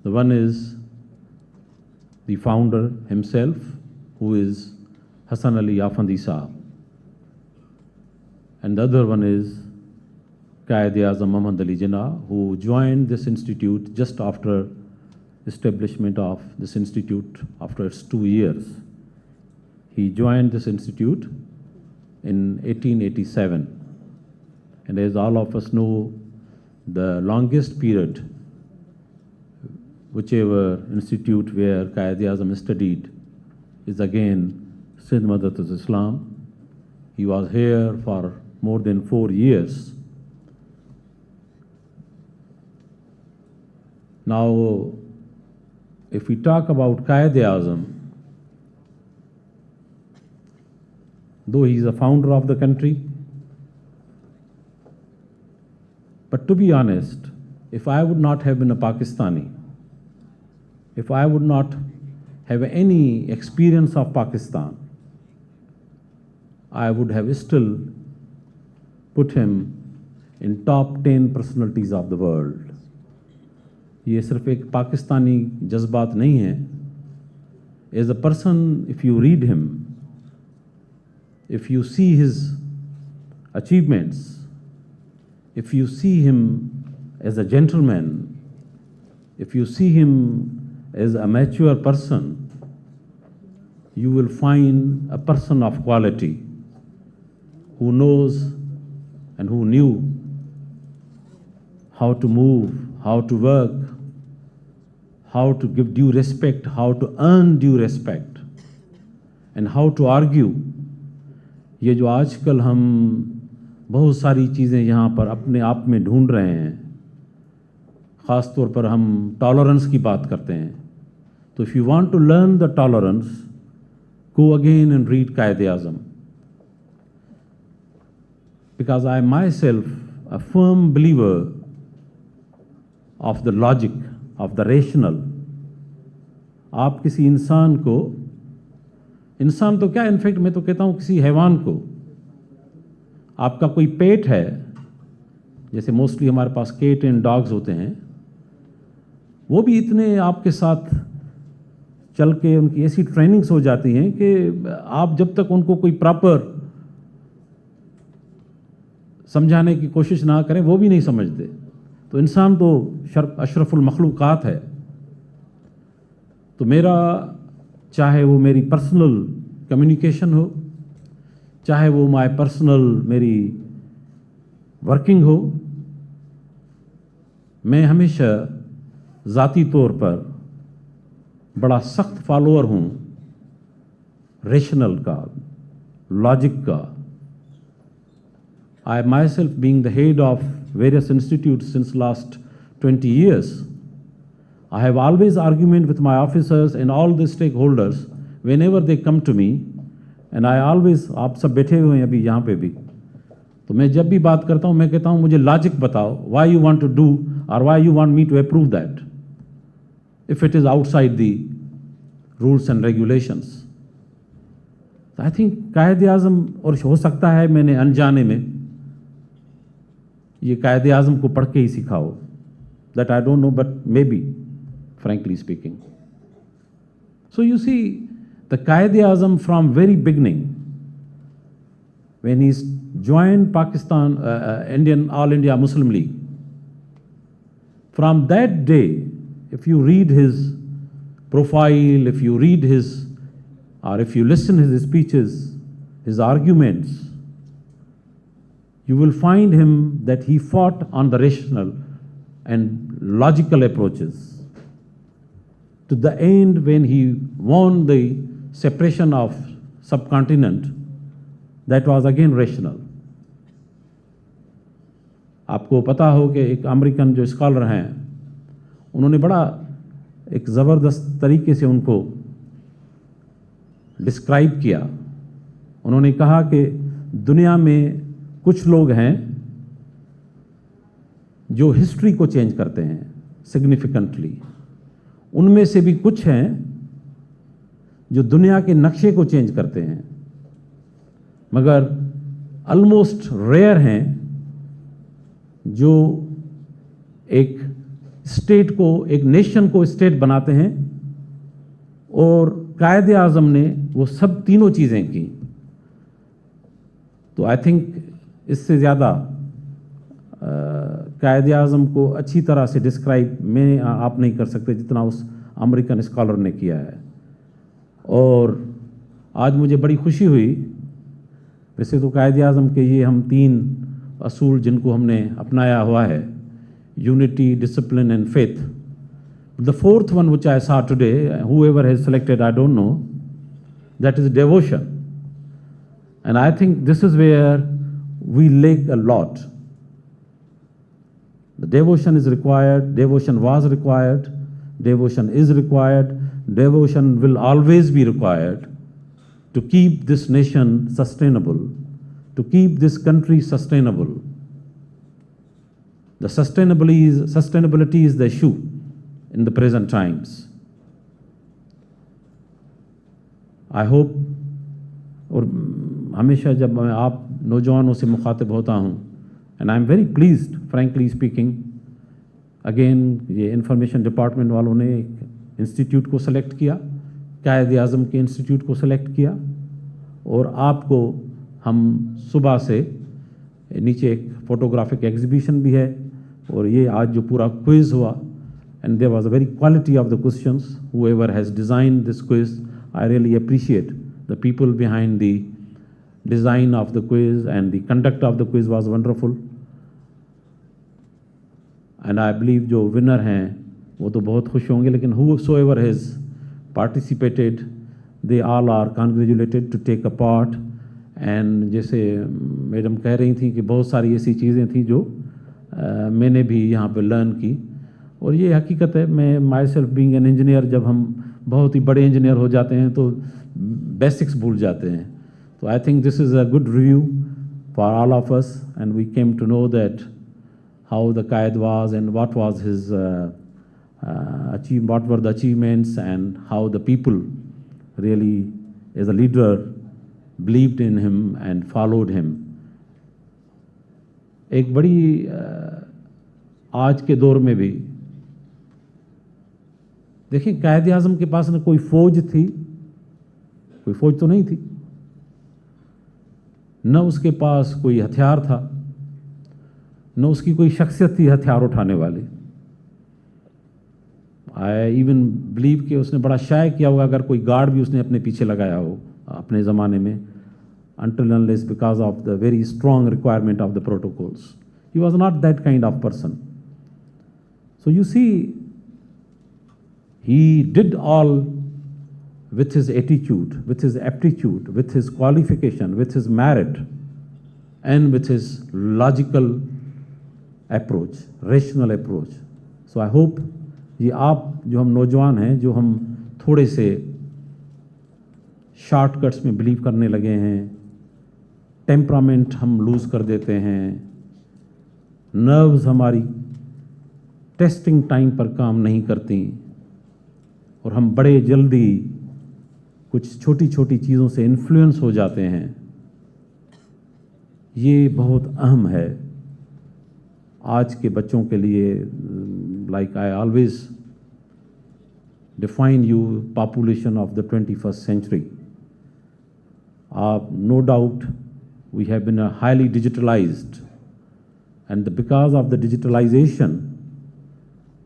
The one is the founder himself, who is Hassan Ali Afandi Saab. And the other one is Quaid-e-Azam Muhammad Ali Jinnah, who joined this institute just after establishment of this institute after its 2 years. He joined this institute in 1887. And as all of us know, the longest period, whichever institute where Quaid-e-Azam studied, is again Sindh Madressatul Islam. He was here for more than 4 years. Now, if we talk about Quaid-e-Azam, though he is a founder of the country, but to be honest, if I would not have been a Pakistani, if I would not have any experience of Pakistan, I would have still put him in top 10 personalities of the world. ये सिर्फ एक पाकिस्तानी जज्बात नहीं है. As a person, if you read him, if you see his achievements, if you see him as a gentleman, if you see him as a mature person, you will find a person of quality who knows and who knew how to move, how to work, how to give due respect, how to earn due respect, and how to argue. ये जो आजकल हम बहुत सारी चीज़ें यहाँ पर अपने आप में ढूंढ रहे हैं, ख़ास तौर पर हम टॉलरेंस की बात करते हैं. तो if you want to learn the tolerance, go again and read Quaid-e-Azam. Because I am myself a firm believer of the logic, of the rational. आप किसी इंसान को, इंसान तो क्या, इनफैक्ट मैं तो कहता हूँ किसी हैवान को, आपका कोई पेट है, जैसे मोस्टली हमारे पास केट एंड डॉग्स होते हैं, वो भी इतने आपके साथ चल के उनकी ऐसी ट्रेनिंग्स हो जाती हैं कि आप जब तक उनको कोई प्रॉपर समझाने की कोशिश ना करें वो भी नहीं समझते. तो इंसान तो अशरफुल मखलूक़ात है. तो मेरा, चाहे वो मेरी पर्सनल कम्युनिकेशन हो, चाहे वो माय पर्सनल मेरी वर्किंग हो, मैं हमेशा ज़ाती तौर पर बड़ा सख्त फॉलोअर हूँ रेशनल का, लॉजिक का. I myself, being the head of various institutes since last 20 years, I have always argument with my officers and all the stakeholders whenever they come to me, and I always, आप सब बैठे हुए हैं अभी यहाँ पे भी, तो मैं जब भी बात करता हूँ मैं कहता हूँ मुझे लॉजिक बताओ, why you want to do or why you want me to approve that if it is outside the rules and regulations. So I think कायदे आज़म, और हो सकता है मैंने अनजाने में ये कायदे आज़म को पढ़ के ही सीखा हो, that I don't know, but maybe, frankly speaking. So you see, the Qaeda Azam from very beginning, when he joined Pakistan, All India Muslim League, from that day, if you read his profile, if you read his, or if you listen his speeches, his arguments, you will find him that he fought on the rational and logical approaches. To the end, when he won the separation of subcontinent, that was again rational. आपको पता हो कि एक American जो scholar हैं, उन्होंने बड़ा एक ज़बरदस्त तरीके से उनको डिस्क्राइब किया. उन्होंने कहा कि दुनिया में कुछ लोग हैं जो हिस्ट्री को चेंज करते हैं सिग्निफिकेंटली, उनमें से भी कुछ हैं जो दुनिया के नक्शे को चेंज करते हैं, मगर ऑलमोस्ट रेयर हैं जो एक स्टेट को, एक नेशन को स्टेट बनाते हैं. और कायदे आज़म ने वो सब तीनों चीज़ें की. तो आई थिंक इससे ज़्यादा कायदे आज़म को अच्छी तरह से डिस्क्राइब मैं आप नहीं कर सकते जितना उस अमेरिकन स्कॉलर ने किया है. और आज मुझे बड़ी खुशी हुई. वैसे तो कायदे आज़म के ये हम 3 असूल जिनको हमने अपनाया हुआ है, unity, discipline and faith. The fourth one which I saw today, whoever has selected, I don't know, that is devotion. And I think this is where we lack a lot. The devotion is required, devotion was required, devotion is required, devotion will always be required to keep this nation sustainable, to keep this country sustainable. The sustainability is the issue in the present times. I hope, और हमेशा जब मैं आप नौजवानों से मुखातिब होता हूँ, and I am very pleased, frankly speaking, again ये इंफॉर्मेशन डिपार्टमेंट वालों ने एक इंस्टीट्यूट को सेलेक्ट किया, कायदे आज़म के इंस्टीट्यूट को सेलेक्ट किया, और आपको हम सुबह से नीचे एक फोटोग्राफिक एग्जीबिशन भी है, और ये आज जो पूरा क्विज़ हुआ, and there was a very quality of the questions. Whoever has designed this quiz, I really appreciate the people behind the design of the quiz, and the conduct of the quiz was wonderful. And I believe जो winner हैं वो तो बहुत खुश होंगे, लेकिन whosoever has participated, they all are congratulated to take a part. And जैसे madam कह रही थी कि बहुत सारी ऐसी चीज़ें थी जो मैंने भी यहाँ पे लर्न की. और ये हकीकत है, मैं my self being an engineer, जब हम बहुत ही बड़े इंजीनियर हो जाते हैं तो बेसिक्स भूल जाते हैं. तो I think this is a good review for all of us, and we came to know that how the Quaid was and what was his what were the achievements, and how the people really, as a leader, believed in him and followed him. एक बड़ी आज के दौर में भी देखिए, कायदे आज़म के पास न कोई फौज थी, कोई फौज तो नहीं थी, न उसके पास कोई हथियार था, न उसकी कोई शख्सियत थी हथियार उठाने वाली. आई इवन बिलीव कि उसने बड़ा शाय किया होगा अगर कोई गार्ड भी उसने अपने पीछे लगाया हो अपने ज़माने में, until unless because of the very strong requirement of the protocols. He was not that kind of person. So you see, he did all with his attitude, with his aptitude, with his qualification, with his merit, and with his logical approach, rational approach. So I hope یہ آپ جو ہم نوجوان ہیں جو ہم تھوڑے سے شارٹ کٹس میں بلیو کرنے لگے ہیں، ٹیمپرامنٹ ہم لوز کر دیتے ہیں، نروز ہماری ٹیسٹنگ ٹائم پر کام نہیں کرتی اور ہم بڑے جلدی کچھ چھوٹی چھوٹی چیزوں سے انفلوئنس ہو جاتے ہیں. یہ بہت اہم ہے آج کے بچوں کے لیے. Like I always define you population of the 21st century. No doubt we have been highly digitalized, and because of the digitalization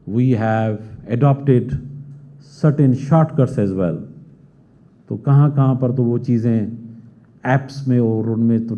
we have adopted certain shortcuts as well. تو کہاں کہاں پر تو وہ چیزیں ایپس میں اور ان میں تو